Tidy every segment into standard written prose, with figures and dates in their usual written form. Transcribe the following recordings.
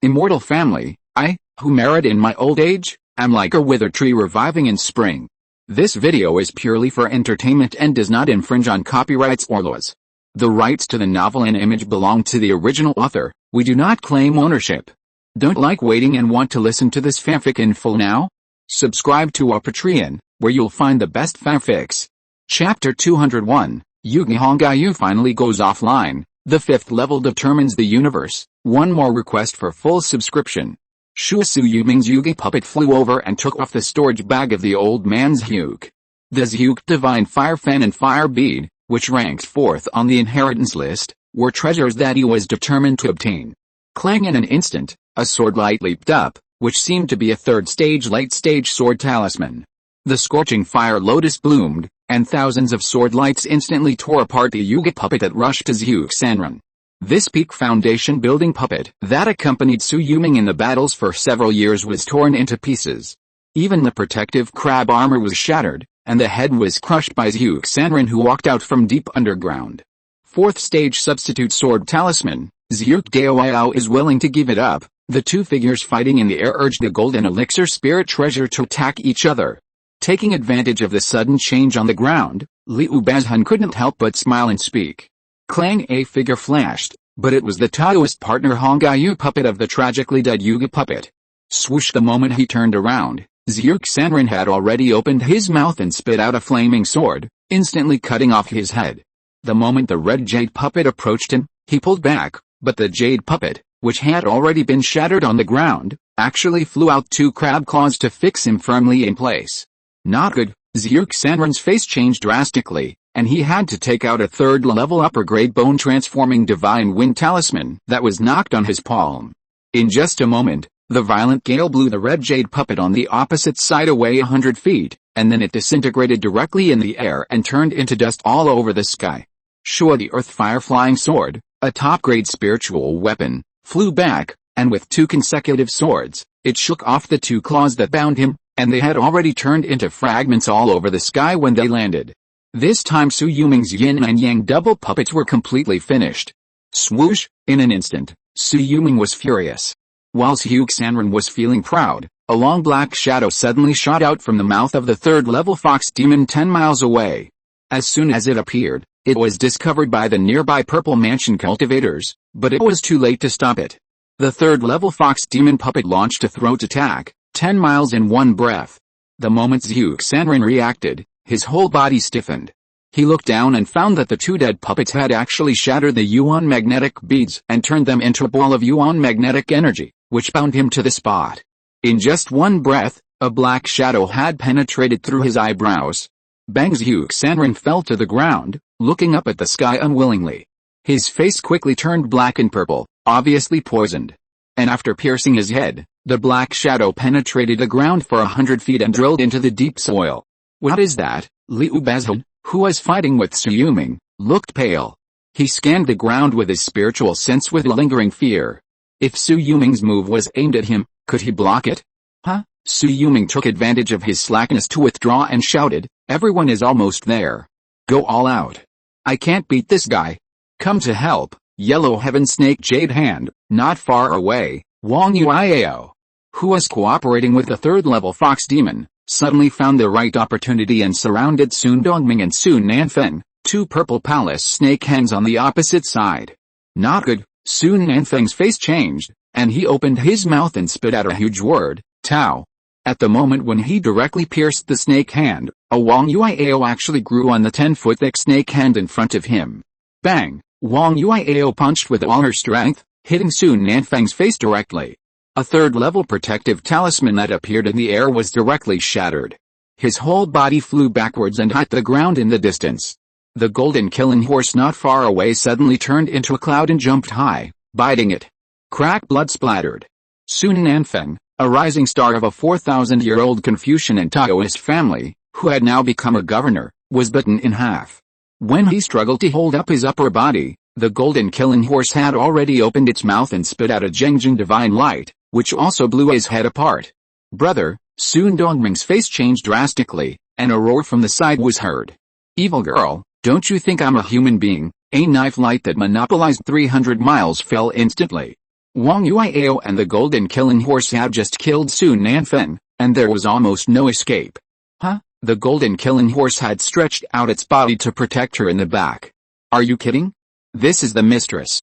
Immortal family, I, who merit in my old age, am like a withered tree reviving in spring. This video is purely for entertainment and does not infringe on copyrights or laws. The rights to the novel and image belong to the original author. We do not claim ownership. Don't like waiting and want to listen to this fanfic in full now? Subscribe to our Patreon, where you'll find the best fanfics. Chapter 201, Yugi Hongyu finally goes offline. The 5th level determines the universe. One more request for full subscription. Shu Yuming's Yugi puppet flew over and took off the storage bag of the old man's Hyuk. The Hyuk Divine Fire Fan and Fire Bead, which ranked 4th on the inheritance list, were treasures that he was determined to obtain. Clang in an instant, a sword light leaped up, which seemed to be a late-stage sword talisman. The scorching fire lotus bloomed, and thousands of sword lights instantly tore apart the Yugi puppet that rushed to Zyuk Sanran. This peak foundation building puppet that accompanied Su Yuming in the battles for several years was torn into pieces. Even the protective crab armor was shattered, and the head was crushed by Zyuk Sanran, who walked out from deep underground. 4th stage substitute sword talisman, Zyuk Daoyao is willing to give it up. The two figures fighting in the air urged the golden elixir spirit treasure to attack each other. Taking advantage of the sudden change on the ground, Liu Bazhun couldn't help but smile and speak. Clang, a figure flashed, but it was the Taoist partner Hongyu puppet of the tragically dead Yugi puppet. Swoosh! The moment he turned around, Zyuk Sanran had already opened his mouth and spit out a flaming sword, instantly cutting off his head. The moment the red jade puppet approached him, he pulled back, but the jade puppet, which had already been shattered on the ground, actually flew out 2 crab claws to fix him firmly in place. Not good. Zyuk Sanran's face changed drastically, and he had to take out a 3rd level upper grade bone transforming divine wind talisman that was knocked on his palm. In just a moment, the violent gale blew the red jade puppet on the opposite side away 100 feet, and then it disintegrated directly in the air and turned into dust all over the sky. Sure, the earth fire flying sword, a top grade spiritual weapon, flew back, and with 2 consecutive swords, it shook off the 2 claws that bound him, and they had already turned into fragments all over the sky when they landed. This time Su Yuming's yin and yang double puppets were completely finished. Swoosh! In an instant, Su Yuming was furious. While Zyuk Sanran was feeling proud, a long black shadow suddenly shot out from the mouth of the 3rd level fox demon 10 miles away. As soon as it appeared, it was discovered by the nearby purple mansion cultivators, but it was too late to stop it. The 3rd level fox demon puppet launched a throat attack, 10 miles in one breath. The moment Zyuk Sanran reacted, his whole body stiffened. He looked down and found that the 2 dead puppets had actually shattered the Yuan magnetic beads and turned them into a ball of Yuan magnetic energy, which bound him to the spot. In just one breath, a black shadow had penetrated through his eyebrows. Bang! Zyuk Sanran fell to the ground, looking up at the sky unwillingly. His face quickly turned black and purple, obviously poisoned. And after piercing his head, the black shadow penetrated the ground for 100 feet and drilled into the deep soil. What is that? Liu Bazhun, who was fighting with Su Yuming, looked pale. He scanned the ground with his spiritual sense with lingering fear. If Su Yuming's move was aimed at him, could he block it? Huh? Su Yuming took advantage of his slackness to withdraw and shouted, "Everyone is almost there. Go all out. I can't beat this guy. Come to help." Yellow Heaven Snake Jade Hand, not far away, Wang Yuiao, who was cooperating with the 3rd level fox demon, suddenly found the right opportunity and surrounded Sun Dongming and Sun Nanfeng, 2 purple palace snake hands on the opposite side. Not good. Sun Nanfeng's face changed, and he opened his mouth and spit out a huge word, Tao. At the moment when he directly pierced the snake hand, a Wang Yuiao actually grew on the 10-foot thick snake hand in front of him. Bang! Wang Yuiao punched with all her strength, hitting Sun Nanfeng's face directly. A 3rd level protective talisman that appeared in the air was directly shattered. His whole body flew backwards and hit the ground in the distance. The golden killing horse not far away suddenly turned into a cloud and jumped high, biting it. Crack! Blood splattered. Sun Nanfeng, a rising star of a 4,000-year-old Confucian and Taoist family, who had now become a governor, was bitten in half. When he struggled to hold up his upper body, the golden killing horse had already opened its mouth and spit out a Zhengjing divine light, which also blew his head apart. Brother! Sun Dongming's face changed drastically, and a roar from the side was heard. Evil girl, don't you think I'm a human being? A knife light that monopolized 300 miles fell instantly. Wang Yuiao and the Golden Killing Horse had just killed Su Nanfeng, and there was almost no escape. Huh? The Golden Killing Horse had stretched out its body to protect her in the back. Are you kidding? This is the mistress.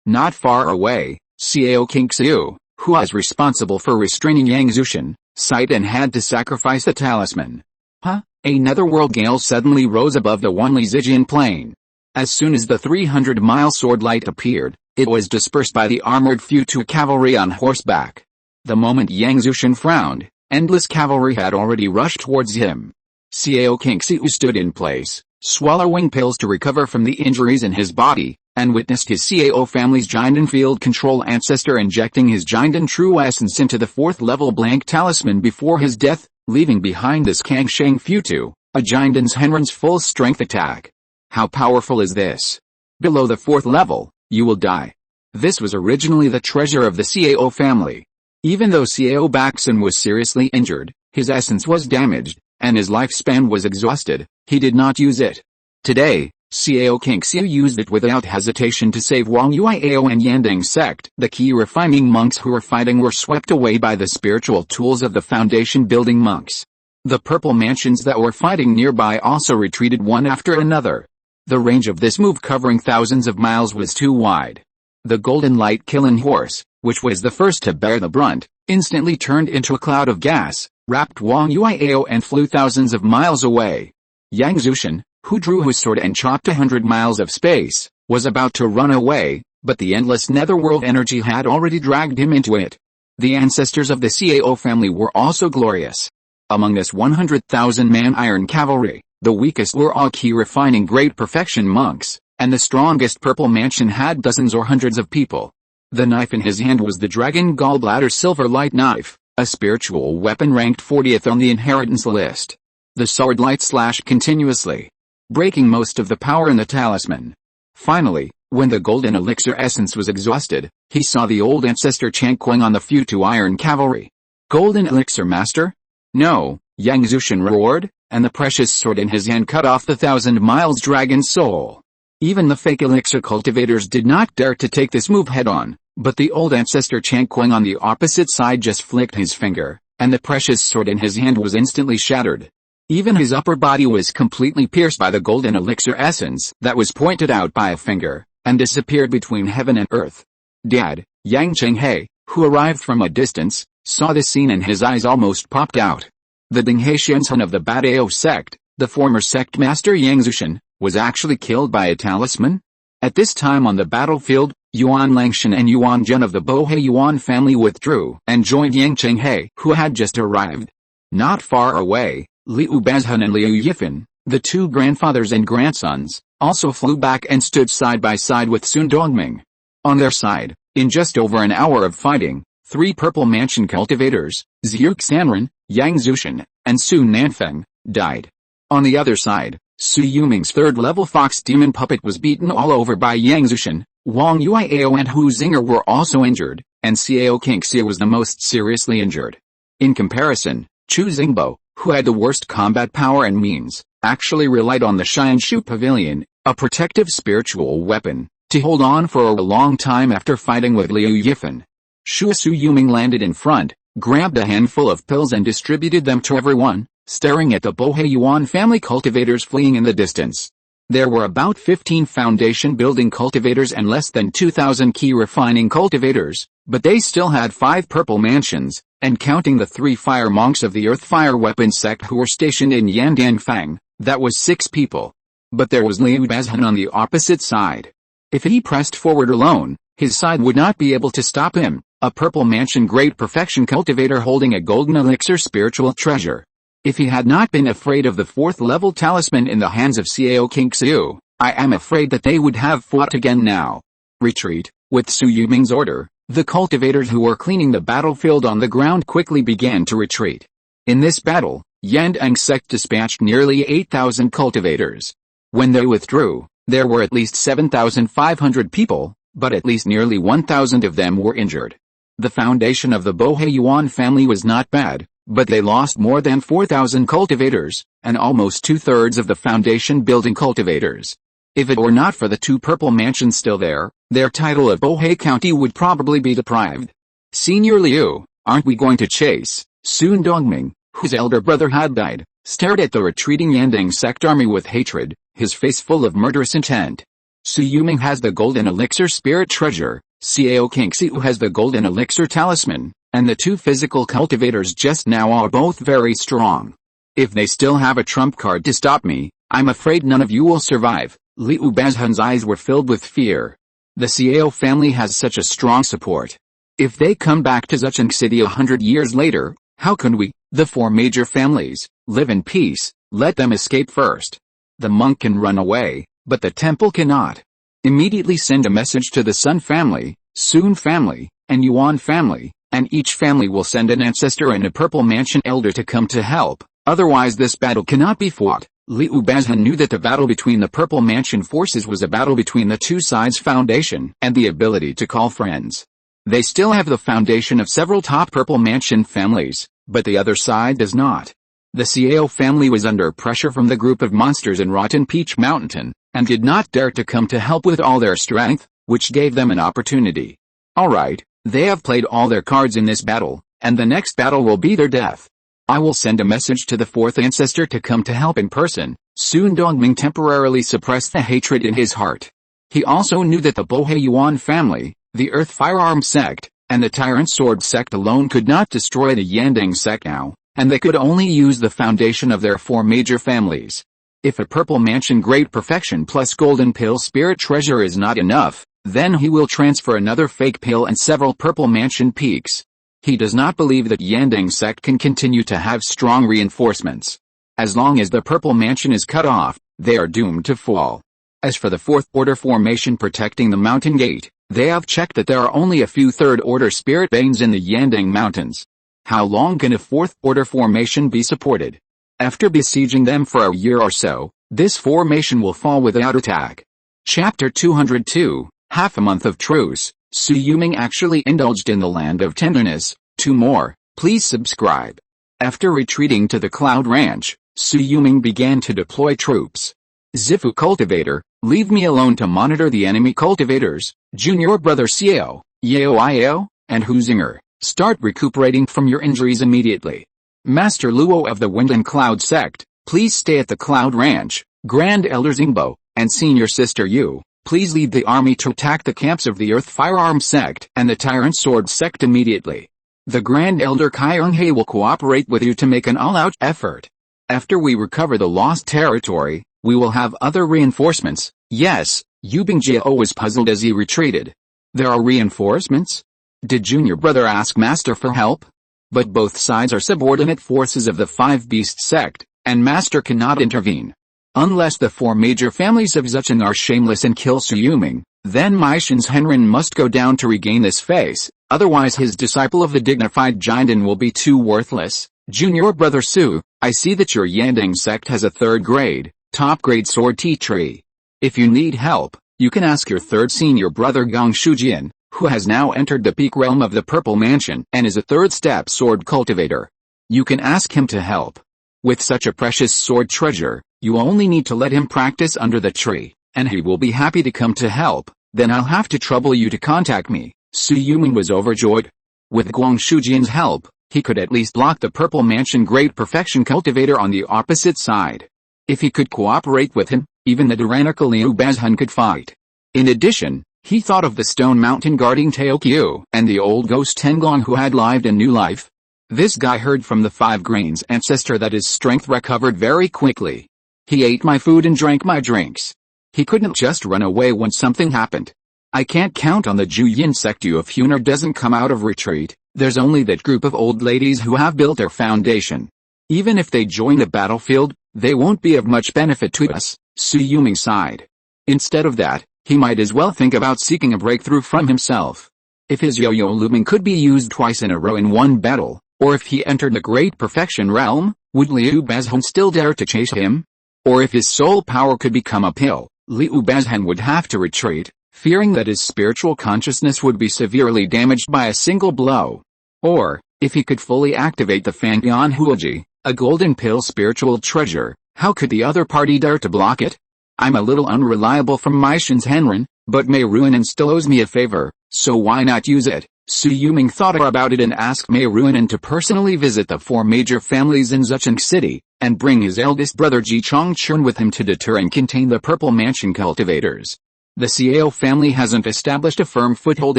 Not far away, Xiao Qingxiu, who was responsible for restraining Yang Zushan, sighed and had to sacrifice the talisman. A netherworld gale suddenly rose above the Wanli Zijian plain. As soon as the 300-mile sword light appeared, it was dispersed by the armored Futu cavalry on horseback. The moment Yang Zushan frowned, endless cavalry had already rushed towards him. Xiao Qingxiu stood in place, swallowing pills to recover from the injuries in his body, and witnessed his Xiao family's Jiandan field control ancestor injecting his Jiandan true essence into the 4th-level blank talisman before his death, leaving behind this Kangsheng Futu, a Jiandan's Henren's full-strength attack. How powerful is this? Below the 4th level, you will die. This was originally the treasure of the Xiao family. Even though Xiao Baxin was seriously injured, his essence was damaged, and his lifespan was exhausted, he did not use it. Today, Xiao Qingxiu used it without hesitation to save Wang Yuiao and Yandang sect. The Qi Refining monks who were fighting were swept away by the spiritual tools of the foundation-building monks. The purple mansions that were fighting nearby also retreated one after another. The range of this move covering thousands of miles was too wide. The Golden Light Killing Horse, which was the first to bear the brunt, instantly turned into a cloud of gas, wrapped Wang Yuiao and flew thousands of miles away. Yang Zushan, who drew his sword and chopped 100 miles of space, was about to run away, but the endless netherworld energy had already dragged him into it. The ancestors of the Xiao family were also glorious. Among this 100,000-man iron cavalry, the weakest were all Qi Refining great perfection monks, and the strongest purple mansion had dozens or hundreds of people. The knife in his hand was the Dragon Gallbladder Silver Light Knife, a spiritual weapon ranked 40th on the inheritance list. The sword light slashed continuously, breaking most of the power in the talisman. Finally, when the golden elixir essence was exhausted, he saw the old ancestor Changqing on the Futu iron cavalry. Golden elixir master? No, Yang Zushan roared, and the precious sword in his hand cut off the 1,000 miles dragon soul. Even the fake elixir cultivators did not dare to take this move head-on, but the old ancestor Changqing on the opposite side just flicked his finger, and the precious sword in his hand was instantly shattered. Even his upper body was completely pierced by the golden elixir essence that was pointed out by a finger, and disappeared between heaven and earth. Dad, Yang Chenghe, who arrived from a distance, saw this scene and his eyes almost popped out. The Dinghaitianson of the Badao sect, the former sect master Yang Zushan, was actually killed by a talisman? At this time on the battlefield, Yuan Langshan and Yuan Zhen of the Bohei Yuan family withdrew and joined Yang Chenghe, who had just arrived. Not far away, Liu Bazhan and Liu Yifan, the two grandfathers and grandsons, also flew back and stood side by side with Sun Dongming. On their side, in just over an hour of fighting, 3 purple mansion cultivators, Zhu Sanren, Yang Zushan, and Su Nanfeng, died. On the other side, Su Yuming's 3rd-level fox demon puppet was beaten all over by Yang Zushan, Wang Yuiao and Hu Zinger were also injured, and Xiao Qingxia was the most seriously injured. In comparison, Chu Xingbo, who had the worst combat power and means, actually relied on the Xianshu Pavilion, a protective spiritual weapon, to hold on for a long time after fighting with Liu Yifan. Su Yuming landed in front, grabbed a handful of pills and distributed them to everyone, staring at the Bohei Yuan family cultivators fleeing in the distance. There were about 15 foundation-building cultivators and less than 2,000 Qi Refining cultivators, but they still had 5 purple mansions, and counting the 3 fire monks of the Earth Fire Weapon sect who were stationed in Yandang, that was 6 people. But there was Liu Bazhan on the opposite side. If he pressed forward alone, his side would not be able to stop him, a purple mansion great perfection cultivator holding a golden elixir spiritual treasure. If he had not been afraid of the 4th-level talisman in the hands of Xiao Qingxiu, I am afraid that they would have fought again now. Retreat. With Su Yuming's order, the cultivators who were cleaning the battlefield on the ground quickly began to retreat. In this battle, Yandang sect dispatched nearly 8,000 cultivators. When they withdrew, there were at least 7,500 people, but at least nearly 1,000 of them were injured. The foundation of the Bohei Yuan family was not bad, but they lost more than 4,000 cultivators, and almost 2/3 of the foundation-building cultivators. If it were not for the two purple mansions still there, their title of Bohei County would probably be deprived. Senior Liu, aren't we going to chase? Sun Dongming, whose elder brother had died, stared at the retreating Yandang sect army with hatred, his face full of murderous intent. Su Yuming has the golden elixir spirit treasure, Xiao Kingxiu has the golden elixir talisman, and the two physical cultivators just now are both very strong. If they still have a trump card to stop me, I'm afraid none of you will survive. Liu Bazhan's eyes were filled with fear. The Xiao family has such a strong support. If they come back to Zucheng City 100 years later, how can we, the four major families, live in peace? Let them escape first. The monk can run away, but the temple cannot. Immediately send a message to the Sun family, Sun family, and Yuan family, and each family will send an ancestor and a purple mansion elder to come to help, otherwise this battle cannot be fought. Liu Bazhan knew that the battle between the purple mansion forces was a battle between the two sides' foundation and the ability to call friends. They still have the foundation of several top purple mansion families, but the other side does not. The Xiao family was under pressure from the group of monsters in Rotten Peach Mountain, and did not dare to come to help with all their strength, which gave them an opportunity. Alright, they have played all their cards in this battle, and the next battle will be their death. I will send a message to the fourth ancestor to come to help in person. Sun Dongming temporarily suppressed the hatred in his heart. He also knew that the Bohei Yuan family, the Earth Firearm sect, and the Tyrant Sword sect alone could not destroy the Yandang sect now, and they could only use the foundation of their four major families. If a purple mansion great perfection plus golden pill spirit treasure is not enough, then he will transfer another fake pill and several purple mansion peaks. He does not believe that Yandang sect can continue to have strong reinforcements. As long as the purple mansion is cut off, they are doomed to fall. As for the fourth order formation protecting the mountain gate, they have checked that there are only a few third order spirit veins in the Yandang Mountains. How long can a fourth order formation be supported? After besieging them for a year or so, this formation will fall without attack. Chapter 202, Half a Month of Truce. Su Yuming actually indulged in the land of tenderness. 2 more, please subscribe. After retreating to the Cloud Ranch, Su Yuming began to deploy troops. Zifu Cultivator, leave me alone to monitor the enemy cultivators. Junior Brother Xiao, Yao, and Huzinger, start recuperating from your injuries immediately. Master Luo of the Wind and Cloud sect, please stay at the Cloud Ranch. Grand Elder Xingbo, and Senior Sister Yu, please lead the army to attack the camps of the Earth Firearm sect and the Tyrant Sword sect immediately. The Grand Elder Kyunghae will cooperate with you to make an all-out effort. After we recover the lost territory, we will have other reinforcements. Yes, Yu Bingjiao was puzzled as he retreated. There are reinforcements? Did Junior Brother ask Master for help? But both sides are subordinate forces of the Five Beast sect, and Master cannot intervene. Unless the four major families of Zucheng are shameless and kill Su Yuming, then Meishan's Henrin must go down to regain this face, otherwise his disciple of the dignified Jinden will be too worthless. Junior Brother Su, I see that your Yandang sect has a third grade, top grade sword tea tree. If you need help, you can ask your third senior brother Gong Shujian, who has now entered the peak realm of the Purple Mansion and is a third step sword cultivator. You can ask him to help. With such a precious sword treasure, you only need to let him practice under the tree, and he will be happy to come to help. Then I'll have to trouble you to contact me. Su Yuming was overjoyed. With Guang Shujian's help, he could at least block the Purple Mansion Great Perfection Cultivator on the opposite side. If he could cooperate with him, even the tyrannical Liu Bazhan could fight. In addition, he thought of the Stone Mountain guarding Taokyu and the old ghost Tenglong who had lived a new life. This guy heard from the 5 grains ancestor that his strength recovered very quickly. He ate my food and drank my drinks. He couldn't just run away when something happened. I can't count on the Juyin sect if Hunar doesn't come out of retreat. There's only that group of old ladies who have built their foundation. Even if they join the battlefield, they won't be of much benefit to us. Su Yuming sighed. Instead of that, he might as well think about seeking a breakthrough from himself. If his yo-yo looming could be used twice in a row in one battle, or if he entered the Great Perfection realm, would Liu Bazhan still dare to chase him? Or if his soul power could become a pill, Liu Bazhan would have to retreat, fearing that his spiritual consciousness would be severely damaged by a single blow. Or, if he could fully activate the Fangyan Huoji, a golden pill spiritual treasure, how could the other party dare to block it? I'm a little unreliable from my Shinsenran, but Mei Ruinen still owes me a favor, so why not use it? Su Yuming thought about it and asked Mei Ruinen to personally visit the 4 major families in Zucheng City, and bring his eldest brother Ji Chongchun with him to deter and contain the Purple Mansion cultivators. The Xiao family hasn't established a firm foothold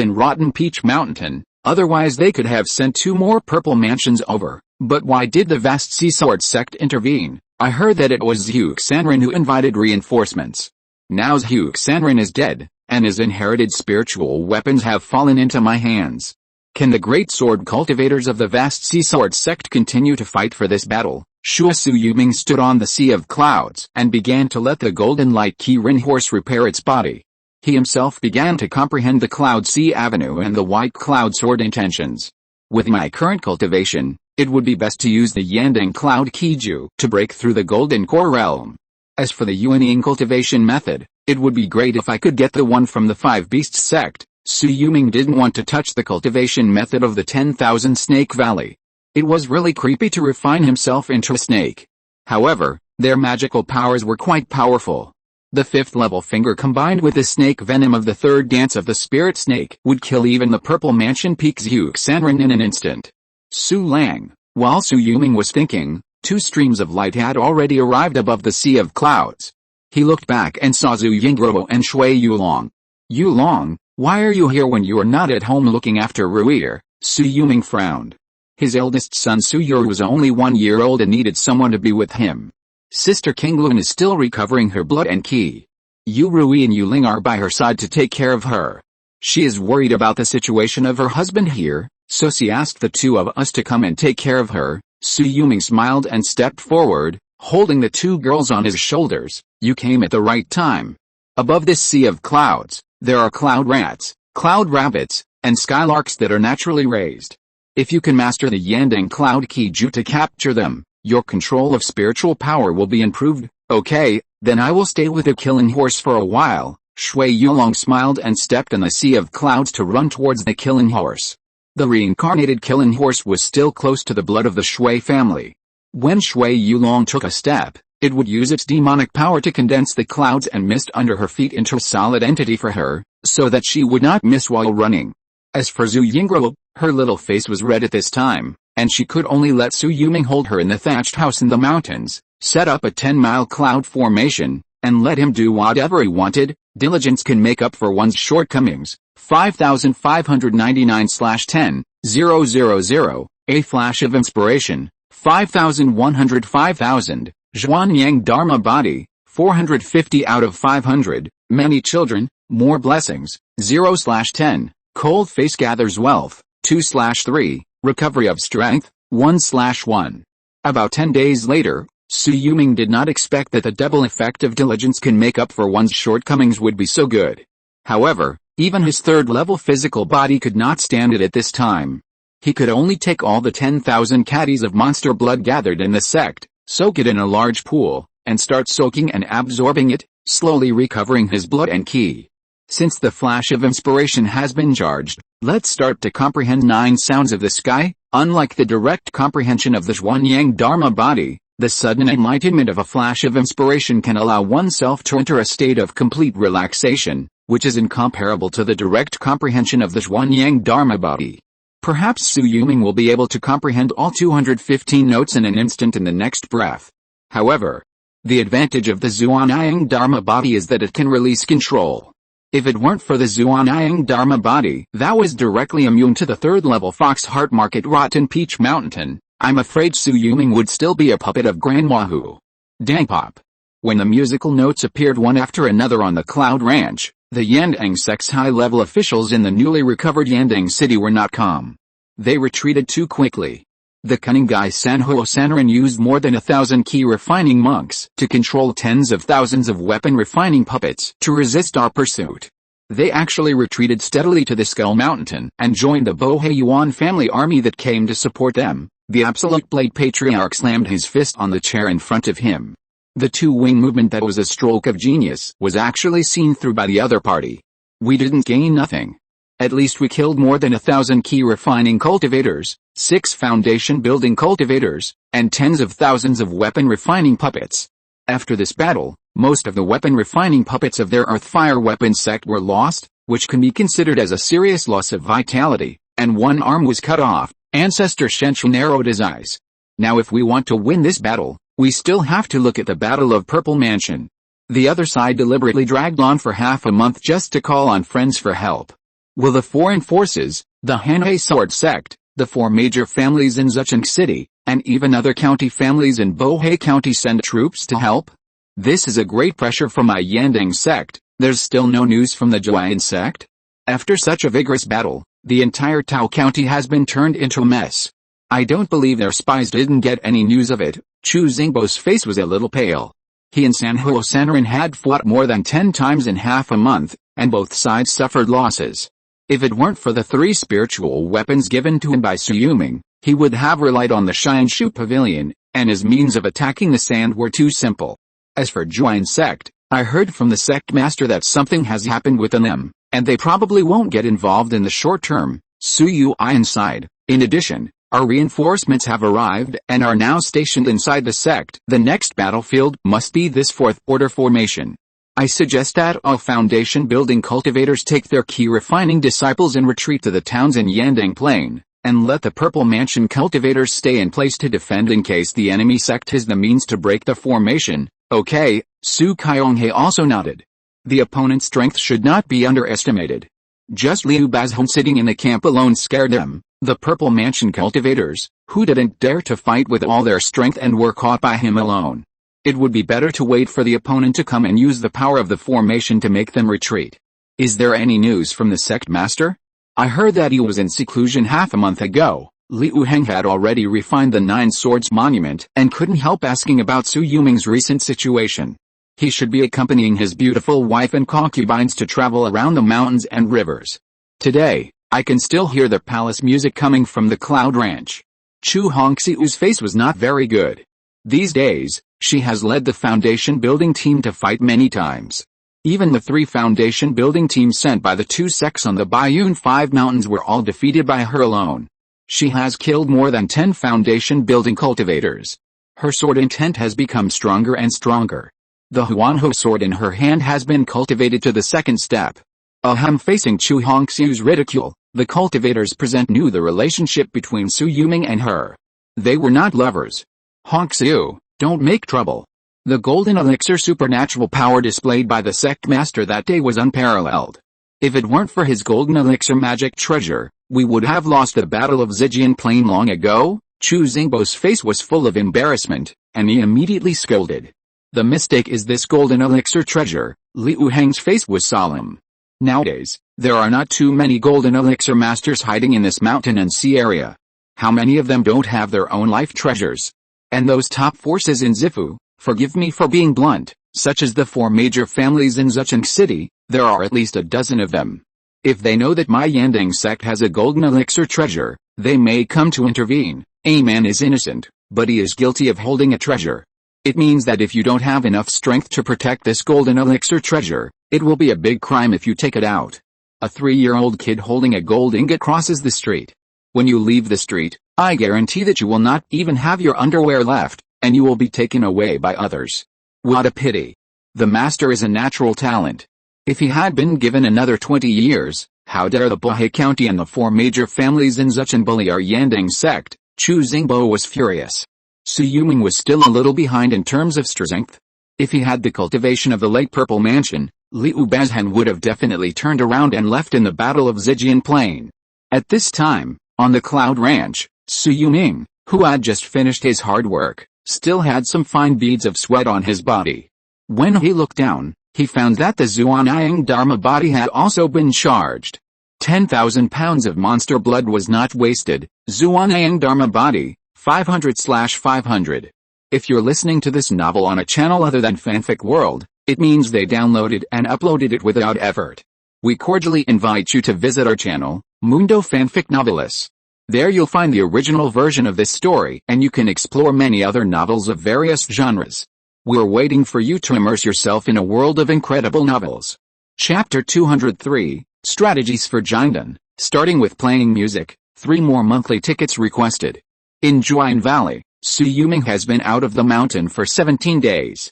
in Rotten Peach Mountain, otherwise they could have sent 2 more Purple Mansions over. But why did the vast Sea Sword sect intervene? I heard that it was Zhu Xanren who invited reinforcements. Now Zhu Xanren is dead, and his inherited spiritual weapons have fallen into my hands. Can the great sword cultivators of the vast Sea Sword sect continue to fight for this battle? Su Yuming stood on the sea of clouds and began to let the golden light Qi Rin horse repair its body. He himself began to comprehend the Cloud Sea Avenue and the White Cloud Sword intentions. With my current cultivation, it would be best to use the Yandang Cloud Qiju to break through the Golden Core Realm. As for the Yuanying cultivation method, it would be great if I could get the one from the 5 Beasts sect. Su Yuming didn't want to touch the cultivation method of the 10,000 Snake Valley. It was really creepy to refine himself into a snake. However, their magical powers were quite powerful. The 5th level finger combined with the snake venom of the 3rd dance of the spirit snake would kill even the Purple Mansion Peak Zhu Xanren in an instant. Su Lang. While Su Yuming was thinking, 2 streams of light had already arrived above the sea of clouds. He looked back and saw Zhu Yingguo and Shui Yulong. Yulong, why are you here when you are not at home looking after Ruir? Su Yuming frowned. His eldest son Su Yur was only 1 year old and needed someone to be with him. Sister Qinglun is still recovering her blood and Qi. Yu Rui and Yu Ling are by her side to take care of her. She is worried about the situation of her husband here, so she asked the 2 of us to come and take care of her. Su Yuming smiled and stepped forward, holding the 2 girls on his shoulders. You came at the right time. Above this sea of clouds, there are cloud rats, cloud rabbits, and skylarks that are naturally raised. If you can master the Yandang Cloud Qiju to capture them, your control of spiritual power will be improved. Okay, then I will stay with the killing horse for a while. Shui Yulong smiled and stepped in the sea of clouds to run towards the killing horse. The reincarnated killing horse was still close to the blood of the Shui family. When Shui Yulong took a step, it would use its demonic power to condense the clouds and mist under her feet into a solid entity for her, so that she would not miss while running. As for Zhu Yingguo, her little face was red at this time, and she could only let Su Yuming hold her in the thatched house in the mountains, set up a 10-mile cloud formation, and let him do whatever he wanted. Diligence can make up for one's shortcomings. 5599/10-000, a flash of inspiration. 5100-5000, Zhuanyang Dharma body, 450 out of 500, many children, more blessings. 0/10, cold face gathers wealth. 2/3, recovery of strength. 1/1. About 10 days later, Su Yuming did not expect that the double effect of diligence can make up for one's shortcomings would be so good. However, even his 3rd level physical body could not stand it at this time. He could only take all the 10,000 caddies of monster blood gathered in the sect, soak it in a large pool, and start soaking and absorbing it, slowly recovering his blood and Qi. Since the flash of inspiration has been charged, let's start to comprehend 9 sounds of the sky. Unlike the direct comprehension of the Zhuanyang Dharma body, the sudden enlightenment of a flash of inspiration can allow oneself to enter a state of complete relaxation, which is incomparable to the direct comprehension of the Zhuanyang Dharma body. Perhaps Su Yuming will be able to comprehend all 215 notes in an instant in the next breath. However, the advantage of the Zhuanyang Dharma body is that it can release control. If it weren't for the Zhuanyang Dharma body that was directly immune to the 3rd level Fox Heart Market Rotten Peach Mountain, I'm afraid Su Yuming would still be a puppet of Grandma Hu. Dang pop. When the musical notes appeared one after another on the Cloud Ranch, the Yandang sect's high-level officials in the newly recovered Yandang city were not calm. They retreated too quickly. The cunning guy Sanho Sanran used more than 1,000 Qi refining monks to control tens of thousands of weapon refining puppets to resist our pursuit. They actually retreated steadily to the Skull Mountain and joined the Bohei Yuan family army that came to support them. The Absolute Blade Patriarch slammed his fist on the chair in front of him. The 2-wing movement that was a stroke of genius was actually seen through by the other party. We didn't gain nothing. At least we killed more than 1,000 Qi refining cultivators, 6 foundation building cultivators, and tens of thousands of weapon refining puppets. After this battle, most of the weapon-refining puppets of their Earth Fire weapon sect were lost, which can be considered as a serious loss of vitality, and one arm was cut off. Ancestor Shenshu narrowed his eyes. Now if we want to win this battle, we still have to look at the Battle of Purple Mansion. The other side deliberately dragged on for half a month just to call on friends for help. Will the foreign forces, the Hanhei Sword Sect, the 4 major families in Zhejiang City, and even other county families in Bohai County send troops to help? This is a great pressure for my Yandang sect. There's still no news from the Zhuayan sect? After such a vigorous battle, the entire Tao County has been turned into a mess. I don't believe their spies didn't get any news of it. Chu Xingbo's face was a little pale. He and Sanhuo Sanrin had fought more than 10 times in half a month, and both sides suffered losses. If it weren't for the 3 spiritual weapons given to him by Su Yuming, he would have relied on the Shinshu Pavilion, and his means of attacking the sand were too simple. As for Zhuayan sect, I heard from the sect master that something has happened within them, and they probably won't get involved in the short term. Su Yuan sighed. In addition, our reinforcements have arrived and are now stationed inside the sect. The next battlefield must be this 4th order formation. I suggest that all foundation building cultivators take their Qi refining disciples and retreat to the towns in Yandang Plain, and let the Purple Mansion cultivators stay in place to defend in case the enemy sect has the means to break the formation. Okay, Su Kaiyonghe also nodded. The opponent's strength should not be underestimated. Just Liu Bazhong sitting in the camp alone scared them. The Purple Mansion cultivators, who didn't dare to fight with all their strength and were caught by him alone. It would be better to wait for the opponent to come and use the power of the formation to make them retreat. Is there any news from the sect master? I heard that he was in seclusion half a month ago. Liu Heng had already refined the 9 Swords Monument and couldn't help asking about Su Yuming's recent situation. He should be accompanying his beautiful wife and concubines to travel around the mountains and rivers. Today, I can still hear the palace music coming from the Cloud Ranch. Chu Hongxiu's face was not very good. These days, she has led the foundation building team to fight many times. Even the 3 foundation building teams sent by the 2 sects on the Baiyun 5 mountains were all defeated by her alone. She has killed more than 10 foundation building cultivators. Her sword intent has become stronger and stronger. The Huanho sword in her hand has been cultivated to the 2nd step. Ahem. Facing Chu Hongxiu's ridicule, the cultivators present knew the relationship between Su Yuming and her. They were not lovers. Hongxiu, don't make trouble. The golden elixir supernatural power displayed by the sect master that day was unparalleled. If it weren't for his golden elixir magic treasure, we would have lost the Battle of Zhejiang Plain long ago. Chu Xingbo's face was full of embarrassment, and he immediately scolded. The mistake is this golden elixir treasure. Liu Heng's face was solemn. Nowadays, there are not too many golden elixir masters hiding in this mountain and sea area. How many of them don't have their own life treasures? And those top forces in Zifu, forgive me for being blunt, such as the 4 major families in Zhejiang City, there are at least a dozen of them. If they know that my Yandang sect has a golden elixir treasure, they may come to intervene. A man is innocent, but he is guilty of holding a treasure. It means that if you don't have enough strength to protect this golden elixir treasure, it will be a big crime if you take it out. A 3-year-old kid holding a gold ingot crosses the street. When you leave the street, I guarantee that you will not even have your underwear left, and you will be taken away by others. What a pity. The master is a natural talent. If he had been given another 20 years, how dare the Bohai County and the 4 major families in Zhejiang bully our Yandang sect? Chu Xingbo was furious. Su Yuming was still a little behind in terms of strength. If he had the cultivation of the late Purple Mansion, Liu Bazhan would have definitely turned around and left in the Battle of Zhejiang Plain. At this time, on the Cloud Ranch, Su Yuming, who had just finished his hard work, still had some fine beads of sweat on his body. When he looked down, he found that the Zhuanyang Dharma body had also been charged. 10,000 pounds of monster blood was not wasted. Zhuanyang Dharma body, 500/500. If you're listening to this novel on a channel other than Fanfic World, it means they downloaded and uploaded it without effort. We cordially invite you to visit our channel, Mundo Fanfic Novelis. There you'll find the original version of this story, and you can explore many other novels of various genres. We're waiting for you to immerse yourself in a world of incredible novels. Chapter 203, Strategies for Jindan, starting with playing music, 3 more monthly tickets requested. In Zhuayan Valley, Su Yuming has been out of the mountain for 17 days.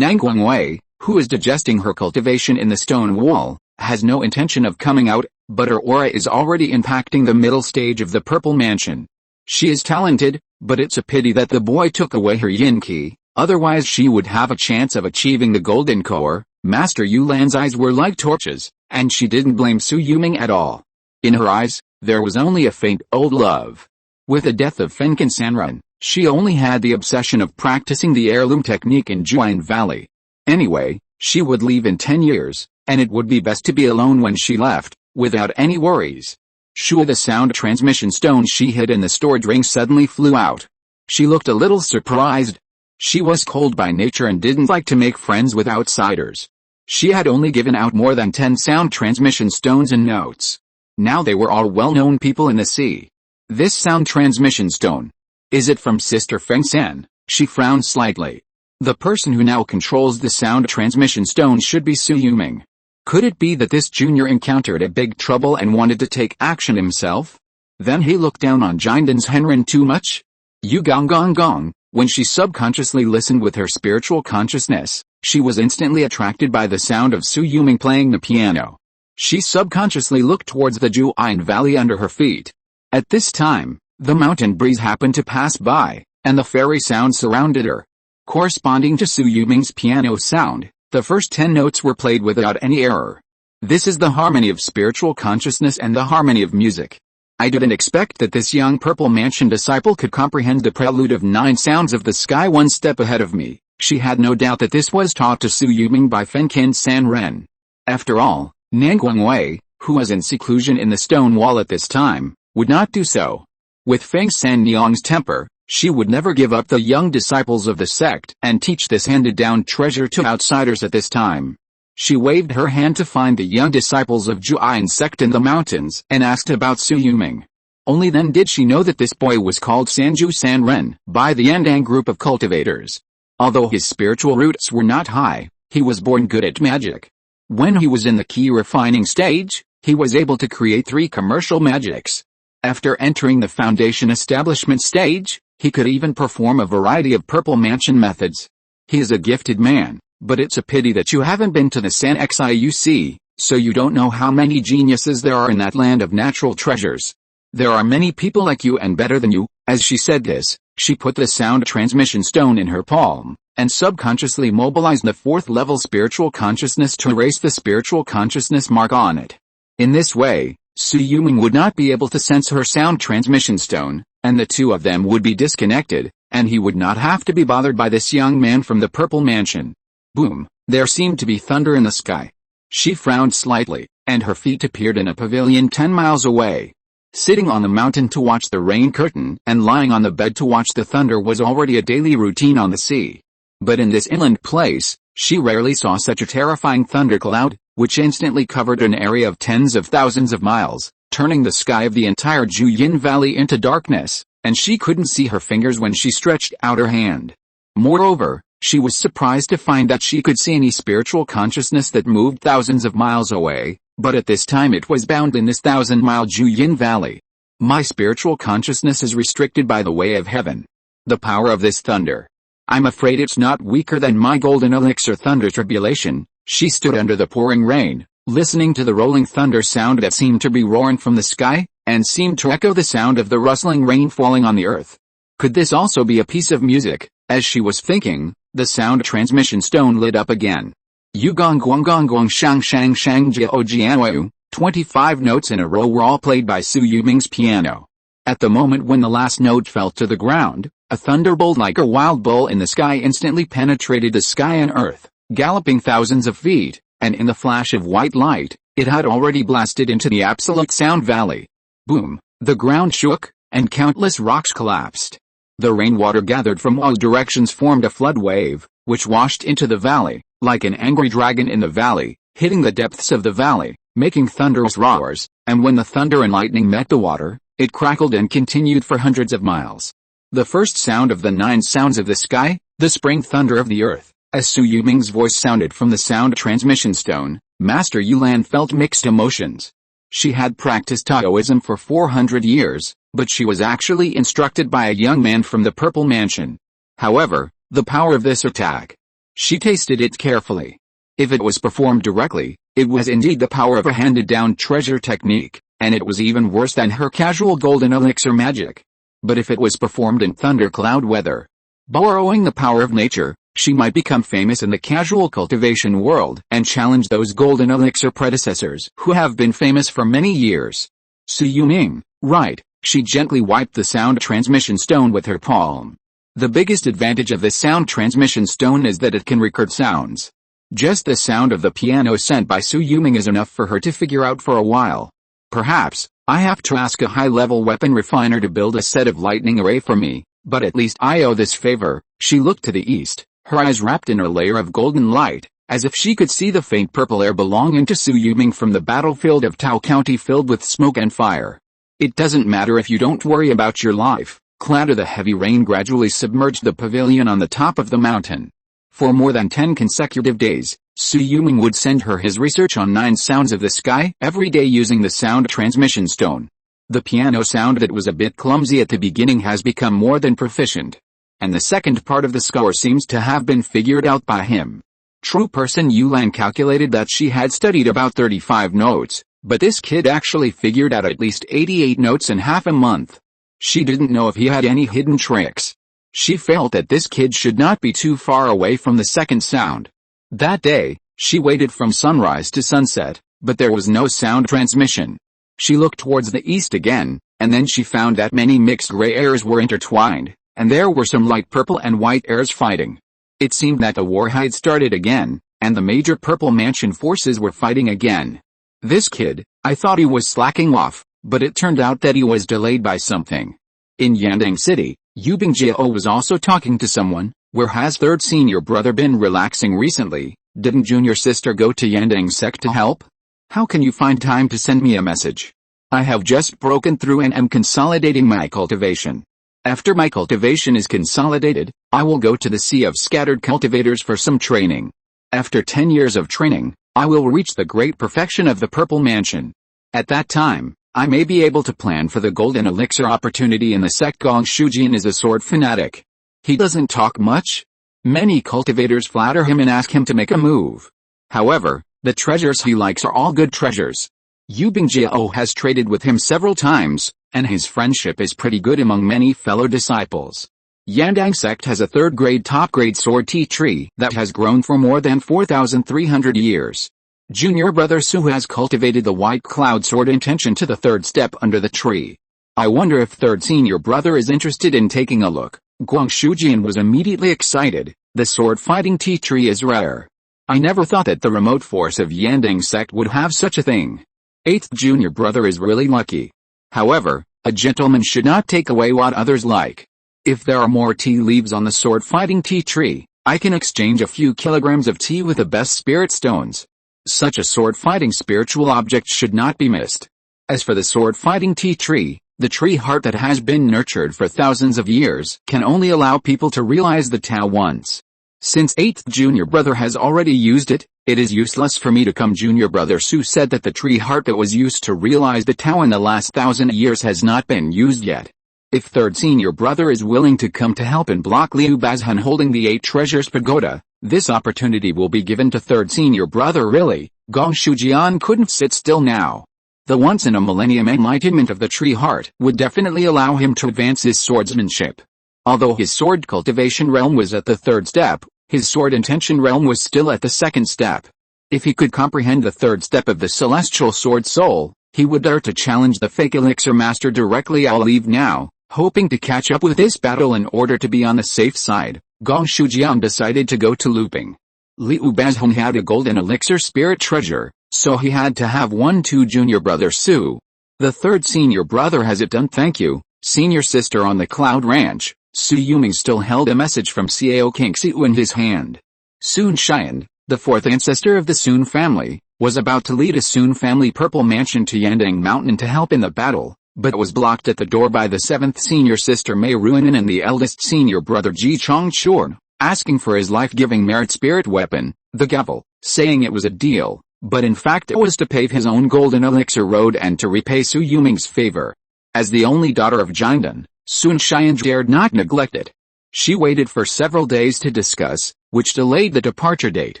Wei, who is digesting her cultivation in the stone wall, has no intention of coming out, but her aura is already impacting the middle stage of the Purple Mansion. She is talented, but it's a pity that the boy took away her yin qi, otherwise she would have a chance of achieving the golden core. Master Yulan's eyes were like torches, and she didn't blame Su Yuming at all. In her eyes, there was only a faint old love. With the death of Fenkin Sanren, she only had the obsession of practicing the heirloom technique in Juan Valley. Anyway, she would leave in 10 years, and it would be best to be alone when she left, without any worries. Shui, the sound transmission stone she hid in the storage ring, suddenly flew out. She looked a little surprised. She was cold by nature and didn't like to make friends with outsiders. She had only given out more than 10 sound transmission stones and notes. Now they were all well-known people in the sea. This sound transmission stone. Is it from Sister Feng San? She frowned slightly. The person who now controls the sound transmission stone should be Su Yuming. Could it be that this junior encountered a big trouble and wanted to take action himself? Then he looked down on Jinden's Henren too much? Yu Gong Gong Gong. When she subconsciously listened with her spiritual consciousness, she was instantly attracted by the sound of Su Yuming playing the piano. She subconsciously looked towards the Juan Valley under her feet. At this time, the mountain breeze happened to pass by, and the fairy sound surrounded her. Corresponding to Su Yuming's piano sound, the first 10 notes were played without any error. This is the harmony of spiritual consciousness and the harmony of music. I didn't expect that this young Purple Mansion disciple could comprehend the prelude of 9 sounds of the sky one step ahead of me. She had no doubt that this was taught to Su Yuming by Fenkin Sanren. After all, Wei, who was in seclusion in the stone wall at this time, would not do so. With Feng San Niang's temper, she would never give up the young disciples of the sect and teach this handed-down treasure to outsiders at this time. She waved her hand to find the young disciples of Juan sect in the mountains and asked about Su Yuming. Only then did she know that this boy was called Sanju Sanren by the Yandang group of cultivators. Although his spiritual roots were not high, he was born good at magic. When he was in the Qi refining stage, he was able to create 3 commercial magics. After entering the foundation establishment stage, he could even perform a variety of Purple Mansion methods. He is a gifted man, but it's a pity that you haven't been to the San Xiuc, so you don't know how many geniuses there are in that land of natural treasures. There are many people like you and better than you. As she said this, she put the sound transmission stone in her palm, and subconsciously mobilized the 4th level spiritual consciousness to erase the spiritual consciousness mark on it. In this way, Su Yuming would not be able to sense her sound transmission stone, and the 2 of them would be disconnected, and he would not have to be bothered by this young man from the Purple Mansion. Boom! There seemed to be thunder in the sky. She frowned slightly, and her feet appeared in a pavilion 10 miles away. Sitting on the mountain to watch the rain curtain and lying on the bed to watch the thunder was already a daily routine on the sea. But in this inland place, she rarely saw such a terrifying thundercloud, which instantly covered an area of tens of thousands of miles, turning the sky of the entire Juyin Valley into darkness, and she couldn't see her fingers when she stretched out her hand. Moreover, she was surprised to find that she could see any spiritual consciousness that moved thousands of miles away, but at this time it was bound in this 1,000-mile Juyin Valley. My spiritual consciousness is restricted by the way of heaven. The power of this thunder. I'm afraid it's not weaker than my golden elixir thunder tribulation. She stood under the pouring rain, listening to the rolling thunder sound that seemed to be roaring from the sky, and seemed to echo the sound of the rustling rain falling on the earth. Could this also be a piece of music? As she was thinking, the sound transmission stone lit up again. Yu gong guang gong gong shang shang shang jiao jianwei. 25 notes in a row were all played by Su Yuming's piano. At the moment when the last note fell to the ground, a thunderbolt like a wild bull in the sky instantly penetrated the sky and earth, galloping thousands of feet, and in the flash of white light, it had already blasted into the absolute sound valley. Boom! The ground shook, and countless rocks collapsed. The rainwater gathered from all directions formed a flood wave, which washed into the valley, like an angry dragon in the valley, hitting the depths of the valley, making thunderous roars, and when the thunder and lightning met the water, it crackled and continued for hundreds of miles. The first sound of the 9 sounds of the sky, the spring thunder of the earth. As Su Yuming's voice sounded from the sound transmission stone, Master Yulan felt mixed emotions. She had practiced Taoism for 400 years, but she was actually instructed by a young man from the Purple Mansion. However, the power of this attack. She tasted it carefully. If it was performed directly, it was indeed the power of a handed-down treasure technique, and it was even worse than her casual golden elixir magic. But if it was performed in thundercloud weather, borrowing the power of nature, she might become famous in the casual cultivation world and challenge those golden elixir predecessors who have been famous for many years. Su Yuming, right, she gently wiped the sound transmission stone with her palm. The biggest advantage of this sound transmission stone is that it can record sounds. Just the sound of the piano sent by Su Yuming is enough for her to figure out for a while. Perhaps, I have to ask a high-level weapon refiner to build a set of lightning array for me, but at least I owe this favor. She looked to the east, her eyes wrapped in a layer of golden light, as if she could see the faint purple air belonging to Su Yuming from the battlefield of Tao County filled with smoke and fire. It doesn't matter if you don't worry about your life. Clatter the heavy rain gradually submerged the pavilion on the top of the mountain. For more than 10 consecutive days, Su Yuming would send her his research on 9 sounds of the sky every day using the sound transmission stone. The piano sound that was a bit clumsy at the beginning has become more than proficient. And the second part of the score seems to have been figured out by him. True person Yulan calculated that she had studied about 35 notes, but this kid actually figured out at least 88 notes in half a month. She didn't know if he had any hidden tricks. She felt that this kid should not be too far away from the second sound. That day, she waited from sunrise to sunset, but there was no sound transmission. She looked towards the east again, and then she found that many mixed gray airs were intertwined, and there were some light purple and white airs fighting. It seemed that the war had started again, and the major purple mansion forces were fighting again. This kid, I thought he was slacking off, but it turned out that he was delayed by something. In Yandang City, Yubing Jiao was also talking to someone. Where has third senior brother been relaxing recently? Didn't junior sister go to Yandang sect to help? How can you find time to send me a message? I have just broken through and am consolidating my cultivation. After my cultivation is consolidated, I will go to the Sea of Scattered Cultivators for some training. After 10 years of training, I will reach the great perfection of the Purple Mansion. At that time, I may be able to plan for the golden elixir opportunity in the sect. Gong Shujian is a sword fanatic. He doesn't talk much. Many cultivators flatter him and ask him to make a move. However, the treasures he likes are all good treasures. Yubing Jiao has traded with him several times, and his friendship is pretty good among many fellow disciples. Yandang sect has a third-grade top-grade sword tea tree that has grown for more than 4,300 years. Junior brother Su has cultivated the white cloud sword intention to the third step under the tree. I wonder if third senior brother is interested in taking a look. Guang Shujian was immediately excited. The sword fighting tea tree is rare. I never thought that the remote force of Yandang sect would have such a thing. 8th junior brother is really lucky. However, a gentleman should not take away what others like. If there are more tea leaves on the sword fighting tea tree, I can exchange a few kilograms of tea with the best spirit stones. Such a sword-fighting spiritual object should not be missed. As for the sword-fighting tea tree, the tree heart that has been nurtured for thousands of years can only allow people to realize the Tao once. Since 8th junior brother has already used it, it is useless for me to come. Junior brother Su said that the tree heart that was used to realize the Tao in the last 1,000 years has not been used yet. If third senior brother is willing to come to help and block Liu Bazhan holding the 8 treasures pagoda, this opportunity will be given to third senior brother. Really, Gong Shujian couldn't sit still now. The once-in-a-millennium enlightenment of the tree heart would definitely allow him to advance his swordsmanship. Although his sword cultivation realm was at the 3rd step, his sword intention realm was still at the 2nd step. If he could comprehend the 3rd step of the celestial sword soul, he would dare to challenge the fake elixir master directly. I'll leave now, hoping to catch up with this battle in order to be on the safe side. Gong Shujian decided to go to Luping. Liu Bazhan had a golden elixir spirit treasure, so he had to have one to junior brother Su. The third senior brother has it done. Thank you, senior sister. On the Cloud Ranch, Su Yuming still held a message from Xiao Kingxiu in his hand. Sun Xian, the 4th ancestor of the Sun family, was about to lead a Sun family purple mansion to Yandang Mountain to help in the battle, but was blocked at the door by the 7th senior sister Mei Ruanan and the eldest senior brother Ji Chongchuan, asking for his life-giving merit spirit weapon, the gavel, saying it was a deal, but in fact it was to pave his own golden elixir road and to repay Su Yuming's favor. As the only daughter of Jiandan, Sun Xian dared not neglect it. She waited for several days to discuss, which delayed the departure date.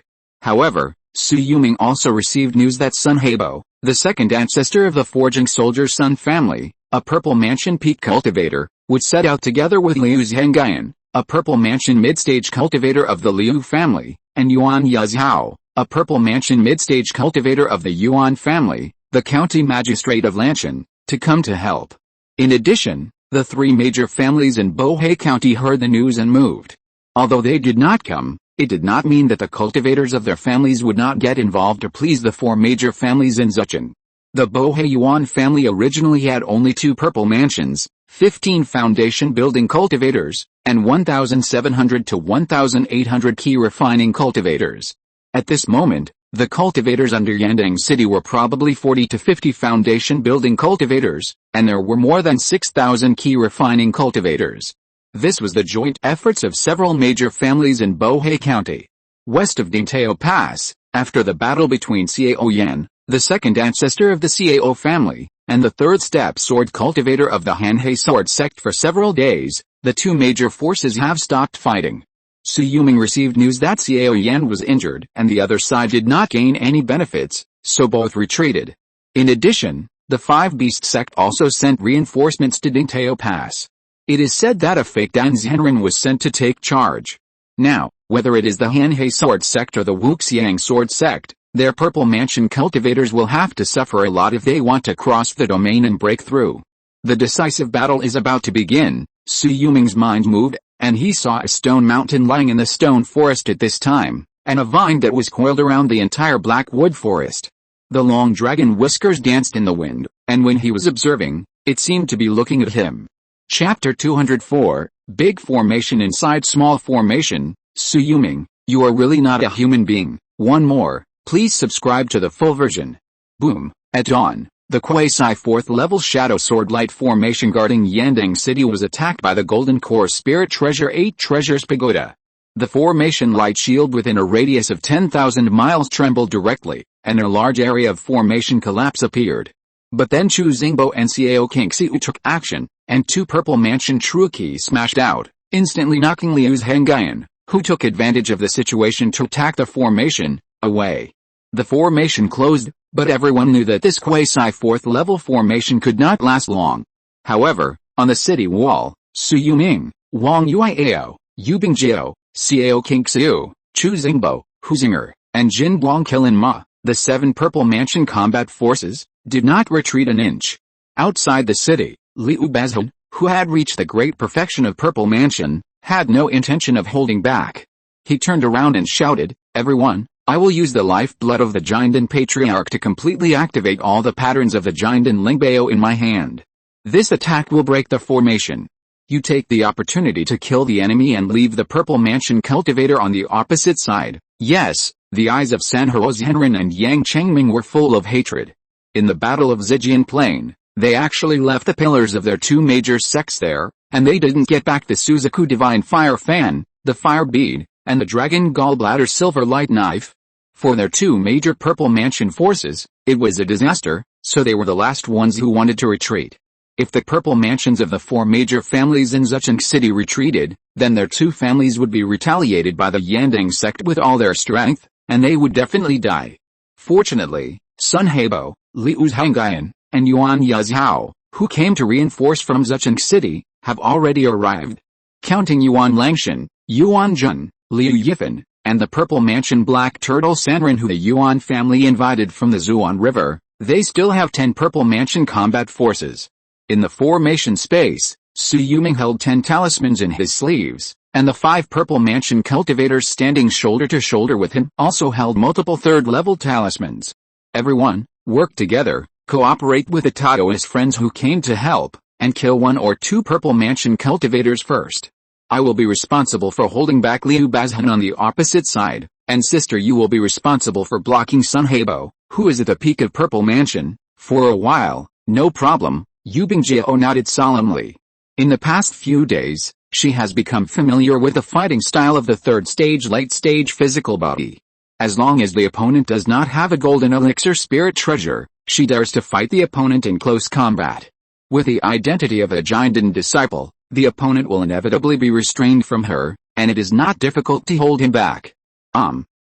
However, Su Yuming also received news that Sun Hebo, the second ancestor of the Forging Soldier Sun family, a Purple Mansion peak cultivator, would set out together with Liu Zhengyan, a Purple Mansion mid-stage cultivator of the Liu family, and Yuan Yazhao, a Purple Mansion mid-stage cultivator of the Yuan family, the county magistrate of Lanshan, to come to help. In addition, the three major families in Bohai County heard the news and moved. Although they did not come, it did not mean that the cultivators of their families would not get involved to please the four major families in Zucheng. The Bohai Yuan family originally had only 2 Purple Mansions, 15 foundation building cultivators, and 1,700 to 1,800 Qi refining cultivators. At this moment, the cultivators under Yandang City were probably 40 to 50 foundation building cultivators, and there were more than 6,000 Qi refining cultivators. This was the joint efforts of several major families in Bohai County. West of Dingtao Pass, after the battle between Xiao Yan, the second ancestor of the Xiao family, and the third step sword cultivator of the Hanhei sword sect for several days, the two major forces have stopped fighting. Su Yuming received news that Xiao Yan was injured and the other side did not gain any benefits, so both retreated. In addition, the Five Beast sect also sent reinforcements to Dingtao Pass. It is said that a fake Dan Zhenren was sent to take charge. Now, whether it is the Hanhei sword sect or the Wuxiang sword sect, their Purple Mansion cultivators will have to suffer a lot if they want to cross the domain and break through. The decisive battle is about to begin. Su Yuming's mind moved, and he saw a stone mountain lying in the stone forest at this time, and a vine that was coiled around the entire black wood forest. The long dragon whiskers danced in the wind, and when he was observing, it seemed to be looking at him. Chapter 204, Big Formation Inside Small Formation. Su Yuming, you are really not a human being. One more, please subscribe to the full version. Boom. At dawn, the quasi-4th level Shadow Sword Light Formation guarding Yandang City was attacked by the Golden Core Spirit Treasure 8 Treasures Pagoda. The formation light shield within a radius of 10,000 miles trembled directly, and a large area of formation collapse appeared. But then Chu Xingbo and Xiao Kingxiu took action, and 2 Purple Mansion True Qi smashed out, instantly knocking Liu Zhengyan, who took advantage of the situation to attack the formation, away. The formation closed, but everyone knew that this quasi-4th level formation could not last long. However, on the city wall, Su Yuming, Wang Yuiao, Yu Bingjiao, Xiao Kingxiu, Chu Xingbo, Hu Zinger, and Jin Blongkilin Ma, the 7 Purple Mansion combat forces, did not retreat an inch. Outside the city, Liu Bazhan, who had reached the great perfection of Purple Mansion, had no intention of holding back. He turned around and shouted, "Everyone, I will use the lifeblood of the Jiandan Patriarch to completely activate all the patterns of the Jiandan Lingbao in my hand. This attack will break the formation. You take the opportunity to kill the enemy and leave the Purple Mansion cultivator on the opposite side." Yes, the eyes of Sanhao Zhenren and Yang Chengming were full of hatred. In the Battle of Zijian Plain, they actually left the pillars of their 2 major sects there, and they didn't get back the Suzaku Divine Fire Fan, the Fire Bead, and the Dragon Gallbladder Silver Light Knife. For their 2 major Purple Mansion forces, it was a disaster, so they were the last ones who wanted to retreat. If the Purple Mansions of the 4 major families in Zucheng City retreated, then their 2 families would be retaliated by the Yandang sect with all their strength, and they would definitely die. Fortunately, Sun Hebo, Liu Zhengyan, and Yuan Yazhao, who came to reinforce from Zucheng City, have already arrived. Counting Yuan Langshan, Yuan Jun, Liu Yifan, and the Purple Mansion Black Turtle Sanren who the Yuan family invited from the Zuan River, they still have 10 Purple Mansion combat forces. In the formation space, Su Yuming held 10 talismans in his sleeves, and the 5 Purple Mansion cultivators standing shoulder to shoulder with him also held multiple 3rd-level talismans. Everyone, work together, cooperate with the Taoist friends who came to help, and kill 1 or 2 Purple Mansion cultivators first. I will be responsible for holding back Liu Bazhan on the opposite side, and sister you will be responsible for blocking Sun Hebo, who is at the peak of Purple Mansion, for a while. No problem, Yu Bingjiao nodded solemnly. In the past few days, she has become familiar with the fighting style of the 3rd stage late stage physical body. As long as the opponent does not have a golden elixir spirit treasure, she dares to fight the opponent in close combat. With the identity of a Jiandan disciple, The opponent will inevitably be restrained from her, and it is not difficult to hold him back.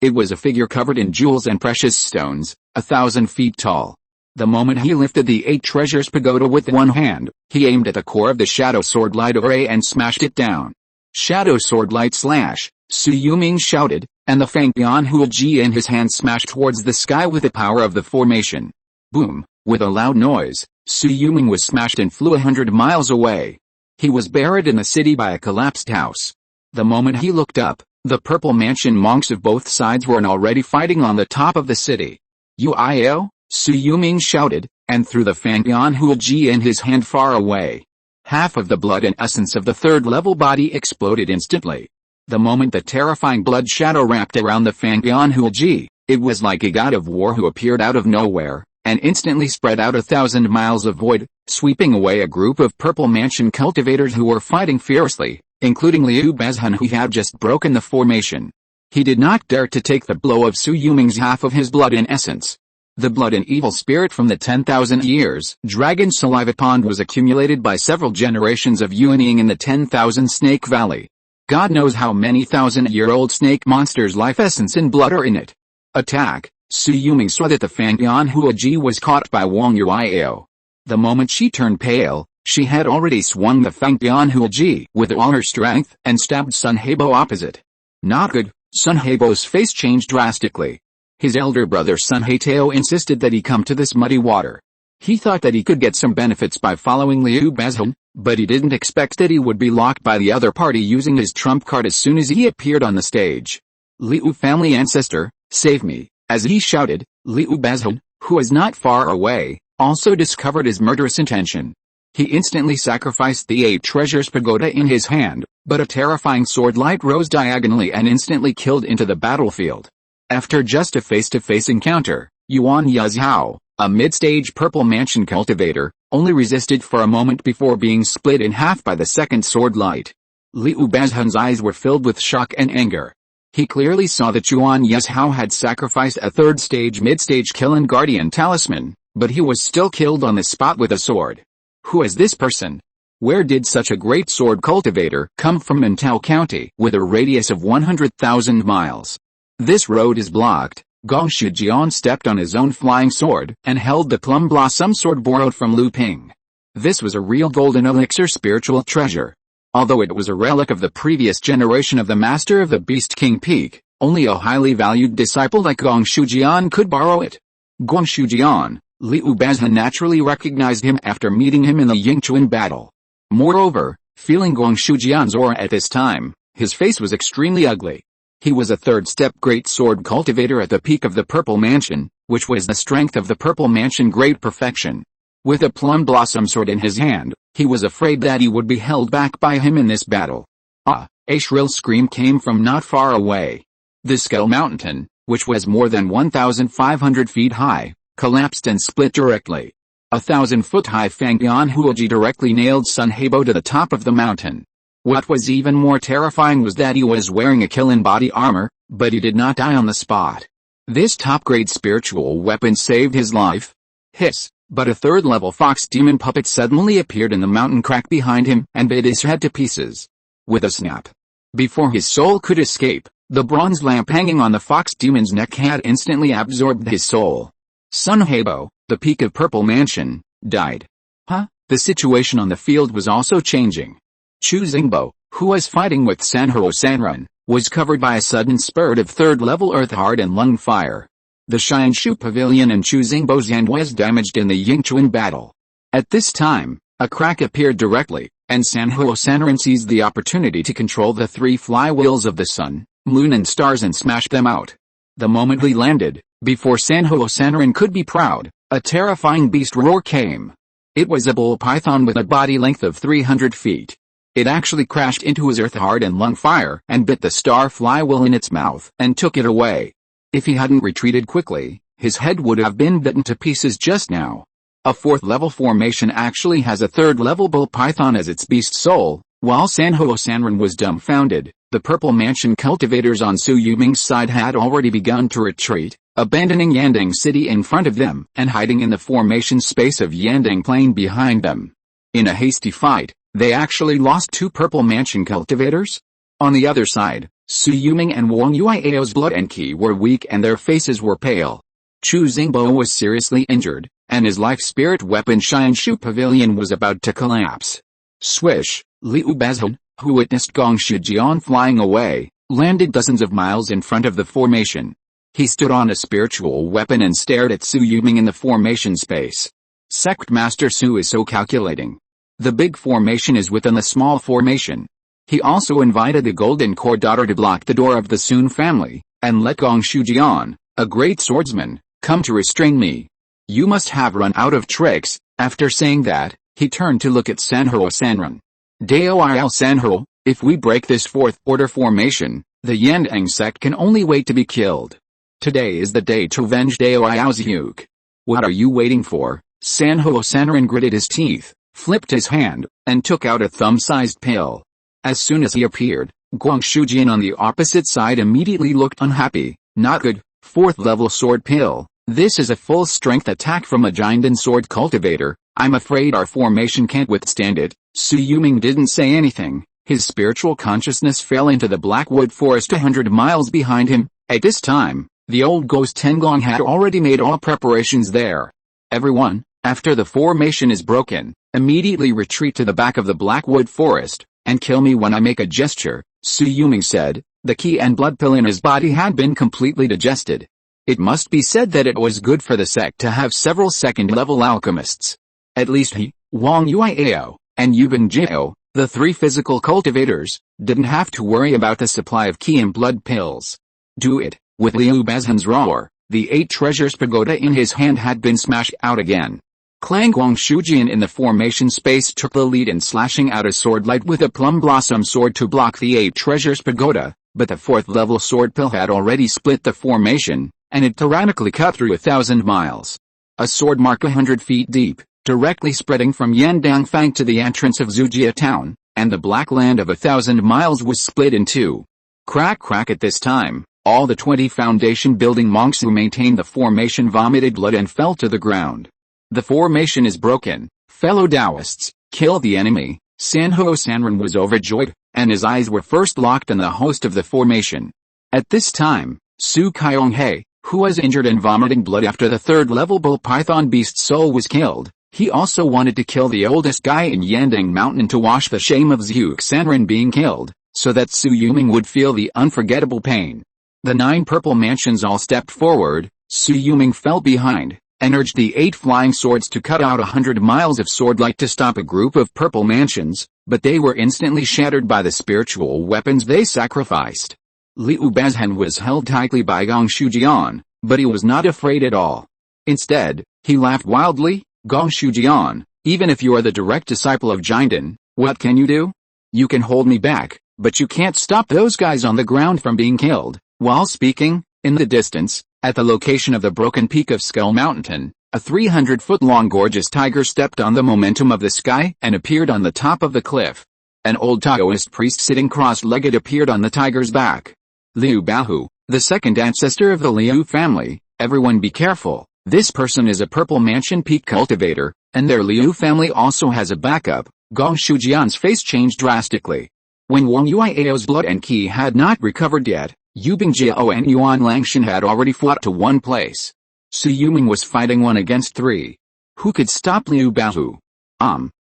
It was a figure covered in jewels and precious stones, 1,000 feet tall. The moment he lifted the 8 treasures pagoda with one hand, he aimed at the core of the Shadow Sword Light array and smashed it down. Shadow Sword Light slash, Su Yuming shouted, and the Fangyan Huiji in his hand smashed towards the sky with the power of the formation. Boom! With a loud noise, Su Yuming was smashed and flew 100 miles away. He was buried in the city by a collapsed house. The moment he looked up, the Purple Mansion monks of both sides were already fighting on the top of the city. Uio? Su Yuming shouted, and threw the Fangyan Huiji in his hand far away. Half of the blood and essence of the third-level body exploded instantly. The moment the terrifying blood shadow wrapped around the Fangyan Huiji, it was like a god of war who appeared out of nowhere, and instantly spread out 1,000 miles of void, sweeping away a group of Purple Mansion cultivators who were fighting fiercely, including Liu Bezhan who had just broken the formation. He did not dare to take the blow of Su Yuming's half of his blood in essence. The blood and evil spirit from the 10,000 years dragon saliva pond was accumulated by several generations of Yuanying in the 10,000 Snake Valley. God knows how many thousand-year-old snake monsters' life essence and blood are in it. Attack! Su Yuming saw that the Fangyan Huiji was caught by Wang Yuio. The moment she turned pale, she had already swung the Fangyan Huiji with all her strength and stabbed Sun Hebo opposite. Not good. Sun Hebo's face changed drastically. His elder brother Sun Haiteo insisted that he come to this muddy water. He thought that he could get some benefits by following Liu Bezhan, but he didn't expect that he would be locked by the other party using his trump card as soon as he appeared on the stage. Liu family ancestor, save me, as he shouted. Liu Bezhan, who was not far away, also discovered his murderous intention. He instantly sacrificed the 8 treasures pagoda in his hand, but a terrifying sword light rose diagonally and instantly killed into the battlefield. After just a face-to-face encounter, Yuan Yazhao, a mid-stage Purple Mansion cultivator, only resisted for a moment before being split in half by the second sword light. Liu Bezhan's eyes were filled with shock and anger. He clearly saw that Yuan Yazhao had sacrificed a third-stage mid-stage kill and guardian talisman, but he was still killed on the spot with a sword. Who is this person? Where did such a great sword cultivator come from in Tao County with a radius of 100,000 miles? This road is blocked. Gong Shijian stepped on his own flying sword and held the plum blossom sword borrowed from Lu Ping. This was a real golden elixir spiritual treasure. Although it was a relic of the previous generation of the master of the Beast King Peak, only a highly valued disciple like Gong Shijian could borrow it. Gong Shijian, Liu Bezhan naturally recognized him after meeting him in the Yingchuan battle. Moreover, feeling Gong Shijian's aura at this time, his face was extremely ugly. He was a third-step great sword cultivator at the peak of the Purple Mansion, which was the strength of the Purple Mansion great perfection. With a plum blossom sword in his hand, he was afraid that he would be held back by him in this battle. Ah! A shrill scream came from not far away. The Skull Mountain, which was more than 1,500 feet high, collapsed and split directly. 1,000-foot-high Fangyan Huiji directly nailed Sun Hebo to the top of the mountain. What was even more terrifying was that he was wearing a killing body armor, but he did not die on the spot. This top-grade spiritual weapon saved his life. Hiss! But a third-level fox demon puppet suddenly appeared in the mountain crack behind him and bit his head to pieces. With a snap. Before his soul could escape, the bronze lamp hanging on the fox demon's neck had instantly absorbed his soul. Sun Hebo, the peak of Purple Mansion, died. Huh? The situation on the field was also changing. Chu Xingbo, who was fighting with Sanhao Sanren, was covered by a sudden spurt of third-level earth heart and lung fire. The Xianshu Pavilion and Chu Xingbo's hand was damaged in the Yingchuan battle. At this time, a crack appeared directly, and Sanhao Sanren seized the opportunity to control the 3 flywheels of the sun, moon and stars and smash them out. The moment he landed, before Sanhao Sanren could be proud, a terrifying beast roar came. It was a bull python with a body length of 300 feet. It actually crashed into his earth heart and lung fire and bit the star flywheel in its mouth and took it away. If he hadn't retreated quickly, his head would have been bitten to pieces just now. A 4th-level formation actually has a 3rd-level bull python as its beast soul. While Sanhao Sanren was dumbfounded, the Purple Mansion cultivators on Su Yuming's side had already begun to retreat, abandoning Yandang City in front of them and hiding in the formation space of Yandang Plain behind them. In a hasty fight, They actually lost 2 Purple Mansion cultivators? On the other side, Su Yuming and Wang Yuiao's blood and Qi were weak and their faces were pale. Chu Xingbo was seriously injured, and his life spirit weapon Xianshu Pavilion was about to collapse. Swish, Liu Bazhan, who witnessed Gong Shijian flying away, landed dozens of miles in front of the formation. He stood on a spiritual weapon and stared at Su Yuming in the formation space. Sect Master Su is so calculating. The big formation is within the small formation. He also invited the Golden Core daughter to block the door of the Sun family, and let Gong Shijian, a great swordsman, come to restrain me. You must have run out of tricks. After saying that, he turned to look at Sanhuro Sanran. Dao Il Sanhuro, if we break this 4th order formation, the Yandang sect can only wait to be killed. Today is the day to avenge Dao Il's Yuk. What are you waiting for? Sanhuro Sanran gritted his teeth, flipped his hand, and took out a thumb-sized pill. As soon as he appeared, Guang Shujian on the opposite side immediately looked unhappy. Not good. 4th level sword pill. This is a full-strength attack from a Jinden sword cultivator. I'm afraid our formation can't withstand it. Su Yuming didn't say anything. His spiritual consciousness fell into the Blackwood Forest 100 miles behind him. At this time, the old ghost Tengong had already made all preparations there. Everyone, after the formation is broken, immediately retreat to the back of the Blackwood Forest, and kill me when I make a gesture, Su Yuming said. The Qi and blood pill in his body had been completely digested. It must be said that it was good for the sect to have several second-level alchemists. At least he, Wang Yuiao, and Yubing Jiao, the 3 physical cultivators, didn't have to worry about the supply of Qi and blood pills. Do it. With Liu Bazhan's roar, the 8 treasures pagoda in his hand had been smashed out again. Clang Guang Shujian in the formation space took the lead in slashing out a sword light with a plum blossom sword to block the 8 treasures pagoda, but the 4th level sword pill had already split the formation, and it tyrannically cut through 1,000 miles. A sword mark 100 feet deep, directly spreading from Yandang Fang to the entrance of Zujia town, and the black land of 1,000 miles was split in 2. Crack crack. At this time, all the 20 foundation building monks who maintained the formation vomited blood and fell to the ground. The formation is broken, fellow Taoists, kill the enemy. Sanhuro Sanran was overjoyed, and his eyes were first locked on the host of the formation. At this time, Su Kyonghae, who was injured and vomiting blood after the 3rd level bull python beast soul was killed, he also wanted to kill the oldest guy in Yandang Mountain to wash the shame of Zhuk Sanran being killed, so that Su Yuming would feel the unforgettable pain. The 9 purple mansions all stepped forward. Su Yuming fell behind, and urged the 8 flying swords to cut out 100 miles of swordlight to stop a group of purple mansions, but they were instantly shattered by the spiritual weapons they sacrificed. Liu Bazhan was held tightly by Gong Shujian, but he was not afraid at all. Instead, he laughed wildly. Gong Shujian, even if you are the direct disciple of Jinden, what can you do? You can hold me back, but you can't stop those guys on the ground from being killed. While speaking, in the distance, at the location of the broken peak of Skull Mountain, a 300-foot-long gorgeous tiger stepped on the momentum of the sky and appeared on the top of the cliff. An old Taoist priest sitting cross-legged appeared on the tiger's back. Liu Baohu, the second ancestor of the Liu family. Everyone be careful, this person is a purple mansion peak cultivator, and their Liu family also has a backup. Gong Shujian's face changed drastically. When Wang Yuiao's blood and Qi had not recovered yet, Yubing Jiao and Yuan Langshan had already fought to one place. Su Yuming was fighting 1 against 3. Who could stop Liu Baohu?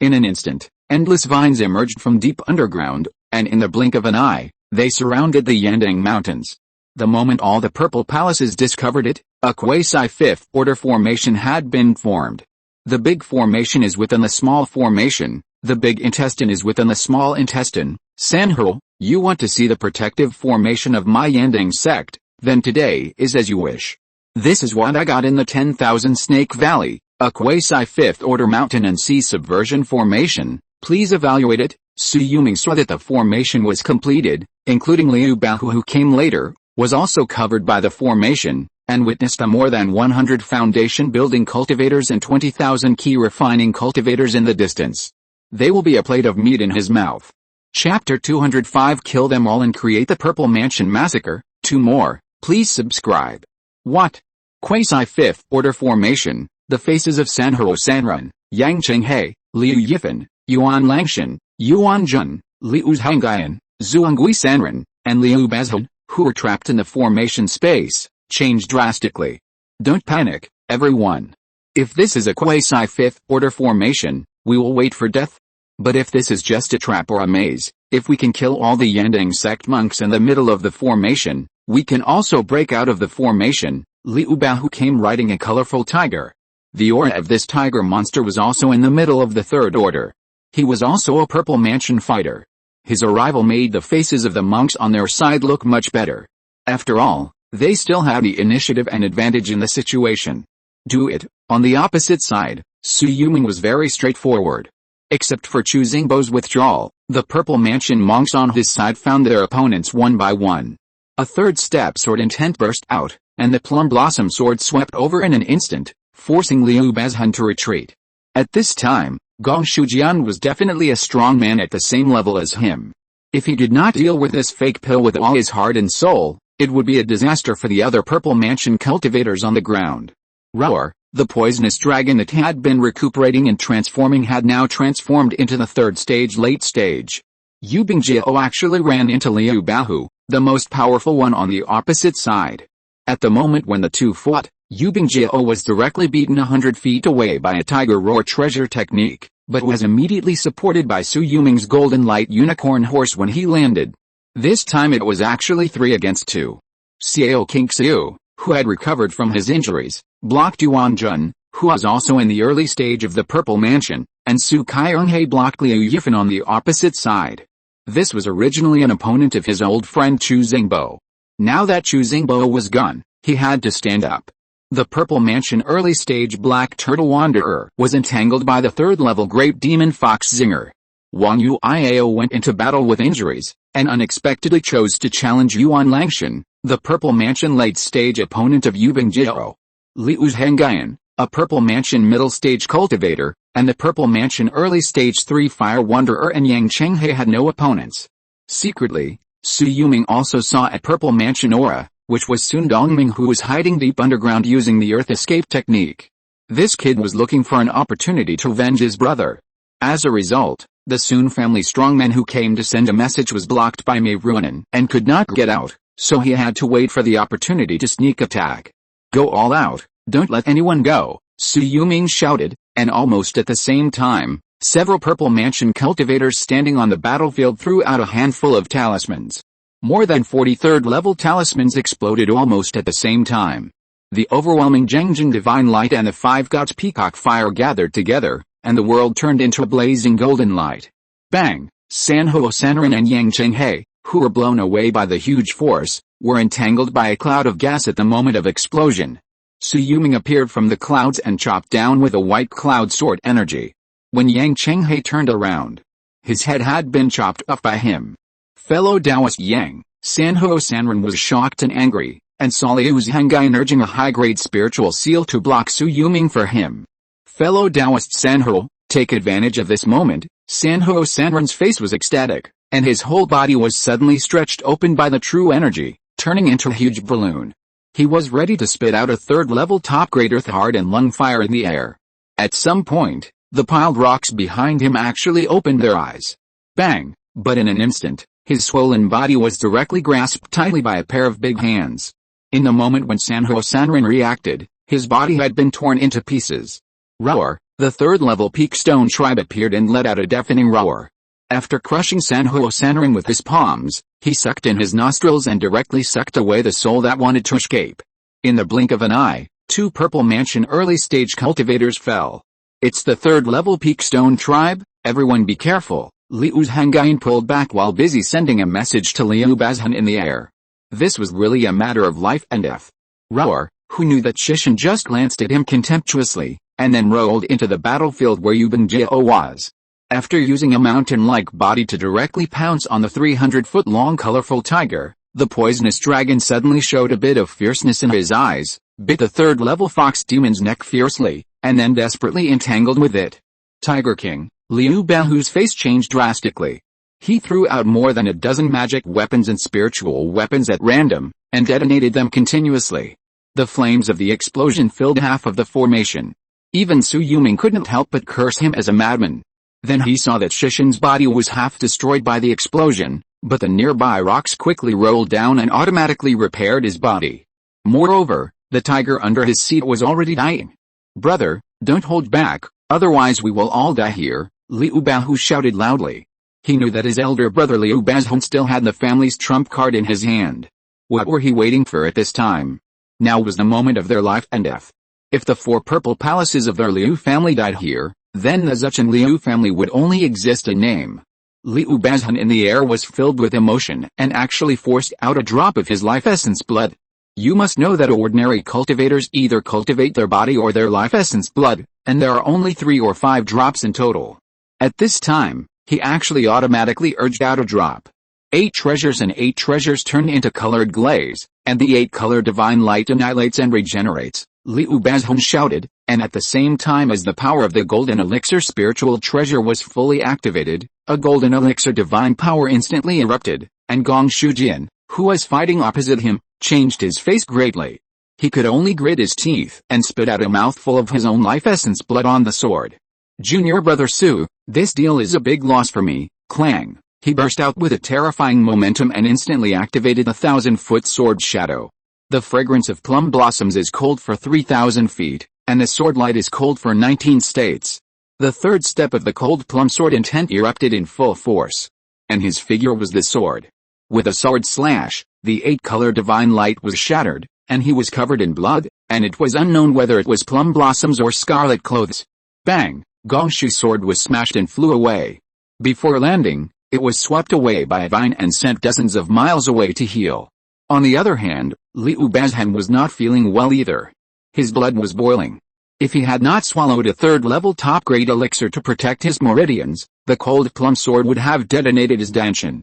In an instant, endless vines emerged from deep underground, and in the blink of an eye, they surrounded the Yandang Mountains. The moment all the purple palaces discovered it, a quasi-5th order formation had been formed. The big formation is within the small formation, the big intestine is within the small intestine. Sanhuro, you want to see the protective formation of my Yandang sect, then today is as you wish. This is what I got in the 10,000 Snake Valley, a quasi-5th order mountain and sea subversion formation. Please evaluate it. Su Yuming saw that the formation was completed, including Liu Baohu who came later, was also covered by the formation, and witnessed the more than 100 foundation building cultivators and 20,000 Qi refining cultivators in the distance. They will be a plate of meat in his mouth. Chapter 205 Kill them all and create the Purple Mansion Massacre. 2 more, please subscribe. What? Quasi-5th order formation, the faces of Sanhuro Sanran, Yang Chenghe, Liu Yifan, Yuan Langshan, Yuan Jun, Liu Hangayan, Zhuangui Sanren, and Liu Bazhan, who were trapped in the formation space, changed drastically. Don't panic, everyone. If this is a quasi-fifth order formation, we will wait for death. But if this is just a trap or a maze, if we can kill all the Yandang sect monks in the middle of the formation, we can also break out of the formation. Liu Bahu came riding a colorful tiger. The aura of this tiger monster was also in the middle of the third order. He was also a purple mansion fighter. His arrival made the faces of the monks on their side look much better. After all, they still had the initiative and advantage in the situation. On the opposite side, Sui Yulong was very straightforward. Except for choosing Bo's withdrawal, the purple mansion monks on his side found their opponents one by one. A third step sword intent burst out, and the plum blossom sword swept over in an instant, forcing Liu Bazhan to retreat. At this time, Gong Shujian was definitely a strong man at the same level as him. If he did not deal with this fake pill with all his heart and soul, it would be a disaster for the other purple mansion cultivators on the ground. Roar, the poisonous dragon that had been recuperating and transforming had now transformed into the third stage late stage. Yu Bingjiao actually ran into Liu Bahu, the most powerful one on the opposite side. At the moment when the two fought, Yu Bingjiao was directly beaten 100 feet away by a tiger roar treasure technique, but was immediately supported by Su Yuming's golden light unicorn horse when he landed. This time it was actually 3 against 2. Xiao Qingxiu, who had recovered from his injuries, blocked Yuan Jun, who was also in the early stage of the Purple Mansion, and Su Kaiyonghe blocked Liu Yifan on the opposite side. This was originally an opponent of his old friend Chu Zingbo. Now that Chu Zingbo was gone, he had to stand up. The Purple Mansion early stage Black Turtle Wanderer was entangled by the third level Great Demon Fox Zinger. Wang Yuiao went into battle with injuries, and unexpectedly chose to challenge Yuan Langshan, the Purple Mansion late stage opponent of Yu Bingjiao. Liu Zhengayan, a Purple Mansion middle stage cultivator, and the Purple Mansion early stage 3 Fire Wanderer and Yang Chenghe had no opponents. Secretly, Su Yuming also saw a Purple Mansion aura, which was Sun Dongming, who was hiding deep underground using the Earth Escape technique. This kid was looking for an opportunity to avenge his brother. As a result, the Sun family strongman who came to send a message was blocked by Mei Ruonan and could not get out, so he had to wait for the opportunity to sneak attack. Go all out, don't let anyone go, Su Yuming shouted, and almost at the same time, several Purple Mansion cultivators standing on the battlefield threw out a handful of talismans. More than 43rd level talismans exploded almost at the same time. The overwhelming Zhengjin Divine Light and the 5 Gods Peacock Fire gathered together, and the world turned into a blazing golden light. Bang! Sanhuo Sanren and Yang Chenghe, who were blown away by the huge force, were entangled by a cloud of gas at the moment of explosion. Su Yuming appeared from the clouds and chopped down with a white cloud sword energy. When Yang Chenghe turned around, his head had been chopped off by him. Fellow Taoist Yang, Sanhuo Sanren was shocked and angry, and saw Liu Zhengayan urging a high-grade spiritual seal to block Su Yuming for him. Fellow Taoist Sanhuo, take advantage of this moment. Sanhuo Sanren's face was ecstatic, and his whole body was suddenly stretched open by the true energy, turning into a huge balloon. He was ready to spit out a third-level top-grade earth heart and lung fire in the air. At some point, the piled rocks behind him actually opened their eyes. Bang! But in an instant, his swollen body was directly grasped tightly by a pair of big hands. In the moment when Sanhuo Sanren reacted, his body had been torn into pieces. Roar! The third-level Peak Stone tribe appeared and let out a deafening roar. After crushing Sanhuo Sanren with his palms, he sucked in his nostrils and directly sucked away the soul that wanted to escape. In the blink of an eye, 2 Purple Mansion early-stage cultivators fell. It's the third-level Peak Stone tribe, everyone be careful. Liu Zhengayan pulled back while busy sending a message to Liu Bazhan in the air. This was really a matter of life and death. Roar, who knew that Shishan just glanced at him contemptuously, and then rolled into the battlefield where Yu Bingjiao was. After using a mountain-like body to directly pounce on the 300-foot-long colorful tiger, the poisonous dragon suddenly showed a bit of fierceness in his eyes, bit the third-level fox demon's neck fiercely, and then desperately entangled with it. Tiger King, Liu Bahu's face changed drastically. He threw out more than a dozen magic weapons and spiritual weapons at random, and detonated them continuously. The flames of the explosion filled half of the formation. Even Su Yuming couldn't help but curse him as a madman. Then he saw that Shishin's body was half destroyed by the explosion, but the nearby rocks quickly rolled down and automatically repaired his body. Moreover, the tiger under his seat was already dying. "Brother, don't hold back, otherwise we will all die here," Liu Bahu shouted loudly. He knew that his elder brother Liu Bazhun still had the family's trump card in his hand. What were he waiting for at this time? Now was the moment of their life and death. If the 4 purple palaces of their Liu family died here, then the Zuchen Liu family would only exist in name. Liu Bazhun in the air was filled with emotion and actually forced out a drop of his life essence blood. You must know that ordinary cultivators either cultivate their body or their life essence blood, and there are only 3 or 5 drops in total. At this time, he actually automatically urged out a drop. 8 treasures and 8 treasures turn into colored glaze, and the 8-color divine light annihilates and regenerates, Liu Bazhun shouted, and at the same time as the power of the golden elixir spiritual treasure was fully activated, a golden elixir divine power instantly erupted, and Gong Shujin, who was fighting opposite him, changed his face greatly. He could only grit his teeth and spit out a mouthful of his own life essence blood on the sword. "Junior brother Su, this deal is a big loss for me." Clang. He burst out with a terrifying momentum and instantly activated the 1,000-foot sword shadow. The fragrance of plum blossoms is cold for 3,000 feet, and the sword light is cold for 19 states. The third step of the cold plum sword intent erupted in full force. And his figure was the sword. With a sword slash, the 8-color divine light was shattered, and he was covered in blood, and it was unknown whether it was plum blossoms or scarlet clothes. Bang! Gongshu's sword was smashed and flew away. Before landing, it was swept away by a vine and sent dozens of miles away to heal. On the other hand, Liu Bazhan was not feeling well either. His blood was boiling. If he had not swallowed a 3rd-level top-grade elixir to protect his meridians, the cold plum sword would have detonated his danshin.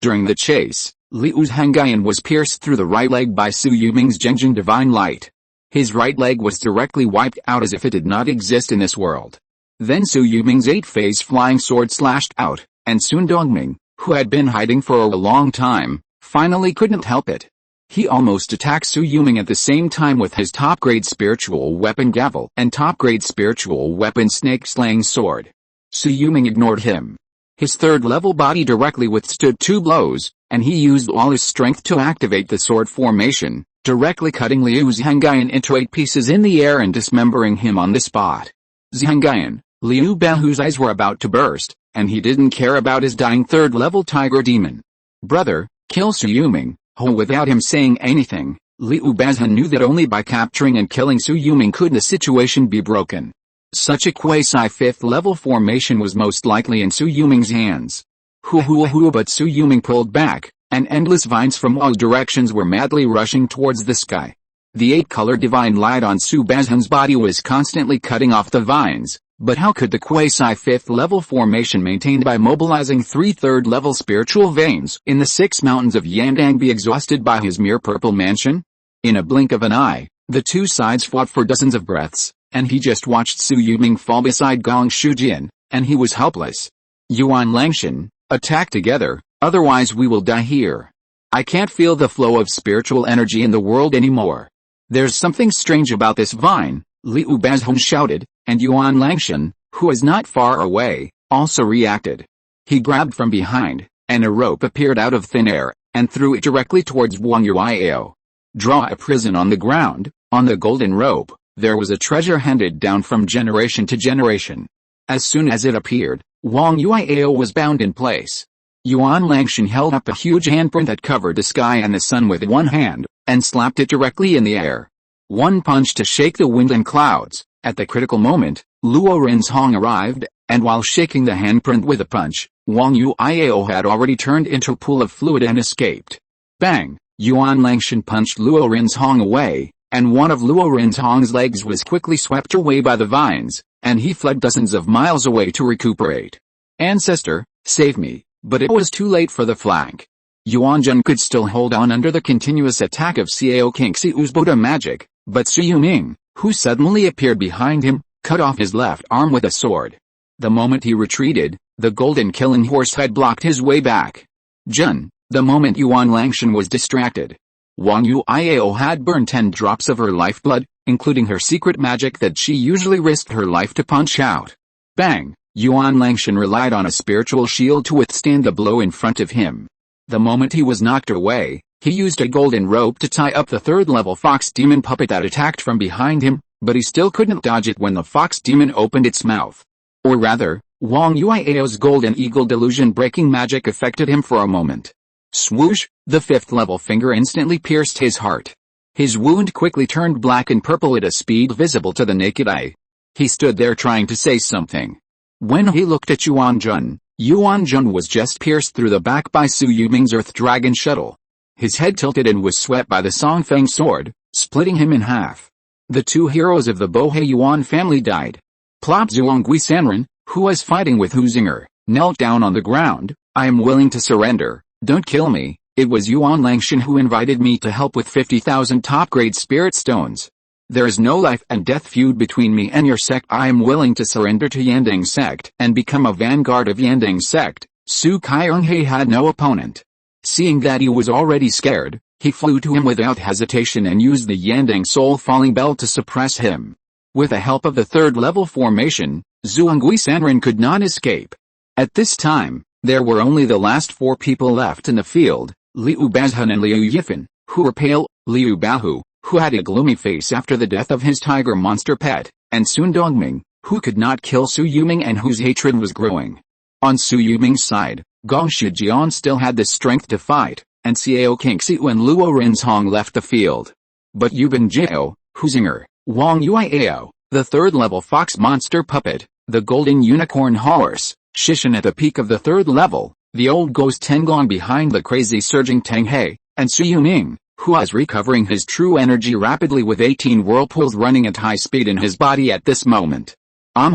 During the chase, Liu's Hangayan was pierced through the right leg by Su Yuming's Zhengjin divine light. His right leg was directly wiped out as if it did not exist in this world. Then Su Yuming's 8-phase flying sword slashed out, and Sun Dongming, who had been hiding for a long time, finally couldn't help it. He almost attacked Su Yuming at the same time with his top-grade spiritual weapon gavel and top-grade spiritual weapon snake-slaying sword. Su Yuming ignored him. His 3rd-level body directly withstood 2 blows, and he used all his strength to activate the sword formation, directly cutting Liu's Hangayan into 8 pieces in the air and dismembering him on the spot. Zhangayan, Liu Bahu's eyes were about to burst, and he didn't care about his dying 3rd-level tiger demon. "Brother, kill Su Yuming." Without him saying anything, Liu Bazhan knew that only by capturing and killing Su Yuming could the situation be broken. Such a quasi-5th-level formation was most likely in Su Yuming's hands. But Su Yuming pulled back, and endless vines from all directions were madly rushing towards the sky. The 8-color divine light on Su Bazhan's body was constantly cutting off the vines, but how could the quasi-5th-level formation maintained by mobilizing 3 3rd-level spiritual veins in the 6 mountains of Yandang be exhausted by his mere purple mansion? In a blink of an eye, the 2 sides fought for dozens of breaths, and he just watched Su Yuming fall beside Gong Shujin, and he was helpless. "Yuan Langshan, attack together, otherwise we will die here. I can't feel the flow of spiritual energy in the world anymore. There's something strange about this vine," Liu Bazhun shouted, and Yuan Langshan, who was not far away, also reacted. He grabbed from behind, and a rope appeared out of thin air, and threw it directly towards Wang Yuiao. Draw a prison on the ground. On the golden rope, there was a treasure handed down from generation to generation. As soon as it appeared, Wang Yuiao was bound in place. Yuan Langshan held up a huge handprint that covered the sky and the sun with one hand, and slapped it directly in the air. One punch to shake the wind and clouds. At the critical moment, Luo Rinzhong arrived, and while shaking the handprint with a punch, Wang Yuiao had already turned into a pool of fluid and escaped. Bang! Yuan Langshan punched Luo Rinzhong away, and one of Luo Rinzhong's legs was quickly swept away by the vines, and he fled dozens of miles away to recuperate. "Ancestor, save me," but it was too late for the flank. Yuan Zhen could still hold on under the continuous attack of Xiao King Xiu's Buddha magic, but Su Yuming, who suddenly appeared behind him, cut off his left arm with a sword. The moment he retreated, the golden killing horse had blocked his way back. Zhen, the moment Yuan Langshan was distracted. Wang Yuiao had burned 10 drops of her lifeblood, including her secret magic that she usually risked her life to punch out. Bang! Yuan Langshan relied on a spiritual shield to withstand the blow in front of him. The moment he was knocked away, he used a golden rope to tie up the third-level fox demon puppet that attacked from behind him, but he still couldn't dodge it when the fox demon opened its mouth. Or rather, Wang Yuiao's golden eagle delusion-breaking magic affected him for a moment. Swoosh, the fifth-level finger instantly pierced his heart. His wound quickly turned black and purple at a speed visible to the naked eye. He stood there trying to say something. When he looked at Yuan Jun was just pierced through the back by Su Yuming's Earth Dragon shuttle. His head tilted and was swept by the Songfeng sword, splitting him in half. The two heroes of the Bohei Yuan family died. Plop Zhuangui Sanren, who was fighting with Hu Zinger, knelt down on the ground. I am willing to surrender, don't kill me. It was Yuan Langshan who invited me to help with 50,000 top-grade spirit stones. There is no life and death feud between me and your sect. I am willing to surrender to Yandang sect and become a vanguard of Yandang sect. Su Kaiyonghe had no opponent. Seeing that he was already scared, he flew to him without hesitation and used the Yandang Soul Falling Bell to suppress him. With the help of the third-level formation, Zhuangui Sanren could not escape. At this time, there were only the last four people left in the field, Liu Bazhan and Liu Yifan, who were pale, Liu Bahu, who had a gloomy face after the death of his tiger monster pet, and Sun Dongming, who could not kill Su Yuming and whose hatred was growing. On Su Yuming's side, Gong Shijian still had the strength to fight, and Xiao Kingxiu and Luo Rinzhong left the field. But Yuban Jiao, Hu Zinger, Wang Yuiao, the third-level fox monster puppet, the golden unicorn horse, Shishan at the peak of the third level, the old ghost Tenglong behind the crazy surging Teng He, and Su Yuming, who was recovering his true energy rapidly with 18 whirlpools running at high speed in his body at this moment.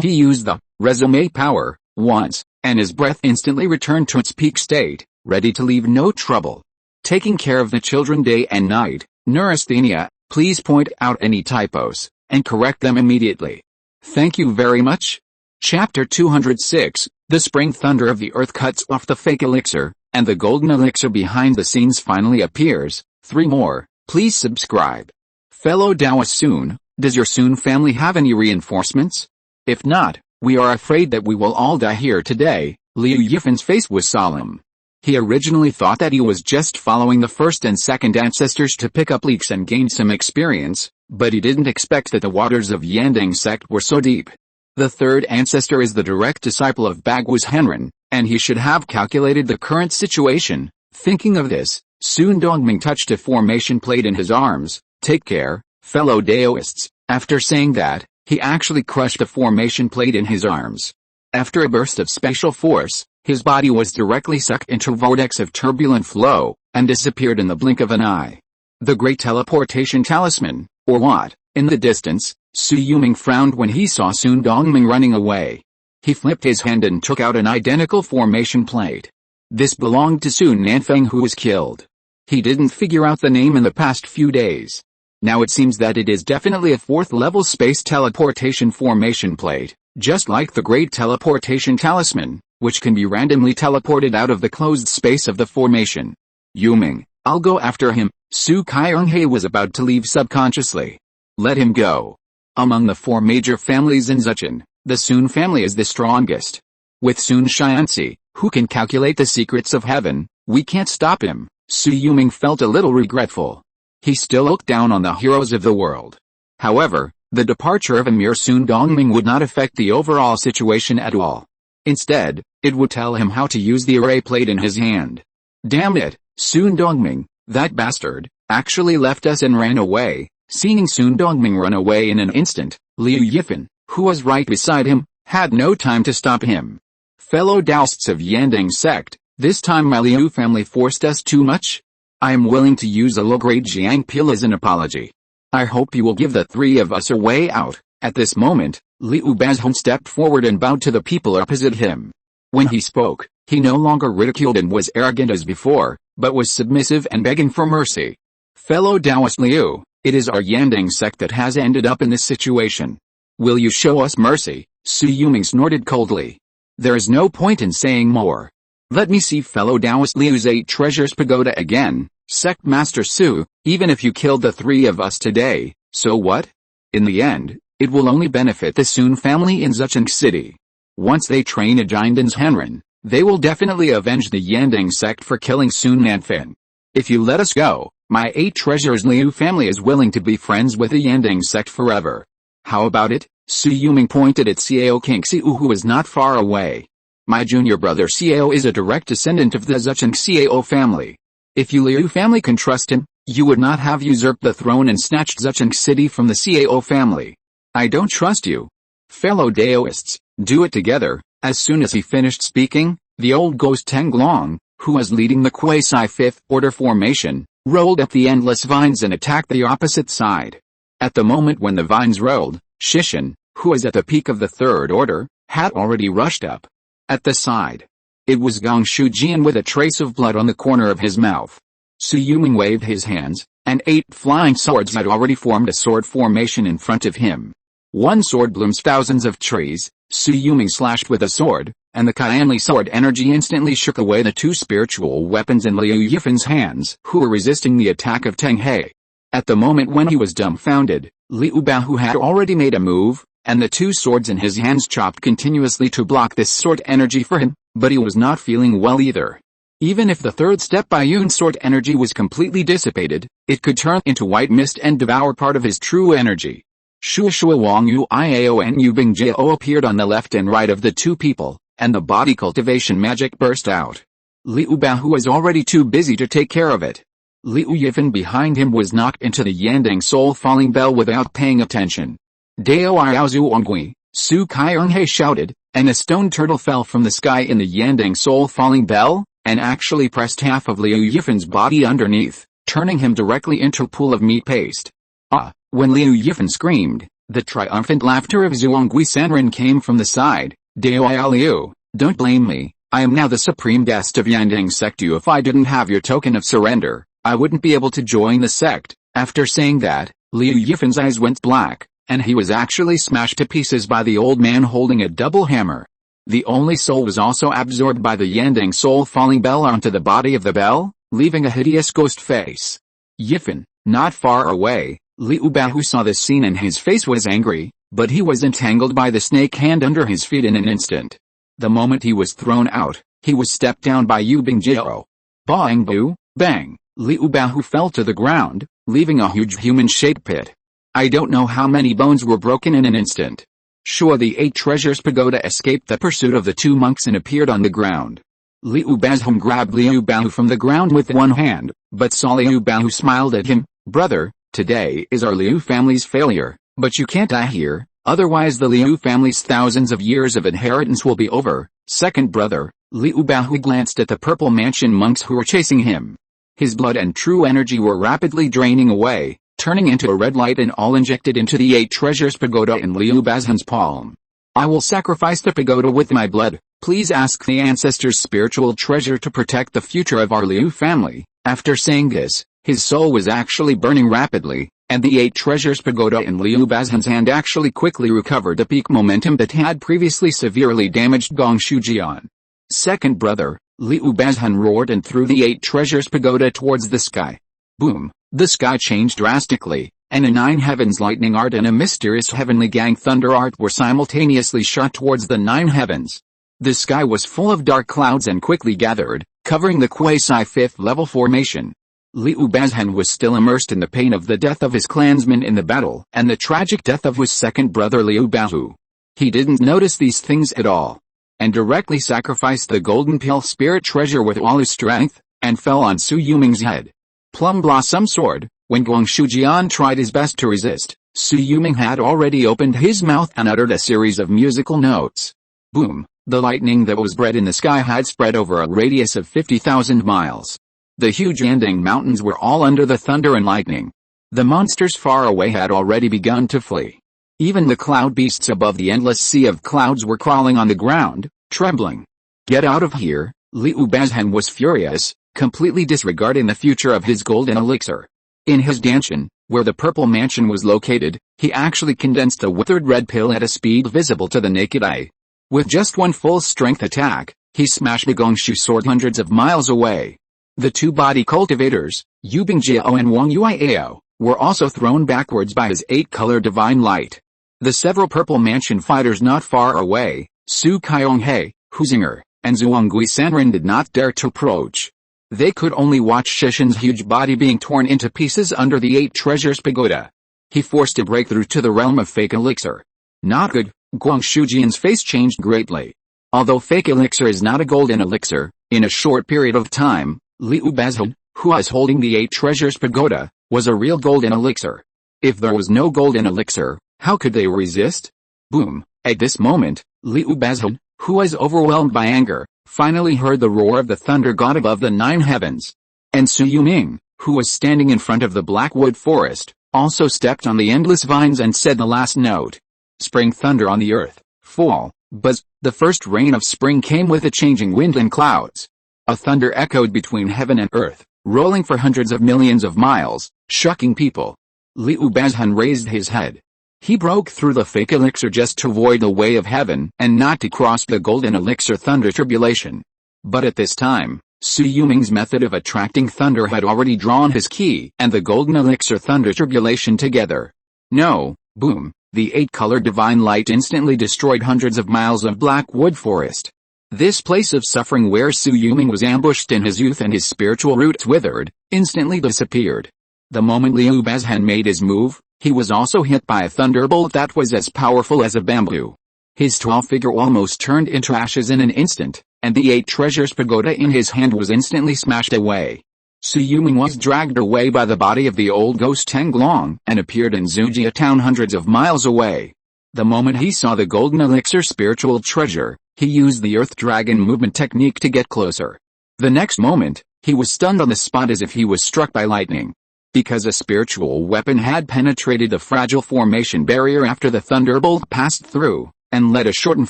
He used the resume power once, and his breath instantly returned to its peak state, ready to leave no trouble. Taking care of the children day and night, Neurasthenia, please point out any typos, and correct them immediately. Thank you very much. Chapter 206, The Spring Thunder of the Earth cuts off the fake elixir, and the golden elixir behind the scenes finally appears. 3 more, please subscribe. Fellow Taoist Sun, does your Sun family have any reinforcements? If not, we are afraid that we will all die here today. Liu Yifan's face was solemn. He originally thought that he was just following the first and second ancestors to pick up leaks and gain some experience, but he didn't expect that the waters of Yandang sect were so deep. The third ancestor is the direct disciple of Bagwuz Henren, and he should have calculated the current situation. Thinking of this, Sun Dongming touched a formation plate in his arms. Take care, fellow Daoists. After saying that, he actually crushed the formation plate in his arms. After a burst of spatial force, his body was directly sucked into a vortex of turbulent flow, and disappeared in the blink of an eye. The Great Teleportation Talisman, or what? In the distance, Su Yuming frowned when he saw Sun Dongming running away. He flipped his hand and took out an identical formation plate. This belonged to Sun Nanfeng, who was killed. He didn't figure out the name in the past few days. Now it seems that it is definitely a 4th-level space teleportation formation plate, just like the Great Teleportation Talisman, which can be randomly teleported out of the closed space of the formation. Yuming, I'll go after him. Su Kaiyonghe was about to leave subconsciously. Let him go. Among the 4 major families in Zuchan, the Sun family is the strongest. With Sun Xianxi, who can calculate the secrets of heaven, we can't stop him. Su Yuming felt a little regretful. He still looked down on the heroes of the world. However, the departure of Emir Sun Dongming would not affect the overall situation at all. Instead, it would tell him how to use the array plate in his hand. Damn it, Sun Dongming, that bastard, actually left us and ran away. Seeing Sun Dongming run away in an instant, Liu Yifan, who was right beside him, had no time to stop him. Fellow Daoists of Yandang sect, this time my Liu family forced us too much? I am willing to use a low-grade Jiang Peel as an apology. I hope you will give the 3 of us a way out. At this moment, Liu Bazhong stepped forward and bowed to the people opposite him. When he spoke, he no longer ridiculed and was arrogant as before, but was submissive and begging for mercy. Fellow Taoist Liu, it is our Yandang sect that has ended up in this situation. Will you show us mercy? Su Yuming snorted coldly. There is no point in saying more. Let me see fellow Taoist Liu's 8 treasures pagoda again. Sect Master Su, even if you killed the 3 of us today, so what? In the end, it will only benefit the Sun family in Zucheng City. Once they train a Jindan's Henren, they will definitely avenge the Yandang sect for killing Sun Nanfin. If you let us go, my 8 treasures Liu family is willing to be friends with the Yandang sect forever. How about it? Su Yuming pointed at Xiao King Xiu, who was not far away. My junior brother Xiao is a direct descendant of the Zucheng Xiao family. If you Liu family can trust him, you would not have usurped the throne and snatched Zucheng City from the Xiao family. I don't trust you. Fellow Daoists, do it together. As soon as he finished speaking, the old ghost Tenglong, who was leading the quasi-fifth order formation, rolled up the endless vines and attacked the opposite side. At the moment when the vines rolled, Shishin, who was at the peak of the third order, had already rushed up. At the side, it was Gong Shujian with a trace of blood on the corner of his mouth. Su Yuming waved his hands, and 8 flying swords had already formed a sword formation in front of him. One sword blooms thousands of trees. Su Yuming slashed with a sword, and the Qianli sword energy instantly shook away the 2 spiritual weapons in Liu Yifan's hands, who were resisting the attack of Teng He. At the moment when he was dumbfounded, Liu Bahu had already made a move, and the 2 swords in his hands chopped continuously to block this sword energy for him, but he was not feeling well either. Even if the third step by Yun's sword energy was completely dissipated, it could turn into white mist and devour part of his true energy. Shui Wang Yu Iao and Yu Bing Jiao appeared on the left and right of the 2 people, and the body cultivation magic burst out. Liu Bahu was already too busy to take care of it. Liu Yifan behind him was knocked into the Yandang soul falling bell without paying attention. Dao Iao Zhuangui, Su Kaiyonghe shouted, and a stone turtle fell from the sky in the Yandang soul falling bell, and actually pressed half of Liu Yifan's body underneath, turning him directly into a pool of meat paste. Ah! When Liu Yifan screamed, the triumphant laughter of Zhuangui Sanren came from the side. Dao Liu, don't blame me, I am now the supreme guest of Yandang sect. If I didn't have your token of surrender, I wouldn't be able to join the sect. After saying that, Liu Yifan's eyes went black, and he was actually smashed to pieces by the old man holding a double hammer. The only soul was also absorbed by the Yandang soul falling bell onto the body of the bell, leaving a hideous ghost face. Yifan, not far away, Liu Bahu saw this scene and his face was angry, but he was entangled by the snake hand under his feet in an instant. The moment he was thrown out, he was stepped down by Yu Bingjiao. Bang boo, bang, Liu Bahu fell to the ground, leaving a huge human-shaped pit. I don't know how many bones were broken in an instant. Sure, the 8 treasures pagoda escaped the pursuit of the 2 monks and appeared on the ground. Liu Bazhum grabbed Liu Bahu from the ground with one hand, but saw Liu Bahu smiled at him. Brother, today is our Liu family's failure, but you can't die here, otherwise the Liu family's thousands of years of inheritance will be over. Second brother, Liu Bahu glanced at the purple mansion monks who were chasing him. His blood and true energy were rapidly draining away, turning into a red light and all injected into the 8 treasures pagoda in Liu Bazhan's palm. I will sacrifice the pagoda with my blood. Please ask the ancestors' spiritual treasure to protect the future of our Liu family. After saying this, his soul was actually burning rapidly, and the 8 treasures pagoda in Liu Bazhan's hand actually quickly recovered the peak momentum that had previously severely damaged Gong Shujian. Second brother, Liu Bazhan roared and threw the 8 treasures pagoda towards the sky. Boom! The sky changed drastically, and a 9 heavens lightning art and a mysterious heavenly gang thunder art were simultaneously shot towards the 9 heavens. The sky was full of dark clouds and quickly gathered, covering the quasi-5th level formation. Liu Bazhan was still immersed in the pain of the death of his clansmen in the battle and the tragic death of his second brother Liu Bahu. He didn't notice these things at all, and directly sacrificed the golden pill spirit treasure with all his strength, and fell on Su Yuming's head. Plum Blossom Sword. When Gong Shujian tried his best to resist, Su Yuming had already opened his mouth and uttered a series of musical notes. Boom! The lightning that was bred in the sky had spread over a radius of 50,000 miles. The huge Yandang Mountains were all under the thunder and lightning. The monsters far away had already begun to flee. Even the cloud beasts above the endless sea of clouds were crawling on the ground, trembling. Get out of here! Liu Bazhan was furious, completely disregarding the future of his golden elixir. In his Danshan, where the purple mansion was located, he actually condensed a withered red pill at a speed visible to the naked eye. With just one full-strength attack, he smashed the Gongshu sword hundreds of miles away. The 2 body cultivators, Yu Bingjiao and Wang Yuiao, were also thrown backwards by his 8-color divine light. The several purple mansion fighters not far away, Su Kyonghae, Huizinger, and Zhuangui Sanren did not dare to approach. They could only watch Shishin's huge body being torn into pieces under the 8 treasures pagoda. He forced a breakthrough to the realm of fake elixir. Not good. Guang Shujian's face changed greatly. Although fake elixir is not a golden elixir, in a short period of time, Liu Bazhan, who was holding the 8 treasures pagoda, was a real golden elixir. If there was no golden elixir, how could they resist? Boom. At this moment, Liu Bazhan, who was overwhelmed by anger, finally heard the roar of the thunder god above the 9 heavens. And Su Yuming, who was standing in front of the blackwood forest, also stepped on the endless vines and said the last note. Spring thunder on the earth, fall, buzz. The first rain of spring came with a changing wind and clouds. A thunder echoed between heaven and earth, rolling for hundreds of millions of miles, shocking people. Liu Bazhan raised his head. He broke through the fake elixir just to avoid the way of heaven and not to cross the golden elixir thunder tribulation. But at this time, Su Yuming's method of attracting thunder had already drawn his Qi and the golden elixir thunder tribulation together. No, boom, the 8-colored divine light instantly destroyed hundreds of miles of blackwood forest. This place of suffering where Su Yuming was ambushed in his youth and his spiritual roots withered, instantly disappeared. The moment Liu Bazhan made his move, he was also hit by a thunderbolt that was as powerful as a bamboo. His tall figure almost turned into ashes in an instant, and the 8 treasures pagoda in his hand was instantly smashed away. Su Yuming was dragged away by the body of the old ghost Tenglong and appeared in Zujia town hundreds of miles away. The moment he saw the golden elixir spiritual treasure, he used the earth dragon movement technique to get closer. The next moment, he was stunned on the spot as if he was struck by lightning. Because a spiritual weapon had penetrated the fragile formation barrier after the thunderbolt passed through, and led a short and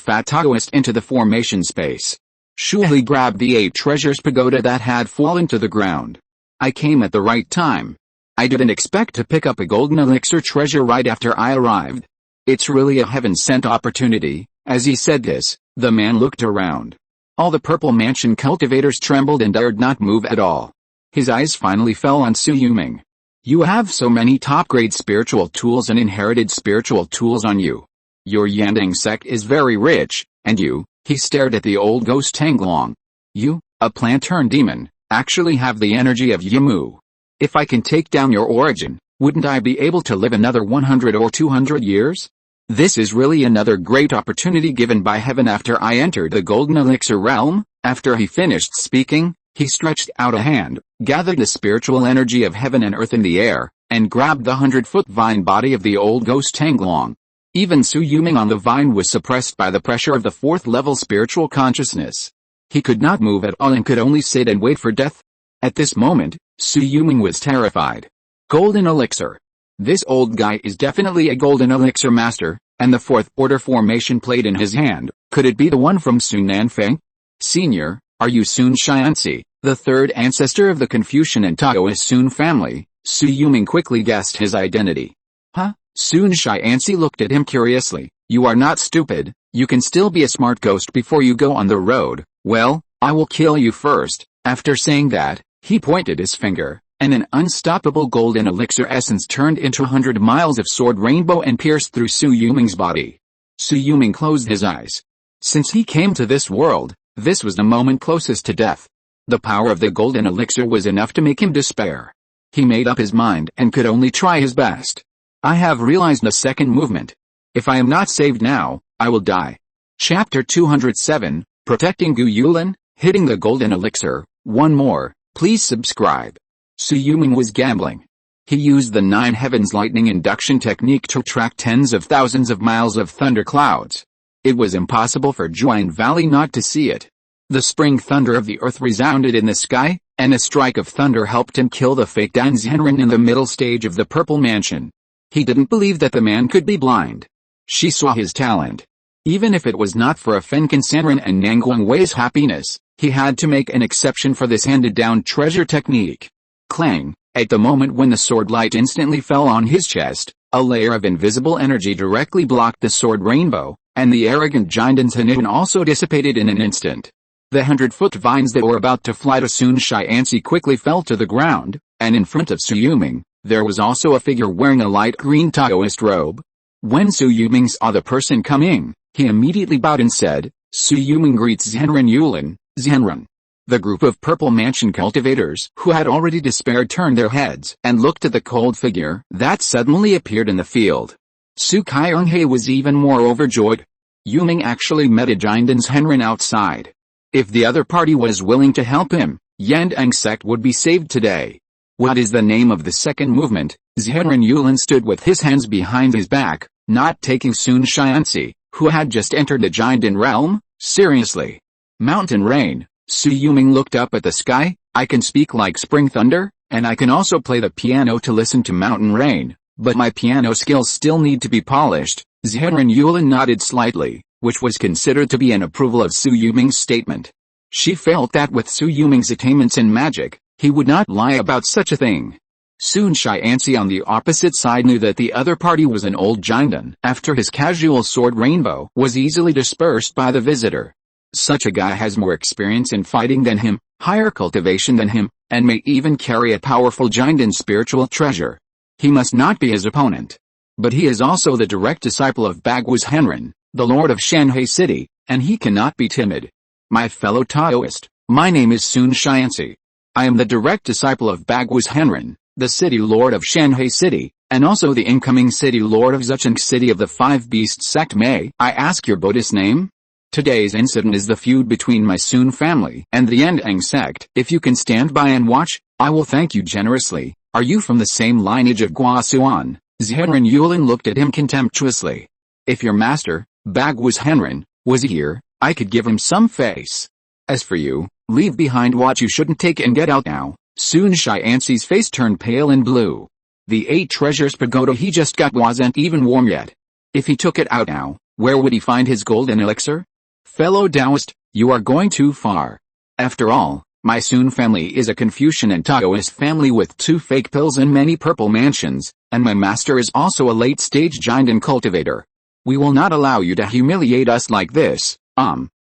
fat Taoist into the formation space. Shui grabbed the 8 treasures pagoda that had fallen to the ground. I came at the right time. I didn't expect to pick up a golden elixir treasure right after I arrived. It's really a heaven-sent opportunity. As he said this, the man looked around. All the purple mansion cultivators trembled and dared not move at all. His eyes finally fell on Su Yuming. You have so many top-grade spiritual tools and inherited spiritual tools on you. Your Yandang sect is very rich, and you, he stared at the old ghost Tenglong. You, a plant-turned-demon, actually have the energy of Yamu. If I can take down your origin, wouldn't I be able to live another 100 or 200 years? This is really another great opportunity given by heaven after I entered the golden elixir realm. After he finished speaking, he stretched out a hand, gathered the spiritual energy of heaven and earth in the air, and grabbed the 100-foot vine body of the old ghost Tenglong. Even Su Yuming on the vine was suppressed by the pressure of the 4th-level spiritual consciousness. He could not move at all and could only sit and wait for death. At this moment, Su Yuming was terrified. Golden elixir. This old guy is definitely a golden elixir master, and the 4th order formation plate in his hand, could it be the one from Sun Nanfeng? Senior, are you Sun Shianzi, the 3rd ancestor of the Confucian and Taoist Sun family? Su Yuming quickly guessed his identity. Huh? Sun Shianzi looked at him curiously. You are not stupid, you can still be a smart ghost before you go on the road. Well, I will kill you first. After saying that, he pointed his finger, and an unstoppable golden elixir essence turned into 100 miles of sword rainbow and pierced through Su Yuming's body. Su Yuming closed his eyes. Since he came to this world, this was the moment closest to death. The power of the golden elixir was enough to make him despair. He made up his mind and could only try his best. I have realized the second movement. If I am not saved now, I will die. Chapter 207, Protecting Gu Yulin, Hitting the Golden Elixir. One more, please subscribe. Su Yuming was gambling. He used the 9 heavens lightning induction technique to track tens of thousands of miles of thunder clouds. It was impossible for Juan Valley not to see it. The spring thunder of the earth resounded in the sky, and a strike of thunder helped him kill the fake Dan Zhenren in the middle stage of the purple mansion. He didn't believe that the man could be blind. She saw his talent. Even if it was not for a Fenkin Sanren and Nanguang Wei's happiness, he had to make an exception for this handed-down treasure technique. Clang! At the moment when the sword light instantly fell on his chest, a layer of invisible energy directly blocked the sword rainbow, and the arrogant giant Zhenren also dissipated in an instant. The 100-foot vines that were about to fly to Sun Shianzi quickly fell to the ground, and in front of Su Yuming, there was also a figure wearing a light green Taoist robe. When Su Yuming saw the person coming, He immediately bowed and said, "Shui Yulong greets Zhenren Yulin, Zhenren." The group of Purple Mansion cultivators who had already despaired turned their heads and looked at the cold figure that suddenly appeared in the field. Su Kyunghae was even more overjoyed. Yulong actually met a Jindan's Zhenren outside. If the other party was willing to help him, Yandang sect would be saved today. "What is the name of the second movement?" Zhenren Yulin stood with his hands behind his back, not taking Sun Xianxi, who had just entered the Jindan realm, seriously. "Mountain rain." Su Yuming looked up at the sky. "I can speak like spring thunder, and I can also play the piano to listen to mountain rain, but my piano skills still need to be polished." Zhenren Yulin nodded slightly, which was considered to be an approval of Su Yuming's statement. She felt that with Su Yuming's attainments in magic, he would not lie about such a thing. Sun Xianxi on the opposite side knew that the other party was an old Jindan. After his casual sword rainbow was easily dispersed by the visitor. Such a guy has more experience in fighting than him, higher cultivation than him, and may even carry a powerful Jindan spiritual treasure. He must not be his opponent. But he is also the direct disciple of Bagwuz Henren, the lord of Shanghai City, and he cannot be timid. "My fellow Taoist, my name is Sun Xianxi. I am the direct disciple of Bagwuz Henren, the city lord of Shanghai City, and also the incoming city lord of Zucheng City of the Five Beasts sect. May I ask your Buddhist name? Today's incident is the feud between my Sun family and the Yandang sect. If you can stand by and watch, I will thank you generously. Are you from the same lineage of Guasuan?" Zhenren Yulin looked at him contemptuously. "If your master, Bagwuz Henren, was here, I could give him some face. As for you, leave behind what you shouldn't take and get out now." Sun Xianxi's face turned pale and blue. The 8 treasures pagoda he just got wasn't even warm yet. If he took it out now, where would he find his golden elixir? "Fellow Taoist, you are going too far. After all, my Sun family is a Confucian and Taoist family with 2 fake pills and many purple mansions, and my master is also a late-stage Jindan cultivator. We will not allow you to humiliate us like this."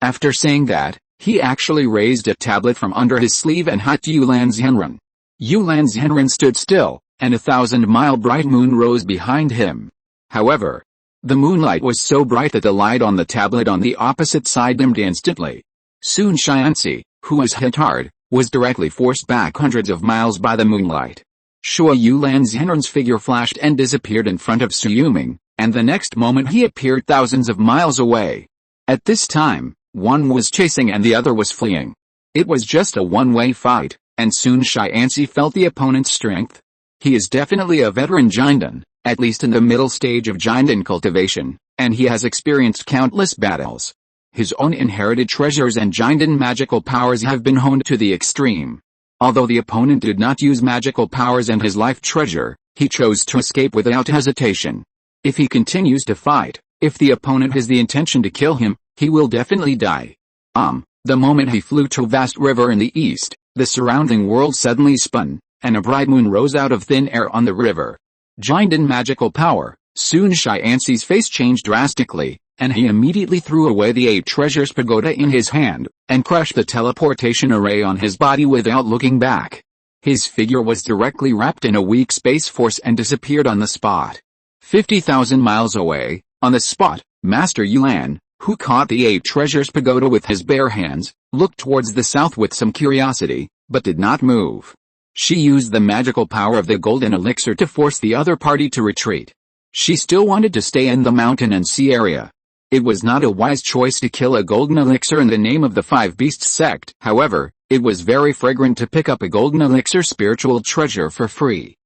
After saying that, he actually raised a tablet from under his sleeve and hit Yulan Zhenren. Yulan Zhenren stood still, and a 1,000-mile bright moon rose behind him. However, the moonlight was so bright that the light on the tablet on the opposite side dimmed instantly. Sun Xianxi, who was hit hard, was directly forced back hundreds of miles by the moonlight. Shui Yulan Zhenren's figure flashed and disappeared in front of Su Yuming, and the next moment he appeared thousands of miles away. At this time, one was chasing and the other was fleeing. It was just a one-way fight, and Sun Xianxi felt the opponent's strength. He is definitely a veteran Jindan, at least in the middle stage of Jindan cultivation, and he has experienced countless battles. His own inherited treasures and Jindan magical powers have been honed to the extreme. Although the opponent did not use magical powers and his life treasure, he chose to escape without hesitation. If he continues to fight, if the opponent has the intention to kill him, he will definitely die. The moment he flew to a vast river in the east, the surrounding world suddenly spun, and a bright moon rose out of thin air on the river. Jindan magical power. Sun Xianxi's face changed drastically, and he immediately threw away the 8 treasures pagoda in his hand, and crushed the teleportation array on his body without looking back. His figure was directly wrapped in a weak space force and disappeared on the spot. 50,000 miles away, on the spot, Master Yulan, who caught the 8 treasures pagoda with his bare hands, looked towards the south with some curiosity, but did not move. She used the magical power of the golden elixir to force the other party to retreat. She still wanted to stay in the mountain and sea area. It was not a wise choice to kill a golden elixir in the name of the Five Beasts sect. However, it was very fragrant to pick up a golden elixir spiritual treasure for free.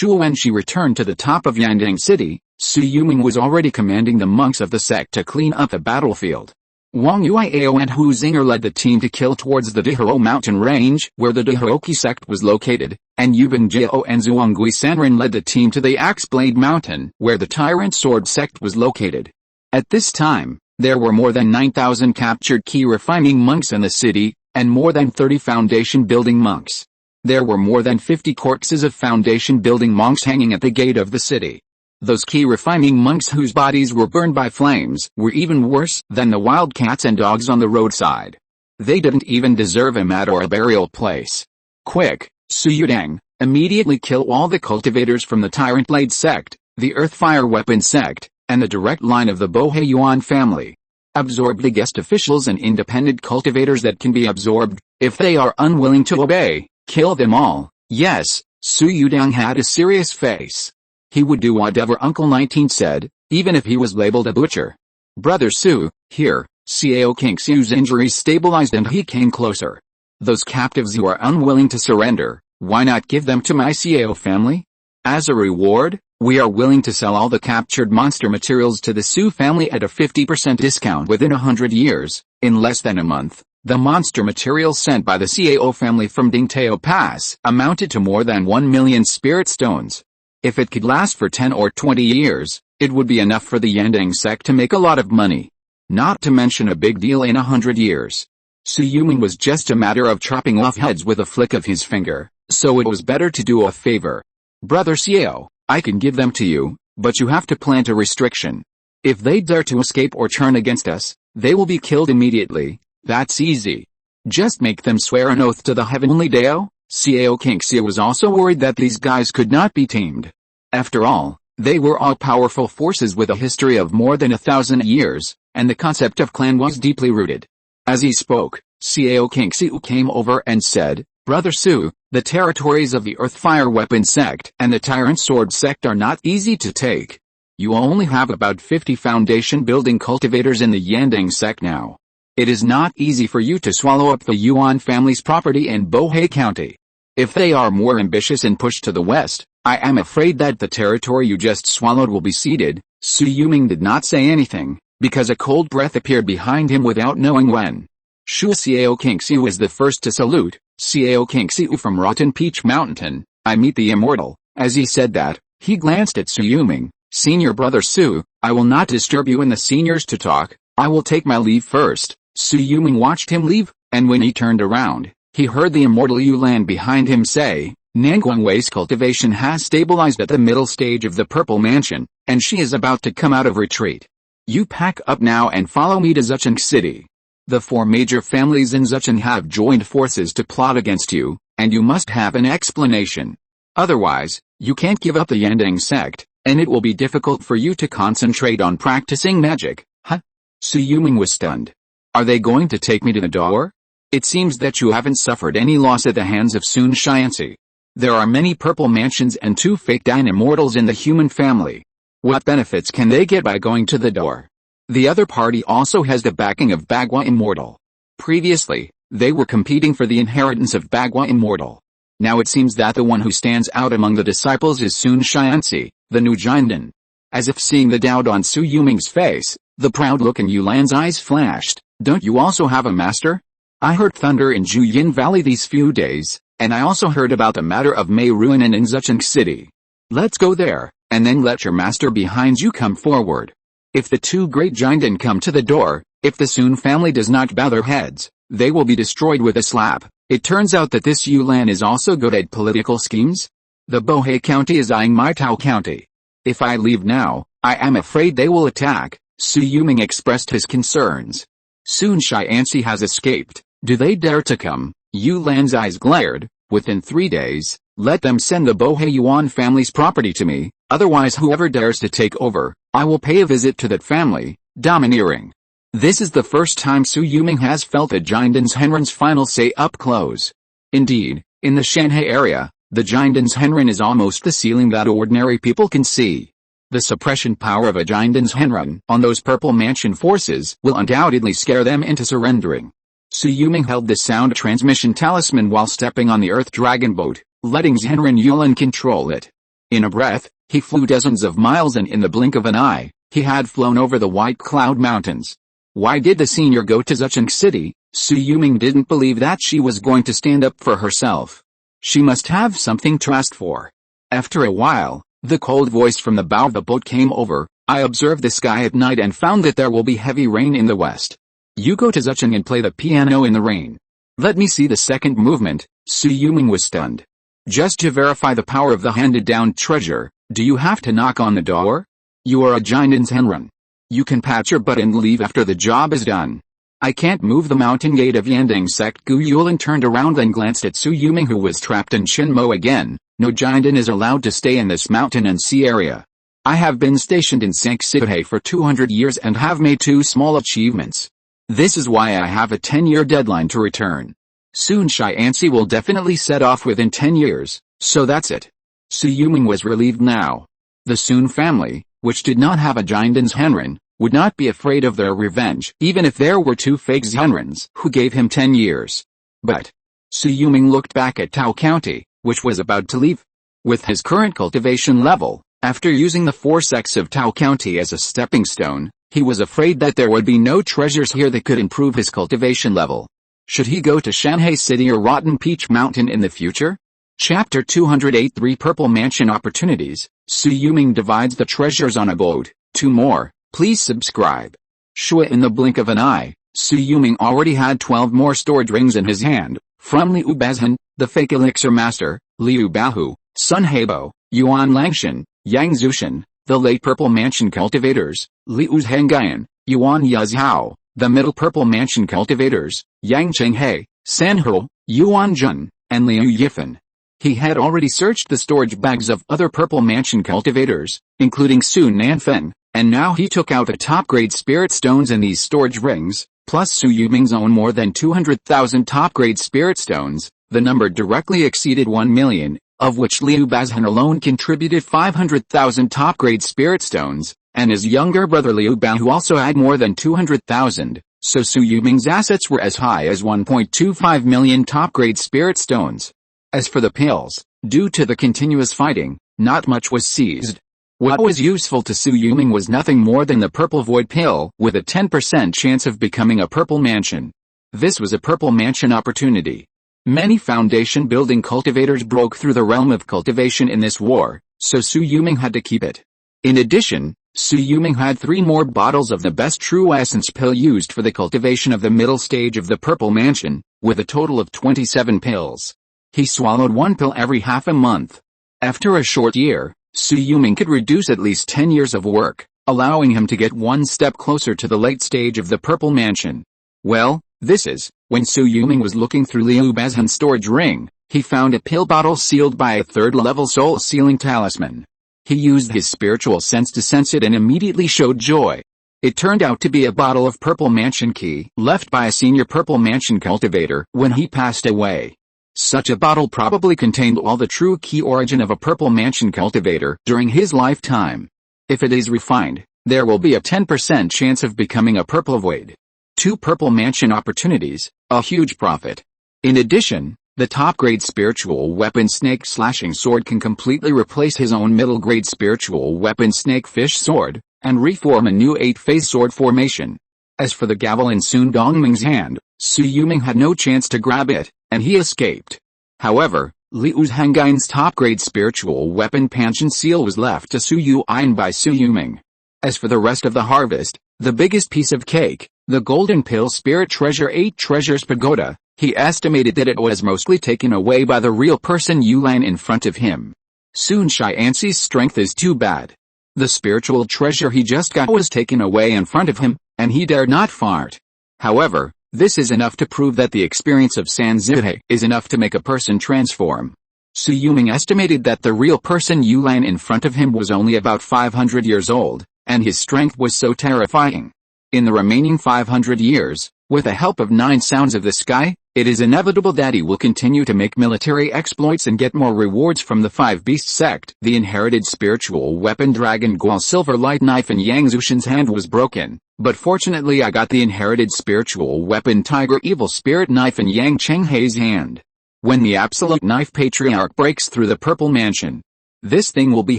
When she returned to the top of Yandang City, Su Yuming was already commanding the monks of the sect to clean up the battlefield. Wang Yuiao and Hu Zinger led the team to kill towards the Dihao mountain range where the Dahoki sect was located, and Yubin Jiao and Zhuangui Sanren led the team to the Axeblade mountain where the Tyrant Sword sect was located. At this time, there were more than 9,000 captured Qi Refining monks in the city, and more than 30 foundation-building monks. There were more than 50 corpses of foundation-building monks hanging at the gate of the city. Those Qi Refining monks whose bodies were burned by flames were even worse than the wild cats and dogs on the roadside. They didn't even deserve a mat or a burial place. Quick, Su Yudang, immediately kill all the cultivators from the Tyrant Blade sect, the Earth Fire Weapon sect, and the direct line of the Bohei Yuan family. Absorb the guest officials and independent cultivators that can be absorbed. If they are unwilling to obey, kill them all. Yes, Shui Yulong had a serious face. He would do whatever Uncle 19 said, even if he was labeled a butcher. Brother Su, here. Cao King Su's injuries stabilized and he came closer. Those captives who are unwilling to surrender, why not give them to my Cao family? As a reward, we are willing to sell all the captured monster materials to the Su family at a 50% discount within 100 years. In less than a month, the monster materials sent by the Cao family from Dingtao Pass amounted to more than 1 million spirit stones. If it could last for 10 or 20 years, it would be enough for the Yandang sect to make a lot of money. Not to mention a big deal in 100 years. Shui Yulong was just a matter of chopping off heads with a flick of his finger, so it was better to do a favor. Brother Cao, I can give them to you, but you have to plant a restriction. If they dare to escape or turn against us, they will be killed immediately. That's easy. Just make them swear an oath to the heavenly Dao. Cao King Xia was also worried that these guys could not be tamed. After all, they were all-powerful forces with a history of more than 1,000 years, and the concept of clan was deeply rooted. As he spoke, Cao King Xia came over and said, Brother Su, the territories of the Earth Fire Weapon Sect and the Tyrant Sword Sect are not easy to take. You only have about 50 foundation building cultivators in the Yandang sect now. It is not easy for you to swallow up the Yuan family's property in Bohai County. If they are more ambitious and push to the west, I am afraid that the territory you just swallowed will be ceded. Shui Yulong did not say anything, because a cold breath appeared behind him without knowing when. Cao King Xia was the first to salute. Cao King Xia from Rotten Peach Mountain, I meet the Immortal. As he said that, he glanced at Shui Yulong. Senior brother Su, I will not disturb you and the seniors to talk, I will take my leave first. Shui Yulong watched him leave, and when he turned around, he heard the Immortal Yulan behind him say, Nanguangwei's cultivation has stabilized at the middle stage of the Purple Mansion, and she is about to come out of retreat. You pack up now and follow me to Zhejiang City. The 4 major families in Zhejiang have joined forces to plot against you, and you must have an explanation. Otherwise, you can't give up the Yandang sect, and it will be difficult for you to concentrate on practicing magic. Huh? Shui Yulong was stunned. Are they going to take me to the door? It seems that you haven't suffered any loss at the hands of Sun Xianxi. There are many purple mansions and 2 fake Dine Immortals in the human family. What benefits can they get by going to the door? The other party also has the backing of Bagua Immortal. Previously, they were competing for the inheritance of Bagua Immortal. Now it seems that the one who stands out among the disciples is Sun Xianxi, the new Jindan. As if seeing the doubt on Shui Yulong's face, the proud look in Yulan's eyes flashed. Don't you also have a master? I heard thunder in Juyin Valley these few days, and I also heard about the matter of Mei Ruin and in Zhejiang City. Let's go there, and then let your master behind you come forward. If the 2 great Jindan come to the door, if the Sun family does not bow their heads, they will be destroyed with a slap. It turns out that this Yulan is also good at political schemes. The Bohai County is eyeing my Tao County. If I leave now, I am afraid they will attack. Shui Yulong expressed his concerns. Sun Xianxi has escaped. Do they dare to come? Yulan's eyes glared. Within 3 days, let them send the Bohai Yuan family's property to me, otherwise whoever dares to take over, I will pay a visit to that family. Domineering. This is the first time Shui Yulong has felt a Jindan's Henren's final say up close. Indeed, in the Shanhai area, the Jindan's Henren is almost the ceiling that ordinary people can see. The suppression power of a Jindan's Henren on those Purple Mansion forces will undoubtedly scare them into surrendering. Shui Yulong held the sound transmission talisman while stepping on the Earth Dragon boat, letting Zhenren Yulan control it. In a breath, he flew dozens of miles and in the blink of an eye, he had flown over the White Cloud Mountains. Why did the senior go to Zhejiang City? Shui Yulong didn't believe that she was going to stand up for herself. She must have something to ask for. After a while, the cold voice from the bow of the boat came over. I observed the sky at night and found that there will be heavy rain in the west. You go to Zhejiang and play the piano in the rain. Let me see the second movement. Shui Yulong was stunned. Just to verify the power of the handed-down treasure, do you have to knock on the door? You are a Jindan's Henren. You can pat your butt and leave after the job is done. I can't move the mountain gate of Yandang sect. Gu Yulan turned around and glanced at Shui Yulong, who was trapped in Chinmo again. No Jindan is allowed to stay in this mountain and sea area. I have been stationed in Sanxide for 200 years and have made 2 small achievements. This is why I have a 10-year deadline to return. Soon Xianxi will definitely set off within 10 years, so that's it. Su Yuming was relieved now. The Sun family, which did not have a Jindan's Henren, would not be afraid of their revenge, even if there were 2 fake Zhenrens who gave him 10 years. But Su Yuming looked back at Tao County, which was about to leave. With his current cultivation level, after using the 4 sects of Tao County as a stepping stone, he was afraid that there would be no treasures here that could improve his cultivation level. Should he go to Shanghai City or Rotten Peach Mountain in the future? Chapter 208 3 Purple Mansion Opportunities. Su Yuming divides the treasures on a boat. 2 more. Please subscribe. Shui in the blink of an eye, Su Yuming already had 12 more storage rings in his hand, from Liu Bazhan, the fake elixir master, Liu Bahu, Sun Hebo, Yuan Langshan, Yang Zushan, the late Purple Mansion cultivators, Liu Zhengayan, Yuan Yazhao, the middle Purple Mansion cultivators, Yang Chenghe, Sanhe, Yuan Jun, and Liu Yifan. He had already searched the storage bags of other Purple Mansion cultivators, including Su Nanfeng, and now he took out the top-grade spirit stones in these storage rings, plus Su Yuming's own more than 200,000 top-grade spirit stones. The number directly exceeded 1 million, of which Liu Bazhan alone contributed 500,000 top-grade spirit stones, and his younger brother Liu Bahu also had more than 200,000, so Su Yuming's assets were as high as 1.25 million top-grade spirit stones. As for the pills, due to the continuous fighting, not much was seized. What was useful to Su Yuming was nothing more than the Purple Void pill with a 10% chance of becoming a Purple Mansion. This was a Purple Mansion opportunity. Many foundation building cultivators broke through the realm of cultivation in this war, so Su Yuming had to keep it. In addition, Su Yuming had 3 more bottles of the best true essence pill used for the cultivation of the middle stage of the Purple Mansion, with a total of 27 pills. He swallowed 1 pill every half a month. After a short year, Su Yuming could reduce at least 10 years of work, allowing him to get 1 step closer to the late stage of the Purple Mansion. Well, this is, when Su Yuming was looking through Liu Bazhan's storage ring, he found a pill bottle sealed by a 3rd-level soul-sealing talisman. He used his spiritual sense to sense it and immediately showed joy. It turned out to be a bottle of Purple Mansion Qi, left by a senior Purple Mansion cultivator when he passed away. Such a bottle probably contained all the true Qi origin of a Purple Mansion cultivator during his lifetime. If it is refined, there will be a 10% chance of becoming a Purple Void. 2 Purple Mansion opportunities, a huge profit. In addition, the top-grade spiritual weapon Snake Slashing Sword can completely replace his own middle-grade spiritual weapon Snake Fish Sword, and reform a new 8-phase sword formation. As for the gavel in Sun Dongming's hand, Su Yuming had no chance to grab it, and he escaped. However, Liu Zhengayan's top-grade spiritual weapon Panchen Seal was left to Su Yuan by Su Yuming. As for the rest of the harvest, the biggest piece of cake, the Golden Pill Spirit Treasure 8 Treasures Pagoda, he estimated that it was mostly taken away by the real person Yulan in front of him. Soon Xianxi's strength is too bad. The spiritual treasure he just got was taken away in front of him, and he dared not fart. However, this is enough to prove that the experience of Sanzide is enough to make a person transform. Su Yuming estimated that the real person Yulan in front of him was only about 500 years old, and his strength was so terrifying. In the remaining 500 years, with the help of 9 sounds of the sky, it is inevitable that he will continue to make military exploits and get more rewards from the 5 Beast sect. The inherited spiritual weapon Dragon Gual Silver Light Knife in Yang Zushin's hand was broken, but fortunately I got the inherited spiritual weapon Tiger Evil Spirit Knife in Yang Chenghei's hand. When the Absolute Knife Patriarch breaks through the Purple Mansion, this thing will be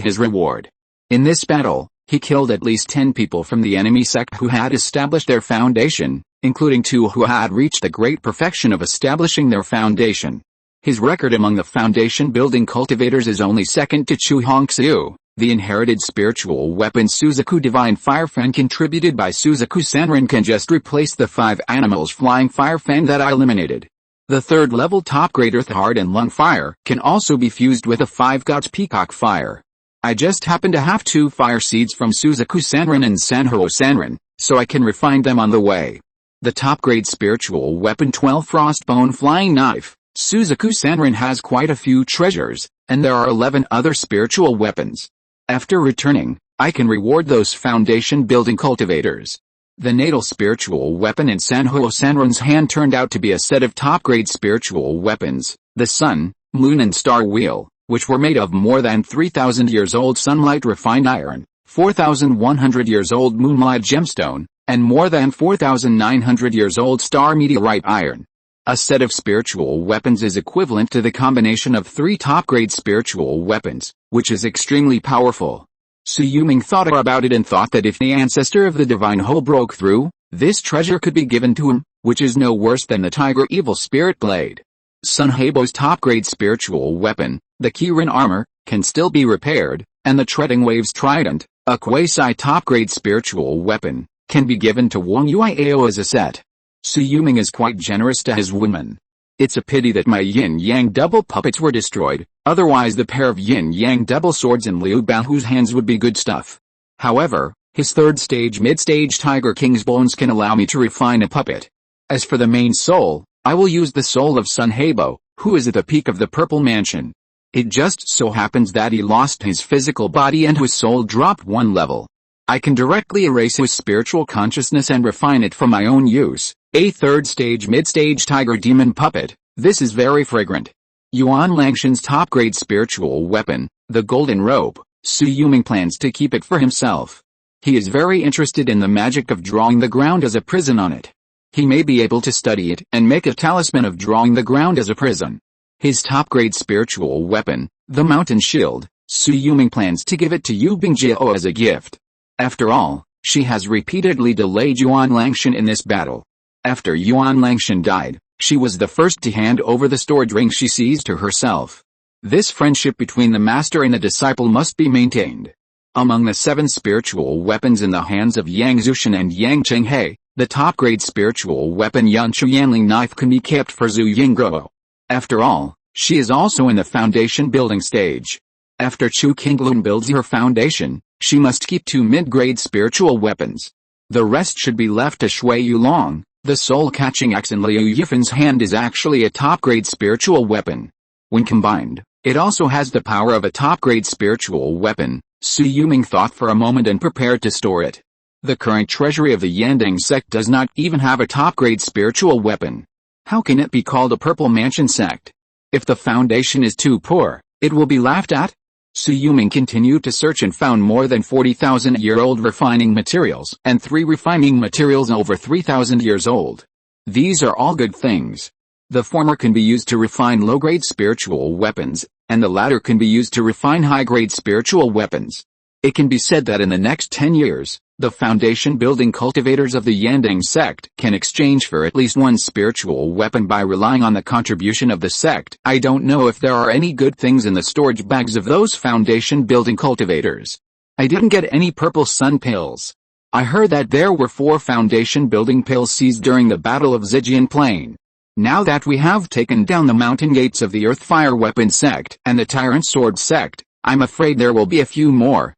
his reward. In this battle, he killed at least 10 people from the enemy sect who had established their foundation, including 2 who had reached the great perfection of establishing their foundation. His record among the foundation building cultivators is only second to Chu Hongxiu, the inherited spiritual weapon Suzaku Divine Fire Fan contributed by Suzaku Sanrin can just replace the 5 animals Flying Fire Fan that I eliminated. The 3rd level top grade Earth Heart and Lung Fire can also be fused with a 5 Gods Peacock Fire. I just happen to have 2 fire seeds from Suzaku Sanrin and Sanho Sanrin, so I can refine them on the way. The top-grade spiritual weapon 12 Frostbone Flying Knife, Suzaku Sanrin has quite a few treasures, and there are 11 other spiritual weapons. After returning, I can reward those foundation-building cultivators. The natal spiritual weapon in Sanhuo Sanrun's hand turned out to be a set of top-grade spiritual weapons, the Sun, Moon and Star Wheel, which were made of more than 3,000 years old sunlight refined iron, 4,100 years old moonlight gemstone, and more than 4,900 years old star meteorite iron. A set of spiritual weapons is equivalent to the combination of 3 top-grade spiritual weapons, which is extremely powerful. Su Yuming thought about it and thought that if the ancestor of the divine whole broke through, this treasure could be given to him, which is no worse than the tiger evil spirit blade. Sun Hebo's top-grade spiritual weapon, the Kirin armor, can still be repaired, and the Treading Waves trident, a quasi-top-grade spiritual weapon, can be given to Wang Yuiao as a set. Su Yuming is quite generous to his women. It's a pity that my yin-yang double puppets were destroyed, otherwise the pair of yin-yang double swords in Liu Baohu's hands would be good stuff. However, his mid-stage Tiger King's bones can allow me to refine a puppet. As for the main soul, I will use the soul of Sun Hebo, who is at the peak of the Purple Mansion. It just so happens that he lost his physical body and his soul dropped 1 level. I can directly erase his spiritual consciousness and refine it for my own use. A mid-stage tiger demon puppet. This is very fragrant. Yuan Langshan's top-grade spiritual weapon, the golden rope. Su Yuming plans to keep it for himself. He is very interested in the magic of drawing the ground as a prison on it. He may be able to study it and make a talisman of drawing the ground as a prison. His top-grade spiritual weapon, the mountain shield. Su Yuming plans to give it to Yu Bingjiao as a gift. After all, she has repeatedly delayed Yuan Langshan in this battle. After Yuan Langshan died, she was the first to hand over the stored ring she seized to herself. This friendship between the master and the disciple must be maintained. Among the 7 spiritual weapons in the hands of Yang Zushan and Yang Chenghe, the top-grade spiritual weapon Yanshu Yanling knife can be kept for Zhu Yingguo. After all, she is also in the foundation building stage. After Chu Qinglun builds her foundation, she must keep 2 mid-grade spiritual weapons. The rest should be left to Shui Yulong. The soul-catching axe in Liu Yifan's hand is actually a top-grade spiritual weapon. When combined, it also has the power of a top-grade spiritual weapon. Su Yuming thought for a moment and prepared to store it. The current treasury of the Yandang sect does not even have a top-grade spiritual weapon. How can it be called a Purple Mansion sect? If the foundation is too poor, it will be laughed at. Su Yuming continued to search and found more than 40,000-year-old refining materials and 3 refining materials over 3,000 years old. These are all good things. The former can be used to refine low-grade spiritual weapons, and the latter can be used to refine high-grade spiritual weapons. It can be said that in the next 10 years, the foundation-building cultivators of the Yandang sect can exchange for at least 1 spiritual weapon by relying on the contribution of the sect. I don't know if there are any good things in the storage bags of those foundation-building cultivators. I didn't get any purple sun pills. I heard that there were 4 foundation-building pills seized during the Battle of Zijian Plain. Now that we have taken down the mountain gates of the Earth-Fire Weapon sect and the Tyrant Sword sect, I'm afraid there will be a few more.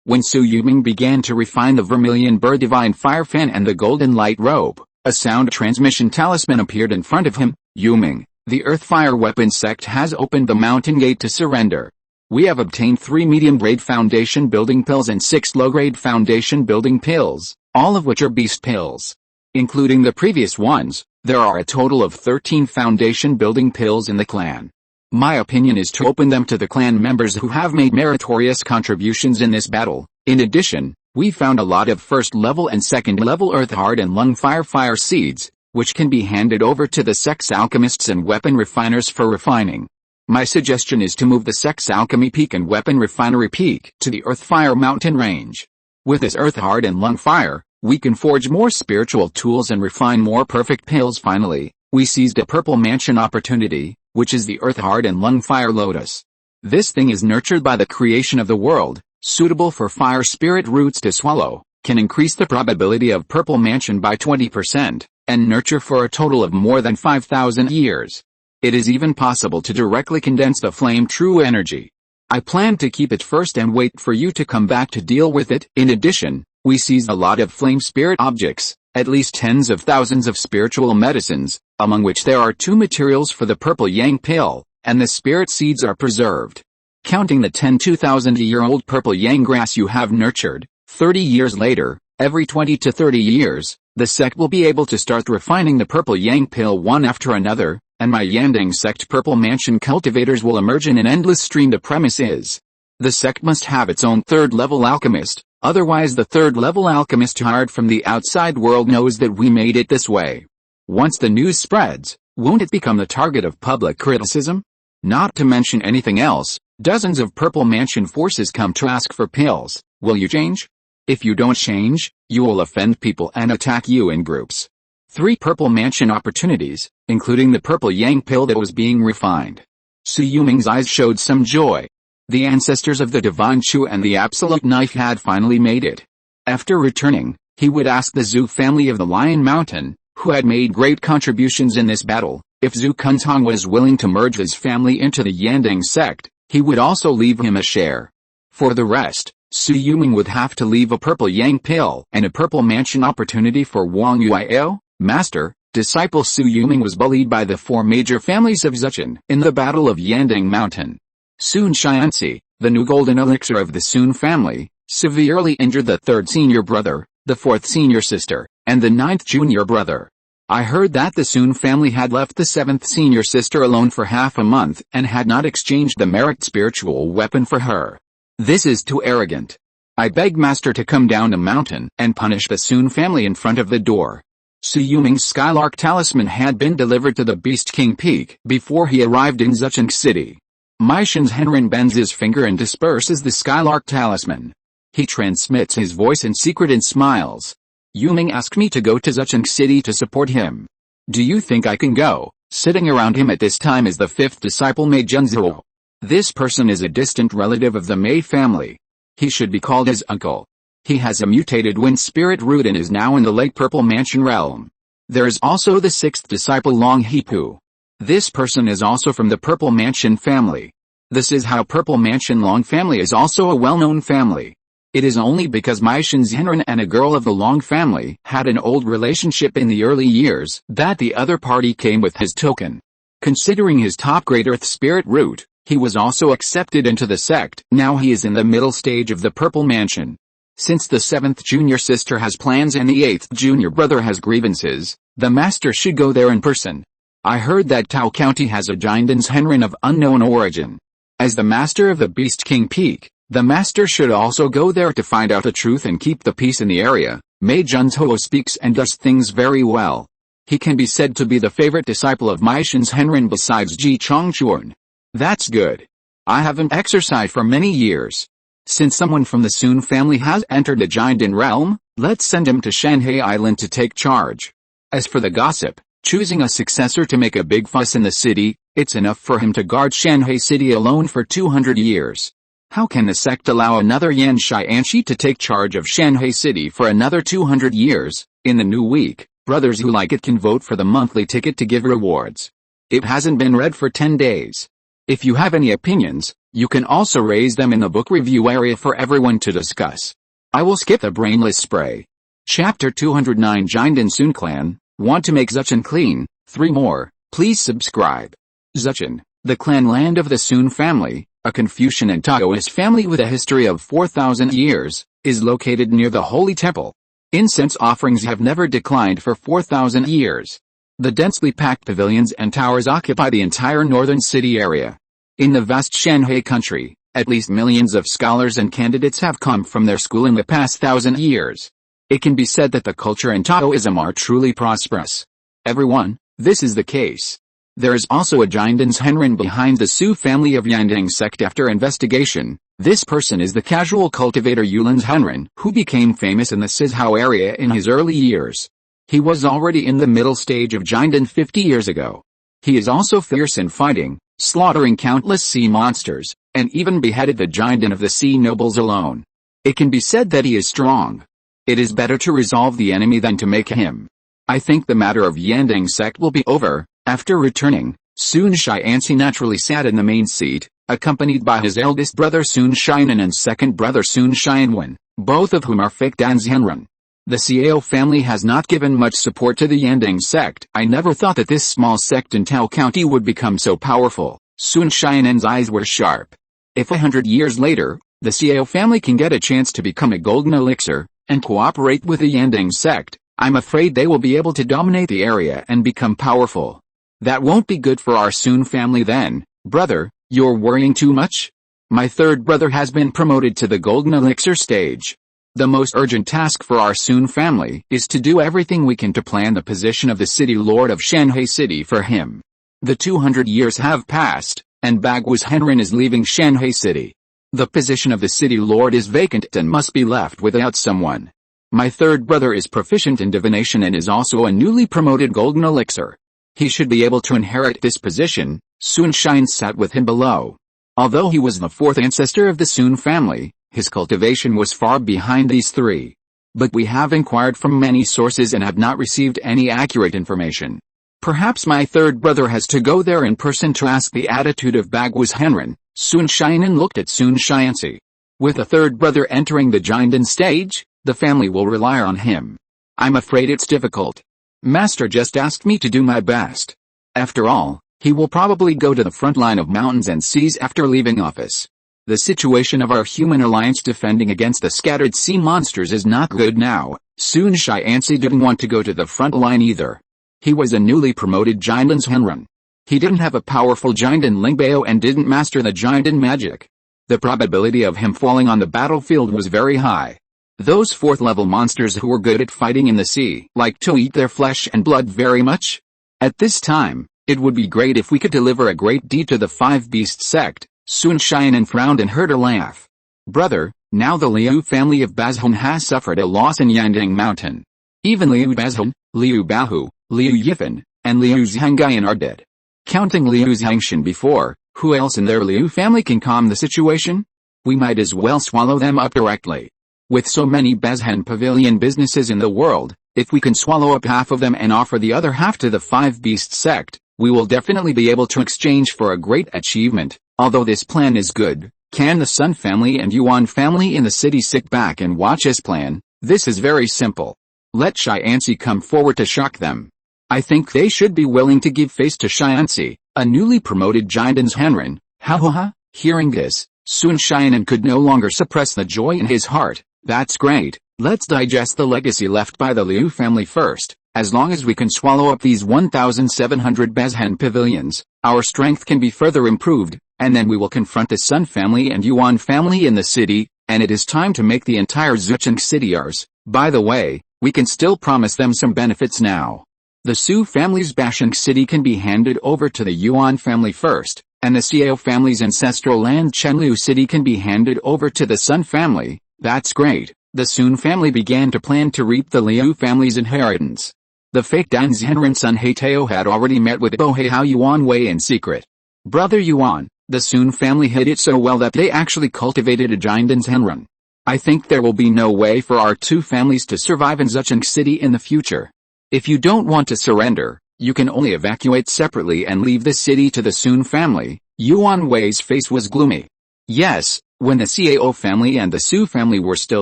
When Su Yuming began to refine the Vermilion Bird Divine Fire Fan and the Golden Light Robe, a sound transmission talisman appeared in front of him. Yuming, the Earth-Fire Weapon sect has opened the mountain gate to surrender. We have obtained 3 medium-grade foundation building pills and 6 low-grade foundation building pills, all of which are beast pills. Including the previous ones, there are a total of 13 foundation building pills in the clan. My opinion is to open them to the clan members who have made meritorious contributions in this battle. In addition, we found a lot of first-level and second-level Earth Heart and Lung Fire seeds, which can be handed over to the sex alchemists and weapon refiners for refining. My suggestion is to move the sex alchemy peak and weapon refinery peak to the Earth Fire mountain range. With this Earth Heart and Lung Fire, we can forge more spiritual tools and refine more perfect pills. Finally, we seized a Purple Mansion opportunity, which is the Earth Heart and Lung Fire Lotus. This thing is nurtured by the creation of the world, suitable for fire spirit roots to swallow, can increase the probability of Purple Mansion by 20%, and nurture for a total of more than 5,000 years. It is even possible to directly condense the flame true energy. I plan to keep it first and wait for you to come back to deal with it. In addition, we seized a lot of flame spirit objects, at least tens of thousands of spiritual medicines, among which there are 2 materials for the purple yang pill, and the spirit seeds are preserved. Counting the 2,000-year-old purple yang grass you have nurtured, 30 years later, every 20 to 30 years, the sect will be able to start refining the purple yang pill one after another, and my Yandang sect purple mansion cultivators will emerge in an endless stream. The premise is, the sect must have its own third-level alchemist, otherwise the third-level alchemist hired from the outside world knows that we made it this way. Once the news spreads, won't it become the target of public criticism? Not to mention anything else, dozens of purple mansion forces come to ask for pills. Will you change? If you don't change, you will offend people and attack you in groups. 3 purple mansion opportunities, including the purple yang pill that was being refined. Shui Yulong's eyes showed some joy. The ancestors of the divine Chu and the absolute knife had finally made it. After returning, he would ask the Zhu family of the Lion Mountain, who had made great contributions in this battle, if Zhu Kuntong was willing to merge his family into the Yandang sect. He would also leave him a share. For the rest, Shui Yulong would have to leave a purple yang pill and a purple mansion opportunity for Wang Yuao. Master, disciple Shui Yulong was bullied by the 4 major families of Zichan in the Battle of Yandang Mountain. Sun Xianxi, the new golden elixir of the Sun family, severely injured the 3rd senior brother, the 4th senior sister, and the 9th junior brother. I heard that the Sun family had left the 7th senior sister alone for half a month and had not exchanged the merit spiritual weapon for her. This is too arrogant. I beg Master to come down the mountain and punish the Sun family in front of the door. Shui Yulong's Skylark talisman had been delivered to the Beast King Peak before he arrived in Zhejiang City. Maishan's Henren bends his finger and disperses the Skylark talisman. He transmits his voice in secret and smiles. Yulong asked me to go to Zhejiang City to support him. Do you think I can go? Sitting around him at this time is the 5th disciple Mei Junzhuo. This person is a distant relative of the Mei family. He should be called his uncle. He has a mutated wind spirit root and is now in the Lake Purple Mansion realm. There is also the 6th disciple Long Hepu. This person is also from the Purple Mansion family. This is how Purple Mansion Long family is also a well-known family. It is only because Maishan Zhenren and a girl of the Long family had an old relationship in the early years that the other party came with his token. Considering his top-grade Earth Spirit root, he was also accepted into the sect. Now he is in the middle stage of the Purple Mansion. Since the 7th junior sister has plans and the 8th junior brother has grievances, the master should go there in person. I heard that Tao County has a Giant's Henren of unknown origin. As the master of the Beast King Peak, the master should also go there to find out the truth and keep the peace in the area. Mei Junzhuo speaks and does things very well. He can be said to be the favorite disciple of Maishan's Henren besides Ji Chongchuan. That's good. I haven't exercised for many years. Since someone from the Sun family has entered the Jiandan realm, let's send him to Shanhai Island to take charge. As for the gossip, choosing a successor to make a big fuss in the city, it's enough for him to guard Shanhai City alone for 200 years. How can the sect allow another Yan Xianxi to take charge of Shanhai City for another 200 years? In the new week, brothers who like it can vote for the monthly ticket to give rewards. It hasn't been read for 10 days. If you have any opinions, you can also raise them in the book review area for everyone to discuss. I will skip the brainless spray. Chapter 209 Jiandan Sun Clan, want to make Zhejiang clean? 3 more, please subscribe. Zhejiang, the clan land of the Sun family, a Confucian and Taoist family with a history of 4,000 years, is located near the Holy Temple. Incense offerings have never declined for 4,000 years. The densely packed pavilions and towers occupy the entire northern city area. In the vast Shanhai country, at least millions of scholars and candidates have come from their school in the past 1,000 years. It can be said that the culture and Taoism are truly prosperous. Everyone, this is the case. There is also a Jiandan's Henren behind the Su family of Yandang sect. After investigation, this person is the casual cultivator Yulong's Henren, who became famous in the Sizhou area in his early years. He was already in the middle stage of Jiandan 50 years ago. He is also fierce in fighting, slaughtering countless sea monsters, and even beheaded the Jiandan of the sea nobles alone. It can be said that he is strong. It is better to resolve the enemy than to make him. I think the matter of Yandang sect will be over. After returning, Sun Xianxi naturally sat in the main seat, accompanied by his eldest brother Sun Xianan and second brother Sun Xianwen, both of whom are fake Danzhenren. The Xiao family has not given much support to the Yandang sect. I never thought that this small sect in Tao County would become so powerful. Sun Xianan's eyes were sharp. If 100 years later, the Xiao family can get a chance to become a golden elixir, and cooperate with the Yandang sect, I'm afraid they will be able to dominate the area and become powerful. That won't be good for our Sun family then, brother, you're worrying too much? My third brother has been promoted to the golden elixir stage. The most urgent task for our Sun family is to do everything we can to plan the position of the city lord of Shanhai City for him. The 200 years have passed, and Bagwas Henrin is leaving Shanhai City. The position of the city lord is vacant and must be left without someone. My third brother is proficient in divination and is also a newly promoted golden elixir. He should be able to inherit this position. Sun Shine sat with him below. Although he was the fourth ancestor of the Sun family, his cultivation was far behind these three. But we have inquired from many sources and have not received any accurate information. Perhaps my third brother has to go there in person to ask the attitude of Bagwas Henrin. Sun Shinan looked at Sun Shiansi. With a third brother entering the Jindan stage, the family will rely on him. I'm afraid it's difficult. Master just asked me to do my best. After all, he will probably go to the front line of mountains and seas after leaving office. The situation of our human alliance defending against the scattered sea monsters is not good now. Sun Shiansi didn't want to go to the front line either. He was a newly promoted Jindan's Henrun. He didn't have a powerful Jindan Lingbao and didn't master the Jindan magic. The probability of him falling on the battlefield was very high. Those fourth-level monsters who were good at fighting in the sea like to eat their flesh and blood very much. At this time, it would be great if we could deliver a great deed to the five-beast sect. Sun Shinan frowned and heard a laugh. Brother, now the Liu family of Bazhun has suffered a loss in Yandang Mountain. Even Liu Bazhun, Liu Bahu, Liu Yifan, and Liu Zhangyan are dead. Counting Liu Zhangshan before, who else in their Liu family can calm the situation? We might as well swallow them up directly. With so many Bazhan pavilion businesses in the world, if we can swallow up half of them and offer the other half to the five-beast sect, we will definitely be able to exchange for a great achievement. Although this plan is good, can the Sun family and Yuan family in the city sit back and watch us plan? This is very simple. Let Shiansi come forward to shock them. I think they should be willing to give face to Shiansi, a newly promoted Jindan's Henrin. Ha. Hearing this, Sun Shinan could no longer suppress the joy in his heart. That's great. Let's digest the legacy left by the Liu family first. As long as we can swallow up these 1,700 Bazhan pavilions, our strength can be further improved, and then we will confront the Sun family and Yuan family in the city, and it is time to make the entire Zucheng city ours. By the way, we can still promise them some benefits now. The Su family's Bashang city can be handed over to the Yuan family first, and the Xiao family's ancestral land Chenliu city can be handed over to the Sun family. That's great. The Sun family began to plan to reap the Liu family's inheritance. The fake Danzhenren Sun Heitao had already met with Boheihao Yuan Wei in secret. Brother Yuan, the Sun family hid it so well that they actually cultivated a Jindan's Henrun. I think there will be no way for our two families to survive in Zucheng city in the future. If you don't want to surrender, you can only evacuate separately and leave the city to the Sun family. Yuan Wei's face was gloomy. Yes, when the Xiao family and the Su family were still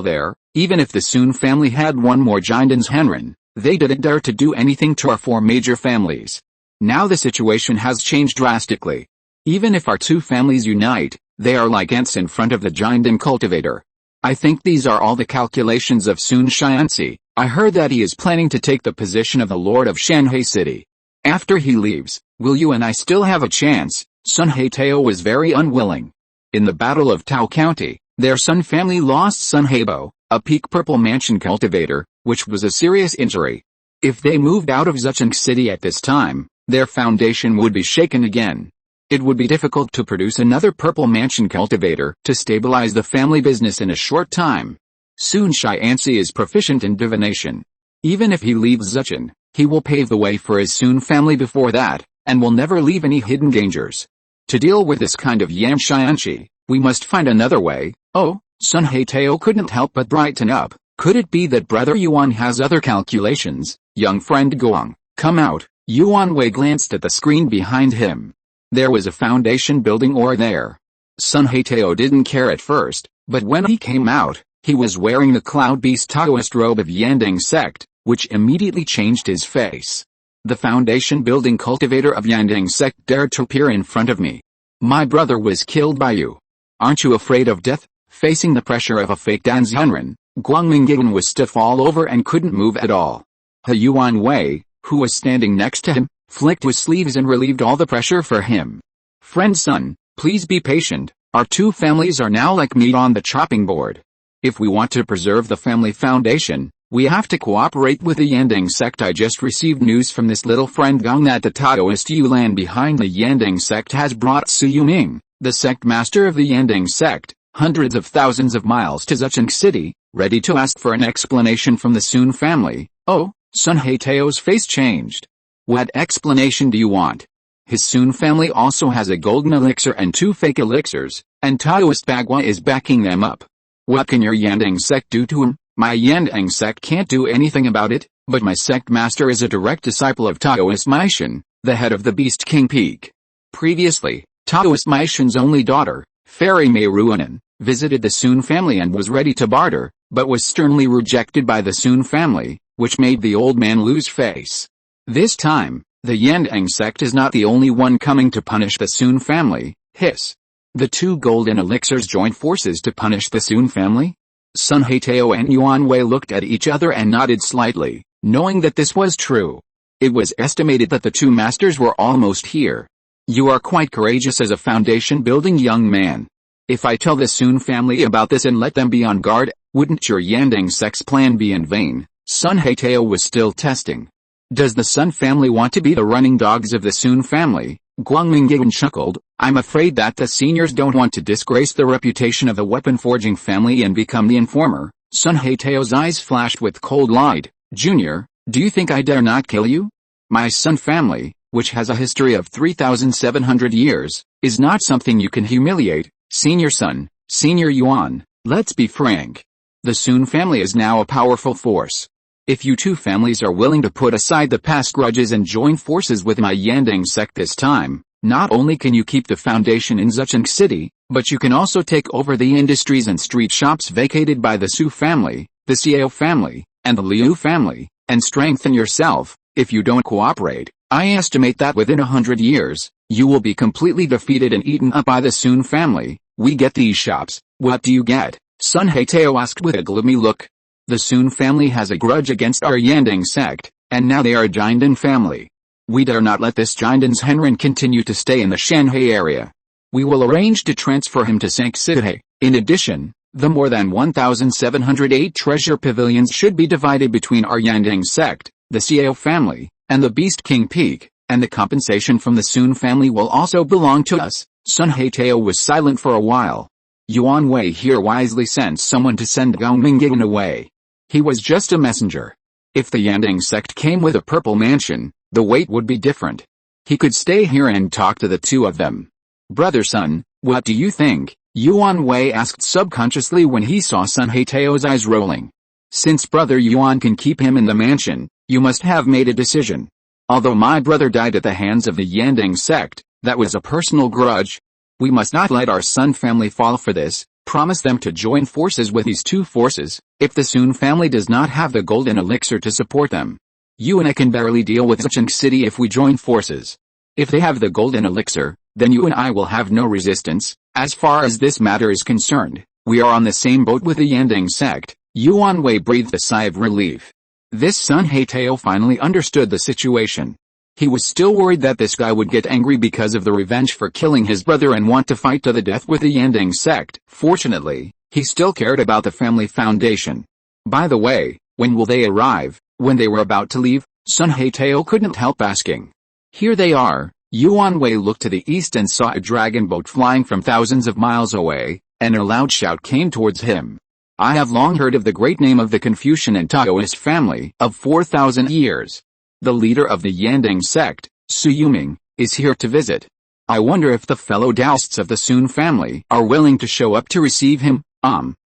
there, even if the Sun family had one more Jindan's Henrun, they didn't dare to do anything to our four major families. Now the situation has changed drastically. Even if our two families unite, they are like ants in front of the Jindan cultivator. I think these are all the calculations of Sun Shiansi. I heard that he is planning to take the position of the Lord of Shanhai City. After he leaves, will you and I still have a chance? Sun Heitao was very unwilling. In the Battle of Tao County, their Sun family lost Sun Heibo, a peak purple mansion cultivator, which was a serious injury. If they moved out of Zucheng City at this time, their foundation would be shaken again. It would be difficult to produce another purple mansion cultivator to stabilize the family business in a short time. Sun Shiansi is proficient in divination. Even if he leaves Zucheng, he will pave the way for his Sun family before that, and will never leave any hidden dangers. To deal with this kind of Yan Shianshi, we must find another way. Oh, Sun Heitao couldn't help but brighten up. Could it be that Brother Yuan has other calculations? Young friend Guang, come out. Yuan Wei glanced at the screen behind him. There was a foundation building ore there. Sun Heitao didn't care at first, but when he came out, he was wearing the Cloud Beast Taoist robe of Yandang sect, which immediately changed his face. The foundation building cultivator of Yandang sect dared to appear in front of me. My brother was killed by you. Aren't you afraid of death? Facing the pressure of a fake Danzhunren, Guangmingyan was stiff all over and couldn't move at all. He Yuan Wei, who was standing next to him, flicked his sleeves and relieved all the pressure for him. Friend son, please be patient. Our two families are now like meat on the chopping board. If we want to preserve the family foundation, we have to cooperate with the Yandang sect. I just received news from this little friend Gong that the Taoist Yulan behind the Yandang sect has brought Su Yuming, the sect master of the Yandang sect, hundreds of thousands of miles to Zhejiang City, ready to ask for an explanation from the Sun family. Oh, Sun Heitao's face changed. What explanation do you want? His Sun family also has a golden elixir and two fake elixirs, and Taoist Bagua is backing them up. What can your Yandang sect do to him? My Yandang sect can't do anything about it, but my sect master is a direct disciple of Taoist Maishan, the head of the Beast King Peak. Previously, Taoist Maishan's only daughter, Fairy Mei Ruanan, visited the Sun family and was ready to barter, but was sternly rejected by the Sun family, which made the old man lose face. This time, the Yandang sect is not the only one coming to punish the Sun family. Hiss. The two golden elixirs joined forces to punish the Sun family? Sun Heitao and Yuan Wei looked at each other and nodded slightly, knowing that this was true. It was estimated that the two masters were almost here. You are quite courageous as a foundation-building young man. If I tell the Sun family about this and let them be on guard, wouldn't your Yandang sect's plan be in vain? Sun Heitao was still testing. Does the Sun family want to be the running dogs of the Sun family? Guangmingyan chuckled. I'm afraid that the seniors don't want to disgrace the reputation of the weapon-forging family and become the informer. Sun Heitao's eyes flashed with cold light. Junior, do you think I dare not kill you? My Sun family, which has a history of 3,700 years, is not something you can humiliate. Senior Sun, Senior Yuan, let's be frank. The Sun family is now a powerful force. If you two families are willing to put aside the past grudges and join forces with my Yandang sect this time, not only can you keep the foundation in Zhejiang City, but you can also take over the industries and street shops vacated by the Su family, the Xiao family, and the Liu family, and strengthen yourself. If you don't cooperate, I estimate that within 100 years, you will be completely defeated and eaten up by the Sun family. We get these shops, what do you get? Sun Heitao asked with a gloomy look. The Sun family has a grudge against our Yandang sect, and now they are a Jindan family. We dare not let this Jindan's Henren continue to stay in the Shanhai area. We will arrange to transfer him to Sanxidhe. In addition, the more than 1,708 treasure pavilions should be divided between our Yandang sect, the Xiao family, and the Beast King Peak, and the compensation from the Sun family will also belong to us. Sun Heitao was silent for a while. Yuan Wei here wisely sent someone to send Gao Mingyan away. He was just a messenger. If the Yandang sect came with a purple mansion, the weight would be different. He could stay here and talk to the two of them. Brother Sun, what do you think? Yuan Wei asked subconsciously when he saw Sun Heitao's eyes rolling. Since brother Yuan can keep him in the mansion, you must have made a decision. Although my brother died at the hands of the Yandang sect, that was a personal grudge. We must not let our Sun family fall for this. Promise them to join forces with these two forces, if the Sun family does not have the golden elixir to support them. You and I can barely deal with Zhejiang City if we join forces. If they have the golden elixir, then you and I will have no resistance. As far as this matter is concerned, we are on the same boat with the Yandang sect. Yuan Wei breathed a sigh of relief. This Sun Heitao finally understood the situation. He was still worried that this guy would get angry because of the revenge for killing his brother and want to fight to the death with the Yandang sect. Fortunately, he still cared about the family foundation. By the way, when will they arrive? When they were about to leave, Sun Heitao couldn't help asking. Here they are. Yuan Wei looked to the east and saw a dragon boat flying from thousands of miles away, and a loud shout came towards him. I have long heard of the great name of the Confucian and Taoist family of 4,000 years. The leader of the Yandang sect, Su Yuming, is here to visit. I wonder if the fellow Taoists of the Sun family are willing to show up to receive him.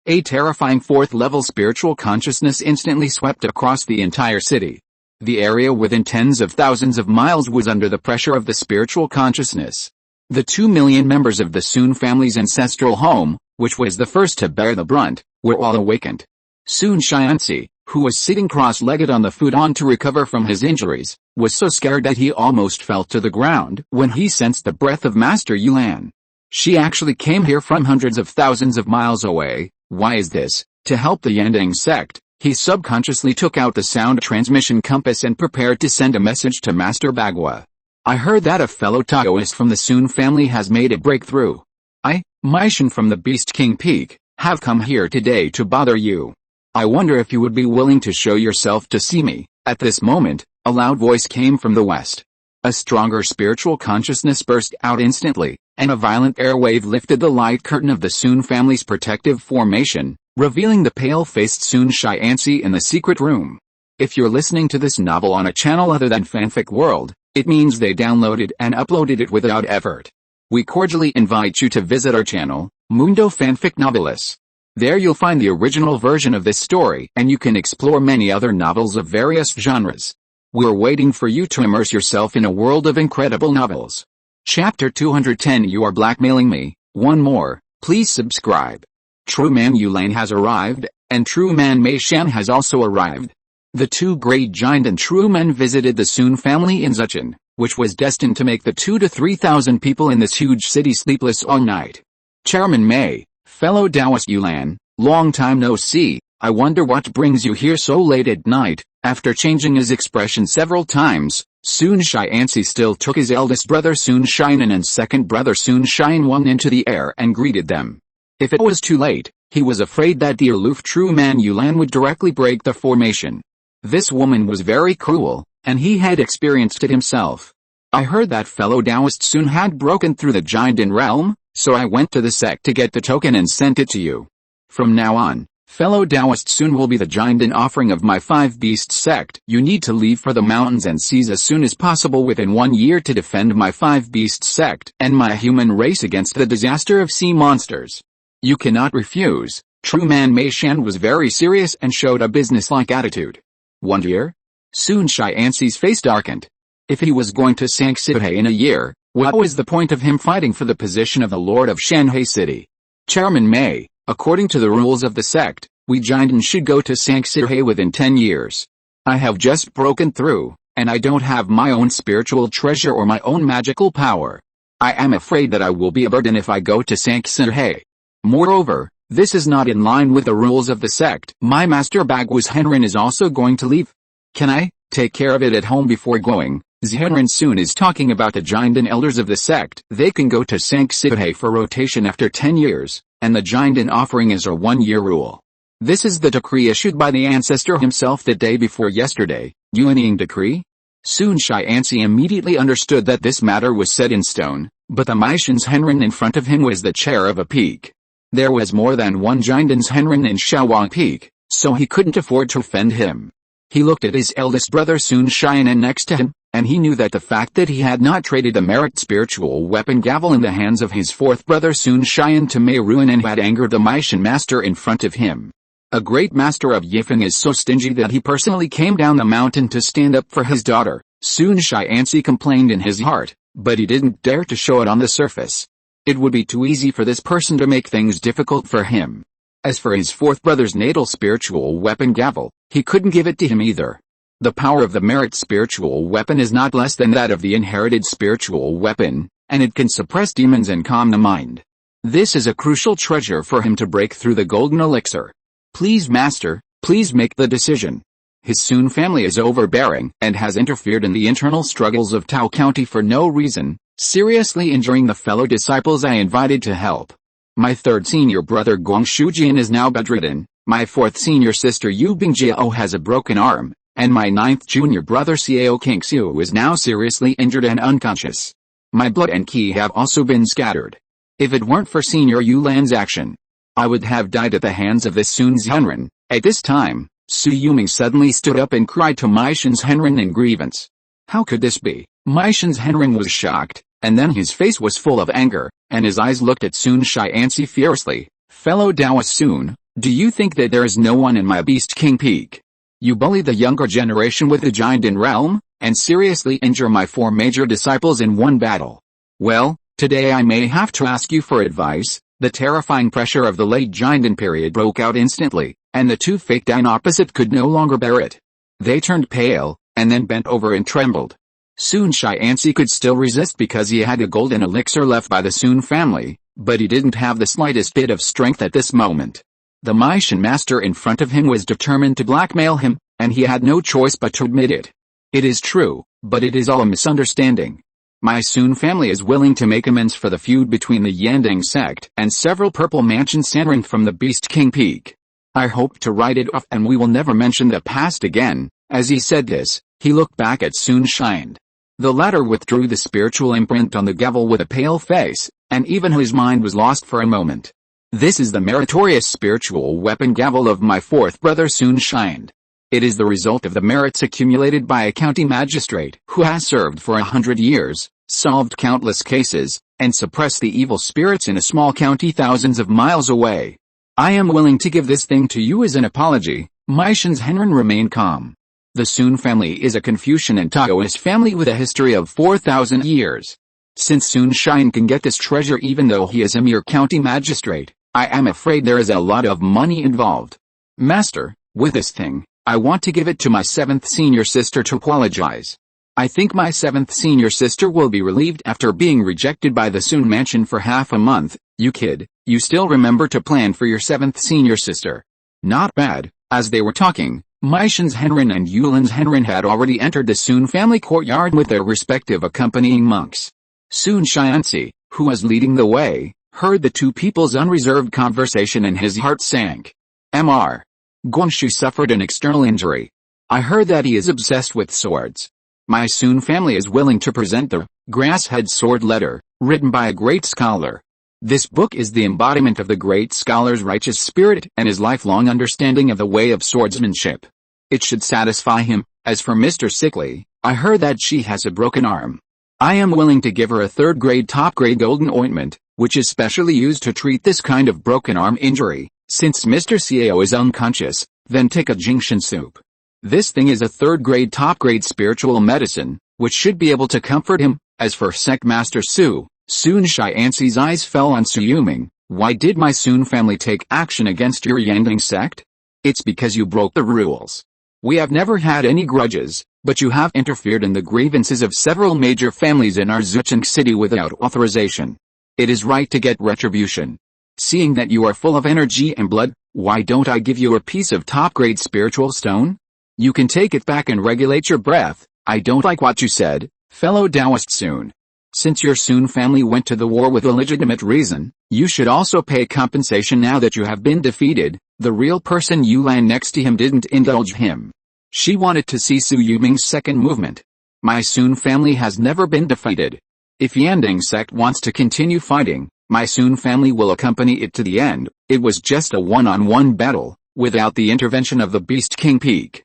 A terrifying fourth-level spiritual consciousness instantly swept across the entire city. The area within tens of thousands of miles was under the pressure of the spiritual consciousness. The 2 million members of the Sun family's ancestral home, which was the first to bear the brunt, were all awakened. Sun Xianxi, who was sitting cross-legged on the futon to recover from his injuries, was so scared that he almost fell to the ground when he sensed the breath of Master Yulan. She actually came here from hundreds of thousands of miles away. Why is this? To help the Yandang sect, he subconsciously took out the sound transmission compass and prepared to send a message to Master Bagua. I heard that a fellow Taoist from the Sun family has made a breakthrough. I, Maishan from the Beast King Peak, have come here today to bother you. I wonder if you would be willing to show yourself to see me. At this moment, a loud voice came from the west. A stronger spiritual consciousness burst out instantly, and a violent airwave lifted the light curtain of the Sun family's protective formation, revealing the pale-faced Sun Shiansi in the secret room. If you're listening to this novel on a channel other than Fanfic World, it means they downloaded and uploaded it without effort. We cordially invite you to visit our channel, Mundo Fanfic Novelis. There you'll find the original version of this story, and you can explore many other novels of various genres. We're waiting for you to immerse yourself in a world of incredible novels. Chapter 210. You are blackmailing me. One more, please subscribe. True Man Yulane has arrived, and True Man Mei Shan has also arrived. The two great giant and true men visited the Sun family in Zuchan, which was destined to make the 2,000 to 3,000 people in this huge city sleepless all night. Chairman Mei, fellow Taoist Yulan, long time no see, I wonder what brings you here so late at night. After changing his expression several times, Sun Shiansi still took his eldest brother Sun Shinan and second brother Sun Shinwang into the air and greeted them. If it was too late, he was afraid that the aloof true man Yulan would directly break the formation. This woman was very cruel, and he had experienced it himself. I heard that fellow Taoist Sun had broken through the Jiandan realm, so I went to the sect to get the token and sent it to you. From now on, fellow Taoist Sun will be the Jiandan offering of my 5 beast sect. You need to leave for the mountains and seas as soon as possible within 1 year to defend my 5 beast sect and my human race against the disaster of sea monsters. You cannot refuse. True Man Mei Shan was very serious and showed a businesslike attitude. 1 year? Sun Shiansi's face darkened. If he was going to Sangsuhe in a year, what was the point of him fighting for the position of the Lord of Shanhai City? Chairman Mei, according to the rules of the sect, we Jiandan should go to Sangsuhe within 10 years. I have just broken through, and I don't have my own spiritual treasure or my own magical power. I am afraid that I will be a burden if I go to Sangsuhe. Moreover, this is not in line with the rules of the sect. My master Bagwas Henrin is also going to leave. Can I take care of it at home before going? Zhenren soon is talking about the Jiandan elders of the sect. They can go to Sangsuhe for rotation after 10 years, and the Jiandan offering is a 1-year rule. This is the decree issued by the ancestor himself the day before yesterday. Yuanying decree? Sun Shiansi immediately understood that this matter was set in stone, but the Maishan's Henrin in front of him was the chair of a peak. There was more than one Jiandan's Henrin in Shaowang Peak, so he couldn't afford to offend him. He looked at his eldest brother Sun Shinan next to him, and he knew that the fact that he had not traded the merit spiritual weapon gavel in the hands of his fourth brother Sun Shian to Mei Ruan had angered the Maishan master in front of him. A great master of Yifan is so stingy that he personally came down the mountain to stand up for his daughter. Sun Shiansi complained in his heart, but he didn't dare to show it on the surface. It would be too easy for this person to make things difficult for him. As for his fourth brother's natal spiritual weapon gavel, he couldn't give it to him either. The power of the merit spiritual weapon is not less than that of the inherited spiritual weapon, and it can suppress demons and calm the mind. This is a crucial treasure for him to break through the golden elixir. Please master, please make the decision. His Sun family is overbearing and has interfered in the internal struggles of Tao County for no reason, seriously injuring the fellow disciples I invited to help. My third senior brother Guang Shujian is now bedridden, my fourth senior sister Yu Bingjiao has a broken arm, and my ninth junior brother Xiao Kingxiu is now seriously injured and unconscious. My blood and ki have also been scattered. If it weren't for Senior Yulan's action, I would have died at the hands of this Sun Zhenren. At this time, Su Yuming suddenly stood up and cried to Maishan's Henrin in grievance. How could this be? Maishan's Henrin was shocked, and then his face was full of anger, and his eyes looked at Sun Shiansi fiercely. Fellow Taoist Sun, do you think that there is no one in my Beast King Peak? You bully the younger generation with the Jiandan realm, and seriously injure my 4 major disciples in one battle. Well, today I may have to ask you for advice. The terrifying pressure of the late Jiandan period broke out instantly, and the 2 fake Dan opposite could no longer bear it. They turned pale, and then bent over and trembled. Sun Shiansi could still resist because he had a golden elixir left by the Sun family, but he didn't have the slightest bit of strength at this moment. The Maishan master in front of him was determined to blackmail him, and he had no choice but to admit it. It is true, but it is all a misunderstanding. My Sun family is willing to make amends for the feud between the Yandang sect and several purple mansions centering from the Beast King Peak. I hope to write it off and we will never mention the past again. As he said this, he looked back at Sun Shiansi. The latter withdrew the spiritual imprint on the gavel with a pale face, and even his mind was lost for a moment. This is the meritorious spiritual weapon gavel of my fourth brother Sun Shiansi. It is the result of the merits accumulated by a county magistrate who has served for 100 years, solved countless cases, and suppressed the evil spirits in a small county thousands of miles away. I am willing to give this thing to you as an apology. Maishan's Henren remained calm. The Sun family is a Confucian and Taoist family with a history of 4,000 years. Since Sun Shiansi can get this treasure even though he is a mere county magistrate, I am afraid there is a lot of money involved. Master, with this thing, I want to give it to my 7th senior sister to apologize. I think my 7th senior sister will be relieved after being rejected by the Sun mansion for half a month. You kid, you still remember to plan for your 7th senior sister. Not bad. As they were talking, Maishan's Henren and Yulin's Henren had already entered the Sun family courtyard with their respective accompanying monks. Sun Shiansi, who was leading the way, heard the two people's unreserved conversation and his heart sank. Mr. Guanshu suffered an external injury. I heard that he is obsessed with swords. My Sun family is willing to present the Grasshead Sword Letter, written by a great scholar. This book is the embodiment of the great scholar's righteous spirit and his lifelong understanding of the way of swordsmanship. It should satisfy him. As for Mr. Sickly, I heard that she has a broken arm. I am willing to give her a 3rd grade top grade golden ointment, which is specially used to treat this kind of broken arm injury. Since Mr. Xiao is unconscious, then take a Jingshan soup. This thing is a 3rd grade top grade spiritual medicine, which should be able to comfort him. As for Sect Master Su, Sun Shiansi's eyes fell on Su Yuming. Why did my Sun family take action against your Yandang sect? It's because you broke the rules. We have never had any grudges, but you have interfered in the grievances of several major families in our Zucheng city without authorization. It is right to get retribution. Seeing that you are full of energy and blood, why don't I give you a piece of top-grade spiritual stone? You can take it back and regulate your breath. I don't like what you said, fellow Taoist Sun. Since your Sun family went to the war with a legitimate reason, you should also pay compensation now that you have been defeated. The real person Yulan next to him didn't indulge him. She wanted to see Su Yuming's second movement. My Sun family has never been defeated. If Yandang sect wants to continue fighting, my Sun family will accompany it to the end. It was just a one-on-one battle, without the intervention of the Beast King Peak.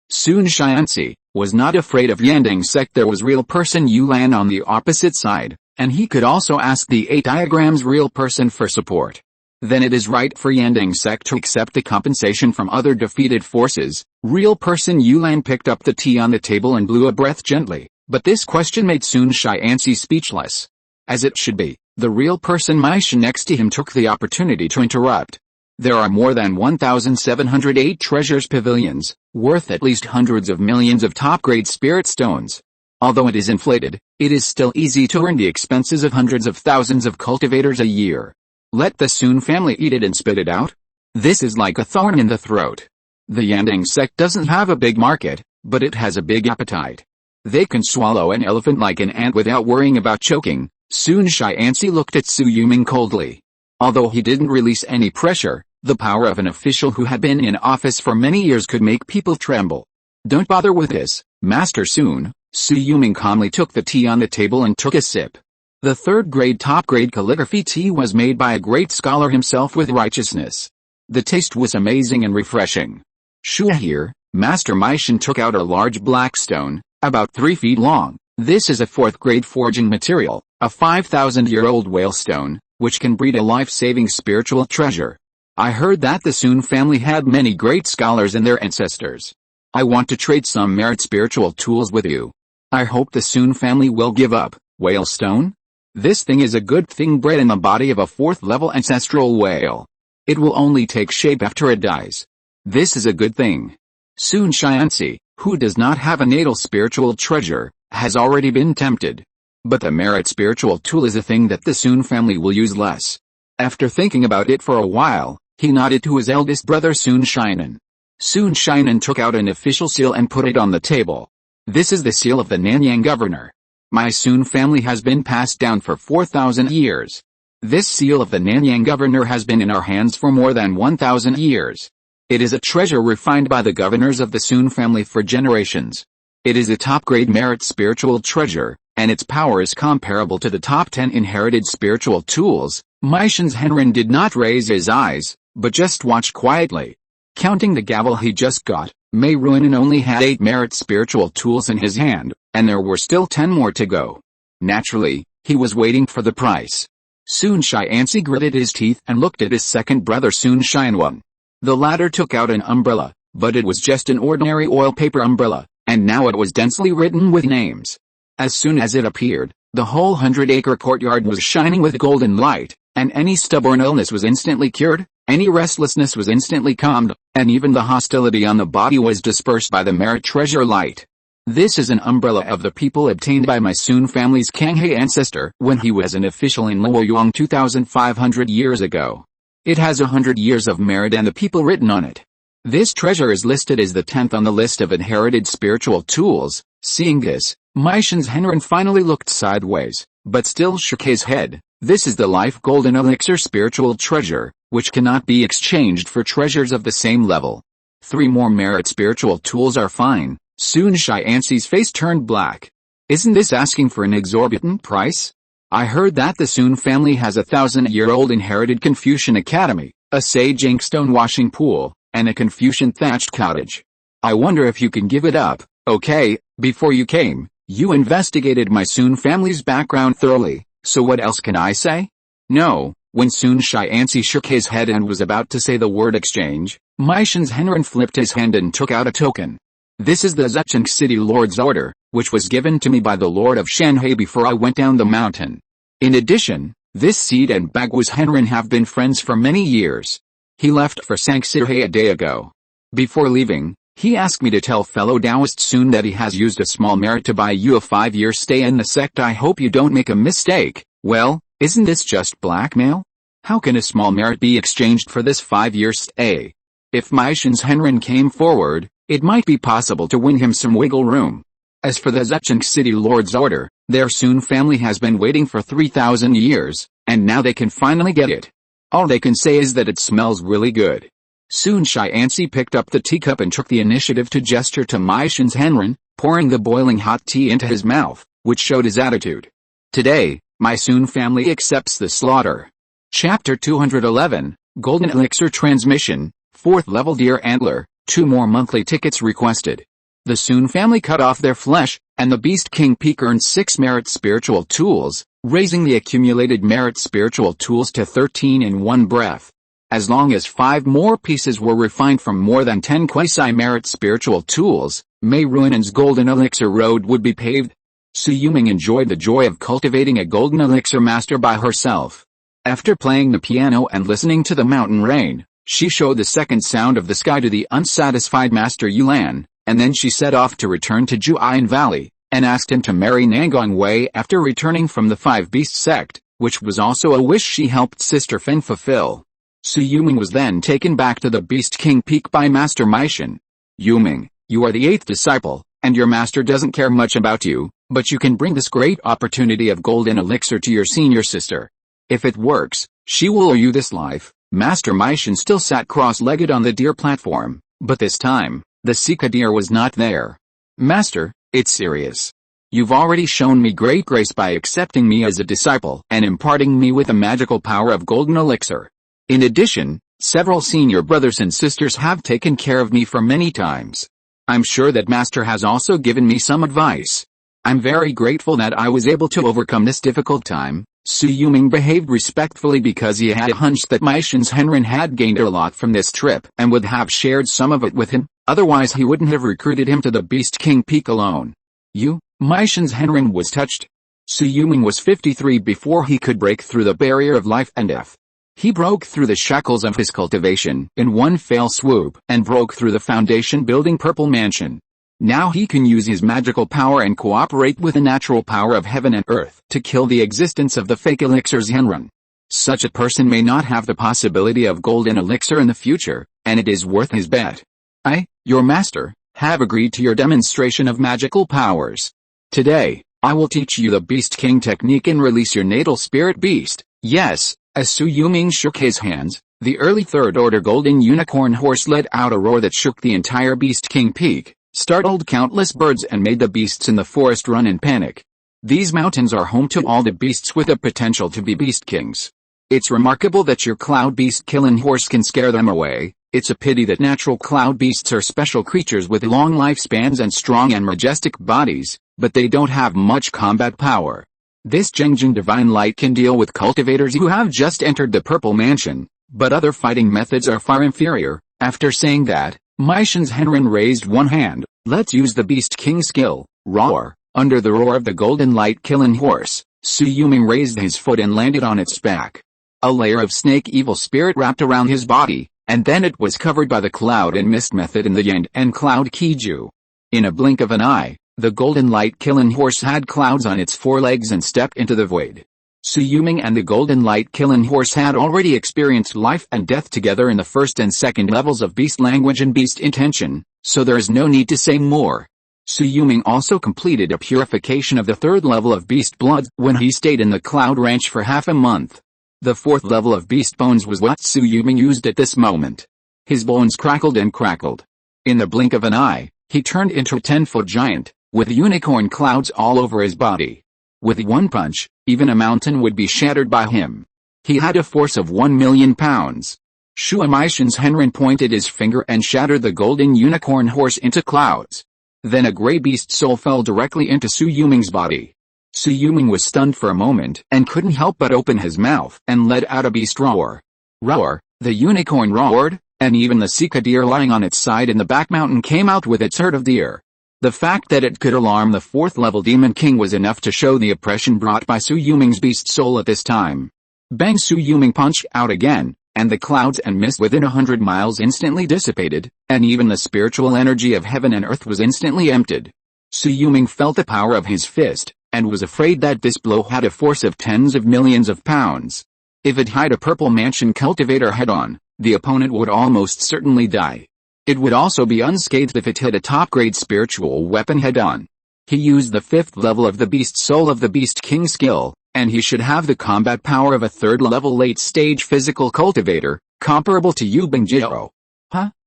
Sun Shiansi, was not afraid of Yandang sect. There was real person Yulan on the opposite side, and he could also ask the 8 diagrams real person for support. Then it is right for Yandang sect to accept the compensation from other defeated forces. Real person Yulan picked up the tea on the table and blew a breath gently, but this question made Sun Shiansi speechless. As it should be, the real person Maisha next to him took the opportunity to interrupt. There are more than 1,708 treasures pavilions, worth at least hundreds of millions of top-grade spirit stones. Although it is inflated, it is still easy to earn the expenses of hundreds of thousands of cultivators a year. Let the Sun family eat it and spit it out? This is like a thorn in the throat. The Yandang sect doesn't have a big market, but it has a big appetite. They can swallow an elephant like an ant without worrying about choking. Sun Shiansi looked at Su Yuming coldly. Although he didn't release any pressure, the power of an official who had been in office for many years could make people tremble. Don't bother with this, Master Sun. Su Yuming calmly took the tea on the table and took a sip. The 3rd grade top grade calligraphy tea was made by a great scholar himself with righteousness. The taste was amazing and refreshing. Shui here, Master Maishan took out a large black stone, about 3 feet long. This is a 4th grade forging material, a 5,000-year-old whale stone, which can breed a life-saving spiritual treasure. I heard that the Sun family had many great scholars in their ancestors. I want to trade some merit spiritual tools with you. I hope the Sun family will give up. Whale stone? This thing is a good thing bred in the body of a 4th-level ancestral whale. It will only take shape after it dies. This is a good thing. Sun Shiansi, who does not have a natal spiritual treasure, has already been tempted. But the merit spiritual tool is a thing that the Sun family will use less. After thinking about it for a while, he nodded to his eldest brother Sun Shinan. Sun Shinan took out an official seal and put it on the table. This is the seal of the Nanyang governor. My Sun family has been passed down for 4,000 years. This seal of the Nanyang governor has been in our hands for more than 1,000 years. It is a treasure refined by the governors of the Sun family for generations. It is a top-grade merit spiritual treasure, and its power is comparable to the top 10 inherited spiritual tools. Maishan's Henrin did not raise his eyes, but just watched quietly. Counting the gavel he just got, Mei Ruinan only had 8 merit spiritual tools in his hand, and there were still 10 more to go. Naturally, he was waiting for the price. Sun Shiansi gritted his teeth and looked at his second brother Sun Shinwang. The latter took out an umbrella, but it was just an ordinary oil paper umbrella, and now it was densely written with names. As soon as it appeared, the whole 100-acre courtyard was shining with golden light, and any stubborn illness was instantly cured, any restlessness was instantly calmed, and even the hostility on the body was dispersed by the merit treasure light. This is an umbrella of the people obtained by my Sun family's Kanghe ancestor when he was an official in Luoyang 2,500 years ago. It has 100 years of merit and the people written on it. This treasure is listed as the 10th on the list of inherited spiritual tools. Seeing this, Maishan's Henrin finally looked sideways, but still shook his head. This is the life golden elixir spiritual treasure, which cannot be exchanged for treasures of the same level. 3 more merit spiritual tools are fine. Sun Shiansi's face turned black. Isn't this asking for an exorbitant price? I heard that the Sun family has a 1,000-year-old inherited Confucian academy, a sage inkstone washing pool, and a Confucian thatched cottage. I wonder if you can give it up. Okay, before you came, you investigated my Sun family's background thoroughly, so what else can I say? No. When Sun Shiansi shook his head and was about to say the word exchange, Maishan's Henrin flipped his hand and took out a token. This is the Zhejiang City Lord's order, which was given to me by the Lord of Shanhai before I went down the mountain. In addition, this seed and Bagwas Henrin have been friends for many years. He left for Sangsirhe a day ago. Before leaving, he asked me to tell fellow Taoist Sun that he has used a small merit to buy you a 5-year stay in the sect. I hope you don't make a mistake. Well, isn't this just blackmail? How can a small merit be exchanged for this 5-year stay? If Maishan's Henrin came forward, it might be possible to win him some wiggle room. As for the Zhejiang City Lord's order, their Sun family has been waiting for 3,000 years, and now they can finally get it. All they can say is that it smells really good. Sun Shiansi picked up the teacup and took the initiative to gesture to Maishan's Henrin, pouring the boiling hot tea into his mouth, which showed his attitude. Today, my Sun family accepts the slaughter. Chapter 211, Golden Elixir Transmission, 4th level Deer Antler, 2 more monthly tickets requested. The Sun family cut off their flesh, and the Beast King Peak earned 6 merit spiritual tools, raising the accumulated merit spiritual tools to 13 in one breath. As long as 5 more pieces were refined from more than 10 quasi-merit spiritual tools, Mei Ruinan's golden elixir road would be paved. Su Yuming enjoyed the joy of cultivating a golden elixir master by herself. After playing the piano and listening to the mountain rain, she showed the second sound of the sky to the unsatisfied Master Yulan, and then she set off to return to Juayan Valley, and asked him to marry Nangong Wei after returning from the 5-Beast sect, which was also a wish she helped Sister Fen fulfill. Su Yuming was then taken back to the Beast King Peak by Master Maishan. Yuming, you are the 8th disciple, and your master doesn't care much about you, but you can bring this great opportunity of golden elixir to your senior sister. If it works, she will owe you this life. Master Maishan still sat cross-legged on the deer platform, but this time, the Sika deer was not there. Master, it's serious. You've already shown me great grace by accepting me as a disciple and imparting me with the magical power of golden elixir. In addition, several senior brothers and sisters have taken care of me for many times. I'm sure that Master has also given me some advice. I'm very grateful that I was able to overcome this difficult time. Su Yuming behaved respectfully because he had a hunch that Maishan's Henrin had gained a lot from this trip and would have shared some of it with him, otherwise he wouldn't have recruited him to the Beast King Peak alone. Maishan's Henrin was touched. Su Yuming was 53 before he could break through the barrier of life and death. He broke through the shackles of his cultivation in one fell swoop and broke through the foundation building Purple Mansion. Now he can use his magical power and cooperate with the natural power of heaven and earth to kill the existence of the fake elixirs Henrun. Such a person may not have the possibility of golden elixir in the future, and it is worth his bet. I, your master, have agreed to your demonstration of magical powers. Today, I will teach you the Beast King technique and release your natal spirit beast. Yes, as Su Yuming shook his hands, the early Third Order Golden Unicorn Horse let out a roar that shook the entire Beast King peak, startled countless birds and made the beasts in the forest run in panic. These mountains are home to all the beasts with the potential to be Beast Kings. It's remarkable that your cloud beast killing horse can scare them away. It's a pity that natural cloud beasts are special creatures with long lifespans and strong and majestic bodies, but they don't have much combat power. This Zhengjing Divine Light can deal with cultivators who have just entered the Purple Mansion, but other fighting methods are far inferior. After saying that, Maishan's Henrun raised one hand. Let's use the Beast King skill, roar. Under the roar of the golden light killing horse, Su Yuming raised his foot and landed on its back. A layer of snake evil spirit wrapped around his body, and then it was covered by the cloud and mist method in the Yandang cloud Qiju. In a blink of an eye, the golden light killing horse had clouds on its forelegs and stepped into the void. Su Yuming and the golden light killing horse had already experienced life and death together in the first and second levels of beast language and beast intention, so there is no need to say more. Su Yuming also completed a purification of the third level of beast blood when he stayed in the cloud ranch for half a month. The fourth level of beast bones was what Su Yuming used at this moment. His bones crackled and crackled. In the blink of an eye, he turned into a 10-foot giant, with unicorn clouds all over his body. With one punch, even a mountain would be shattered by him. He had a force of 1,000,000 pounds. Shui Maishan's Henrun pointed his finger and shattered the golden unicorn horse into clouds. Then a gray beast soul fell directly into Su Yuming's body. Su Yuming was stunned for a moment and couldn't help but open his mouth and let out a beast roar. Roar, the unicorn roared, and even the Sika deer lying on its side in the back mountain came out with its herd of deer. The fact that it could alarm the fourth-level Demon King was enough to show the oppression brought by Su Yuming's beast soul at this time. Bang! Su Yuming punched out again, and the clouds and mist within 100 miles instantly dissipated, and even the spiritual energy of heaven and earth was instantly emptied. Su Yuming felt the power of his fist, and was afraid that this blow had a force of tens of millions of pounds. If it hit a Purple Mansion cultivator head-on, the opponent would almost certainly die. It would also be unscathed if it hit a top-grade spiritual weapon head-on. He used the fifth level of the Beast Soul of the Beast King skill, and he should have the combat power of a third-level late-stage physical cultivator, comparable to Yu Bingjiao.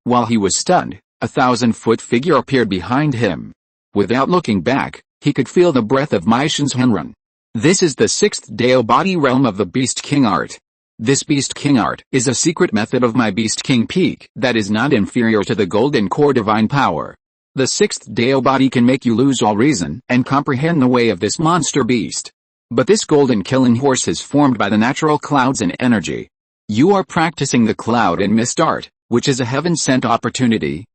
While he was stunned, a 1,000-foot figure appeared behind him. Without looking back, he could feel the breath of Maishan's Henrun. This is the sixth Dao body realm of the Beast King art. This Beast King art is a secret method of my Beast King peak that is not inferior to the Golden Core Divine Power. The sixth Dao body can make you lose all reason and comprehend the way of this monster beast. But this golden killing horse is formed by the natural clouds and energy. You are practicing the cloud and mist art, which is a heaven-sent opportunity.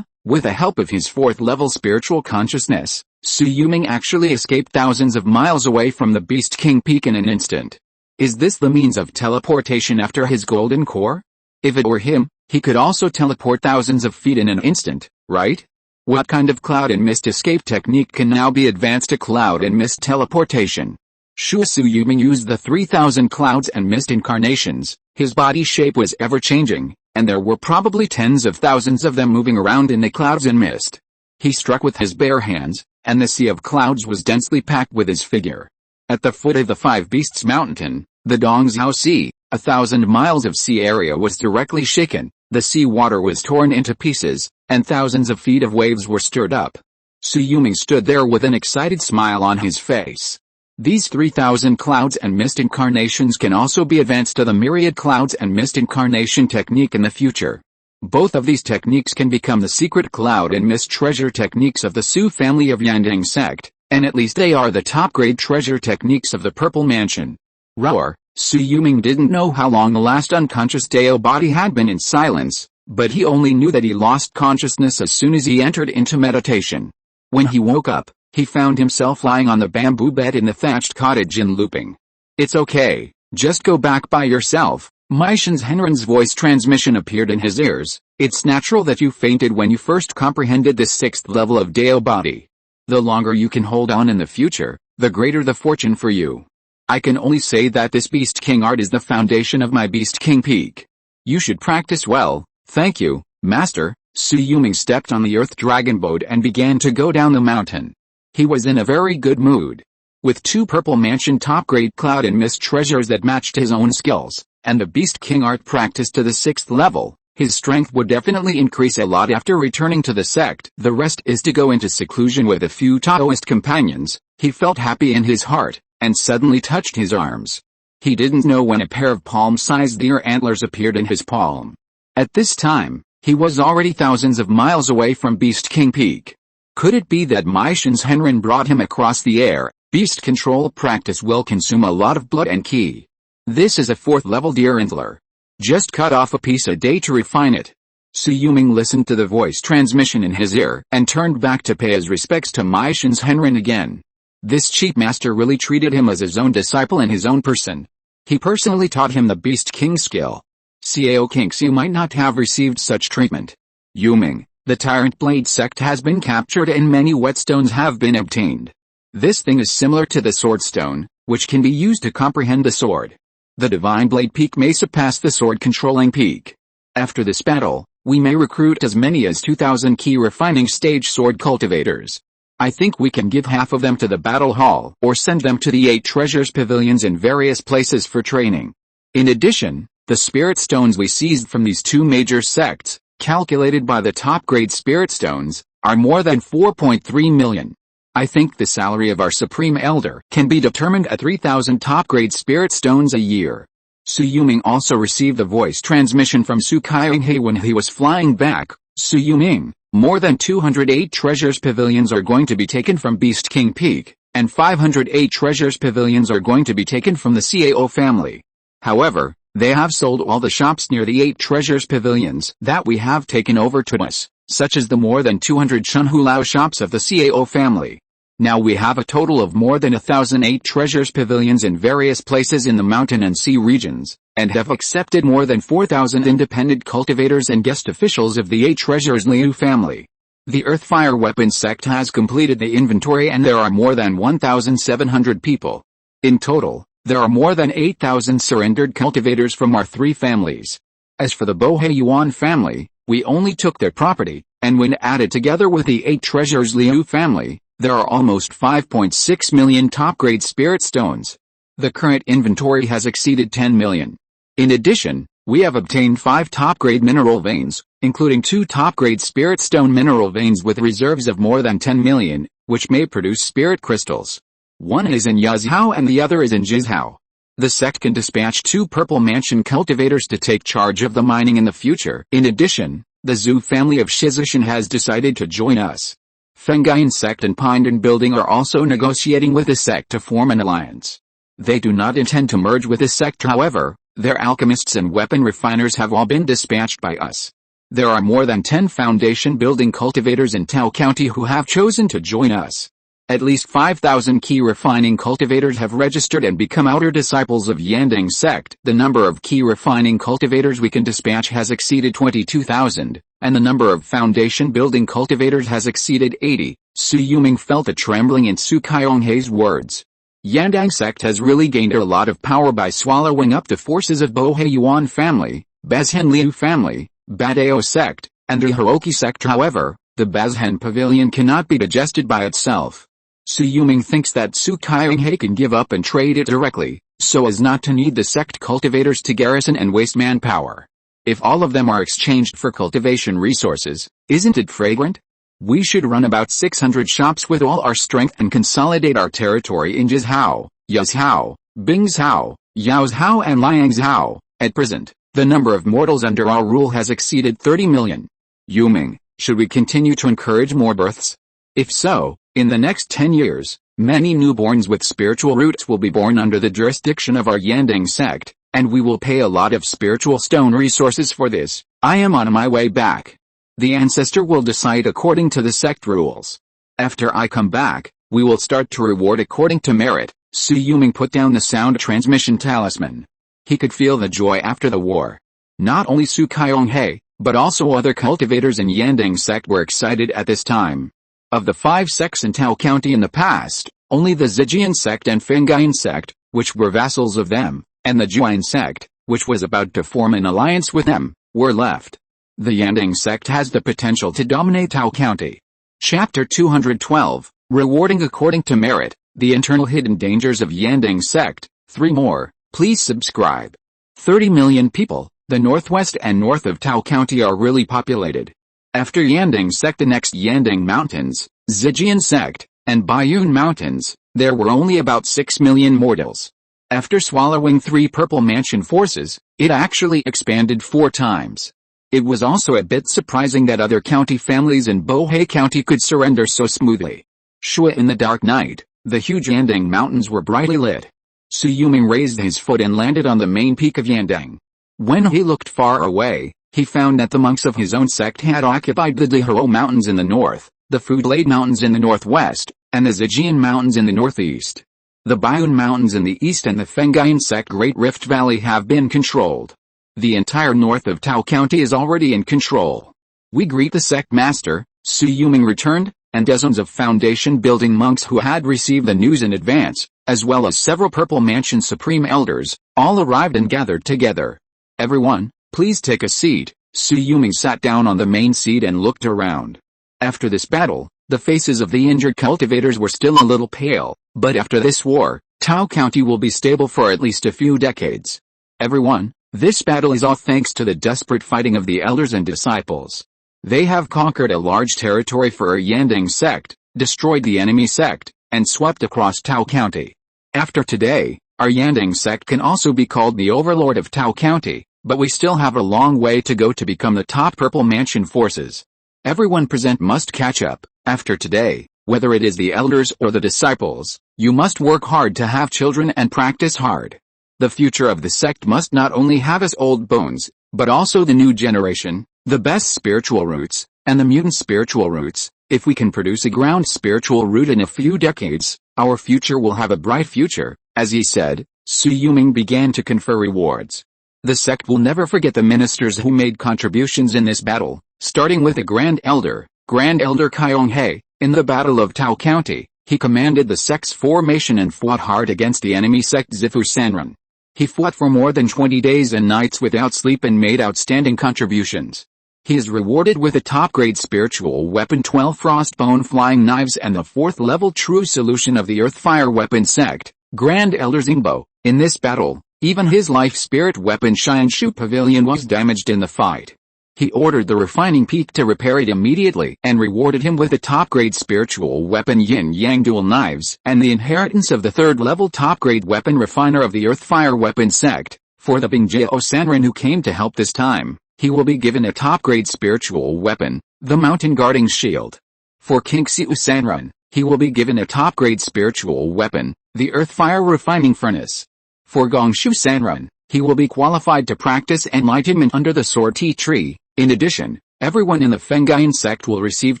With the help of his fourth-level spiritual consciousness, Su Yuming actually escaped thousands of miles away from the Beast King peak in an instant. Is this the means of teleportation after his golden core? If it were him, he could also teleport thousands of feet in an instant, right? What kind of cloud and mist escape technique can now be advanced to cloud and mist teleportation? Su Yuming used the 3,000 clouds and mist incarnations. His body shape was ever-changing, and there were probably tens of thousands of them moving around in the clouds and mist. He struck with his bare hands, and the sea of clouds was densely packed with his figure. At the foot of the Five Beasts Mountain, the Dongzhou Sea, 1,000 miles of sea area was directly shaken, the sea water was torn into pieces, and thousands of feet of waves were stirred up. Su Yuming stood there with an excited smile on his face. These 3,000 clouds and mist incarnations can also be advanced to the myriad clouds and mist incarnation technique in the future. Both of these techniques can become the secret cloud and mist treasure techniques of the Su family of Yandang sect, and at least they are the top-grade treasure techniques of the Purple Mansion. Roar, Su Yuming didn't know how long the last unconscious Dao body had been in silence, but he only knew that he lost consciousness as soon as he entered into meditation. When he woke up, he found himself lying on the bamboo bed in the thatched cottage in Looping. It's okay, just go back by yourself, Maishan's Henren's voice transmission appeared in his ears. It's natural that you fainted when you first comprehended this 6th level of Dao body. The longer you can hold on in the future, the greater the fortune for you. I can only say that this Beast King art is the foundation of my Beast King peak. You should practice well. Thank you, Master. Sui Yulong stepped on the earth dragon boat and began to go down the mountain. He was in a very good mood. With 2 purple mansion top-grade cloud and mist treasures that matched his own skills, and the Beast King art practiced to the 6th level, his strength would definitely increase a lot after returning to the sect. The rest is to go into seclusion with a few Taoist companions. He felt happy in his heart, and suddenly touched his arms. He didn't know when a pair of palm-sized deer antlers appeared in his palm. At this time, he was already thousands of miles away from Beast King Peak. Could it be that Maishan's Henren brought him across the air? Beast control practice will consume a lot of blood and Qi. This is a 4th level deer antler. Just cut off a piece a day to refine it. Sui Yulong listened to the voice transmission in his ear and turned back to pay his respects to Maishan's Henren again. This chief master really treated him as his own disciple in his own person. He personally taught him the Beast King skill. Cao Kingxiu might not have received such treatment. Yulong, the Tyrant Blade sect has been captured and many whetstones have been obtained. This thing is similar to the sword stone, which can be used to comprehend the sword. The Divine Blade peak may surpass the sword controlling peak. After this battle, we may recruit as many as 2,000 Qi refining stage sword cultivators. I think we can give half of them to the battle hall or send them to the 8 treasures pavilions in various places for training. In addition, the spirit stones we seized from these 2 major sects, calculated by the top-grade spirit stones, are more than 4.3 million. I think the salary of our Supreme Elder can be determined at 3,000 top-grade spirit stones a year. Sui Yulong also received a voice transmission from Su Qianghai when he was flying back. Sui Yulong, more than 208 treasures pavilions are going to be taken from Beast King Peak, and 508 treasures pavilions are going to be taken from the Cao family. However, they have sold all the shops near the 8 treasures pavilions that we have taken over to us, such as the more than 200 Shunhulao shops of the Cao family. Now we have a total of more than 1,008 treasures pavilions in various places in the mountain and sea regions, and have accepted more than 4,000 independent cultivators and guest officials of the 8 treasures Liu family. The Earthfire Weapon sect has completed the inventory and there are more than 1,700 people. In total, there are more than 8,000 surrendered cultivators from our 3 families. As for the Bohei Yuan family, we only took their property, and when added together with the 8 treasures Liu family, there are almost 5.6 million top-grade spirit stones. The current inventory has exceeded 10 million. In addition, we have obtained 5 top-grade mineral veins, including 2 top-grade spirit stone mineral veins with reserves of more than 10 million, which may produce spirit crystals. One is in Yazhao and the other is in Jizhao. The sect can dispatch 2 purple mansion cultivators to take charge of the mining in the future. In addition, the Zhu family of Shizishan has decided to join us. Fengaian sect and Pindan building are also negotiating with the sect to form an alliance. They do not intend to merge with the sect, however. Their alchemists and weapon refiners have all been dispatched by us. There are more than 10 foundation building cultivators in Tao County who have chosen to join us. At least 5,000 Qi refining cultivators have registered and become outer disciples of Yandang sect. The number of Qi refining cultivators we can dispatch has exceeded 22,000, and the number of foundation building cultivators has exceeded 80. Sui Yulong felt a trembling in Su Qianghai's words. Yandang sect has really gained a lot of power by swallowing up the forces of Bohei Yuan family, Bazhen Liu family, Badao sect, and the Hiroki sect. However, the Bazhen pavilion cannot be digested by itself. Sui Yulong thinks that Su Qianghai can give up and trade it directly, so as not to need the sect cultivators to garrison and waste manpower. If all of them are exchanged for cultivation resources, isn't it fragrant? We should run about 600 shops with all our strength and consolidate our territory in Jizhao, Yazhao, Bingzhao, Yaozhao and Liangzhao. At present, the number of mortals under our rule has exceeded 30 million. Yulong, should we continue to encourage more births? If so, in the next 10 years, many newborns with spiritual roots will be born under the jurisdiction of our Yandang sect, and we will pay a lot of spiritual stone resources for this. I am on my way back. The ancestor will decide according to the sect rules. After I come back, we will start to reward according to merit. Sui Yulong put down the sound transmission talisman. He could feel the joy after the war. Not only Su Kyonghei, but also other cultivators in Yandang sect were excited at this time. Of the 5 sects in Tao County in the past, only the Zijian sect and Fengyun sect, which were vassals of them, and the Juan sect, which was about to form an alliance with them, were left. The Yandang sect has the potential to dominate Tao County. Chapter 212, Rewarding According to Merit, The Internal Hidden Dangers of Yandang Sect. 3 more, please subscribe. 30 million people, the northwest and north of Tao County are really populated. After Yandang Sect, the next Yandang Mountains, Zijian Sect, and Baiyun Mountains, there were only about 6 million mortals. After swallowing 3 Purple Mansion forces, it actually expanded 4 times. It was also a bit surprising that other county families in Bohai County could surrender so smoothly. Shui in the dark night, the huge Yandang Mountains were brightly lit. Su Yuming raised his foot and landed on the main peak of Yandang. When he looked far away, he found that the monks of his own sect had occupied the Diharo Mountains in the north, the Fudlade Mountains in the northwest, and the Zijian Mountains in the northeast. The Baiyun Mountains in the east and the Fengyun sect Great Rift Valley have been controlled. The entire north of Tao County is already in control. We greet the sect master, Su Yuming returned, and dozens of foundation building monks who had received the news in advance, as well as several Purple Mansion Supreme Elders, all arrived and gathered together. Everyone, please take a seat. Su Yuming sat down on the main seat and looked around. After this battle, the faces of the injured cultivators were still a little pale, but after this war, Tao County will be stable for at least a few decades. Everyone, this battle is all thanks to the desperate fighting of the elders and disciples. They have conquered a large territory for a Yandang sect, destroyed the enemy sect, and swept across Tao County. After today, our Yandang sect can also be called the overlord of Tao County, but we still have a long way to go to become the top Purple Mansion forces. Everyone present must catch up. After today, whether it is the elders or the disciples, you must work hard to have children and practice hard. The future of the sect must not only have us old bones, but also the new generation, the best spiritual roots, and the mutant spiritual roots. If we can produce a ground spiritual root in a few decades, our future will have a bright future. As he said, Su Yuming began to confer rewards. The sect will never forget the ministers who made contributions in this battle, starting with the Grand Elder Kyonghei. In the Battle of Tao County, he commanded the sect's formation and fought hard against the enemy sect Zifu Sanran. He fought for more than 20 days and nights without sleep and made outstanding contributions. He is rewarded with a top-grade spiritual weapon, 12 Frostbone Flying Knives, and the 4th level true solution of the Earth Fire Weapon sect, Grand Elder Zingbo. In this battle, even his life spirit weapon Shianshu Pavilion was damaged in the fight. He ordered the refining peak to repair it immediately and rewarded him with a top-grade spiritual weapon Yin Yang Dual Knives and the inheritance of the 3rd level top-grade weapon refiner of the Earth Fire Weapon sect. For the Bingjao Sanran who came to help this time, he will be given a top-grade spiritual weapon, the Mountain Guarding Shield. For King Xiu Sanran, he will be given a top-grade spiritual weapon, the Earth Fire Refining Furnace. For Gongshu Sanran, he will be qualified to practice enlightenment under the Sword Tea Tree. In addition, everyone in the Fengyun sect will receive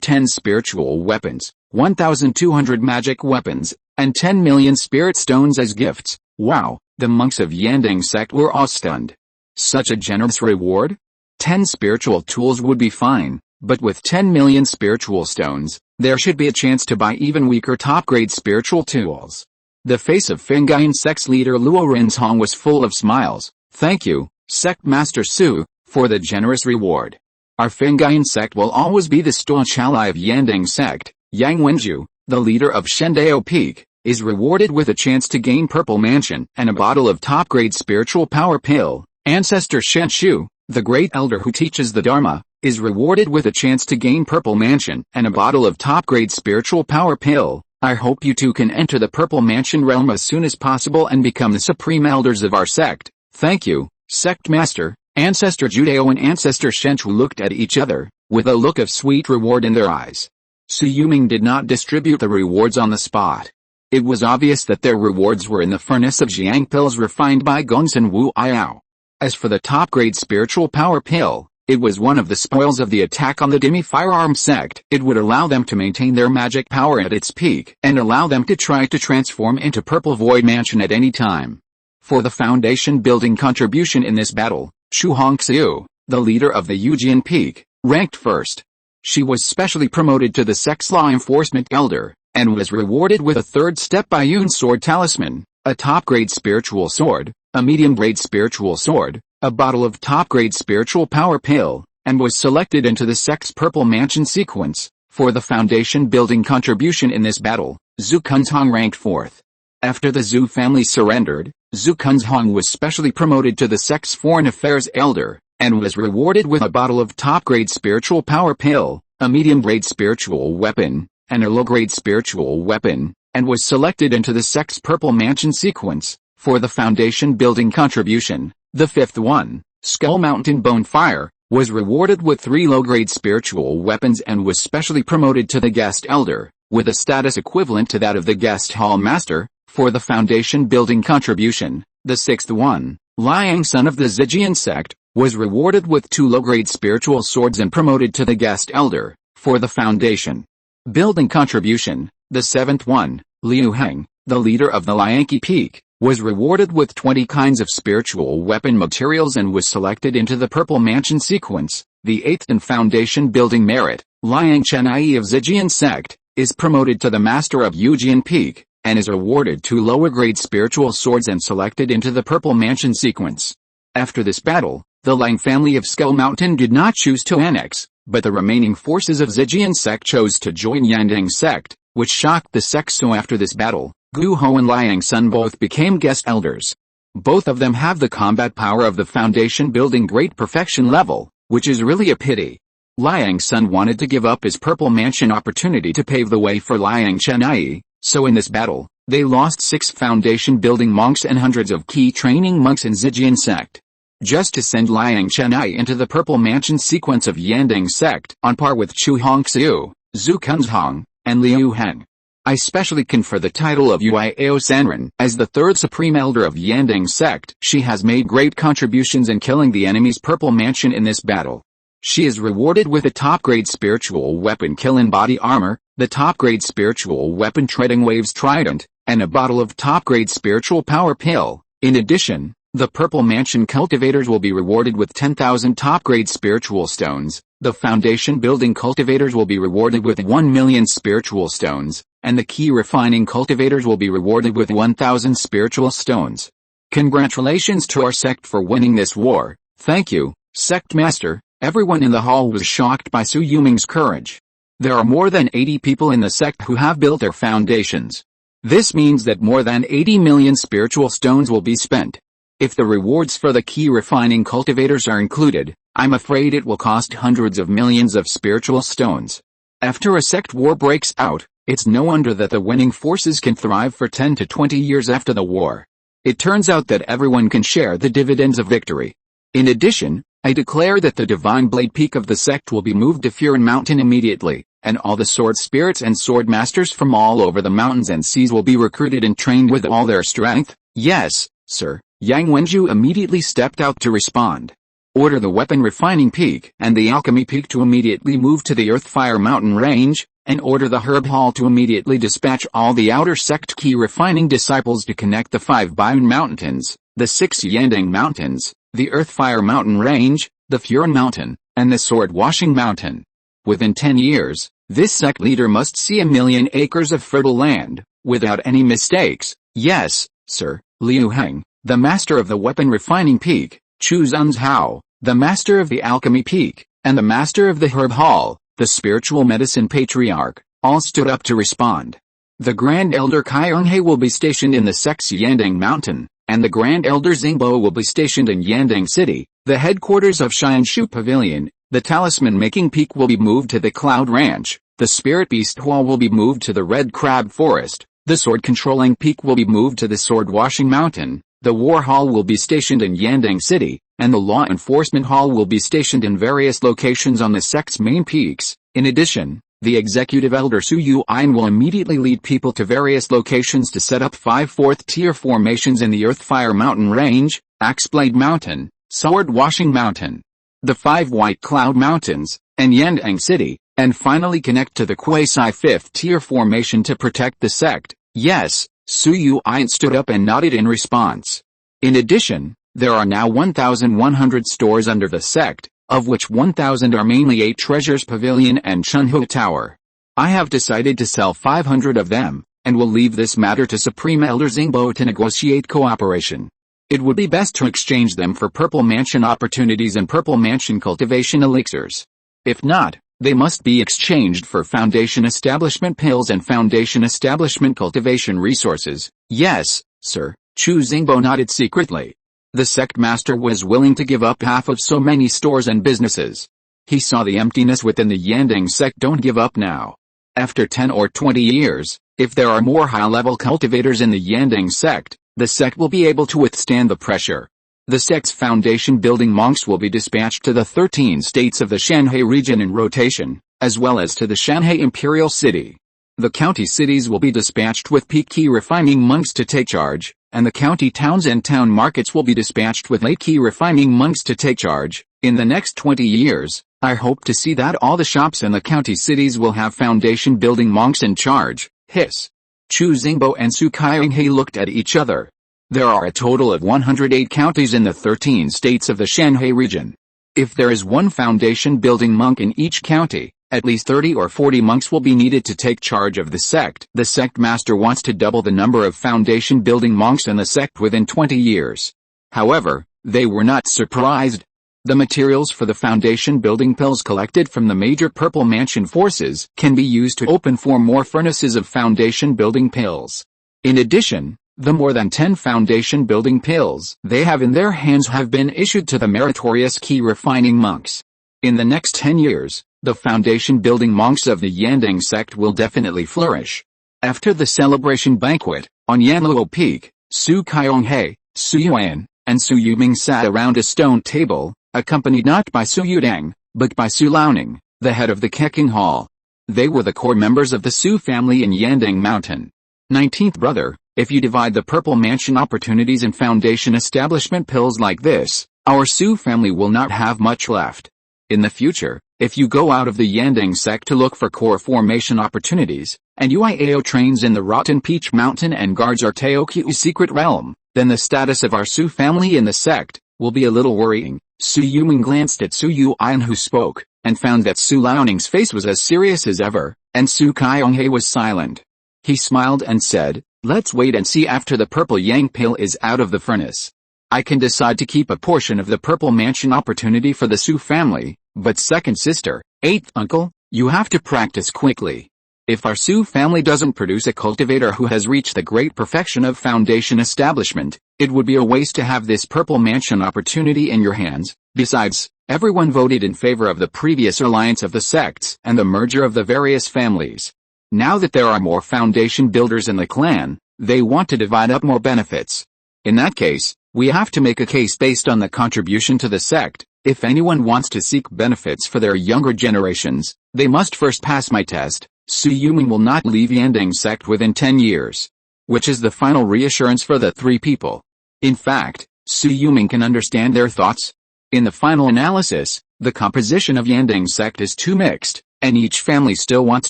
10 spiritual weapons, 1,200 magic weapons, and 10 million spirit stones as gifts. Wow, the monks of Yandang sect were all stunned. Such a generous reward? 10 spiritual tools would be fine, but with 10 million spiritual stones, there should be a chance to buy even weaker top-grade spiritual tools. The face of Fengyun sect's leader Luo Rinzhong was full of smiles. Thank you, Sect Master Su, for the generous reward. Our Fengyun sect will always be the staunch ally of Yandang sect. Yang Wenju, the leader of Shendao Peak, is rewarded with a chance to gain Purple Mansion and a bottle of top-grade spiritual power pill. Ancestor Shenshu, the great elder who teaches the Dharma, is rewarded with a chance to gain Purple Mansion and a bottle of top-grade spiritual power pill. I hope you two can enter the Purple Mansion realm as soon as possible and become the supreme elders of our sect. Thank you, Sect Master. Ancestor Judeo and Ancestor Shenshu looked at each other, with a look of sweet reward in their eyes. Su Yuming did not distribute the rewards on the spot. It was obvious that their rewards were in the furnace of Jiang pills refined by Gongsun Wu Ayao. As for the top-grade spiritual power pill, it was one of the spoils of the attack on the Demi Firearm sect. It would allow them to maintain their magic power at its peak and allow them to try to transform into Purple Void Mansion at any time. For the foundation-building contribution in this battle, Chu Hongxiu, the leader of the Yujian Peak, ranked first. She was specially promoted to the Sex Law Enforcement Elder, and was rewarded with a third step by Yun Sword Talisman, a top-grade spiritual sword, a medium-grade spiritual sword, a bottle of top-grade spiritual power pill, and was selected into the Sex Purple Mansion sequence. For the foundation-building contribution in this battle, Zhu Kunzhong ranked fourth. After the Zhu family surrendered, Zhu Kunzhong was specially promoted to the Sex Foreign Affairs Elder, and was rewarded with a bottle of top-grade spiritual power pill, a medium-grade spiritual weapon, and a low-grade spiritual weapon, and was selected into the Sex Purple Mansion sequence. For the foundation-building contribution, the fifth one, Skull Mountain Bonefire, was rewarded with 3 low-grade spiritual weapons and was specially promoted to the Guest Elder, with a status equivalent to that of the Guest Hall Master. For the foundation-building contribution, the sixth one, Liang Son of the Zijian Sect, was rewarded with 2 low-grade spiritual swords and promoted to the Guest Elder. For the foundation-building contribution, the seventh one, Liu Heng, the leader of the Lianqi Peak, was rewarded with 20 kinds of spiritual weapon materials and was selected into the Purple Mansion sequence. The eighth and foundation-building merit, Liang Chenai of Zijian Sect, is promoted to the Master of Yujian Peak, and is awarded 2 lower-grade spiritual swords and selected into the Purple Mansion sequence. After this battle, the Liang family of Skull Mountain did not choose to annex, but the remaining forces of Zijian Sect chose to join Yandang Sect, which shocked the sect. So after this battle, Gu Ho and Liang Sun both became Guest Elders. Both of them have the combat power of the foundation-building great perfection level, which is really a pity. Liang Sun wanted to give up his Purple Mansion opportunity to pave the way for Liang Chenai, so in this battle, they lost 6 foundation-building monks and hundreds of key training monks in Zijian Sect. Just to send Liang Chenai into the Purple Mansion sequence of Yandang Sect, on par with Chu Hongxiu, Zhu Kunzhong, and Liu Heng. I specially confer the title of Yuiao Sanren as the third Supreme Elder of Yandang Sect. She has made great contributions in killing the enemy's Purple Mansion in this battle. She is rewarded with a top-grade spiritual weapon Kill in Body Armor, the top-grade spiritual weapon Treading Waves Trident, and a bottle of top-grade spiritual power pill. In addition, the Purple Mansion cultivators will be rewarded with 10,000 top-grade spiritual stones. The foundation-building cultivators will be rewarded with 1 million spiritual stones, and the Qi Refining cultivators will be rewarded with 1,000 spiritual stones. Congratulations to our sect for winning this war. Thank you, Sect Master. Everyone in the hall was shocked by Su Yuming's courage. There are more than 80 people in the sect who have built their foundations. This means that more than 80 million spiritual stones will be spent. If the rewards for the Qi Refining cultivators are included, I'm afraid it will cost hundreds of millions of spiritual stones. After a sect war breaks out, it's no wonder that the winning forces can thrive for 10 to 20 years after the war. It turns out that everyone can share the dividends of victory. In addition, I declare that the Divine Blade Peak of the sect will be moved to Furin Mountain immediately, and all the sword spirits and sword masters from all over the mountains and seas will be recruited and trained with all their strength. Yes, sir. Yang Wenju immediately stepped out to respond. Order the Weapon Refining Peak and the Alchemy Peak to immediately move to the Earthfire Mountain Range, and order the Herb Hall to immediately dispatch all the outer sect Qi Refining disciples to connect the 5 Baiyun Mountains, the 6 Yandang Mountains, the Earthfire Mountain Range, the Furin Mountain, and the Sword Washing Mountain. Within 10 years, this sect leader must see 1 million acres of fertile land, without any mistakes. Yes, sir. Liu Heng, the master of the Weapon Refining Peak, Chu Zunzhao, the master of the Alchemy Peak, and the master of the Herb Hall, the Spiritual Medicine Patriarch, all stood up to respond. The Grand Elder Kaiyonghe will be stationed in the sect's Yandang Mountain, and the Grand Elder Xingbo will be stationed in Yandang City, the headquarters of Xianshu Pavilion. The Talisman-making Peak will be moved to the Cloud Ranch, the Spirit Beast Hall will be moved to the Red Crab Forest, the Sword-controlling Peak will be moved to the Sword Washing Mountain, the War Hall will be stationed in Yandang City, and the Law Enforcement Hall will be stationed in various locations on the sect's main peaks. In addition, the Executive Elder Su Yuan will immediately lead people to various locations to set up 5 4th-tier formations in the Earthfire Mountain Range, Axeblade Mountain, Sword Washing Mountain, the 5 White Cloud Mountains, and Yandang City, and finally connect to the Quasi 5th-tier formation to protect the sect. Yes, Su Yuan stood up and nodded in response. In addition, there are now 1,100 stores under the sect, of which 1,000 are mainly 8 Treasures Pavilion and Chunhu Tower. I have decided to sell 500 of them, and will leave this matter to Supreme Elder Xingbo to negotiate cooperation. It would be best to exchange them for Purple Mansion opportunities and Purple Mansion cultivation elixirs. If not, they must be exchanged for Foundation Establishment pills and Foundation Establishment cultivation resources. Yes, sir, Chu Xingbo nodded secretly. The sect master was willing to give up half of so many stores and businesses. He saw the emptiness within the Yandang sect. Don't give up now. After 10 or 20 years, if there are more high-level cultivators in the Yandang sect, the sect will be able to withstand the pressure. The sect's foundation-building monks will be dispatched to the 13 states of the Shanhai region in rotation, as well as to the Shanhai Imperial City. The county cities will be dispatched with Qi Refining monks to take charge, and the county towns and town markets will be dispatched with late Qi Refining monks to take charge. In the next 20 years, I hope to see that all the shops in the county cities will have foundation-building monks in charge. Hiss. Chu Xingbo and Su Kaiyonghe looked at each other. There are a total of 108 counties in the 13 states of the Shanhai region. If there is one foundation-building monk in each county, at least 30 or 40 monks will be needed to take charge of the sect. The sect master wants to double the number of foundation-building monks in the sect within 20 years. However, they were not surprised. The materials for the foundation-building pills collected from the major Purple Mansion forces can be used to open 4 more furnaces of foundation-building pills. In addition, the more than 10 foundation-building pills they have in their hands have been issued to the meritorious Qi Refining monks. In the next 10 years, the foundation-building monks of the Yandang sect will definitely flourish. After the celebration banquet, on Yanluo Peak, Su Kaiyonghe, Su Yuan, and Su Yuming sat around a stone table, accompanied not by Su Yudang, but by Su Laoning, the head of the Keqing Hall. They were the core members of the Su family in Yandang Mountain. 19th brother, if you divide the Purple Mansion opportunities and foundation establishment pills like this, our Su family will not have much left. In the future, if you go out of the Yandang sect to look for core formation opportunities, and UIAO trains in the Rotten Peach Mountain and guards our Teokyu's secret realm, then the status of our Su family in the sect will be a little worrying. Su Yuming glanced at Su Yuan who spoke, and found that Su Laoning's face was as serious as ever, and Su Kaiyonghe was silent. He smiled and said, let's wait and see after the purple yang pill is out of the furnace. I can decide to keep a portion of the Purple Mansion opportunity for the Su family, but second sister, 8th uncle, you have to practice quickly. If our Su family doesn't produce a cultivator who has reached the great perfection of foundation establishment, it would be a waste to have this Purple Mansion opportunity in your hands. Besides, everyone voted in favor of the previous alliance of the sects and the merger of the various families. Now that there are more foundation builders in the clan, they want to divide up more benefits. In that case, we have to make a case based on the contribution to the sect. If anyone wants to seek benefits for their younger generations, they must first pass my test. Su Yuming will not leave Yandang sect within 10 years. Which is the final reassurance for the 3 people. In fact, Su Yuming can understand their thoughts. In the final analysis, the composition of Yandang sect is too mixed, and each family still wants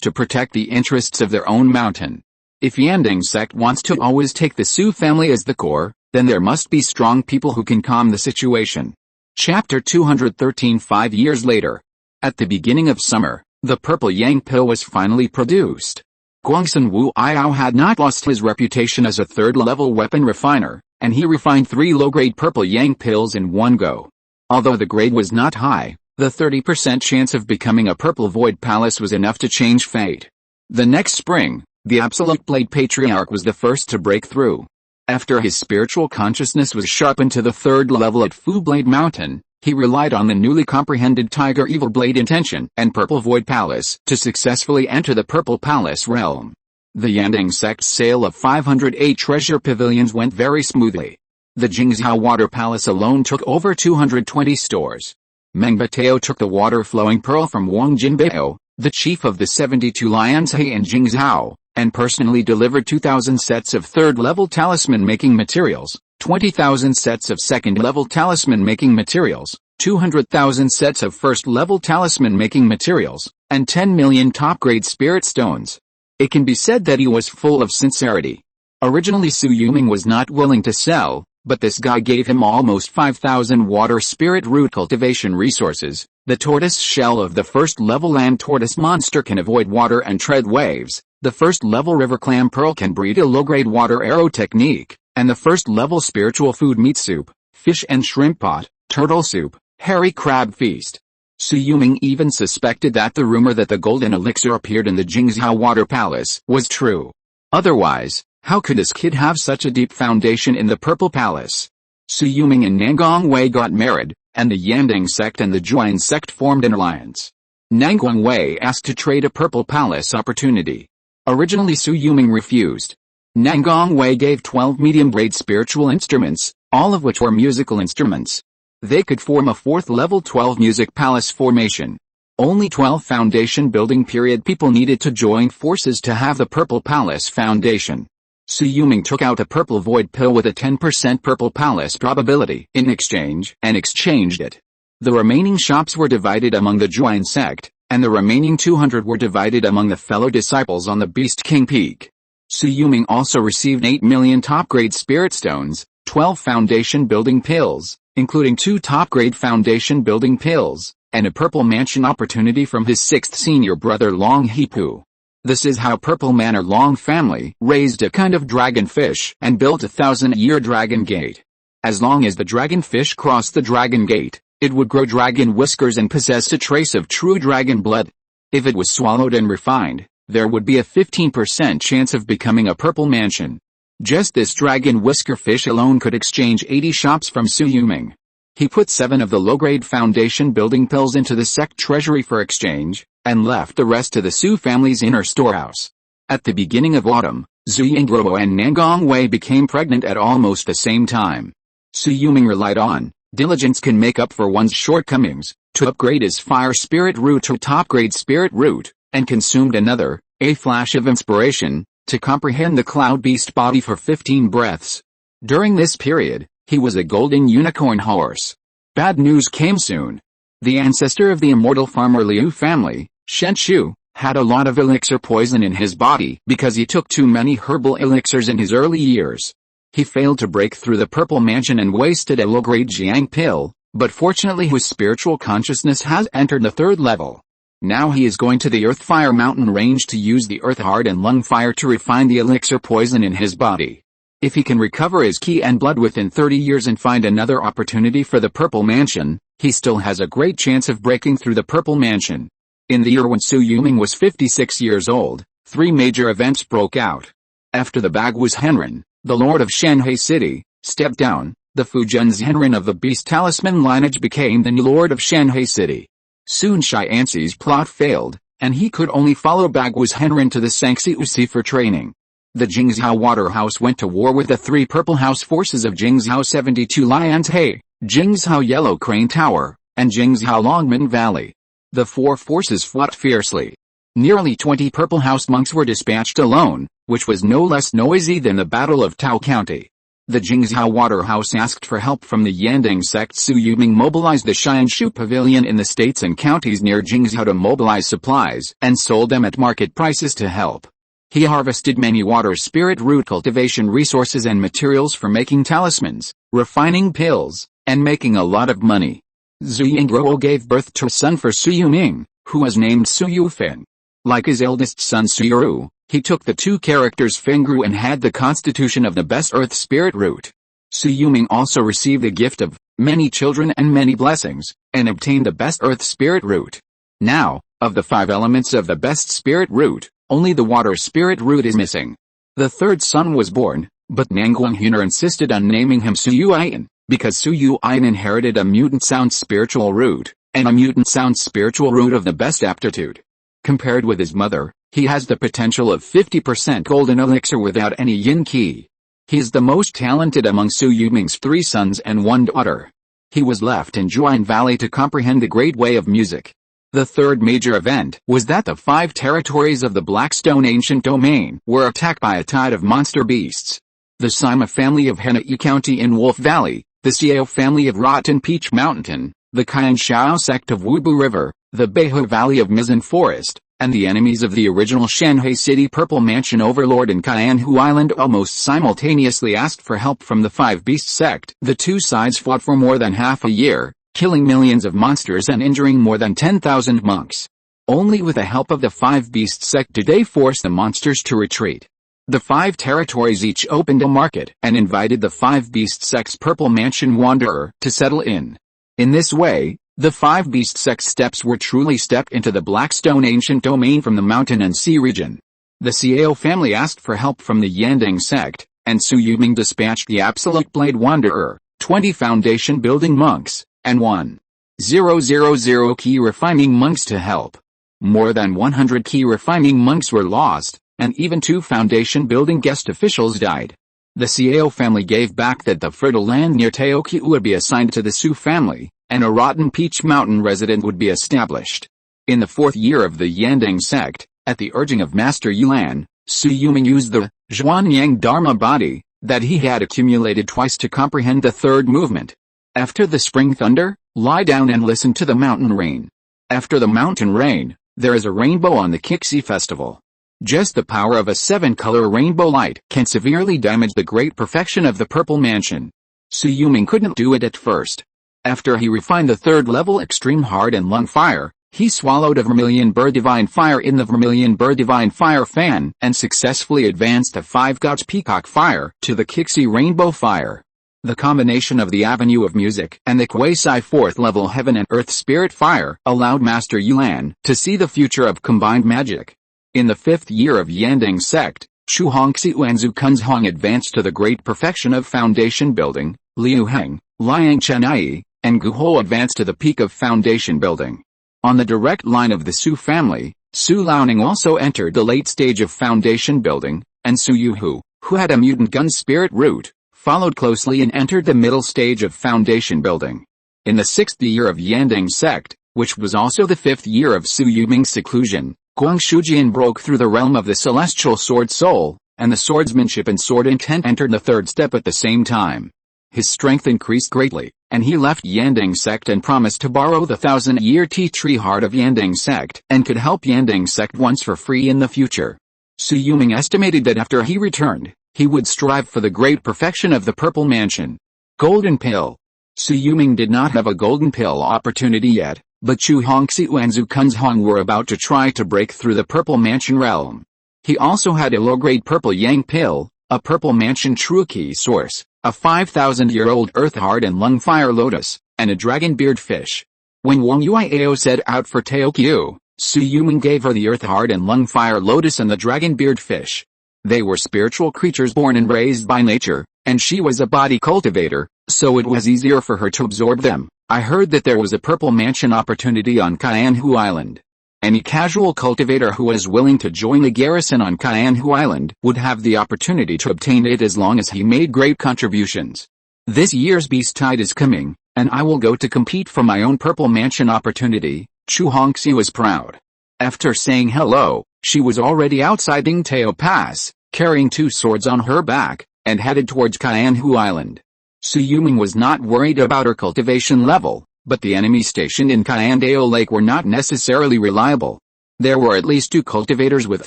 to protect the interests of their own mountain. If Yandang sect wants to always take the Su family as the core, then there must be strong people who can calm the situation. Chapter 213 5 years later. At the beginning of summer, the purple yang pill was finally produced. Guangsun Wu Iao had not lost his reputation as a third-level weapon refiner, and he refined 3 low-grade purple yang pills in one go. Although the grade was not high, the 30% chance of becoming a purple void palace was enough to change fate. The next spring, the Absolute Blade Patriarch was the first to break through. After his spiritual consciousness was sharpened to the 3rd level at Fu Blade Mountain, he relied on the newly comprehended Tiger Evil Blade Intention and Purple Void Palace to successfully enter the Purple Palace realm. The Yandang sect's sale of 508 treasure pavilions went very smoothly. The Jingzhou Water Palace alone took over 220 stores. Meng Bateo took the water-flowing pearl from Wang Jinbao, the chief of the 72 Lions in Jingzhou, and personally delivered 2,000 sets of 3rd-level talisman-making materials, 20,000 sets of 2nd-level talisman-making materials, 200,000 sets of 1st-level talisman-making materials, and 10 million top-grade spirit stones. It can be said that he was full of sincerity. Originally Su Yuming was not willing to sell, But this guy gave him almost 5,000 water spirit root cultivation resources. The tortoise shell of the first level land tortoise monster can avoid water and tread waves. The first level river clam pearl can breed a low-grade water arrow technique. And the first level spiritual food meat soup, fish and shrimp pot, turtle soup, hairy crab feast. Su Yuming even suspected that the rumor that the golden elixir appeared in the Jingzhou water palace was true. Otherwise, how could this kid have such a deep foundation in the Purple Palace? Su Yuming and Nangong Wei got married, and the Yandang sect and the Zhuan sect formed an alliance. Nangong Wei asked to trade a Purple Palace opportunity. Originally Su Yuming refused. Nangong Wei gave 12 medium-grade spiritual instruments, all of which were musical instruments. They could form a 4th level 12 music palace formation. Only 12 foundation building period people needed to join forces to have the Purple Palace foundation. Su Yuming took out a purple void pill with a 10% Purple Palace probability in exchange and exchanged it. The remaining shops were divided among the Zhuan sect, and the remaining 200 were divided among the fellow disciples on the Beast King Peak. Su Yuming also received 8 million top-grade spirit stones, 12 foundation building pills, including 2 top-grade foundation building pills, and a purple mansion opportunity from his 6th senior brother Long Hepu. This is how Purple Manor Long family raised a kind of dragonfish and built a 1,000-year dragon gate. As long as the dragonfish crossed the dragon gate, it would grow dragon whiskers and possess a trace of true dragon blood. If it was swallowed and refined, there would be a 15% chance of becoming a purple mansion. Just this dragon whisker fish alone could exchange 80 shops from Su Yuming. He put 7 of the low-grade foundation building pills into the sect treasury for exchange, and left the rest to the Su family's inner storehouse. At the beginning of autumn, Zhu Yingguo and Nangong Wei became pregnant at almost the same time. Su Yuming relied on Diligence Can make up for one's shortcomings to upgrade his fire spirit root to top-grade spirit root, and consumed another, a flash of inspiration, to comprehend the cloud beast body for 15 breaths. During this period, he was a golden unicorn horse. Bad news came soon. The ancestor of the immortal farmer Liu family, Shen Shu, had a lot of elixir poison in his body because he took too many herbal elixirs in his early years. He failed to break through the purple mansion and wasted a low-grade Jiang pill, but fortunately his spiritual consciousness has entered the 3rd level. Now he is going to the Earth Fire Mountain range to use the Earth Heart and Lung Fire to refine the elixir poison in his body. If he can recover his Qi and blood within 30 years and find another opportunity for the Purple Mansion, he still has a great chance of breaking through the Purple Mansion. In the year when Su Yuming was 56 years old, 3 major events broke out. After the Bagwas Henren, the Lord of Shanghai City, stepped down, the Fujun's Henren of the Beast Talisman lineage became the new Lord of Shanghai City. Soon Shi Anxi's plot failed, and he could only follow Bagwas Henren to the Sangxi Usi for training. The Jingzhou Water House went to war with the 3 Purple House forces of Jingzhou 72 Liantai, Jingzhou Yellow Crane Tower, and Jingzhou Longmen Valley. The 4 forces fought fiercely. Nearly 20 Purple House monks were dispatched alone, which was no less noisy than the Battle of Tao County. The Jingzhou Water House asked for help from the Yandang sect. Su Yuming mobilized the Xianshu Pavilion in the states and counties near Jingzhou to mobilize supplies and sold them at market prices to help. He harvested many water spirit root cultivation resources and materials for making talismans, refining pills, and making a lot of money. Zhu Yingguo gave birth to a son for Su Yuming, who was named Su Yufeng. Like his eldest son Su Yuru, he took the 2 characters Fengru and had the constitution of the best earth spirit root. Su Yuming also received the gift of many children and many blessings, and obtained the best earth spirit root. Now, of the 5 elements of the best spirit root, only the water spirit root is missing. The 3rd son was born, but Nangguang Huner insisted on naming him Su Yuan, because Su Yuan inherited a mutant sound spiritual root, and a mutant sound spiritual root of the best aptitude. Compared with his mother, he has the potential of 50% golden elixir without any yin qi. He is the most talented among Su Yuming's 3 sons and 1 daughter. He was left in Zhuan Valley to comprehend the great way of music. The 3rd major event was that the 5 territories of the Blackstone Ancient Domain were attacked by a tide of monster beasts. The Sima family of Henai County in Wolf Valley, the Xiao family of Rotten Peach Mountain, the Qianshao sect of Wubu River, the Beihou Valley of Mizan Forest, and the enemies of the original Shanghai City Purple Mansion Overlord and Kaianhu Island almost simultaneously asked for help from the Five Beast sect. The two sides fought for more than half a year, killing millions of monsters and injuring more than 10,000 monks. Only with the help of the Five Beast sect did they force the monsters to retreat. The five territories each opened a market and invited the Five Beast sect's Purple Mansion Wanderer to settle in. In this way, the Five Beast sect steps were truly stepped into the Blackstone ancient domain from the mountain and sea region. The Xiao family asked for help from the Yandang sect, and Su Yuming dispatched the Absolute Blade Wanderer, 20 foundation building monks, and 1,000 Qi Refining monks to help. More than 100 Qi Refining monks were lost, and even 2 foundation building guest officials died. The Xiao family gave back that the fertile land near Teoqiu would be assigned to the Su family, and a Rotten Peach Mountain resident would be established. In the 4th year of the Yandang sect, at the urging of Master Yulan, Su Yuming used the Zhuanyang Dharma body that he had accumulated twice to comprehend the 3rd movement. After the spring thunder, lie down and listen to the mountain rain. After the mountain rain, there is a rainbow on the Qixi festival. Just the power of a 7-color rainbow light can severely damage the great perfection of the Purple Mansion. Su Yuming couldn't do it at first. After he refined the 3rd level Extreme Hard and Lung Fire, he swallowed a Vermilion Bird Divine Fire in the Vermilion Bird Divine Fire fan and successfully advanced the 5 Gods Peacock Fire to the Qixi Rainbow Fire. The combination of the Avenue of Music and the Quasi 4th level Heaven and Earth Spirit Fire allowed Master Yulan to see the future of combined magic. In the 5th year of Yandang sect, Shu Hongxiu and Zhu Kunzhong advanced to the great perfection of foundation building, Liu Heng, Liang Chenai, and Gu Ho advanced to the peak of foundation building. On the direct line of the Su family, Su Laoning also entered the late stage of foundation building, and Su Yuhu, who had a mutant gun spirit root, followed closely and entered the middle stage of foundation building. In the 6th year of Yandang sect, which was also the 5th year of Su Yuming's seclusion, Guang Shujian broke through the realm of the celestial sword soul, and the swordsmanship and sword intent entered the 3rd step at the same time. His strength increased greatly, and he left Yandang sect and promised to borrow the 1,000-year tea tree heart of Yandang sect and could help Yandang sect once for free in the future. Su Yuming estimated that after he returned, he would strive for the great perfection of the Purple Mansion. Golden Pill. Su Yuming did not have a Golden Pill opportunity yet, but Chu Hongxiu and Zhu Kunzhong were about to try to break through the Purple Mansion realm. He also had a low-grade Purple Yang Pill, a Purple Mansion True Key Source, a 5,000-year-old Earth Heart and Lung Fire Lotus, and a Dragon Beard Fish. When Wang Yuiao set out for Teoqiu, Su Yuming gave her the Earth Heart and Lung Fire Lotus and the Dragon Beard Fish. They were spiritual creatures born and raised by nature, and she was a body cultivator, so it was easier for her to absorb them. I heard that there was a Purple Mansion opportunity on Kaianhu Island. Any casual cultivator who was willing to join the garrison on Kaianhu Island would have the opportunity to obtain it as long as he made great contributions. This year's Beast Tide is coming, and I will go to compete for my own Purple Mansion opportunity. Chu Hongxi was proud. After saying hello, she was already outside Dingtao Pass, carrying 2 swords on her back, and headed towards Kaianhu Island. Su Yuming was not worried about her cultivation level, but the enemies stationed in Kaiandao Lake were not necessarily reliable. There were at least 2 cultivators with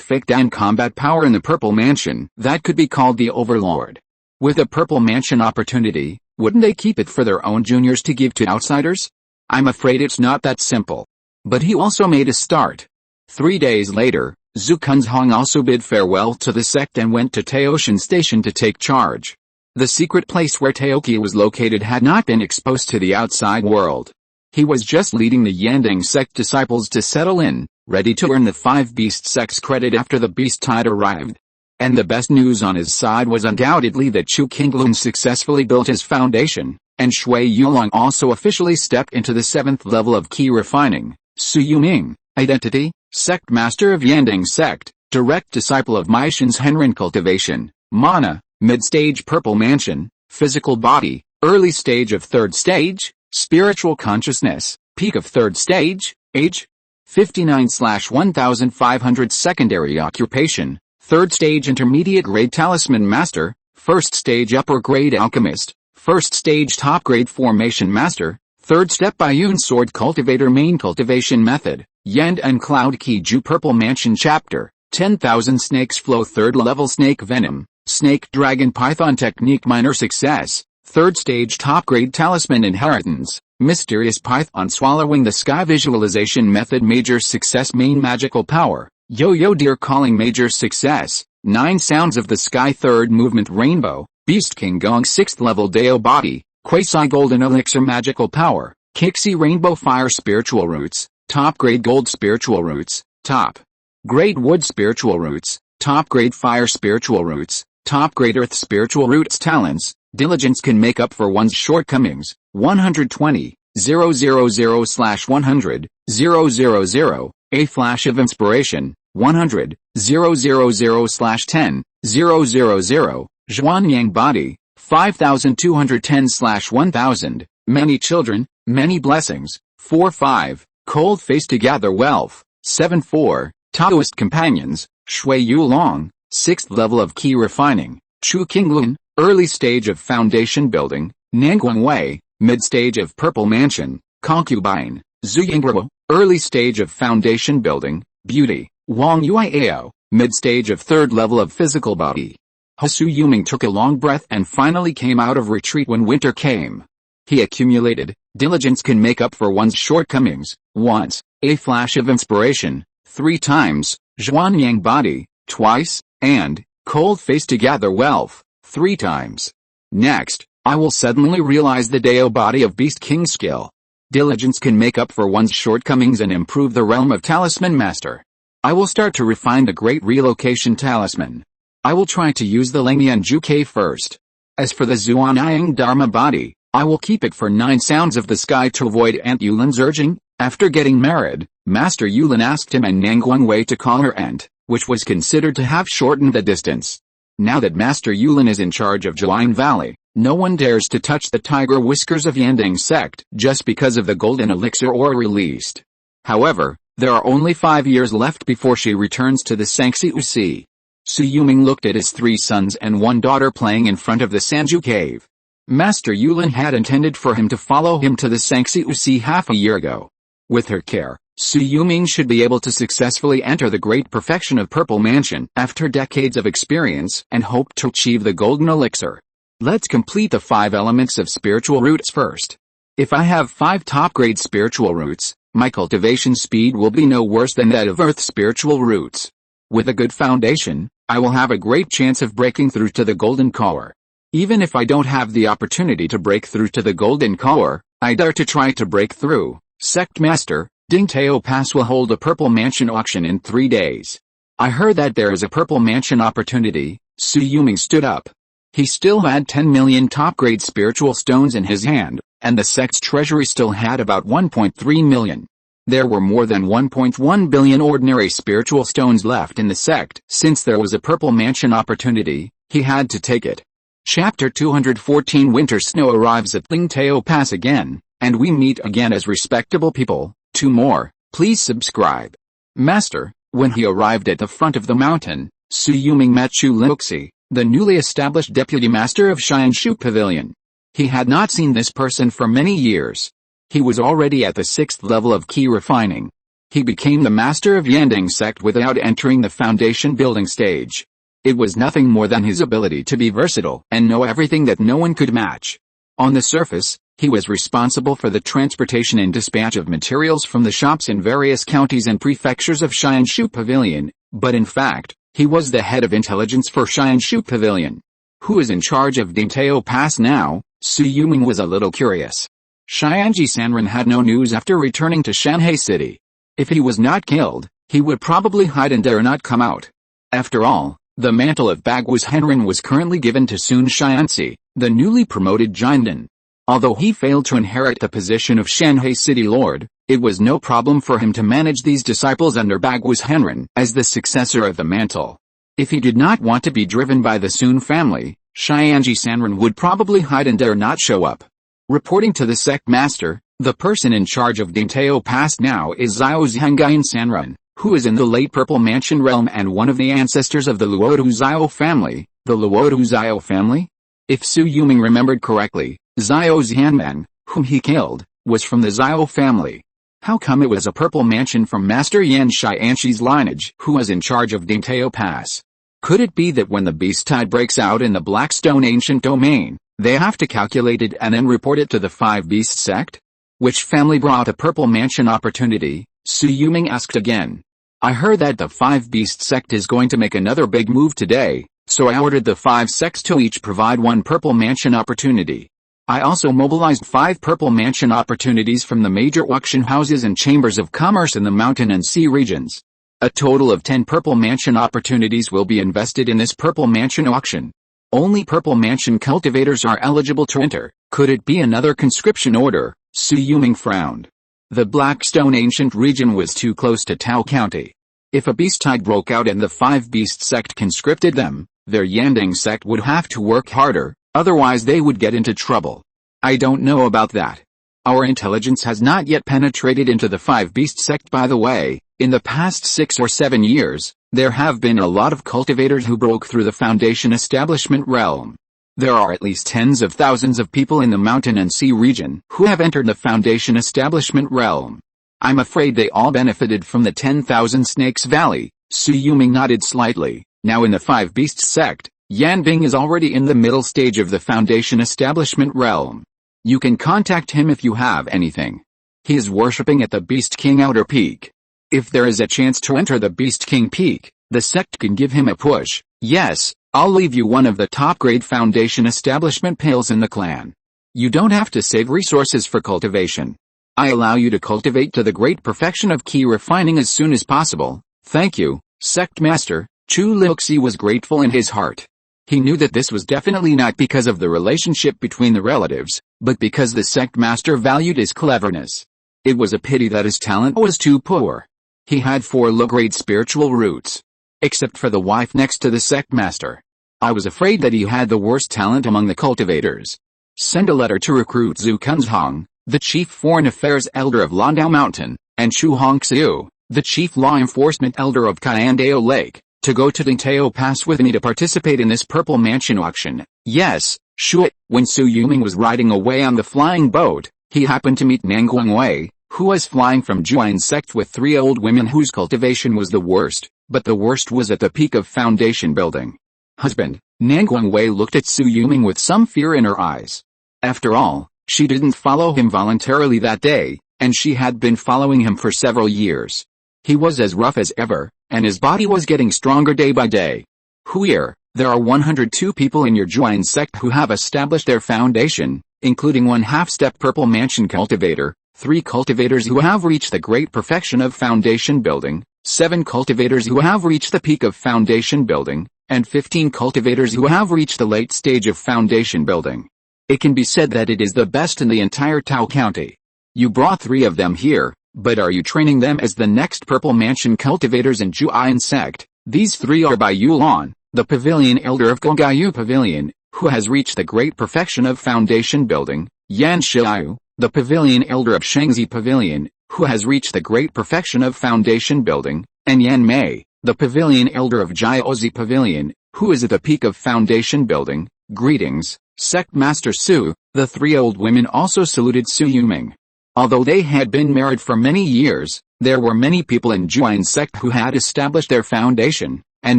fake down combat power in the Purple Mansion that could be called the Overlord. With a Purple Mansion opportunity, wouldn't they keep it for their own juniors to give to outsiders? I'm afraid it's not that simple. But he also made a start. 3 days later, Zhu Kunzhong also bid farewell to the sect and went to Taoshan Station to take charge. The secret place where Teoqi was located had not been exposed to the outside world. He was just leading the Yandang sect disciples to settle in, ready to earn the 5 Beast sect's credit after the Beast Tide arrived. And the best news on his side was undoubtedly that Chu Qinglun successfully built his foundation, and Shui Yulong also officially stepped into the 7th level of Qi Refining. Su Yuming, Identity, Sect Master of Yandang Sect, Direct Disciple of Maishan's Henrin Cultivation, Mana, Mid-Stage Purple Mansion, Physical Body, Early Stage of 3rd Stage, Spiritual Consciousness, Peak of 3rd Stage, Age 59/1500 Secondary Occupation, 3rd Stage Intermediate Grade Talisman Master, 1st Stage Upper Grade Alchemist, 1st Stage Top Grade Formation Master, 3rd Step Bayun Sword Cultivator Main Cultivation Method, Yandang Cloud Key Ju Purple Mansion Chapter, 10,000 Snakes Flow 3rd Level Snake Venom, Snake Dragon Python Technique Minor Success, 3rd Stage Top Grade Talisman Inheritance, Mysterious Python Swallowing the Sky Visualization Method Major Success Main Magical Power, Yo-Yo Deer Calling Major Success, 9 Sounds of the Sky 3rd Movement Rainbow, Beast King Gong 6th Level Deo Body, Quasi Golden Elixir Magical Power, Kixi Rainbow Fire Spiritual Roots, Top Grade Gold Spiritual Roots, Top Grade Wood Spiritual Roots, Top Grade Fire Spiritual Roots, Top Grade Earth Spiritual Roots Talents, Diligence Can Make Up for One's Shortcomings, 120, 000/100, 000, A Flash of Inspiration, 100, 000/10, 000, Zhuanyang Body, 5210/1000, Many Children, Many Blessings, 4-5, Cold Face to Gather Wealth, 7-4, Taoist Companions, Shui Yulong, 6th Level of Qi Refining, Chu Qinglun, Early Stage of Foundation Building, Nanguang Wei, Mid Stage of Purple Mansion, Concubine, Zuyingguo, Early Stage of Foundation Building, Beauty, Wang Yuiao, Mid Stage of 3rd Level of Physical Body. Hasu Yuming took a long breath and finally came out of retreat when winter came. He accumulated, Diligence Can Make Up for One's Shortcomings, once, A Flash of Inspiration, 3 times, Zhuanyang Body, twice, and, Cold Face to Gather Wealth, 3 times. Next, I will suddenly realize the Deo Body of Beast King skill. Diligence can make up for one's shortcomings and improve the realm of Talisman Master. I will start to refine the Great Relocation Talisman. I will try to use the Lengyan Juke first. As for the Zhuanyang Dharma Body, I will keep it for 9 Sounds of the Sky to avoid Aunt Yulin's urging. After getting married, Master Yulin asked him and Nanguang Wei to call her aunt, which was considered to have shortened the distance. Now that Master Yulin is in charge of Jiayin Valley, no one dares to touch the tiger whiskers of Yandang sect just because of the golden elixir ore released. However, there are only 5 years left before she returns to the Sanxi Sea. Su Yuming looked at his 3 sons and 1 daughter playing in front of the Sanju cave. Master Yulin had intended for him to follow him to the Sanxi Sea half a year ago. With her care, Su Yuming should be able to successfully enter the great perfection of Purple Mansion after decades of experience and hope to achieve the golden elixir. Let's complete the 5 elements of spiritual roots first. If I have 5 top-grade spiritual roots, my cultivation speed will be no worse than that of Earth spiritual roots. With a good foundation, I will have a great chance of breaking through to the golden core. Even if I don't have the opportunity to break through to the golden core, I dare to try to break through. Sect Master, Ding Tao Pass will hold a Purple Mansion auction in 3 days. I heard that there is a Purple Mansion opportunity. Su Yuming stood up. He still had 10 million top-grade spiritual stones in his hand, and the sect's treasury still had about 1.3 million. There were more than 1.1 billion ordinary spiritual stones left in the sect. Since there was a Purple Mansion opportunity, he had to take it. Chapter 214 Winter Snow arrives at Ling Tao Pass again, and we meet again as respectable people. 2 more, please subscribe. Master, when he arrived at the front of the mountain, Su Yuming met Chu Lingxi, the newly established deputy master of Xianshu Pavilion. He had not seen this person for many years. He was already at the 6th level of Qi Refining. He became the master of Yandang sect without entering the foundation building stage. It was nothing more than his ability to be versatile and know everything that no one could match. On the surface, he was responsible for the transportation and dispatch of materials from the shops in various counties and prefectures of Xianshu Pavilion, but in fact, he was the head of intelligence for Xianshu Pavilion. Who is in charge of Ding Tao Pass now? Su Yuming was a little curious. Xianji Sanren had no news after returning to Shanhai City. If he was not killed, he would probably hide and dare not come out. After all, the mantle of Bagwas Henren was currently given to Sun Xianxi, the newly promoted Jindan. Although he failed to inherit the position of Shanhai City Lord, it was no problem for him to manage these disciples under Bagwas Henren as the successor of the mantle. If he did not want to be driven by the Sun family, Xianji Sanren would probably hide and dare not show up. Reporting to the sect master, the person in charge of Ding Tao Pass now is Xiao Zhangyan Sanren, who is in the late Purple Mansion realm and one of the ancestors of the Luodu Xiao family. The Luodu Xiao family? If Su Yuming remembered correctly, Xiao Xianmen, whom he killed, was from the Xiao family. How come it was a purple mansion from Master Yan Xianxi's lineage who was in charge of Dingtao Pass? Could it be that when the beast tide breaks out in the Blackstone ancient domain, they have to calculate it and then report it to the Five Beast sect? Which family brought a purple mansion opportunity? Su Yuming asked again. I heard that the Five Beast sect is going to make another big move today, so I ordered the 5 sects to each provide 1 purple mansion opportunity. I also mobilized 5 purple mansion opportunities from the major auction houses and chambers of commerce in the mountain and sea regions. A total of 10 purple mansion opportunities will be invested in this purple mansion auction. Only purple mansion cultivators are eligible to enter. Could it be another conscription order? Su Yuming frowned. The Blackstone ancient region was too close to Tao County. If a beast tide broke out and the 5 beast sect conscripted them, their Yandang sect would have to work harder. Otherwise they would get into trouble. I don't know about that. Our intelligence has not yet penetrated into the 5 Beast sect by the way. In the past 6 or 7 years, there have been a lot of cultivators who broke through the Foundation establishment realm. There are at least tens of thousands of people in the mountain and sea region who have entered the Foundation establishment realm. I'm afraid they all benefited from the 10,000 Snakes Valley. Su Yuming nodded slightly. Now in the 5 Beasts sect, Yan Bing is already in the middle stage of the Foundation establishment realm. You can contact him if you have anything. He is worshipping at the Beast King Outer Peak. If there is a chance to enter the Beast King Peak, the sect can give him a push. Yes, I'll leave you one of the top-grade Foundation establishment pails in the clan. You don't have to save resources for cultivation. I allow you to cultivate to the great perfection of Qi Refining as soon as possible. Thank you, Sect Master. Chu Lixi was grateful in his heart. He knew that this was definitely not because of the relationship between the relatives, but because the sect master valued his cleverness. It was a pity that his talent was too poor. He had 4 low-grade spiritual roots. Except for the wife next to the sect master. I was afraid that he had the worst talent among the cultivators. Send a letter to recruit Zhu Kunzhong, the chief foreign affairs elder of Yandang Mountain, and Chu Hongxiu, the chief law enforcement elder of Kyandao Lake, to go to Dingtao Pass with me to participate in this purple mansion auction. Yes, Shui. When Su Yuming was riding away on the flying boat, he happened to meet Nanguang Wei, who was flying from Juan sect with 3 old women whose cultivation was the worst, but the worst was at the peak of foundation building. Husband, Nanguang Wei looked at Su Yuming with some fear in her eyes. After all, she didn't follow him voluntarily that day, and she had been following him for several years. He was as rough as ever, and his body was getting stronger day by day. Huir, there are 102 people in your Juan sect who have established their foundation, including 1 half-step purple mansion cultivator, 3 cultivators who have reached the great perfection of foundation building, 7 cultivators who have reached the peak of foundation building, and 15 cultivators who have reached the late stage of foundation building. It can be said that it is the best in the entire Tao County. You brought 3 of them here, but are you training them as the next purple mansion cultivators in Juan sect? These 3 are Bai Yulong, the pavilion elder of Gongaiyu Pavilion, who has reached the great perfection of foundation building, Yan Shiu, the pavilion elder of Shangzi Pavilion, who has reached the great perfection of foundation building, and Yan Mei, the pavilion elder of Jiaozi Pavilion, who is at the peak of foundation building. Greetings, Sect Master Su. The 3 old women also saluted Su Yuming. Although they had been married for many years, there were many people in Juan sect who had established their foundation, and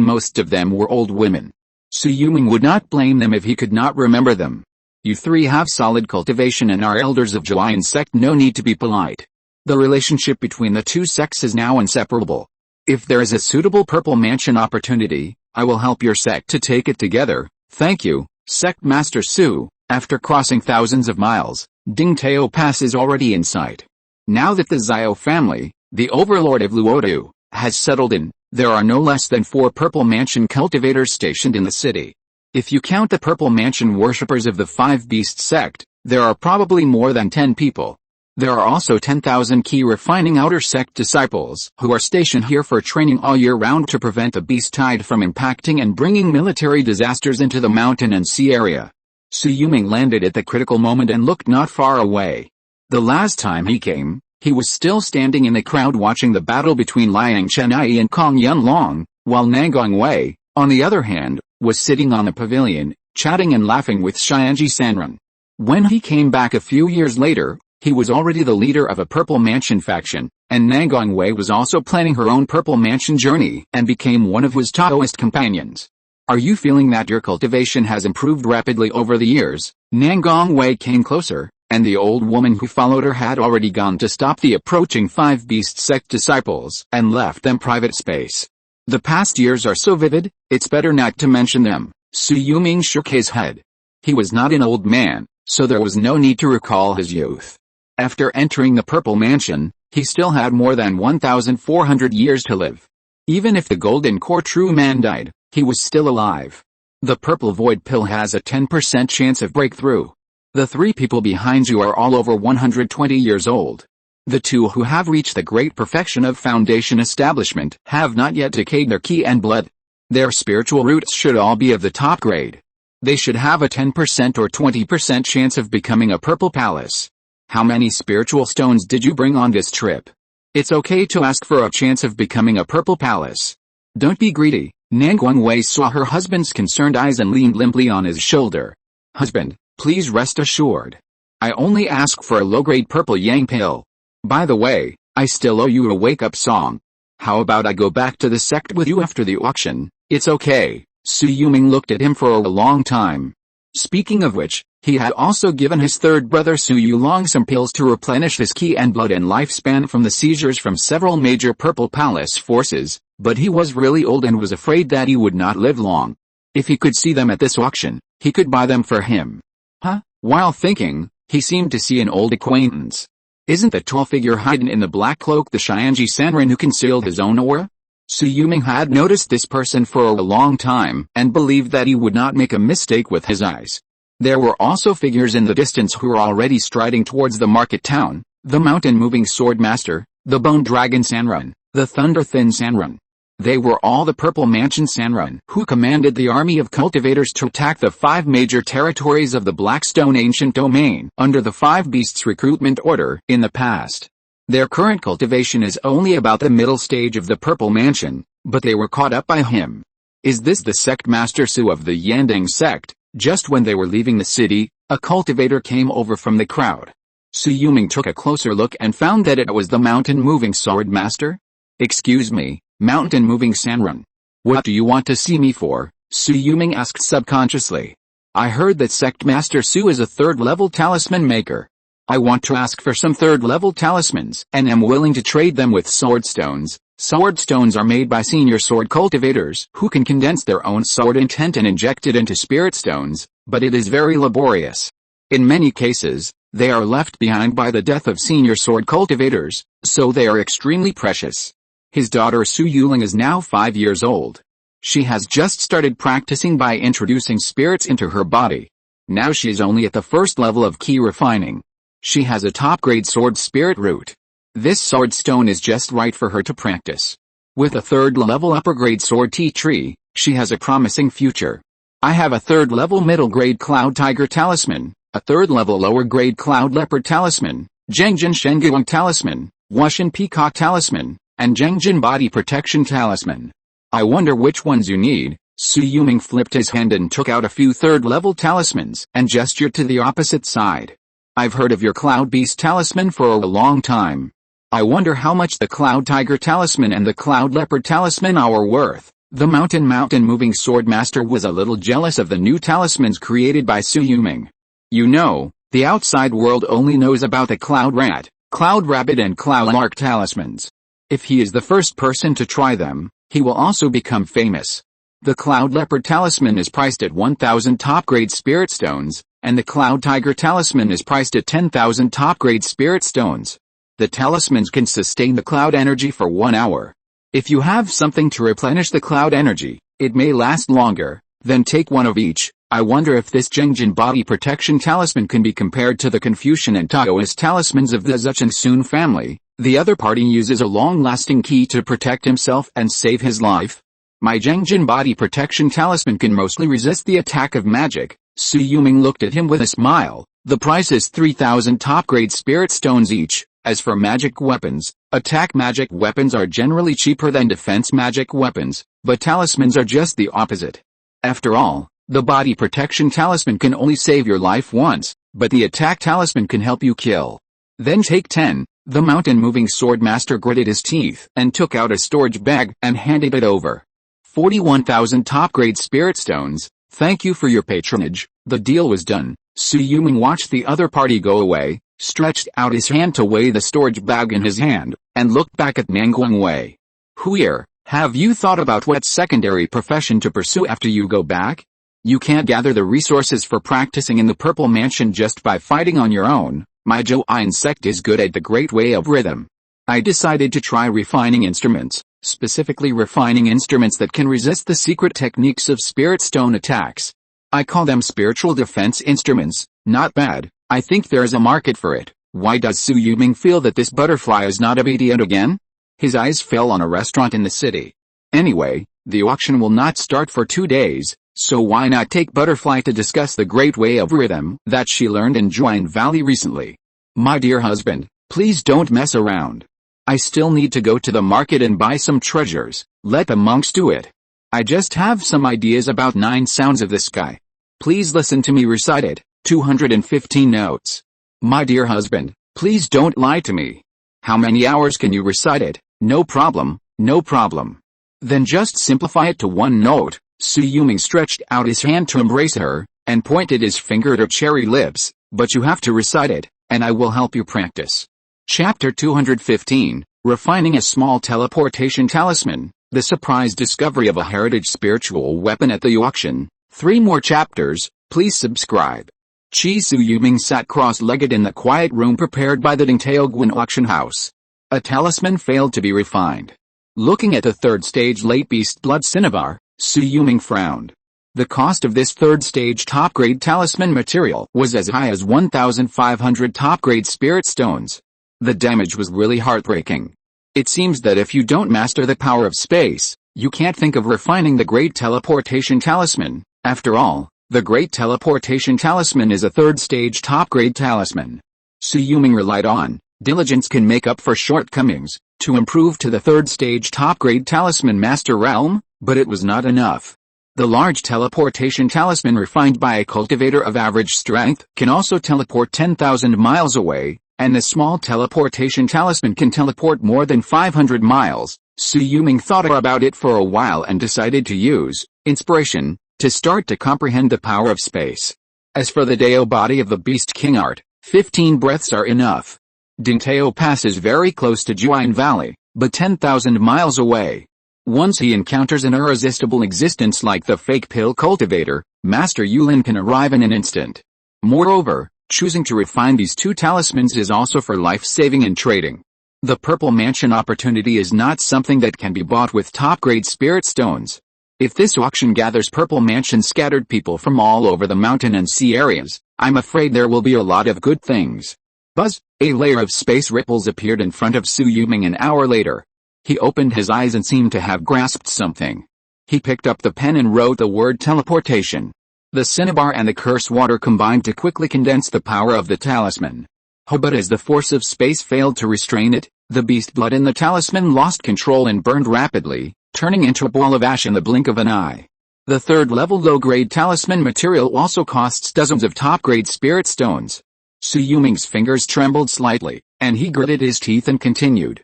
most of them were old women. Su Yuming would not blame them if he could not remember them. You 3 have solid cultivation and are elders of Juan sect, no need to be polite. The relationship between the 2 sects is now inseparable. If there is a suitable purple mansion opportunity, I will help your sect to take it together. Thank you, Sect Master Su. After crossing thousands of miles, Dingtao Pass is already in sight. Now that the Zhao family, the overlord of Luodu, has settled in, there are no less than 4 purple mansion cultivators stationed in the city. If you count the purple mansion worshippers of the 5 Beast sect, there are probably more than 10 people. There are also 10,000 Qi Refining outer sect disciples who are stationed here for training all year round to prevent the beast tide from impacting and bringing military disasters into the mountain and sea area. Su Yuming landed at the critical moment and looked not far away. The last time he came, he was still standing in the crowd watching the battle between Liang Chenai and Kong Yunlong, while Nanguang Wei, on the other hand, was sitting on the pavilion, chatting and laughing with Xianji Sanren. When he came back a few years later, He was already the leader of a Purple Mansion faction, and Nangong Wei was also planning her own Purple Mansion journey and became one of his Taoist companions. Are you feeling that your cultivation has improved rapidly over the years? Nangong Wei came closer, and the old woman who followed her had already gone to stop the approaching Five Beast sect disciples and left them private space. The past years are so vivid, it's better not to mention them. Su Yuming shook his head. He was not an old man, so there was no need to recall his youth. After entering the Purple Mansion, he still had more than 1,400 years to live. Even if the Golden Core True Man died, he was still alive. The Purple Void Pill has a 10% chance of breakthrough. The three people behind you are all over 120 years old. The two who have reached the great perfection of Foundation establishment have not yet decayed their ki and blood. Their spiritual roots should all be of the top grade. They should have a 10% or 20% chance of becoming a Purple Palace. How many spiritual stones did you bring on this trip? It's okay to ask for a chance of becoming a Purple Palace. Don't be greedy. Nangong Wei saw her husband's concerned eyes and leaned limply on his shoulder. Husband, please rest assured. I only ask for a low-grade Purple Yang pill. By the way, I still owe you a wake-up song. How about I go back to the sect with you after the auction? It's okay. Su Yuming looked at him for a long time. Speaking of which, he had also given his third brother Shui Yulong some pills to replenish his ki and blood and lifespan from the seizures from several major Purple Palace forces, but he was really old and was afraid that he would not live long. If he could see them at this auction, he could buy them for him. Huh? While thinking, he seemed to see an old acquaintance. Isn't the tall figure hidden in the black cloak the Xianji Sanren who concealed his own aura? Su Yuming had noticed this person for a long time and believed that he would not make a mistake with his eyes. There were also figures in the distance who were already striding towards the market town, the mountain-moving sword master, the bone dragon Sanren, the thunder-thin Sanren. They were all the Purple Mansion Sanren who commanded the army of cultivators to attack the 5 major territories of the Blackstone Ancient Domain under the Five Beasts recruitment order in the past. Their current cultivation is only about the middle stage of the Purple Mansion, but they were caught up by him. Is this the sect master Su of the Yandang sect? Just when they were leaving the city, a cultivator came over from the crowd. Su Yuming took a closer look and found that it was the mountain-moving sword master. Excuse me, mountain-moving Sanren. What do you want to see me for? Su Yuming asked subconsciously. I heard that sect master Su is a third-level talisman maker. I want to ask for some third-level talismans, and am willing to trade them with sword stones. Sword stones are made by senior sword cultivators who can condense their own sword intent and inject it into spirit stones, but it is very laborious. In many cases, they are left behind by the death of senior sword cultivators, so they are extremely precious. His daughter Shui Yulong is now 5 years old. She has just started practicing by introducing spirits into her body. Now she is only at the first level of Qi Refining. She has a top-grade sword spirit root. This sword stone is just right for her to practice. With a third-level upper-grade sword tea tree, she has a promising future. I have a third-level middle-grade cloud tiger talisman, a third-level lower-grade cloud leopard talisman, Zhengjin Shenguang talisman, Wuxian peacock talisman, and Zhengjin body protection talisman. I wonder which ones you need. Su Yuming flipped his hand and took out a few third-level talismans and gestured to the opposite side. I've heard of your Cloud Beast talisman for a long time. I wonder how much the Cloud Tiger talisman and the Cloud Leopard talisman are worth. The mountain-moving sword master was a little jealous of the new talismans created by Su Yuming. You know, the outside world only knows about the Cloud Rat, Cloud Rabbit and Cloud Lark talismans. If he is the first person to try them, he will also become famous. The Cloud Leopard talisman is priced at 1,000 top-grade spirit stones, and the Cloud Tiger talisman is priced at 10,000 top-grade spirit stones. The talismans can sustain the cloud energy for 1 hour. If you have something to replenish the cloud energy, it may last longer. Then take one of each. I wonder if this Zhengjin body protection talisman can be compared to the Confucian and Taoist talismans of the Zuchen Sun family. The other party uses a long-lasting key to protect himself and save his life. My Zhengjin body protection talisman can mostly resist the attack of magic. Su Yuming looked at him with a smile. The price is 3,000 top-grade spirit stones each. As for magic weapons, attack magic weapons are generally cheaper than defense magic weapons, but talismans are just the opposite. After all, the body protection talisman can only save your life once, but the attack talisman can help you kill. Then take 10. The mountain-moving sword master gritted his teeth and took out a storage bag and handed it over. 41,000 top-grade spirit stones. Thank you for your patronage. The deal was done. Shui Yulong watched the other party go away, stretched out his hand to weigh the storage bag in his hand, and looked back at Nangguang Wei. Huir, have you thought about what secondary profession to pursue after you go back? You can't gather the resources for practicing in the Purple Mansion just by fighting on your own. My Zhou sect is good at the Great Way of Rhythm. I decided to try refining instruments, specifically refining instruments that can resist the secret techniques of spirit stone attacks. I call them spiritual defense instruments. Not bad. I think there's a market for it. Why does Shui Yulong feel that this butterfly is not obedient again? His eyes fell on a restaurant in the city. Anyway, the auction will not start for 2 days, so why not take Butterfly to discuss the Great Way of Rhythm that she learned in Juan Valley recently? My dear husband, please don't mess around. I still need to go to the market and buy some treasures. Let the monks do it. I just have some ideas about 9 sounds of the sky. Please listen to me recite it. 215 notes. My dear husband, please don't lie to me. How many hours can you recite it? No problem, no problem. Then just simplify it to 1 note. Shui Yulong stretched out his hand to embrace her, and pointed his finger at her cherry lips. But you have to recite it, and I will help you practice. Chapter 215, Refining a Small Teleportation Talisman, the surprise discovery of a heritage spiritual weapon at the auction. 3 more chapters, please subscribe. Shui Yulong sat cross-legged in the quiet room prepared by the Dingtaoguan auction house. A talisman failed to be refined. Looking at the 3rd stage late beast blood cinnabar, Shui Yulong frowned. The cost of this 3rd stage top-grade talisman material was as high as 1,500 top-grade spirit stones. The damage was really heartbreaking. It seems that if you don't master the power of space, you can't think of refining the Great Teleportation Talisman. After all, the Great Teleportation Talisman is a 3rd stage top-grade talisman. Shui Yulong relied on Diligence Can Make Up for Shortcomings to improve to the 3rd stage top-grade talisman master realm, but it was not enough. The large teleportation talisman refined by a cultivator of average strength can also teleport 10,000 miles away, and the small teleportation talisman can teleport more than 500 miles. Shui Yulong thought about it for a while and decided to use inspiration to start to comprehend the power of space. As for the Dao body of the Beast King art, 15 breaths are enough. Dingtao passes very close to Juan Valley, but 10,000 miles away. Once he encounters an irresistible existence like the fake pill cultivator, Master Yulin can arrive in an instant. Moreover, choosing to refine these 2 talismans is also for life-saving and trading. The Purple Mansion opportunity is not something that can be bought with top-grade spirit stones. If this auction gathers Purple Mansion scattered people from all over the mountain and sea areas, I'm afraid there will be a lot of good things. Buzz, a layer of space ripples appeared in front of Shui Yulong an hour later. He opened his eyes and seemed to have grasped something. He picked up the pen and wrote the word teleportation. The cinnabar and the curse water combined to quickly condense the power of the talisman. But as the force of space failed to restrain it, the beast blood in the talisman lost control and burned rapidly, turning into a ball of ash in the blink of an eye. The 3rd level low-grade talisman material also costs dozens of top-grade spirit stones. Shui Yulong's fingers trembled slightly, and he gritted his teeth and continued.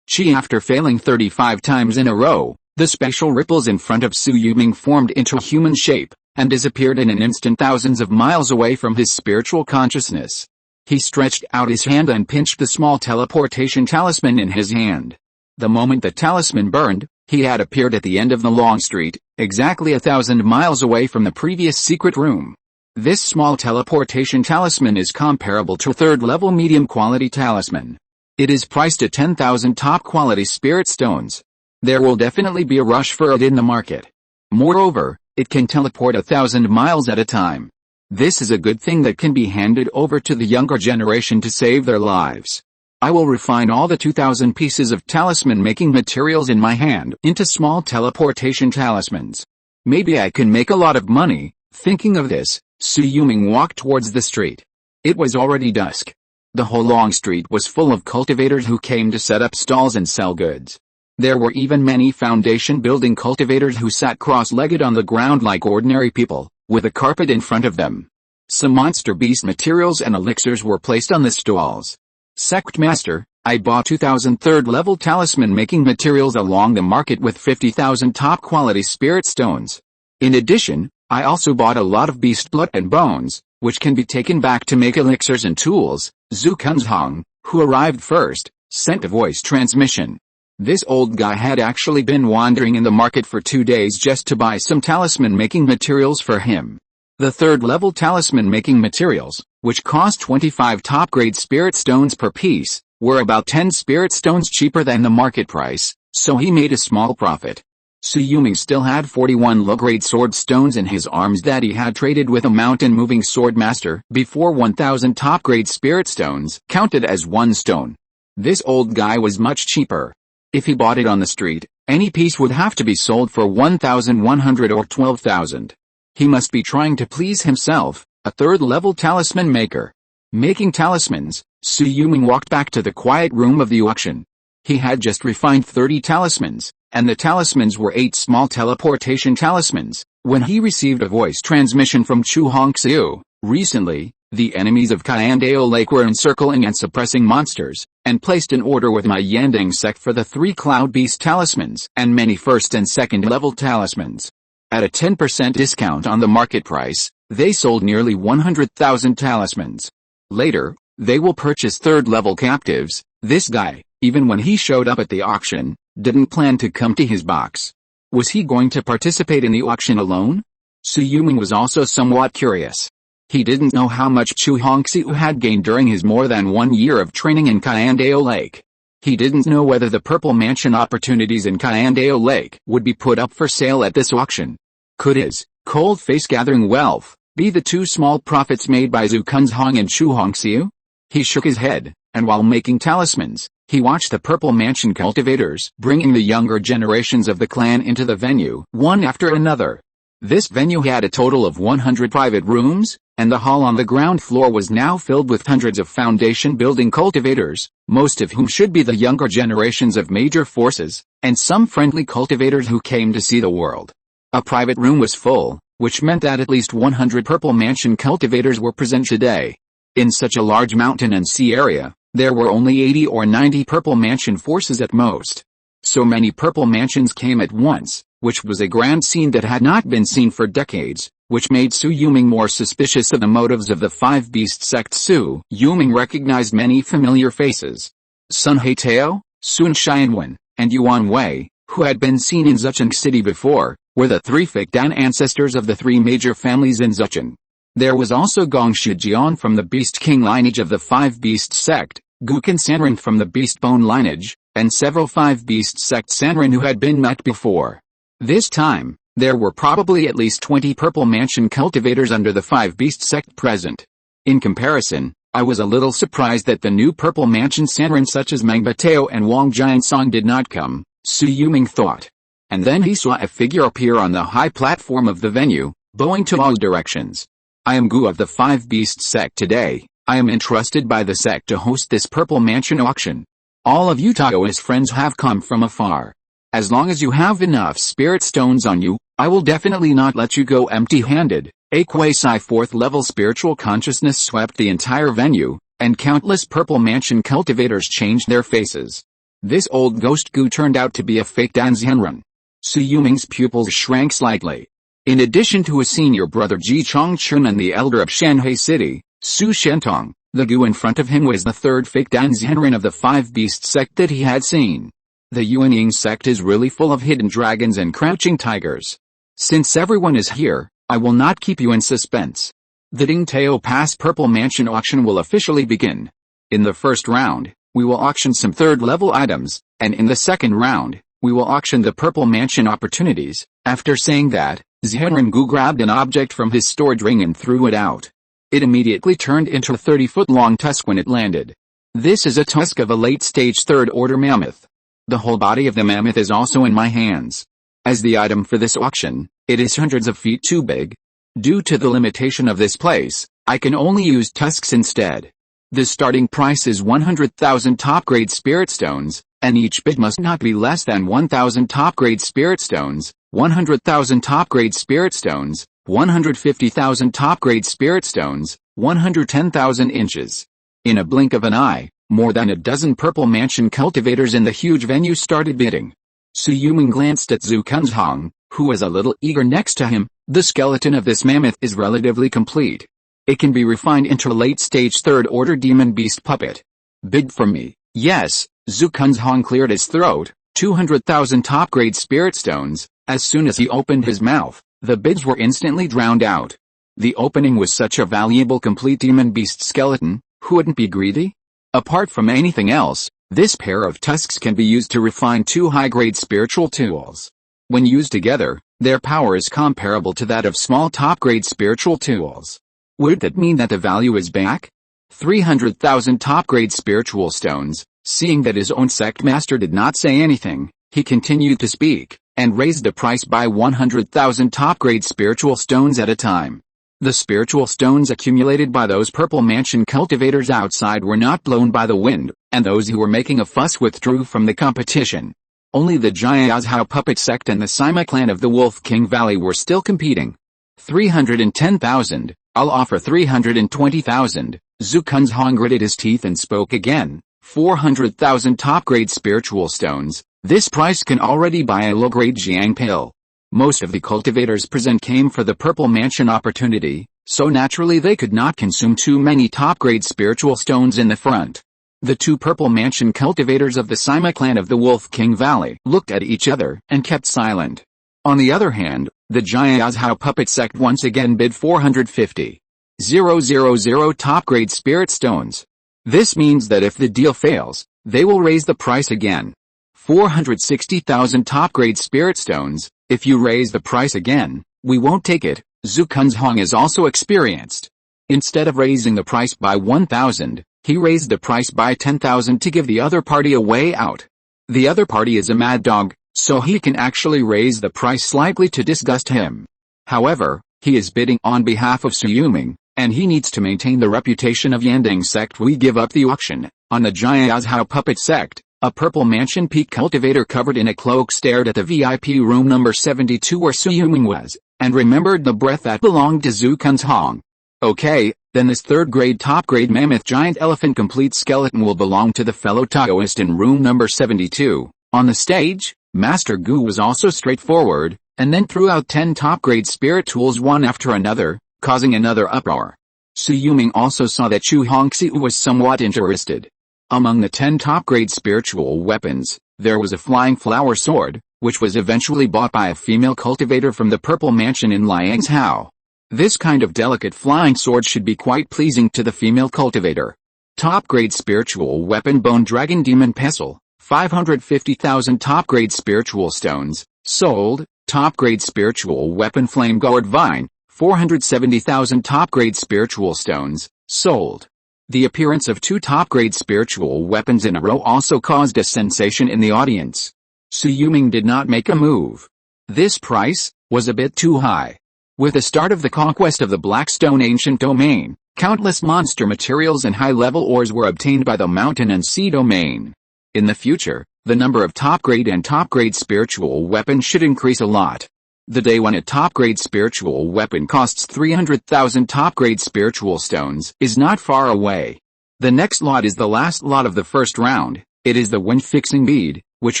After failing 35 times in a row, the spatial ripples in front of Shui Yulong formed into a human shape, and disappeared in an instant thousands of miles away from his spiritual consciousness. He stretched out his hand and pinched the small teleportation talisman in his hand. The moment the talisman burned, he had appeared at the end of the long street, exactly 1,000 miles away from the previous secret room. This small teleportation talisman is comparable to a 3rd level medium quality talisman. It is priced at 10,000 top quality spirit stones. There will definitely be a rush for it in the market. Moreover, it can teleport 1,000 miles at a time. This is a good thing that can be handed over to the younger generation to save their lives. I will refine all the 2,000 pieces of talisman-making materials in my hand into small teleportation talismans. Maybe I can make a lot of money. Thinking of this, Shui Yulong walked towards the street. It was already dusk. The whole long street was full of cultivators who came to set up stalls and sell goods. There were even many foundation-building cultivators who sat cross-legged on the ground like ordinary people, with a carpet in front of them. Some monster beast materials and elixirs were placed on the stalls. Sect Master, I bought 2,000 third-level talisman-making materials along the market with 50,000 top-quality spirit stones. In addition, I also bought a lot of beast blood and bones, which can be taken back to make elixirs and tools. Zhu Kunzhong, who arrived first, sent a voice transmission. This old guy had actually been wandering in the market for 2 days just to buy some talisman-making materials for him. The third-level talisman-making materials, which cost 25 top-grade spirit stones per piece, were about 10 spirit stones cheaper than the market price, so he made a small profit. Su Yuming still had 41 low-grade sword stones in his arms that he had traded with a mountain-moving sword master before 1,000 top-grade spirit stones counted as 1 stone. This old guy was much cheaper. If he bought it on the street, any piece would have to be sold for 1,100 or 12,000. He must be trying to please himself, a third-level talisman maker. Making talismans, Su Yuming walked back to the quiet room of the auction. He had just refined 30 talismans, and the talismans were 8 small teleportation talismans, when he received a voice transmission from Chu Hongxiu. Recently, the enemies of Yandang Lake were encircling and suppressing monsters, and placed an order with my Yandang sect for the 3 Cloud Beast talismans and many first and second level talismans. At a 10% discount on the market price, they sold nearly 100,000 talismans. Later, they will purchase third-level captives. This guy, even when he showed up at the auction, didn't plan to come to his box. Was he going to participate in the auction alone? Su Yuming was also somewhat curious. He didn't know how much Chu Hongxiu had gained during his more than 1 year of training in Yandang Lake. He didn't know whether the Purple Mansion opportunities in Yandang Lake would be put up for sale at this auction. Could his cold face gathering wealth be the 2 small profits made by Zhu Kunzhong and Chu Hongxiu? He shook his head, and while making talismans, he watched the Purple Mansion cultivators bringing the younger generations of the clan into the venue, one after another. This venue had a total of 100 private rooms, and the hall on the ground floor was now filled with hundreds of foundation-building cultivators, most of whom should be the younger generations of major forces, and some friendly cultivators who came to see the world. A private room was full, which meant that at least 100 Purple Mansion cultivators were present today. In such a large mountain and sea area, there were only 80 or 90 Purple Mansion forces at most. So many Purple Mansions came at once, which was a grand scene that had not been seen for decades, which made Su Yuming more suspicious of the motives of the 5 Beast sect. Su Yuming recognized many familiar faces. Sun Haitao, Sun Xianwen, and Yuan Wei, who had been seen in Zucheng City before, were the 3 Fake-Dan ancestors of the 3 major families in Zucheng. There was also Gong Shijian from the Beast King lineage of the 5 Beast sect, Gukan Sanren from the Beast Bone lineage, and several 5 Beast sect Sanren who had been met before. This time, there were probably at least 20 Purple Mansion cultivators under the 5 Beast sect present. In comparison, I was a little surprised that the new Purple Mansion Sanren such as Meng Bateo and Wang Jiansong did not come, Su Yuming thought. And then he saw a figure appear on the high platform of the venue, bowing to all directions. I am Gu of the 5 Beast sect today. I am entrusted by the sect to host this Purple Mansion auction. All of you Taoist friends have come from afar. As long as you have enough spirit stones on you, I will definitely not let you go empty-handed. A quasi 4th level spiritual consciousness swept the entire venue, and countless Purple Mansion cultivators changed their faces. This old ghost Gu turned out to be a fake Dan Xianren. Su Yuming's pupils shrank slightly. In addition to his senior brother Ji Chongchun and the elder of Shanhai City, Su Shentong, the Gu in front of him was the 3rd fake Dan Xianren of the 5 Beast sect that he had seen. The Yuanying sect is really full of hidden dragons and crouching tigers. Since everyone is here, I will not keep you in suspense. The Ding Tao Pass Purple Mansion auction will officially begin. In the first round, we will auction some 3rd level items, and in the second round, we will auction the Purple Mansion opportunities. After saying that, Xianren Gu grabbed an object from his storage ring and threw it out. It immediately turned into a 30-foot-long tusk when it landed. This is a tusk of a late-stage 3rd order mammoth. The whole body of the mammoth is also in my hands. As the item for this auction, it is hundreds of feet too big. Due to the limitation of this place, I can only use tusks instead. The starting price is 100,000 top-grade spirit stones, and each bid must not be less than 1,000 top-grade spirit stones, 100,000 top-grade spirit stones, 150,000 top-grade spirit stones, 110,000 inches. In a blink of an eye, More than a dozen Purple Mansion cultivators in the huge venue started bidding. Su Yuming glanced at Zhu Kunzhong, who was a little eager next to him. The skeleton of this mammoth is relatively complete. It can be refined into a late-stage third-order demon beast puppet. Bid for me. Yes, Zhu Kunzhong cleared his throat. 200,000 top-grade spirit stones. As soon as he opened his mouth, the bids were instantly drowned out. The opening was such a valuable complete demon beast skeleton, who wouldn't be greedy? Apart from anything else, this pair of tusks can be used to refine two high-grade spiritual tools. When used together, their power is comparable to that of small top-grade spiritual tools. Would that mean that the value is back? 300,000 top-grade spiritual stones. Seeing that his own sect master did not say anything, he continued to speak, and raised the price by 100,000 top-grade spiritual stones at a time. The spiritual stones accumulated by those Purple Mansion cultivators outside were not blown by the wind, and those who were making a fuss withdrew from the competition. Only the Jiazhao puppet sect and the Sima clan of the Wolf King Valley were still competing. 310,000, I'll offer 320,000, Zhu Kunzhong gritted his teeth and spoke again. 400,000 top-grade spiritual stones, this price can already buy a low-grade Jiang pill. Most of the cultivators present came for the Purple Mansion opportunity, so naturally they could not consume too many top-grade spiritual stones in the front. The two Purple Mansion cultivators of the Sima clan of the Wolf King Valley looked at each other and kept silent. On the other hand, the Jiazhao puppet sect once again bid 450,000 top-grade spirit stones. This means that if the deal fails, they will raise the price again. 460,000 top-grade spirit stones. If you raise the price again, we won't take it. Zhu Kunzhong is also experienced. Instead of raising the price by 1,000, he raised the price by 10,000 to give the other party a way out. The other party is a mad dog, so he can actually raise the price slightly to disgust him. However, he is bidding on behalf of Su Yuming, and he needs to maintain the reputation of Yandang sect. We give up the auction. On the Jiazhao puppet sect, a Purple Mansion peak cultivator covered in a cloak stared at the VIP room number 72 where Su Yuming was, and remembered the breath that belonged to Zhu Kunzhong. Okay, then this third-grade top-grade mammoth giant elephant complete skeleton will belong to the fellow Taoist in room number 72. On the stage, Master Gu was also straightforward, and then threw out 10 top-grade spirit tools one after another, causing another uproar. Su Yuming also saw that Chu Hongxiu was somewhat interested. Among the 10 top-grade spiritual weapons, there was a flying flower sword, which was eventually bought by a female cultivator from the Purple Mansion in Liangzhou. This kind of delicate flying sword should be quite pleasing to the female cultivator. Top-grade spiritual weapon Bone Dragon Demon Pestle, 550,000 top-grade spiritual stones, sold. Top-grade spiritual weapon Flame Gourd Vine, 470,000 top-grade spiritual stones, sold. The appearance of two top-grade spiritual weapons in a row also caused a sensation in the audience. Su Yuming did not make a move. This price was a bit too high. With the start of the conquest of the Blackstone Ancient Domain, countless monster materials and high-level ores were obtained by the Mountain and Sea Domain. In the future, the number of top-grade and top-grade spiritual weapons should increase a lot. The day when a top-grade spiritual weapon costs 300,000 top-grade spiritual stones is not far away. The next lot is the last lot of the first round. It is the Wind-Fixing Bead, which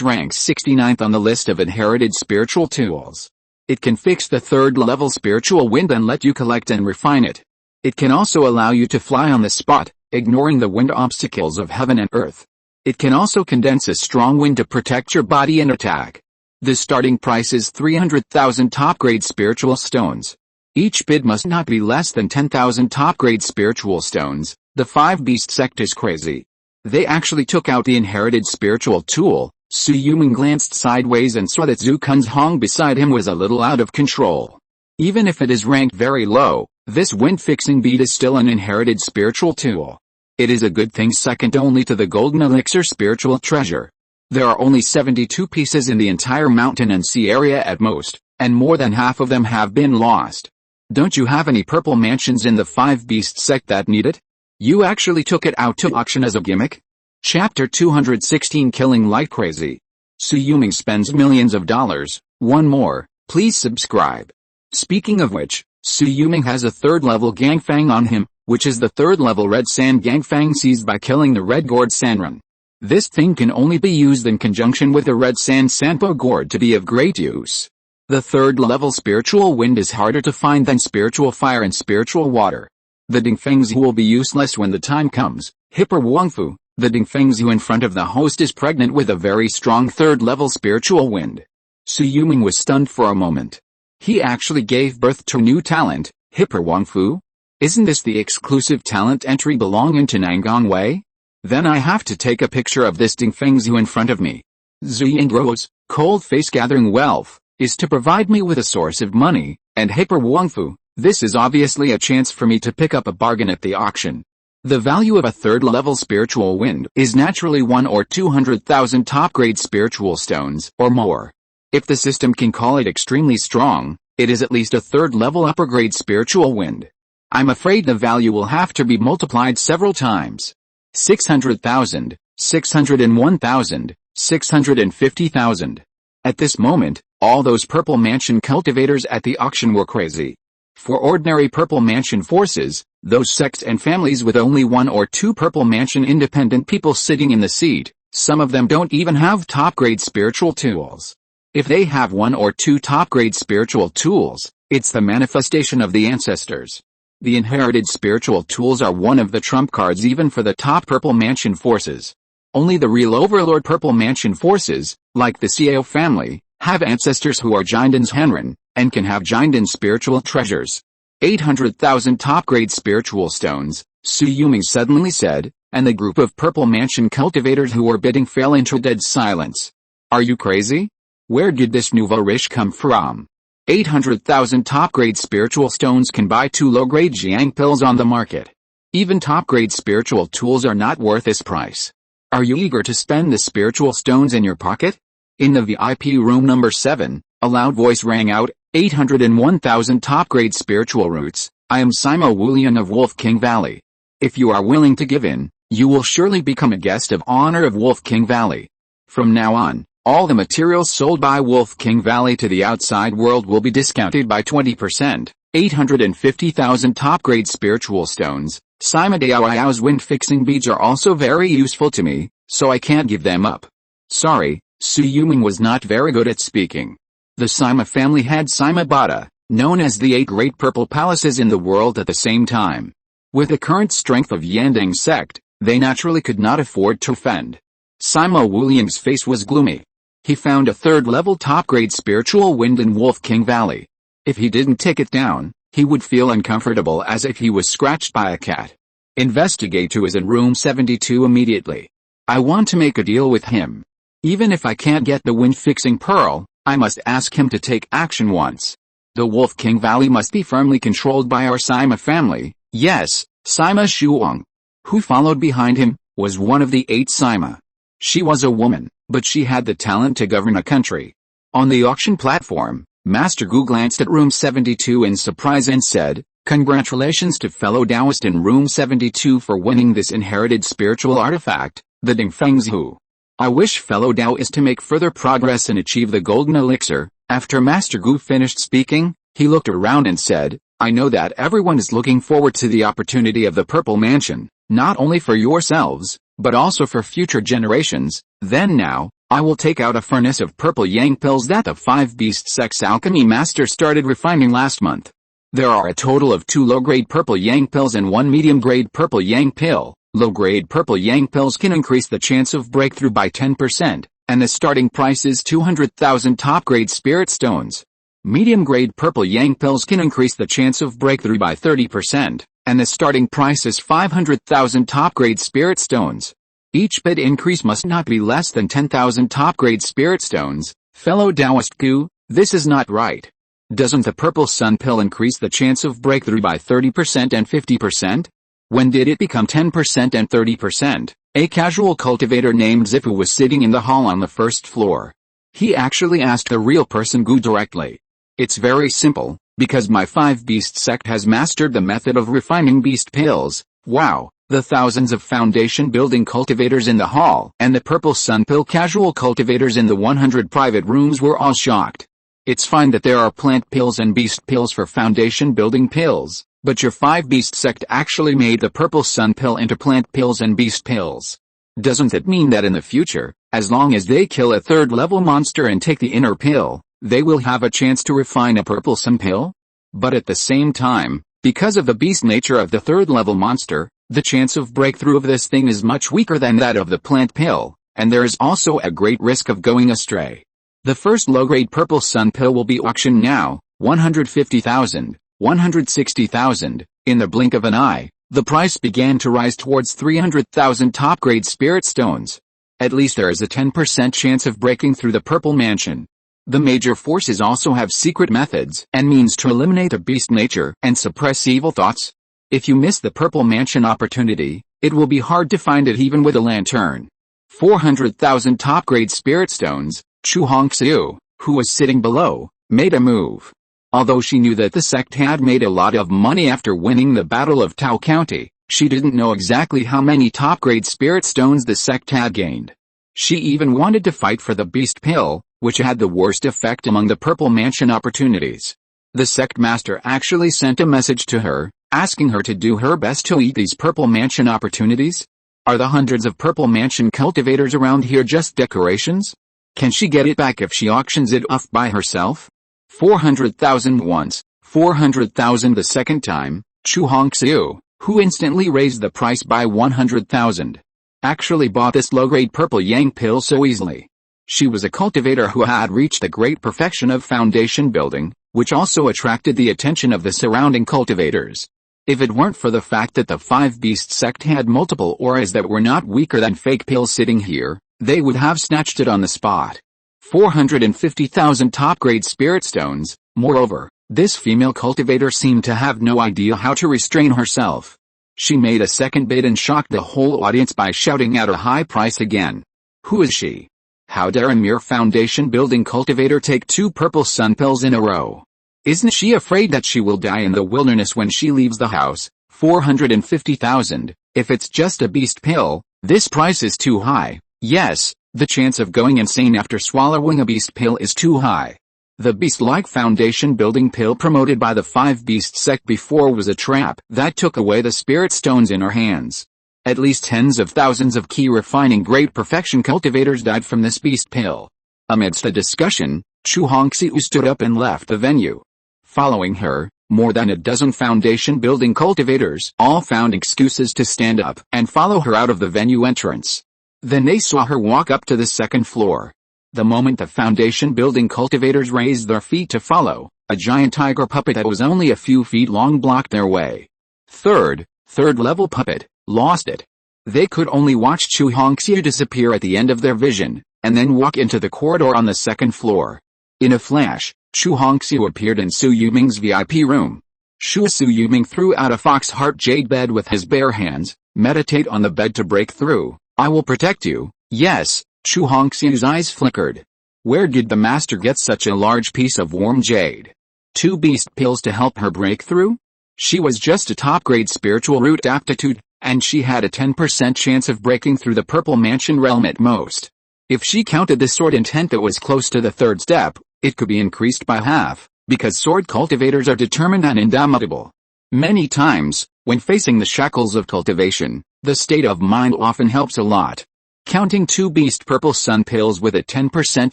ranks 69th on the list of inherited spiritual tools. It can fix the third-level spiritual wind and let you collect and refine it. It can also allow you to fly on the spot, ignoring the wind obstacles of heaven and earth. It can also condense a strong wind to protect your body and attack. The starting price is 300,000 top-grade spiritual stones. Each bid must not be less than 10,000 top-grade spiritual stones. The Five Beast sect is crazy. They actually took out the inherited spiritual tool. Su Yuming glanced sideways and saw that Zhu Kunzhong beside him was a little out of control. Even if it is ranked very low, this wind-fixing bead is still an inherited spiritual tool. It is a good thing second only to the golden elixir spiritual treasure. There are only 72 pieces in the entire mountain and sea area at most, and more than half of them have been lost. Don't you have any purple mansions in the Five Beast sect that need it? You actually took it out to auction as a gimmick? Chapter 216 Killing Like Crazy. Su Yuming spends millions of dollars. One more, please subscribe. Speaking of which, Su Yuming has a third-level Gangfang on him. which is the third level red sand Gangfang seized by killing the red gourd Sanran. This thing can only be used in conjunction with the red sand Sanpo gourd to be of great use. The third level spiritual wind is harder to find than spiritual fire and spiritual water. The Dingfengzhu will be useless when the time comes. Hipper Wangfu, the Dingfengzhu in front of the host is pregnant with a very strong third level spiritual wind. Su Yuming was stunned for a moment. He actually gave birth to new talent, Hipper Wangfu? Isn't this the exclusive talent entry belonging to Nangang Wei? Then I have to take a picture of this Dingfengzhu in front of me. Zhu Yingguo's cold face gathering wealth is to provide me with a source of money, and Hipper Wangfu, this is obviously a chance for me to pick up a bargain at the auction. The value of a third level spiritual wind is naturally 1 or 200,000 top grade spiritual stones or more. If the system can call it extremely strong, it is at least a third level upper grade spiritual wind. I'm afraid the value will have to be multiplied several times. 600,000, 601,000, 650,000. At this moment, all those Purple Mansion cultivators at the auction were crazy. For ordinary Purple Mansion forces, those sects and families with only 1 or 2 Purple Mansion independent people sitting in the seat, some of them don't even have top-grade spiritual tools. If they have 1 or 2 top-grade spiritual tools, it's the manifestation of the ancestors. The inherited spiritual tools are one of the trump cards even for the top Purple Mansion forces. Only the real overlord Purple Mansion forces, like the Xiao family, have ancestors who are Jindan's Hanran, and can have Jindan spiritual treasures. 800,000 top-grade spiritual stones, Su Yuming suddenly said, and the group of Purple Mansion cultivators who were bidding fell into dead silence. Are you crazy? Where did this nouveau riche come from? 800,000 top-grade spiritual stones can buy 2 low-grade Jiang pills on the market. Even top-grade spiritual tools are not worth this price. Are you eager to spend the spiritual stones in your pocket? In the VIP room number 7, a loud voice rang out, 801,000 top-grade spiritual roots. I am Simo Wulian of Wolf King Valley. If you are willing to give in, you will surely become a guest of honor of Wolf King Valley. From now on, all the materials sold by Wolf King Valley to the outside world will be discounted by 20%. 850,000 top-grade spiritual stones. Sima Daoyao's wind-fixing beads are also very useful to me, so I can't give them up. Sorry, Su Yuming was not very good at speaking. The Sima family had Sima Bata, known as the 8 great purple palaces in the world at the same time. With the current strength of Yandang sect, they naturally could not afford to offend. Simo Wulian's face was gloomy. He found a third-level top-grade spiritual wind in Wolf King Valley. If he didn't take it down, he would feel uncomfortable as if he was scratched by a cat. Investigate who is in room 72 immediately. I want to make a deal with him. Even if I can't get the wind-fixing pearl, I must ask him to take action once. The Wolf King Valley must be firmly controlled by our Sima family. Yes, Sima Shuang. Who followed behind him, was one of the 8 Sima. She was a woman, but she had the talent to govern a country. On the auction platform, Master Gu glanced at room 72 in surprise and said, "Congratulations to fellow Taoist in room 72 for winning this inherited spiritual artifact, the Dingfengzhu. I wish fellow Taoist to make further progress and achieve the golden elixir." After Master Gu finished speaking, he looked around and said, "I know that everyone is looking forward to the opportunity of the Purple Mansion, not only for yourselves, but also for future generations. Then now, I will take out a furnace of purple yang pills that the 5 Beast Sex Alchemy Master started refining last month. There are a total of 2 low-grade purple yang pills and 1 medium-grade purple yang pill. Low-grade purple yang pills can increase the chance of breakthrough by 10%, and the starting price is 200,000 top-grade spirit stones. Medium-grade purple yang pills can increase the chance of breakthrough by 30%, and the starting price is 500,000 top-grade spirit stones. Each bid increase must not be less than 10,000 top-grade spirit stones. Fellow Taoist Gu, this is not right. Doesn't the purple sun pill increase the chance of breakthrough by 30% and 50%? When did it become 10% and 30%? A casual cultivator named Zipu was sitting in the hall on the first floor. He actually asked the real person Gu directly. It's very simple, because my 5 Beast sect has mastered the method of refining beast pills. Wow. The thousands of foundation building cultivators in the hall and the purple sun pill casual cultivators in the 100 private rooms were all shocked. It's fine that there are plant pills and beast pills for foundation building pills, But your 5-beast sect actually made the purple sun pill into plant pills and beast pills. Doesn't it mean that in the future, as long as they kill a 3rd-level monster and take the inner pill, they will have a chance to refine a purple sun pill? But at the same time, because of the beast nature of the 3rd-level monster, the chance of breakthrough of this thing is much weaker than that of the plant pill, and there is also a great risk of going astray. The first low-grade purple sun pill will be auctioned now, 150,000, 160,000, in the blink of an eye. The price began to rise towards 300,000 top-grade spirit stones. At least there is a 10% chance of breaking through the purple mansion. The major forces also have secret methods and means to eliminate the beast nature and suppress evil thoughts. If you miss the purple mansion opportunity, it will be hard to find it even with a lantern. 400,000 top-grade spirit stones. Chu Hongxiu, who was sitting below, made a move. Although she knew that the sect had made a lot of money after winning the Battle of Tao County, she didn't know exactly how many top-grade spirit stones the sect had gained. She even wanted to fight for the beast pill, which had the worst effect among the purple mansion opportunities. The sect master actually sent a message to her, asking her to do her best to eat these purple mansion opportunities. Are the hundreds of purple mansion cultivators around here just decorations? Can she get it back if she auctions it off by herself? 400,000 once, 400,000 the second time. Chu Hongxiu, who instantly raised the price by 100,000, actually bought this low-grade purple yang pill so easily. She was a cultivator who had reached the great perfection of foundation building, which also attracted the attention of the surrounding cultivators. If it weren't for the fact that the 5-beast sect had multiple auras that were not weaker than fake pills sitting here, they would have snatched it on the spot. 450,000 top-grade spirit stones. Moreover, this female cultivator seemed to have no idea how to restrain herself. She made a second bid and shocked the whole audience by shouting out a high price again. Who is she? How dare a mere foundation building cultivator take 2 purple sun pills in a row? Isn't she afraid that she will die in the wilderness when she leaves the house? 450,000. If it's just a beast pill, this price is too high. Yes, the chance of going insane after swallowing a beast pill is too high. The beast-like foundation building pill promoted by the 5-beast sect before was a trap that took away the spirit stones in her hands. At least tens of thousands of Qi refining great perfection cultivators died from this beast pill. Amidst a discussion, Chu Hongxiu stood up and left the venue. Following her, more than a dozen foundation building cultivators all found excuses to stand up and follow her out of the venue entrance. Then they saw her walk up to the second floor. The moment the foundation building cultivators raised their feet to follow, a giant tiger puppet that was only a few feet long blocked their way. Third level puppet, lost it. They could only watch Chu Hongxiu disappear at the end of their vision, and then walk into the corridor on the second floor. In a flash, Chu Hongxiu appeared in Su Yuming's VIP room. Su Yuming threw out a fox heart jade bed with his bare hands. Meditate on the bed to break through. I will protect you. Yes, Chu Hongxiu's eyes flickered. Where did the master get such a large piece of warm jade? 2 beast pills to help her break through? She was just a top-grade spiritual root aptitude, and she had a 10% chance of breaking through the purple mansion realm at most. If she counted the sword intent that was close to the 3rd step, it could be increased by half, because sword cultivators are determined and indomitable. Many times, when facing the shackles of cultivation, the state of mind often helps a lot. Counting 2 beast purple sun pills with a 10%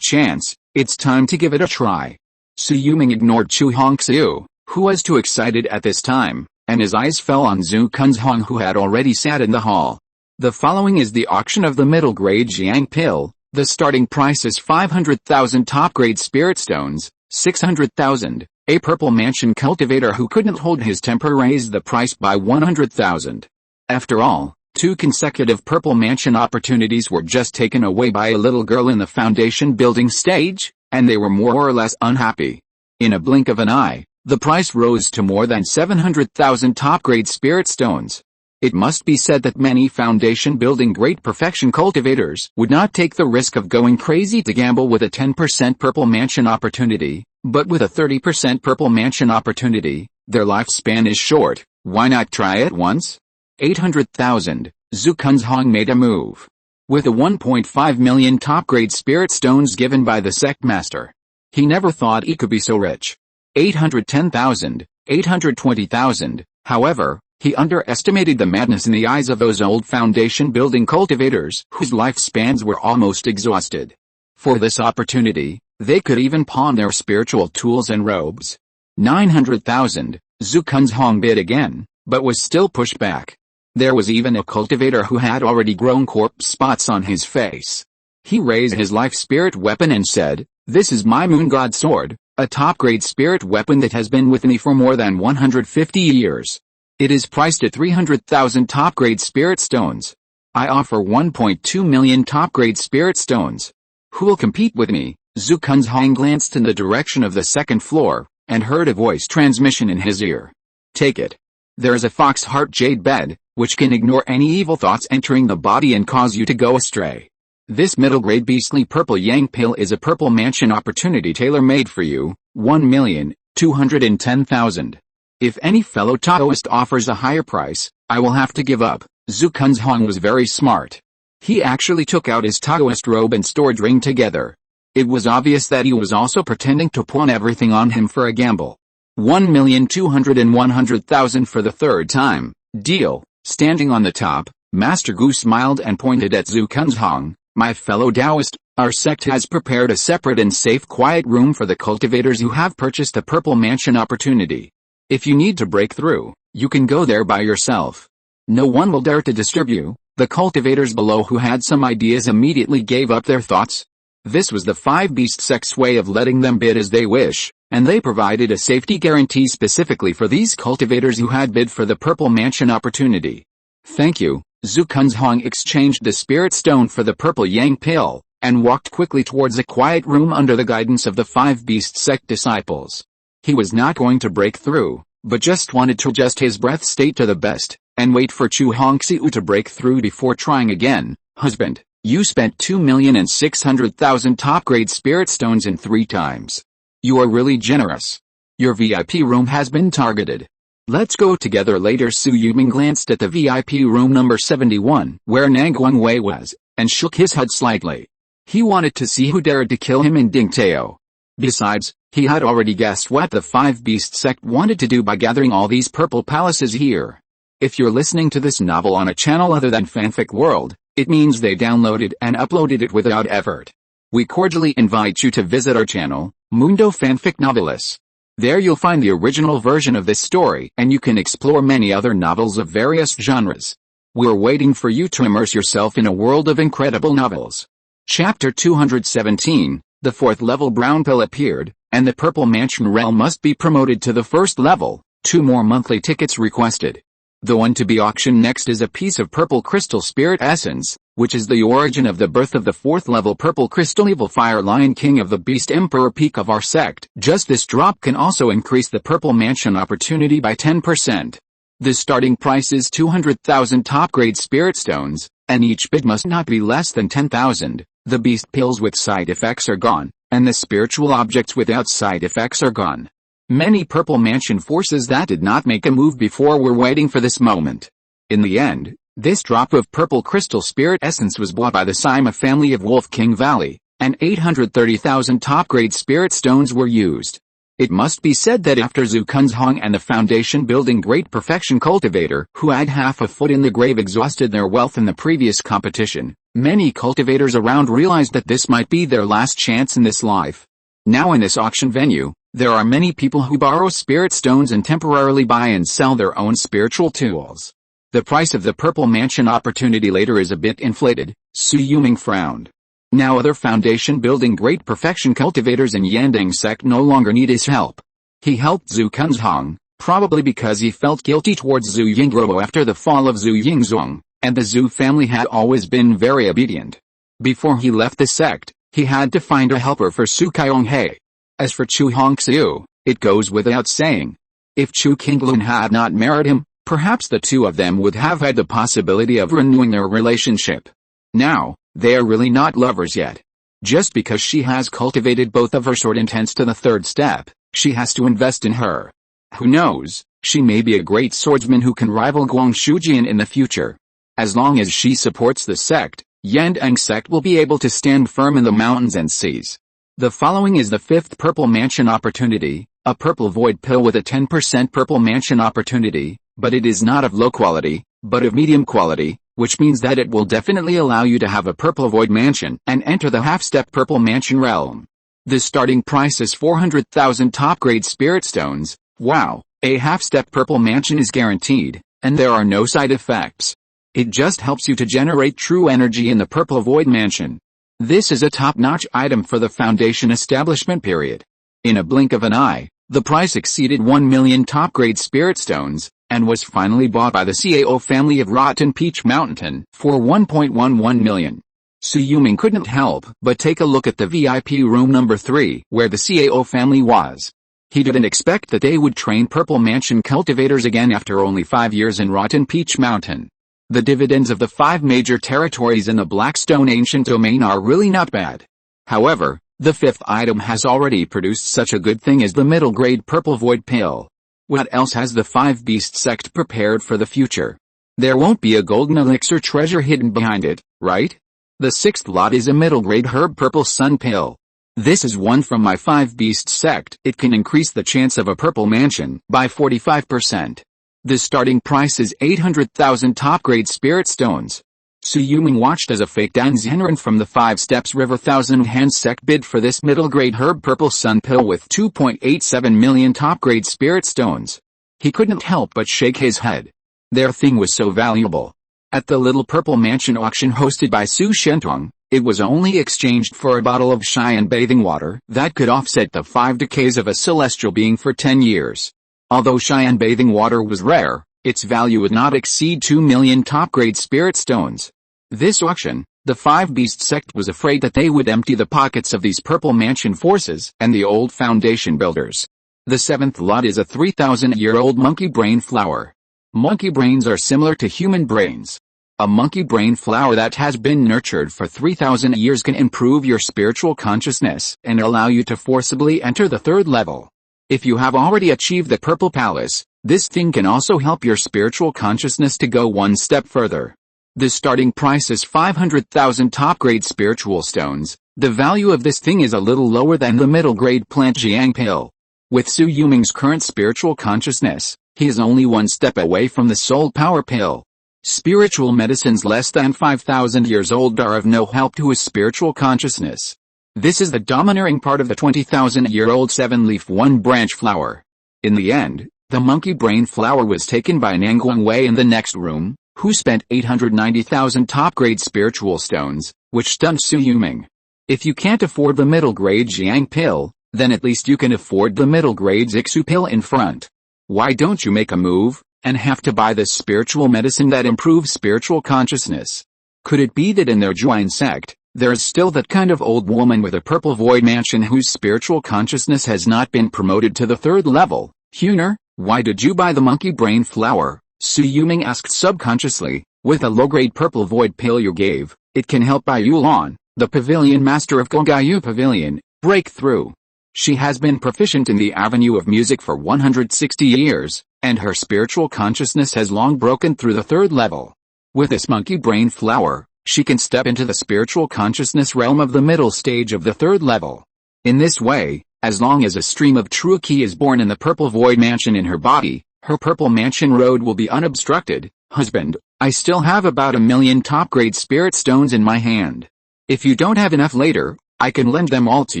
chance, it's time to give it a try. Su Yuming ignored Chu Hongxiu, who was too excited at this time, and his eyes fell on Zhu Kunzhong, who had already sat in the hall. The following is the auction of the middle grade Jiang pill. The starting price is 500,000 top-grade spirit stones, 600,000. A purple mansion cultivator who couldn't hold his temper raised the price by 100,000. After all, 2 consecutive purple mansion opportunities were just taken away by a little girl in the foundation building stage, and they were more or less unhappy. In a blink of an eye, the price rose to more than 700,000 top-grade spirit stones. It must be said that many foundation building great perfection cultivators would not take the risk of going crazy to gamble with a 10% purple mansion opportunity, but with a 30% purple mansion opportunity, their lifespan is short. Why not try it once? 800,000. Zhu Kunzhong made a move. With the 1.5 million top-grade spirit stones given by the sect master, he never thought he could be so rich. 810,000. 820,000. However, he underestimated the madness in the eyes of those old foundation-building cultivators whose lifespans were almost exhausted. For this opportunity, they could even pawn their spiritual tools and robes. 900,000, Zhu Kunzhong bid again, but was still pushed back. There was even a cultivator who had already grown corpse spots on his face. He raised his life spirit weapon and said, "This is my moon god sword, a top-grade spirit weapon that has been with me for more than 150 years. It is priced at 300,000 top-grade spirit stones. I offer 1.2 million top-grade spirit stones. Who will compete with me?" Zhu Kunzhong glanced in the direction of the second floor, and heard a voice transmission in his ear. "Take it. There is a fox heart jade bed, which can ignore any evil thoughts entering the body and cause you to go astray. This middle-grade beastly purple yang pill is a purple mansion opportunity tailor-made for you, 1,210,000. If any fellow Taoist offers a higher price, I will have to give up." Zhu Kunzhong was very smart. He actually took out his Taoist robe and storage ring together. It was obvious that he was also pretending to pawn everything on him for a gamble. 1,200,000 for the third time. Deal. Standing on the top, Master Gu smiled and pointed at Zhu Kunzhong. "My fellow Taoist, our sect has prepared a separate and safe quiet room for the cultivators who have purchased the Purple Mansion opportunity. If you need to break through, you can go there by yourself. No one will dare to disturb you." The cultivators below who had some ideas immediately gave up their thoughts. This was the Five Beast Sect's way of letting them bid as they wish, and they provided a safety guarantee specifically for these cultivators who had bid for the Purple Mansion opportunity. "Thank you." Zhu Kunzhong exchanged the spirit stone for the purple yang pill, and walked quickly towards a quiet room under the guidance of the Five Beast Sect disciples. He was not going to break through, but just wanted to adjust his breath state to the best, and wait for Chu Hongxiu to break through before trying again. "Husband, you spent 2,600,000 top-grade spirit stones in 3 times. You are really generous. Your VIP room has been targeted. Let's go together later." Su Yuming glanced at the VIP room number 71, where Nang Guangwei was, and shook his head slightly. He wanted to see who dared to kill him in Dingtao. Besides, he had already guessed what the Five Beast Sect wanted to do by gathering all these purple palaces here. If you're listening to this novel on a channel other than Fanfic World, it means they downloaded and uploaded it without effort. We cordially invite you to visit our channel, Mundo Fanfic Novelis. There you'll find the original version of this story, and you can explore many other novels of various genres. We're waiting for you to immerse yourself in a world of incredible novels. Chapter 217, the 4th level brown pill appeared, and the Purple Mansion realm must be promoted to the 1st level. 2 more monthly tickets requested. The one to be auctioned next is a piece of purple crystal spirit essence, which is the origin of the birth of the 4th level purple crystal evil fire lion king of the beast emperor peak of our sect. Just this drop can also increase the Purple Mansion opportunity by 10%. The starting price is 200,000 top-grade spirit stones, and each bid must not be less than 10,000. The beast pills with side effects are gone, and the spiritual objects without side effects are gone. Many Purple Mansion forces that did not make a move before were waiting for this moment. In the end, this drop of purple crystal spirit essence was bought by the Sima family of Wolf King Valley, and 830,000 top-grade spirit stones were used. It must be said that after Zhu Kunzhong and the foundation building Great Perfection cultivator who had half a foot in the grave exhausted their wealth in the previous competition, many cultivators around realized that this might be their last chance in this life. Now in this auction venue, there are many people who borrow spirit stones and temporarily buy and sell their own spiritual tools. The price of the Purple Mansion opportunity later is a bit inflated. Su Yuming frowned. Now other foundation building Great Perfection cultivators in Yandang sect no longer need his help. He helped Zhu Kunzhong, probably because he felt guilty towards Zhu Yingguo after the fall of Zhu Yingzong, and the Zhu family had always been very obedient. Before he left the sect, he had to find a helper for Su Qionghe. As for Chu Hongxiu, it goes without saying. If Chu Qinglun had not married him, perhaps the two of them would have had the possibility of renewing their relationship. Now, they are really not lovers yet. Just because she has cultivated both of her sword intents to the 3rd step, she has to invest in her. Who knows, she may be a great swordsman who can rival Guang Shujian in the future. As long as she supports the sect, Yandang sect will be able to stand firm in the mountains and seas. The following is the 5th Purple Mansion opportunity, a purple void pill with a 10% Purple Mansion opportunity, but it is not of low quality, but of medium quality, which means that it will definitely allow you to have a purple void mansion and enter the half-step purple mansion realm. The starting price is 400,000 top-grade spirit stones. Wow, a half-step purple mansion is guaranteed, and there are no side effects. It just helps you to generate true energy in the purple void mansion. This is a top-notch item for the foundation establishment period. In a blink of an eye, the price exceeded 1 million top-grade spirit stones, and was finally bought by the CAO family of Rotten Peach Mountain for 1.11 million. Su Yuming couldn't help but take a look at the VIP room number 3 where the CAO family was. He didn't expect that they would train Purple Mansion cultivators again after only 5 years in Rotten Peach Mountain. The dividends of the 5 major territories in the Blackstone Ancient Domain are really not bad. However, the 5th item has already produced such a good thing as the middle-grade Purple Void Pill. What else has the 5 Beast Sect prepared for the future? There won't be a golden elixir treasure hidden behind it, right? The 6th lot is a middle-grade Herb Purple Sun Pill. This is one from my 5 Beast Sect. It can increase the chance of a purple mansion by 45%. The starting price is 800,000 top-grade spirit stones. Su Yuming watched as a fake Dan Zenran from the 5 Steps River 1000 Hand Sect bid for this middle-grade Herb Purple Sun Pill with 2.87 million top-grade spirit stones. He couldn't help but shake his head. Their thing was so valuable. At the Little Purple Mansion auction hosted by Su Shentong, it was only exchanged for a bottle of Cheyenne bathing water that could offset the 5 decays of a celestial being for 10 years. Although Cheyenne bathing water was rare, its value would not exceed 2 million top-grade spirit stones. This auction, the 5 Beast Sect was afraid that they would empty the pockets of these Purple Mansion forces and the old foundation builders. The 7th lot is a 3,000-year-old monkey brain flower. Monkey brains are similar to human brains. A monkey brain flower that has been nurtured for 3,000 years can improve your spiritual consciousness and allow you to forcibly enter the 3rd level. If you have already achieved the Purple Palace, this thing can also help your spiritual consciousness to go one step further. The starting price is 500,000 top-grade spiritual stones. The value of this thing is a little lower than the middle-grade plant Jiang Pill. With Su Yuming's current spiritual consciousness, he is only one step away from the Soul Power Pill. Spiritual medicines less than 5,000 years old are of no help to his spiritual consciousness. This is the domineering part of the 20,000-year-old 7-leaf 1-branch flower. In the end, the monkey brain flower was taken by Nanguang Wei in the next room, who spent 890,000 top-grade spiritual stones, which stunned Su Yuming. If you can't afford the middle-grade Jiang Pill, then at least you can afford the middle-grade Zixu Pill in front. Why don't you make a move, and have to buy this spiritual medicine that improves spiritual consciousness? Could it be that in their Juan sect, there is still that kind of old woman with a purple void mansion whose spiritual consciousness has not been promoted to the 3rd level? Huner, why did you buy the monkey brain flower? Su Yuming asked subconsciously. With a low-grade purple void pill you gave, it can help Bai Yulan, the pavilion master of Gongaiyu Pavilion, break through. She has been proficient in the avenue of music for 160 years, and her spiritual consciousness has long broken through the 3rd level. With this monkey brain flower, she can step into the spiritual consciousness realm of the middle stage of the 3rd level. In this way, as long as a stream of true Qi is born in the purple void mansion in her body, her purple mansion road will be unobstructed. Husband, I still have about 1 million top-grade spirit stones in my hand. If you don't have enough later, I can lend them all to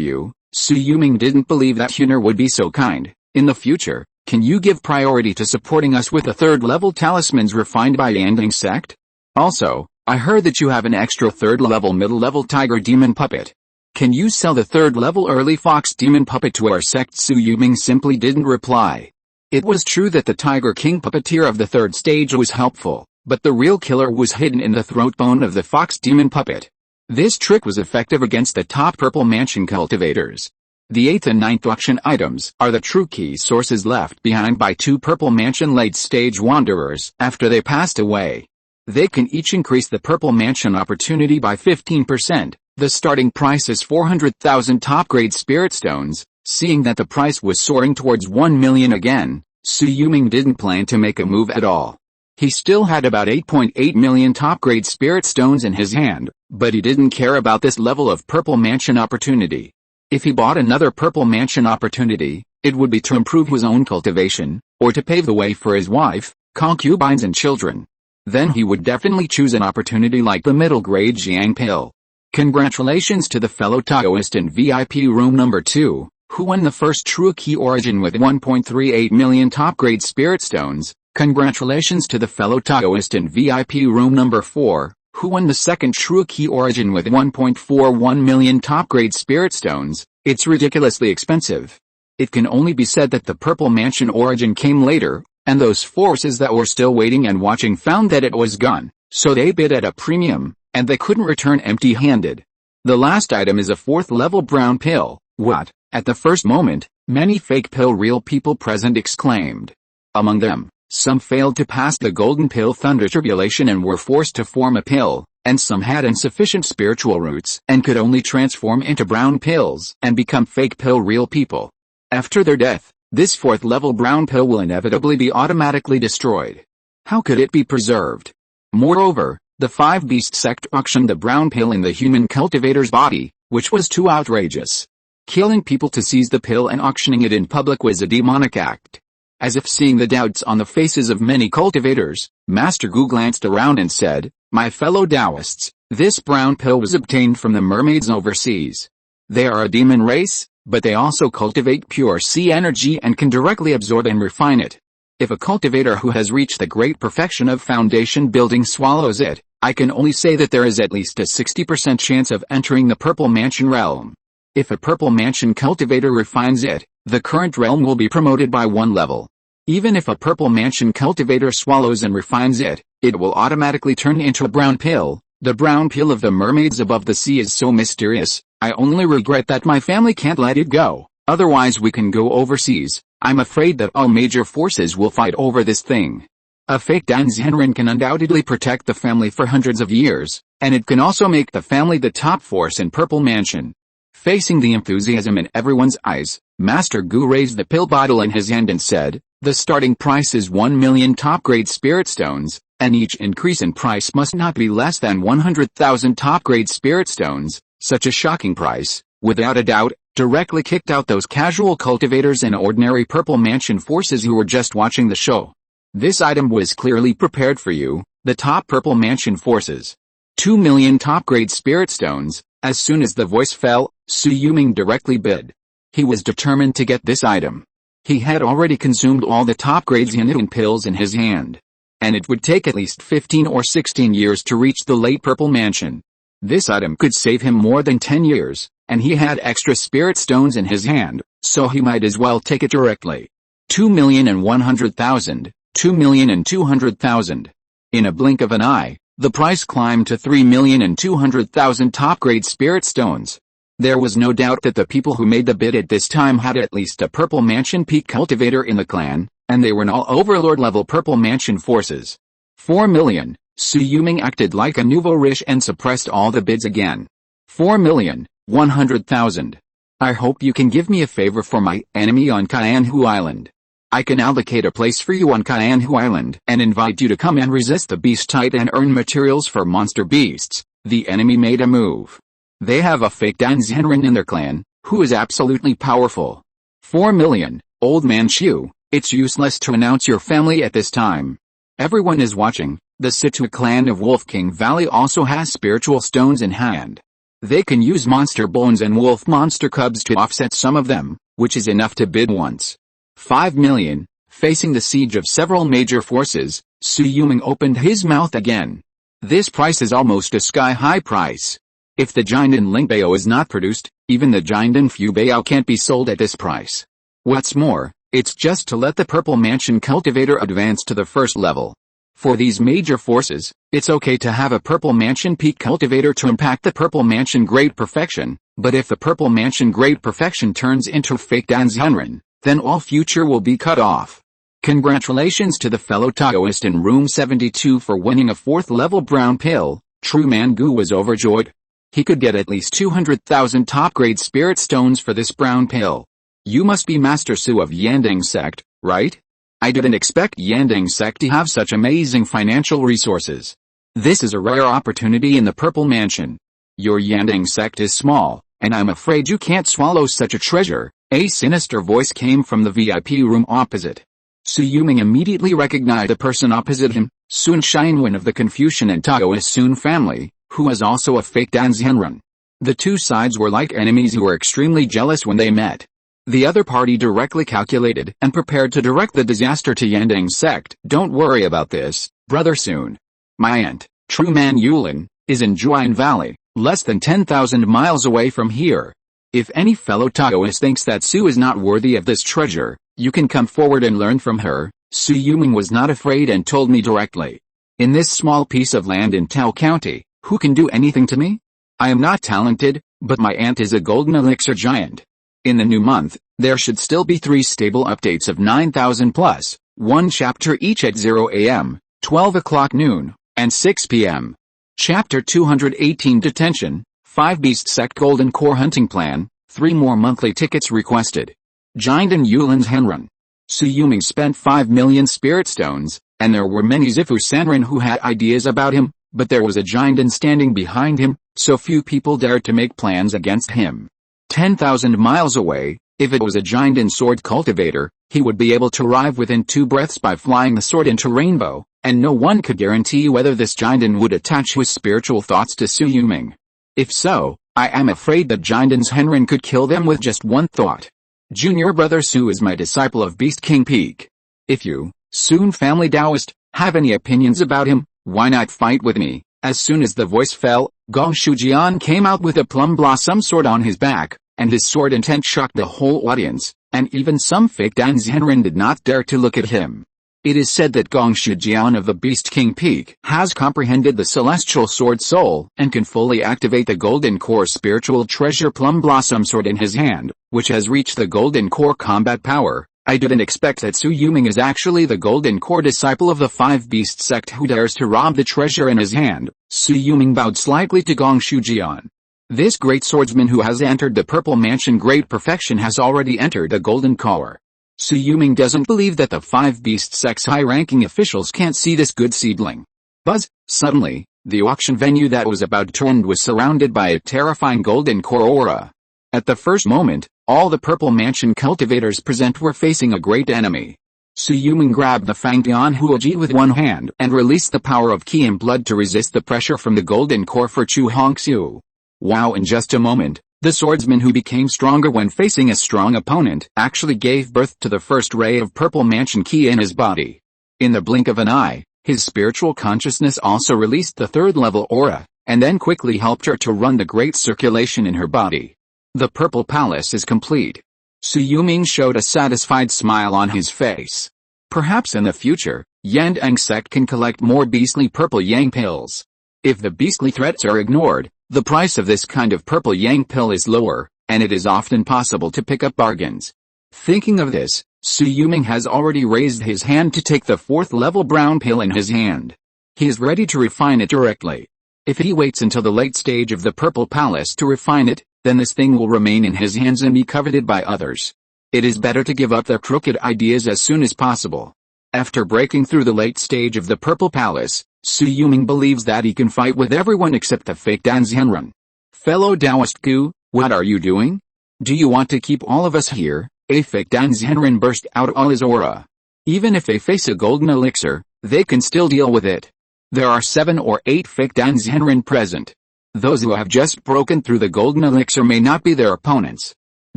you. Su Yuming didn't believe that Huner would be so kind. In the future, can you give priority to supporting us with the 3rd level talismans refined by Yandang sect? Also, I heard that you have an extra 3rd level middle level tiger demon puppet. Can you sell the 3rd level early fox demon puppet to our sect? Su Yuming simply didn't reply. It was true that the Tiger King puppeteer of the 3rd stage was helpful, but the real killer was hidden in the throat bone of the fox demon puppet. This trick was effective against the top Purple Mansion cultivators. The 8th and 9th auction items are the true key sources left behind by 2 Purple Mansion late-stage wanderers after they passed away. They can each increase the Purple Mansion opportunity by 15%. The starting price is 400,000 top-grade spirit stones. Seeing that the price was soaring towards 1 million again, Su Yuming didn't plan to make a move at all. He still had about 8.8 million top-grade spirit stones in his hand, but he didn't care about this level of Purple Mansion opportunity. If he bought another Purple Mansion opportunity, it would be to improve his own cultivation, or to pave the way for his wife, concubines and children. Then he would definitely choose an opportunity like the middle grade Jiang pill. Congratulations to the fellow Taoist in VIP room number 2, who won the first true Qi origin with 1.38 million top-grade spirit stones. Congratulations to the fellow Taoist in VIP room number 4, who won the second true Qi origin with 1.41 million top-grade spirit stones. It's ridiculously expensive. It can only be said that the Purple Mansion origin came later, and those forces that were still waiting and watching found that it was gone, so they bid at a premium, and they couldn't return empty-handed. The last item is a 4th level brown pill. What? At the first moment, many fake pill real people present exclaimed. Among them, some failed to pass the golden pill thunder tribulation and were forced to form a pill, and some had insufficient spiritual roots and could only transform into brown pills and become fake pill real people. After their death, this 4th level brown pill will inevitably be automatically destroyed. How could it be preserved? Moreover, the 5 Beast sect auctioned the brown pill in the human cultivator's body, which was too outrageous. Killing people to seize the pill and auctioning it in public was a demonic act. As if seeing the doubts on the faces of many cultivators, Master Gu glanced around and said, "My fellow Taoists, this brown pill was obtained from the mermaids overseas. They are a demon race, but they also cultivate pure sea energy and can directly absorb and refine it. If a cultivator who has reached the great perfection of foundation building swallows it, I can only say that there is at least a 60% chance of entering the Purple Mansion realm. If a Purple Mansion cultivator refines it, the current realm will be promoted by 1 level. Even if a Purple Mansion cultivator swallows and refines it, it will automatically turn into a brown pill. The brown pill of the mermaids above the sea is so mysterious, I only regret that my family can't let it go, otherwise we can go overseas. I'm afraid that all major forces will fight over this thing. A fake Danzhenren can undoubtedly protect the family for hundreds of years, and it can also make the family the top force in Purple Mansion." Facing the enthusiasm in everyone's eyes, Master Gu raised the pill bottle in his hand and said, "The starting price is 1 million top-grade spirit stones, and each increase in price must not be less than 100,000 top-grade spirit stones." Such a shocking price, without a doubt, directly kicked out those casual cultivators and ordinary Purple Mansion forces who were just watching the show. This item was clearly prepared for you, the top Purple Mansion forces. 2 million top-grade spirit stones. As soon as the voice fell, Shui Yulong directly bid. He was determined to get this item. He had already consumed all the top-grade Xianyan pills in his hand. And it would take at least 15 or 16 years to reach the late Purple Mansion. This item could save him more than 10 years, and he had extra spirit stones in his hand, so he might as well take it directly. 2,100,000, 2,200,000. In a blink of an eye, the price climbed to 3,200,000 top-grade spirit stones. There was no doubt that the people who made the bid at this time had at least a Purple Mansion peak cultivator in the clan, and they were all Overlord-level Purple Mansion forces. 4 million. Shui Yulong acted like a nouveau riche and suppressed all the bids again. 4,100,000. I hope you can give me a favor for my enemy on Qianhu Island. I can allocate a place for you on Qianhu Island and invite you to come and resist the beast tide and earn materials for monster beasts. The enemy made a move. They have a fake Danzhenren in their clan, who is absolutely powerful. 4 million. Old man Shu, it's useless to announce your family at this time. Everyone is watching. The Situa clan of Wolf King Valley also has spiritual stones in hand. They can use monster bones and wolf monster cubs to offset some of them, which is enough to bid once. 5 million. Facing the siege of several major forces, Shui Yulong opened his mouth again. This price is almost a sky-high price. If the Jiandan Lingbao is not produced, even the Jiandan Fubao can't be sold at this price. What's more, it's just to let the Purple Mansion cultivator advance to the first level. For these major forces, it's okay to have a Purple Mansion peak cultivator to impact the Purple Mansion Great Perfection, but if the Purple Mansion Great Perfection turns into fake Danzhenren, then all future will be cut off. Congratulations to the fellow Taoist in room 72 for winning a 4th level brown pill. True Man Gu was overjoyed. He could get at least 200,000 top-grade spirit stones for this brown pill. You must be Master Su of Yandang sect, right? I didn't expect Yandang sect to have such amazing financial resources. This is a rare opportunity in the Purple Mansion. Your Yandang sect is small, and I'm afraid you can't swallow such a treasure. A sinister voice came from the VIP room opposite. Su Yuming immediately recognized the person opposite him, Sun Xianwen of the Confucian and Taoist Sun family, who was also a fake Danzhenren. The two sides were like enemies who were extremely jealous when they met. The other party directly calculated and prepared to direct the disaster to Yandang's sect. Don't worry about this, Brother Sun. My aunt, True Man Yulin, is in Juan Valley, less than 10,000 miles away from here. If any fellow Taoist thinks that Su is not worthy of this treasure, you can come forward and learn from her. Su Yuming was not afraid and told me directly. In this small piece of land in Tao County, who can do anything to me? I am not talented, but my aunt is a golden elixir giant. In the new month, there should still be 3 stable updates of 9,000 plus, 1 chapter each at 0 a.m., 12 o'clock noon, and 6 p.m. Chapter 218 Detention, 5 Beast Sect Golden Core Hunting Plan, 3 more monthly tickets requested. Jinden Yulin's Henrun. Su Yuming spent 5 million spirit stones, and there were many Zifu Sanren who had ideas about him, but there was a Jinden standing behind him, so few people dared to make plans against him. 10,000 miles away, if it was a Jinden sword cultivator, he would be able to arrive within 2 breaths by flying the sword into rainbow, and no one could guarantee whether this Jinden would attach his spiritual thoughts to Su Yuming. If so, I am afraid that Jinden's Henren could kill them with just one thought. Junior brother Su is my disciple of Beast King Peak. If you, Sun family Taoist, have any opinions about him, why not fight with me? As soon as the voice fell, Gong Shujian came out with a plum blossom sword on his back, and his sword intent shocked the whole audience, and even some fake Danzhenren did not dare to look at him. It is said that Gong Shujian of the Beast King Peak has comprehended the celestial sword soul and can fully activate the golden core spiritual treasure plum blossom sword in his hand, which has reached the golden core combat power. I didn't expect that Su Yuming is actually the golden core disciple of the 5 beast sect who dares to rob the treasure in his hand. Su Yuming bowed slightly to Gong Shujian. This great swordsman who has entered the purple mansion great perfection has already entered the golden core. Su Yuming doesn't believe that the 5 beast sect's high-ranking officials can't see this good seedling. Buzz! Suddenly, the auction venue that was about to end was surrounded by a terrifying golden core aura. At the first moment, all the purple mansion cultivators present were facing a great enemy. Su Yuming grabbed the Fangtian Huoji with one hand and released the power of Qi and blood to resist the pressure from the golden core for Chu Hongxiu. Wow! In just a moment, the swordsman who became stronger when facing a strong opponent actually gave birth to the first ray of purple mansion Qi in his body. In the blink of an eye, his spiritual consciousness also released the 3rd level aura, and then quickly helped her to run the great circulation in her body. The purple palace is complete. Su Yuming showed a satisfied smile on his face. Perhaps in the future, Yandang sect can collect more beastly purple yang pills. If the beastly threats are ignored, the price of this kind of purple yang pill is lower, and it is often possible to pick up bargains. Thinking of this, Su Yuming has already raised his hand to take the 4th level brown pill in his hand. He is ready to refine it directly. If he waits until the late stage of the purple palace to refine it, then this thing will remain in his hands and be coveted by others. It is better to give up their crooked ideas as soon as possible. After breaking through the late stage of the purple palace, Su Yuming believes that he can fight with everyone except the fake Danzhenren. Fellow Taoist Gu, what are you doing? Do you want to keep all of us here? A fake Danzhenren burst out all his aura. Even if they face a golden elixir, they can still deal with it. There are 7 or 8 fake Danzhenren present. Those who have just broken through the golden elixir may not be their opponents.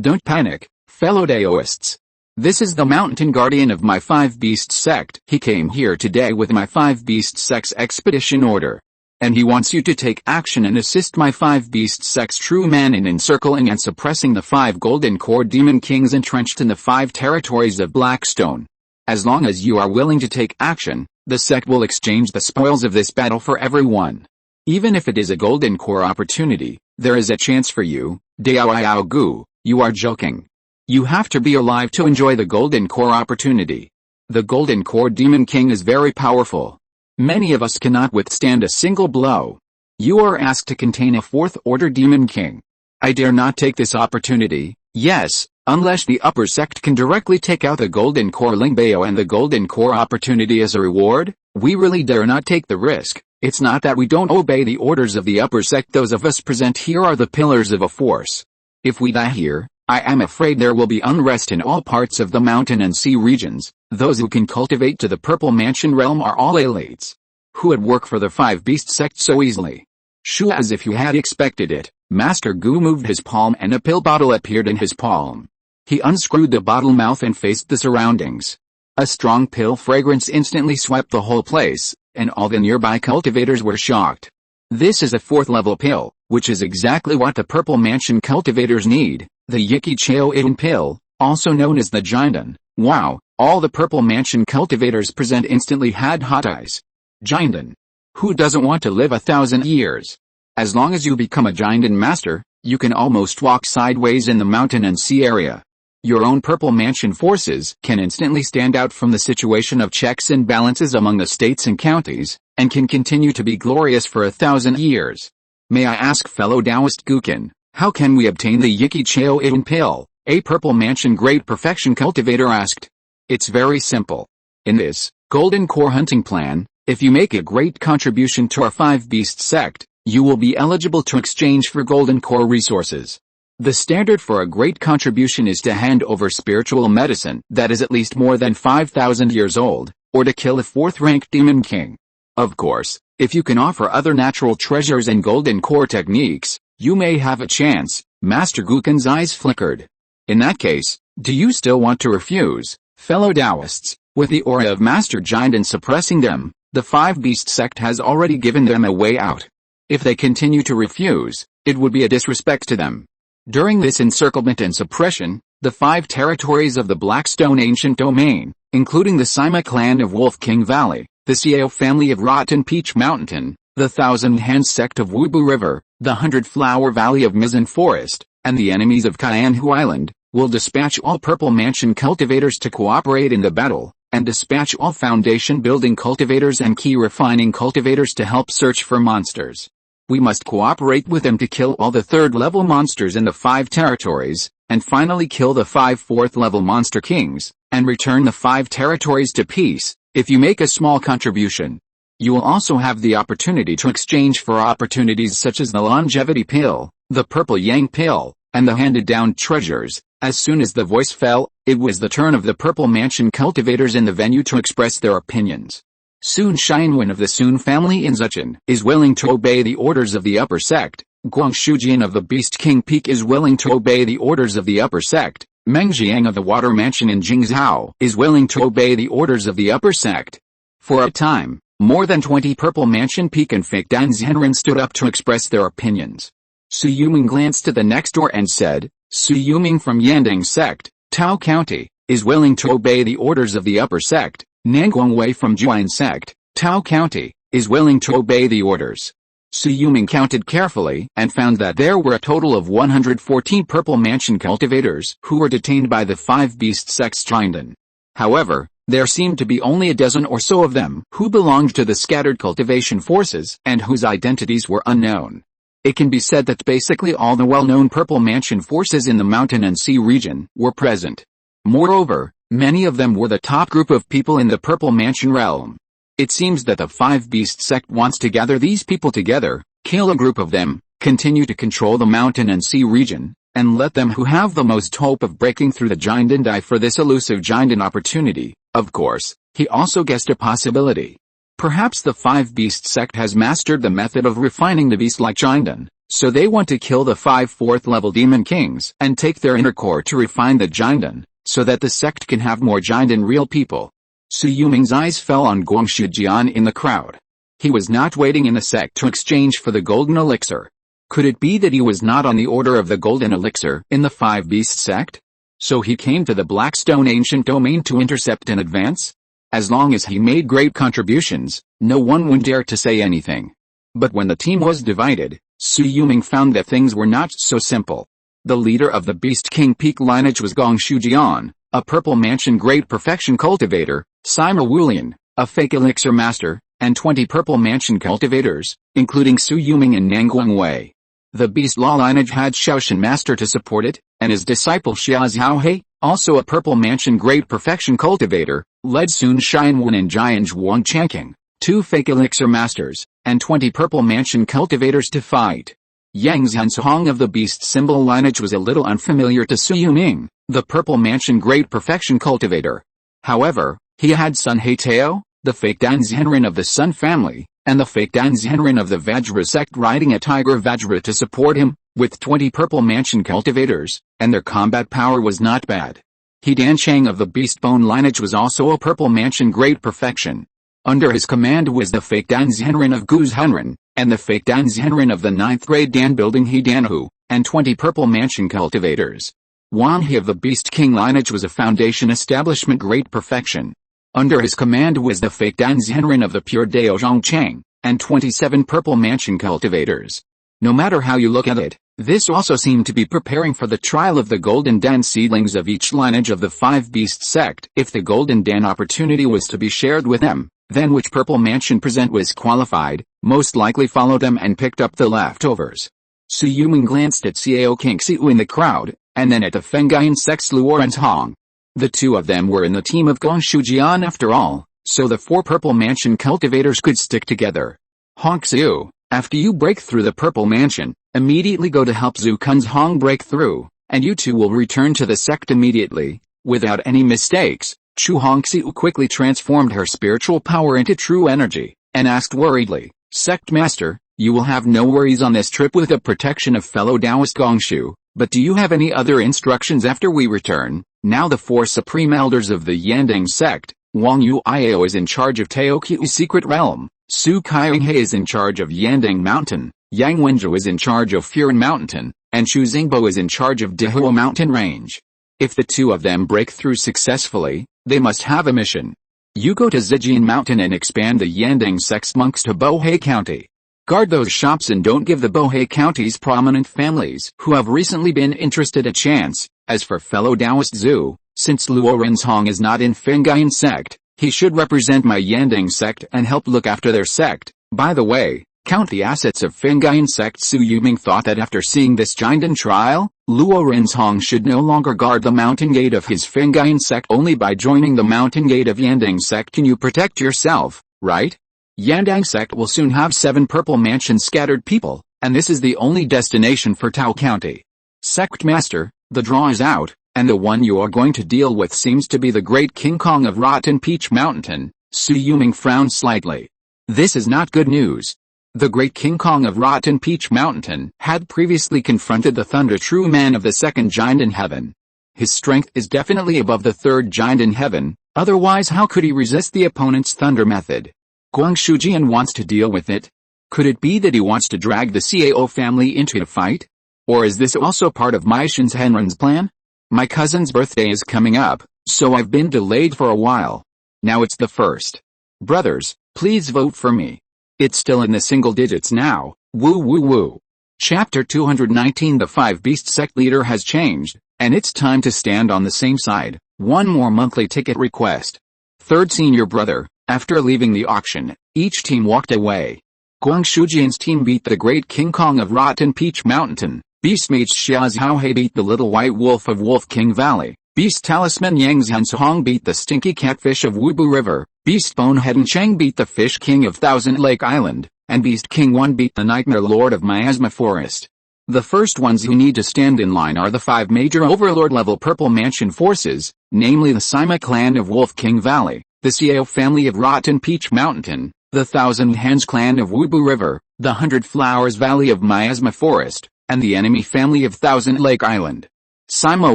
Don't panic, fellow Taoists. This is the mountain guardian of my 5 beast sect. He came here today with my 5 beast sect's expedition order. And he wants you to take action and assist my 5 beast sect's true man in encircling and suppressing the 5 golden core demon kings entrenched in the 5 territories of Blackstone. As long as you are willing to take action, the sect will exchange the spoils of this battle for everyone. Even if it is a golden core opportunity, there is a chance for you. Dao Gu, you are joking. You have to be alive to enjoy the golden core opportunity. The golden core demon king is very powerful. Many of us cannot withstand a single blow. You are asked to contain a 4th order demon king. I dare not take this opportunity, yes, unless the upper sect can directly take out the golden core Lingbao and the golden core opportunity as a reward. We really dare not take the risk. It's not that we don't obey the orders of the upper sect. Those of us present here are the pillars of a force. If we die here, I am afraid there will be unrest in all parts of the mountain and sea regions. Those who can cultivate to the Purple Mansion realm are all elites. Who would work for the Five Beast sect so easily? Shu, as if you had expected it, Master Gu moved his palm and a pill bottle appeared in his palm. He unscrewed the bottle mouth and faced the surroundings. A strong pill fragrance instantly swept the whole place, and all the nearby cultivators were shocked. This is a 4th level pill, which is exactly what the Purple Mansion cultivators need, the Yiki Cheo Iden pill, also known as the Jindan. Wow, all the Purple Mansion cultivators present instantly had hot eyes. Jindan. Who doesn't want to live 1,000 years? As long as you become a Jindan master, you can almost walk sideways in the mountain and sea area. Your own Purple Mansion forces can instantly stand out from the situation of checks and balances among the states and counties, and can continue to be glorious for 1,000 years. May I ask fellow Taoist Gukin, how can we obtain the Yiki Cheo Iden pill? A Purple Mansion Great Perfection cultivator asked. It's very simple. In this Golden Core hunting plan, if you make a great contribution to our Five Beast sect, you will be eligible to exchange for Golden Core resources. The standard for a great contribution is to hand over spiritual medicine that is at least more than 5,000 years old, or to kill a 4th-ranked demon king. Of course, if you can offer other natural treasures and Golden Core techniques, you may have a chance. Master Gukin's eyes flickered. In that case, do you still want to refuse, fellow Taoists? With the aura of Master Jindan suppressing them, the Five Beast sect has already given them a way out. If they continue to refuse, it would be a disrespect to them. During this encirclement and suppression, the 5 territories of the Blackstone Ancient Domain, including the Sima clan of Wolf King Valley, the Xiao family of Rotten Peach Mountain, the Thousand Hands sect of Wubu River, the 100 Flower Valley of Mizzen Forest, and the enemies of Kaianhu Island, will dispatch all Purple Mansion cultivators to cooperate in the battle, and dispatch all Foundation Building cultivators and Qi Refining cultivators to help search for monsters. We must cooperate with them to kill all the 3rd-level monsters in the 5 territories, and finally kill the 5 4th-level monster kings, and return the 5 territories to peace. If you make a small contribution, you will also have the opportunity to exchange for opportunities such as the longevity pill, the purple yang pill, and the handed-down treasures. As soon as the voice fell, it was the turn of the Purple Mansion cultivators in the venue to express their opinions. Sun Xianwen of the Sun family in Zuchen is willing to obey the orders of the upper sect. Guang Shujian of the Beast King Peak is willing to obey the orders of the upper sect. Meng Jiang of the Water Mansion in Jingzhou is willing to obey the orders of the upper sect. For a time, more than 20 Purple Mansion Peak and Fake Dan Zhenren stood up to express their opinions. Su Yuming glanced to the next door and said, Su Yuming from Yandang sect, Tao County, is willing to obey the orders of the upper sect. Nanguang Wei from Juan sect, Tao County, is willing to obey the orders. Su Yuming counted carefully and found that there were a total of 114 Purple Mansion cultivators who were detained by the 5 Beast sects Jindan. However, there seemed to be only a dozen or so of them who belonged to the scattered cultivation forces and whose identities were unknown. It can be said that basically all the well-known Purple Mansion forces in the mountain and sea region were present. Moreover, many of them were the top group of people in the Purple Mansion realm. It seems that the 5 Beast sect wants to gather these people together, kill a group of them, continue to control the mountain and sea region, and let them who have the most hope of breaking through the Jindan die for this elusive Jindan opportunity. Of course, he also guessed a possibility. Perhaps the 5 Beast sect has mastered the method of refining the beast like Jindan, so they want to kill the 5 4th-level demon kings and take their inner core to refine the Jindan, so that the sect can have more Jindan real people. Su Yuming's eyes fell on Guang Shijian in the crowd. He was not waiting in the sect to exchange for the golden elixir. Could it be that he was not on the order of the golden elixir in the 5 Beast sect? So he came to the Blackstone Ancient Domain to intercept in advance? As long as he made great contributions, no one would dare to say anything. But when the team was divided, Su Yuming found that things were not so simple. The leader of the Beast King Peak lineage was Gong Shujian, a Purple Mansion Great Perfection cultivator, Sima Wulian, a fake elixir master, and 20 Purple Mansion cultivators, including Su Yuming and Nanguang Wei. The Beast Law lineage had Shaoshan Master to support it, and his disciple Xia Xiaohe, also a Purple Mansion Great Perfection cultivator, led Sun Xianwen and Jian Zhuang Changqing, 2 fake elixir masters, and 20 Purple Mansion cultivators to fight. Yang Zhensong of the beast symbol lineage was a little unfamiliar to Su Yuming, the Purple Mansion Great Perfection cultivator. However, he had son Heitao, the fake Danzhenren of the Sun family, and the fake Danzhenren of the Vajra sect riding a tiger Vajra to support him, with 20 Purple Mansion cultivators, and their combat power was not bad. He Danchang of the Beast Bone lineage was also a Purple Mansion Great Perfection. Under his command was the fake Danzhenren of Guzhenren, and the fake Danzhenren of the 9th grade Dan building He Danhu, and 20 Purple Mansion cultivators. Wan He of the Beast King lineage was a Foundation Establishment Great Perfection. Under his command was the fake Danzhenren of the pure Dao Zhongchang, and 27 Purple Mansion cultivators. No matter how you look at it, this also seemed to be preparing for the trial of the Golden Dan seedlings of each lineage of the 5 Beast sect. If the Golden Dan opportunity was to be shared with them, then which Purple Mansion present was qualified, most likely followed them and picked up the leftovers. Su Yuming glanced at Xiao Kingxiu in the crowd, and then at the Fengaian sect's Luo Renzhong. The two of them were in the team of Gong Shujian after all, so the 4 Purple Mansion cultivators could stick together. Hongxiu, after you break through the Purple Mansion, immediately go to help Zhu Kun's Hong break through, and you two will return to the sect immediately, without any mistakes. Chu Hongxiu quickly transformed her spiritual power into true energy, and asked worriedly, Sect Master, you will have no worries on this trip with the protection of fellow Taoist Gongshu, but do you have any other instructions after we return? Now the 4 supreme elders of the Yandang sect, Wang Yu Iao is in charge of Taoqiu's secret realm, Su Kaiyinghe is in charge of Yandang Mountain, Yang Wenzhou is in charge of Furen Mountain, and Chu Xingbo is in charge of Dehuo Mountain Range. If the two of them break through successfully, they must have a mission. You go to Zijian Mountain and expand the Yandang sect's monks to Bohai County. Guard those shops and don't give the Bohai County's prominent families who have recently been interested a chance. As for fellow Taoist Zhu, since Luo Renzhong is not in Fengaian sect, he should represent my Yandang sect and help look after their sect. By the way, count the assets of Fengaian sect. Su Yuming thought that after seeing this Jinden trial, Luo Renzhong should no longer guard the mountain gate of his Fengaian sect. Only by joining the mountain gate of Yandang sect can you protect yourself, right? Yandang sect will soon have 7 Purple Mansion scattered people, and this is the only destination for Tao County. Sect Master, the draw is out, and the one you are going to deal with seems to be the great King Kong of Rotten Peach Mountain. Su Yuming frowned slightly. This is not good news. The great King Kong of Rotten Peach Mountain had previously confronted the Thunder True Man of the 2nd Giant in Heaven. His strength is definitely above the 3rd Giant in Heaven, otherwise how could he resist the opponent's Thunder method? Guang Shujian wants to deal with it. Could it be that he wants to drag the Cao family into a fight? Or is this also part of Mai Shenren's plan? My cousin's birthday is coming up, so I've been delayed for a while. Now it's the 1st. Brothers, please vote for me. It's still in the single digits now. Woo woo woo. Chapter 219. The 5 Beast sect leader has changed, and it's time to stand on the same side. One more monthly ticket request. 3rd senior brother. After leaving the auction, each team walked away. Guang Shujian's team beat the great King Kong of Rotten Peach Mountain. Beast Mage Xia Zhaohe beat the Little White Wolf of Wolf King Valley. Beast Talisman Yang Zhensong beat the Stinky Catfish of Wubu River. Beast Bonehead and Cheng beat the Fish King of Thousand Lake Island. And Beast King 1 beat the Nightmare Lord of Miasma Forest. The first ones who need to stand in line are the 5 major Overlord-level Purple Mansion forces, namely the Sima clan of Wolf King Valley, the Xiao family of Rotten Peach Mountain, the Thousand Hands clan of Wubu River, the 100 Flowers Valley of Miasma Forest, and the enemy family of Thousand Lake Island. Sima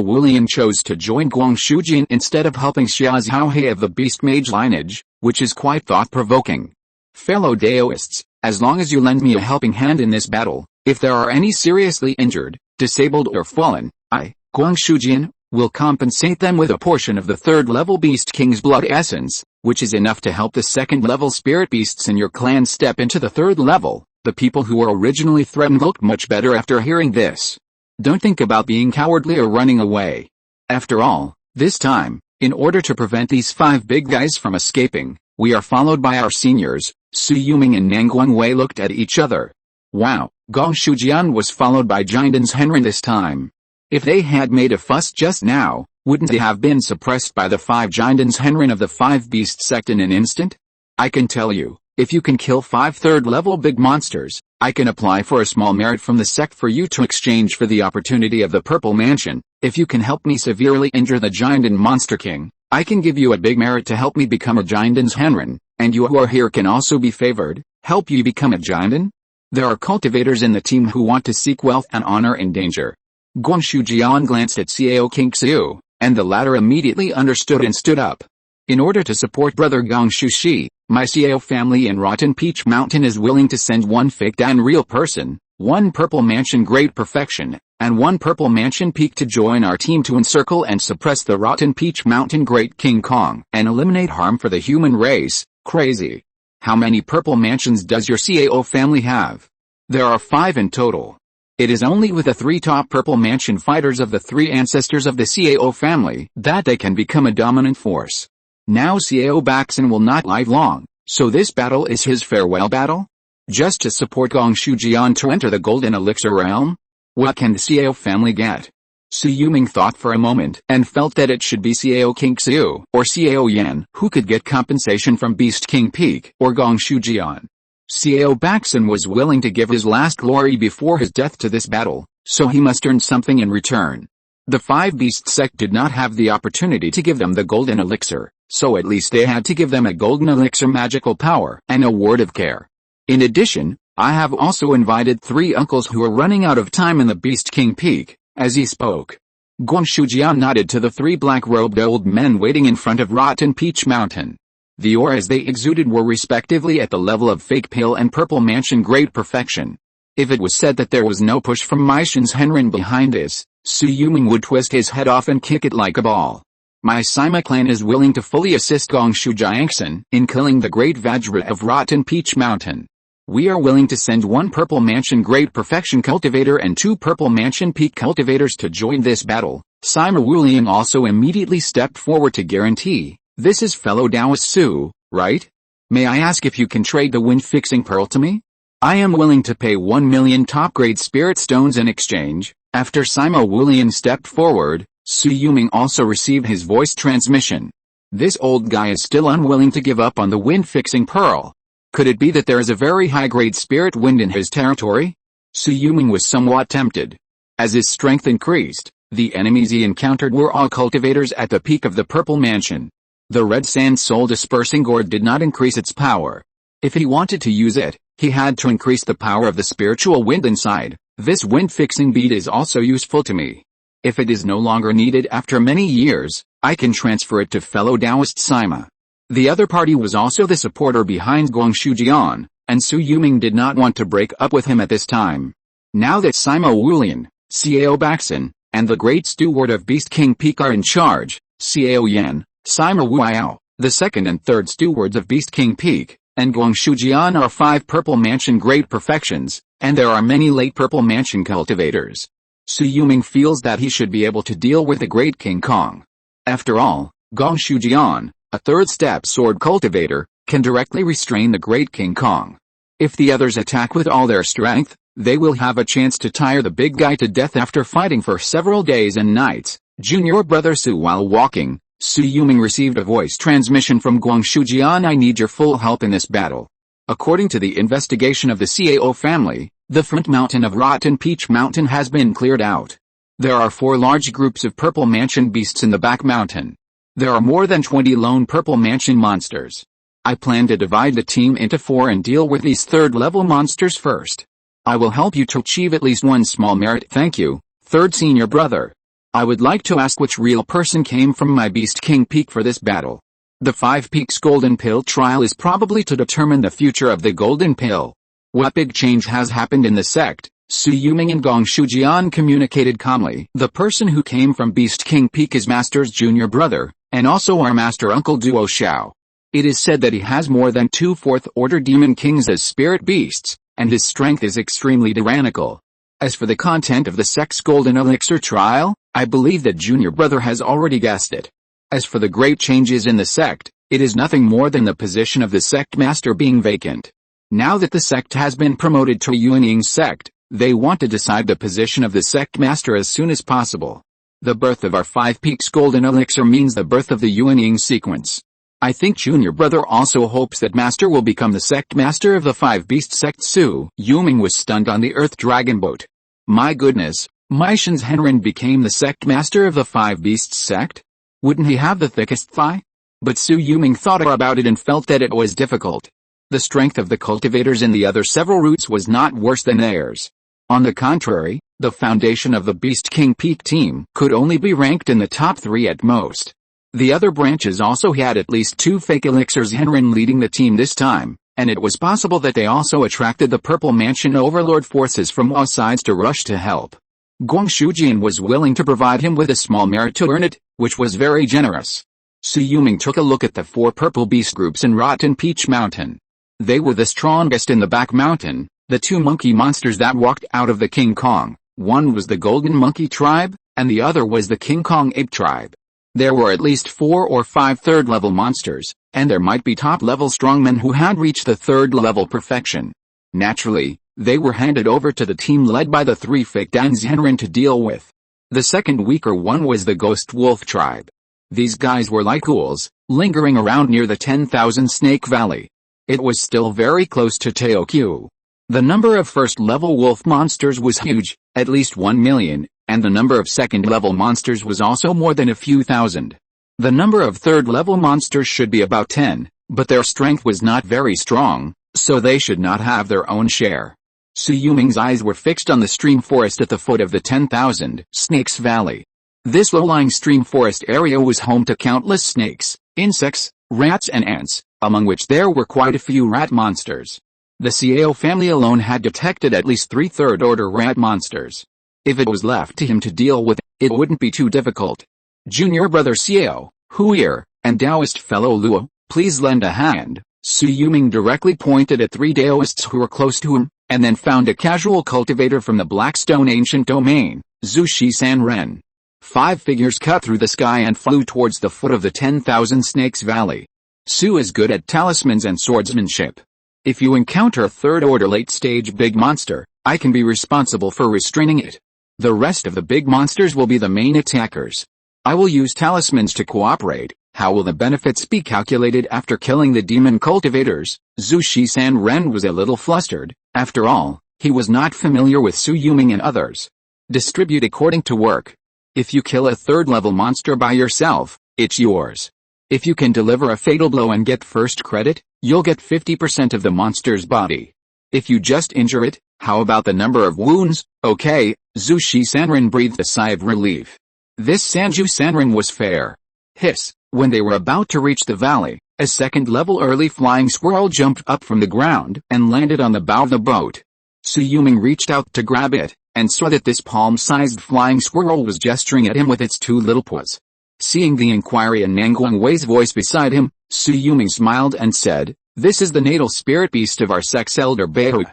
Wulian chose to join Guang Shujian instead of helping Xia Zhaohe of the Beast Mage lineage, which is quite thought-provoking. Fellow Daoists, as long as you lend me a helping hand in this battle, if there are any seriously injured, disabled or fallen, I, Guang Shujian, will compensate them with a portion of the 3rd level Beast King's blood essence, which is enough to help the 2nd level spirit beasts in your clan step into the 3rd level. The people who were originally threatened looked much better after hearing this. Don't think about being cowardly or running away. After all, this time, in order to prevent these 5 big guys from escaping, we are followed by our seniors. Su Yuming and Nang Guangwei looked at each other. Wow, Gong Shujian was followed by Jinden Henren this time. If they had made a fuss just now, wouldn't they have been suppressed by the 5 Jinden Henren of the 5 Beast sect in an instant? I can tell you, If you can kill 5 third-level big monsters, I can apply for a small merit from the sect for you to exchange for the opportunity of the Purple Mansion. If you can help me severely injure the giant and monster king, I can give you a big merit to help me become a giant's Henrin, and you who are here can also be favored, help you become a giant. There are cultivators in the team who want to seek wealth and honor in danger. Guangshu Jian glanced at Xiao King Xiu, and the latter immediately understood and stood up. In order to support brother Gongshu Shi, my Xiao family in Rotten Peach Mountain is willing to send 1 fake and real person, 1 Purple Mansion Great Perfection, and 1 Purple Mansion Peak to join our team to encircle and suppress the Rotten Peach Mountain Great King Kong and eliminate harm for the human race. Crazy. How many Purple Mansions does your Xiao family have? There are 5 in total. It is only with the 3 top Purple Mansion fighters of the 3 ancestors of the Xiao family that they can become a dominant force. Now Xiao Baxin will not live long, so this battle is his farewell battle? Just to support Gongshu Jian to enter the Golden Elixir Realm? What can the Xiao family get? Su Yuming thought for a moment and felt that it should be Xiao King Xiu or Xiao Yan who could get compensation from Beast King Peak or Gongshu Jian. Xiao Baxin was willing to give his last glory before his death to this battle, so he must earn something in return. The 5 Beast sect did not have the opportunity to give them the Golden Elixir, so at least they had to give them a Golden Elixir magical power and a word of care. In addition, I have also invited 3 uncles who are running out of time in the Beast King Peak. As he spoke, Guangshu Jian nodded to the 3 black-robed old men waiting in front of Rotten Peach Mountain. The auras they exuded were respectively at the level of Fake Pale and Purple Mansion Great Perfection. If it was said that there was no push from Maishan's Henrin behind this, Su Yuming would twist his head off and kick it like a ball. My Sima clan is willing to fully assist Gongshu Jiangxin in killing the Great Vajra of Rotten Peach Mountain. We are willing to send 1 Purple Mansion Great Perfection Cultivator and 2 Purple Mansion Peak Cultivators to join this battle. Sima Wuliang also immediately stepped forward to guarantee, this is fellow Taoist Su, right? May I ask if you can trade the wind-fixing pearl to me? I am willing to pay 1 million top-grade spirit stones in exchange. After Sima Wuliang stepped forward, Su Yuming also received his voice transmission. This old guy is still unwilling to give up on the wind-fixing pearl. Could it be that there is a very high-grade spirit wind in his territory? Su Yuming was somewhat tempted. As his strength increased, the enemies he encountered were all cultivators at the peak of the Purple Mansion. The red sand soul dispersing gourd did not increase its power. If he wanted to use it, he had to increase the power of the spiritual wind inside. This wind-fixing bead is also useful to me. If it is no longer needed after many years, I can transfer it to fellow Taoist Sima. The other party was also the supporter behind Guangshu Jian, and Su Yuming did not want to break up with him at this time. Now that Sima Wulian, Xiao Baxin, and the great steward of Beast King Peak are in charge, Xiao Yan, Sima Wuiao, the 2nd and 3rd stewards of Beast King Peak, and Guangshu Jian are 5 Purple Mansion Great Perfections, and there are many late Purple Mansion cultivators. Su Yuming feels that he should be able to deal with the Great King Kong. After all, Gongshu Jian, a 3rd step sword cultivator, can directly restrain the Great King Kong. If the others attack with all their strength, they will have a chance to tire the big guy to death after fighting for several days and nights. Junior brother Su. While walking, Su Yuming received a voice transmission from Guangshu Jian. I need your full help in this battle. According to the investigation of the Xiao family, the front mountain of Rotten Peach Mountain has been cleared out. There are 4 large groups of Purple Mansion beasts in the back mountain. There are more than 20 lone Purple Mansion monsters. I plan to divide the team into 4 and deal with these 3rd-level monsters first. I will help you to achieve at least 1 small merit. Thank you, 3rd senior brother. I would like to ask which real person came from my Beast King Peak for this battle. The 5 Peaks Golden Pill trial is probably to determine the future of the Golden Pill. What big change has happened in the sect? Su Yuming and Gongshu Jian communicated calmly. The person who came from Beast King Peak is Master's junior brother, and also our master uncle Duo Xiao. It is said that he has more than 2 4th-order demon kings as spirit beasts, and his strength is extremely tyrannical. As for the content of the sect's Golden Elixir trial, I believe that junior brother has already guessed it. As for the great changes in the sect, it is nothing more than the position of the sect master being vacant. Now that the sect has been promoted to Yuanying sect, they want to decide the position of the sect master as soon as possible. The birth of our 5 Peaks Golden Elixir means the birth of the Yuanying sequence. I think junior brother also hopes that master will become the sect master of the five beast sect. Su Yuming was stunned on the earth dragon boat. My goodness, Mai Shenren became the sect master of the five beasts sect? Wouldn't he have the thickest thigh? But Su Yuming thought about it and felt that it was difficult. The strength of the cultivators in the other several routes was not worse than theirs. On the contrary, the foundation of the Beast King Peak team could only be ranked in the top 3 at most. The other branches also had at least 2 fake elixirs Henrin leading the team this time, and it was possible that they also attracted the Purple Mansion Overlord forces from all sides to rush to help. Guang Shujian was willing to provide him with a small merit to earn it, which was very generous. Su Yuming took a look at the 4 purple beast groups in Rotten Peach Mountain. They were the strongest in the back mountain, the 2 monkey monsters that walked out of the King Kong. One was the Golden Monkey Tribe, and the other was the King Kong Ape Tribe. There were at least 4 or 5 third-level monsters, and there might be top-level strongmen who had reached the third-level perfection. Naturally, they were handed over to the team led by the 3 fake Danzhenren to deal with. The second weaker one was the Ghost Wolf Tribe. These guys were like ghouls, lingering around near the 10,000 Snake Valley. It was still very close to Teokyu. The number of first-level wolf monsters was huge, at least 1 million, and the number of second-level monsters was also more than a few thousand. The number of third-level monsters should be about 10, but their strength was not very strong, so they should not have their own share. Su Yuming's eyes were fixed on the stream forest at the foot of the 10,000 Snakes Valley. This low-lying stream forest area was home to countless snakes, insects, rats and ants, among which there were quite a few rat monsters. The Xiao family alone had detected at least 3 third-order rat monsters. If it was left to him to deal with, it wouldn't be too difficult. Junior brother Xiao, Huir, and Taoist fellow Luo, please lend a hand. Su Yuming directly pointed at 3 Taoists who were close to him, and then found a casual cultivator from the Blackstone ancient domain, Zushi Sanren. 5 figures cut through the sky and flew towards the foot of the 10,000 Snakes Valley. Su is good at talismans and swordsmanship. If you encounter a third-order late-stage big monster, I can be responsible for restraining it. The rest of the big monsters will be the main attackers. I will use talismans to cooperate. How will the benefits be calculated after killing the demon cultivators? Zushi Sanren was a little flustered. After all, he was not familiar with Su Yuming and others. Distribute according to work. If you kill a third-level monster by yourself, it's yours. If you can deliver a fatal blow and get first credit, you'll get 50% of the monster's body. If you just injure it, how about the number of wounds? Okay, Zushi Sanren breathed a sigh of relief. This Sanju Sanren was fair. Hiss, when they were about to reach the valley, a second-level early flying squirrel jumped up from the ground and landed on the bow of the boat. Su Yuming reached out to grab it, and saw that this palm-sized flying squirrel was gesturing at him with its 2 little paws. Seeing the inquiry in Nangguang Wei's voice beside him, Su Yuming smiled and said, "This is the natal spirit beast of our sex elder Behu.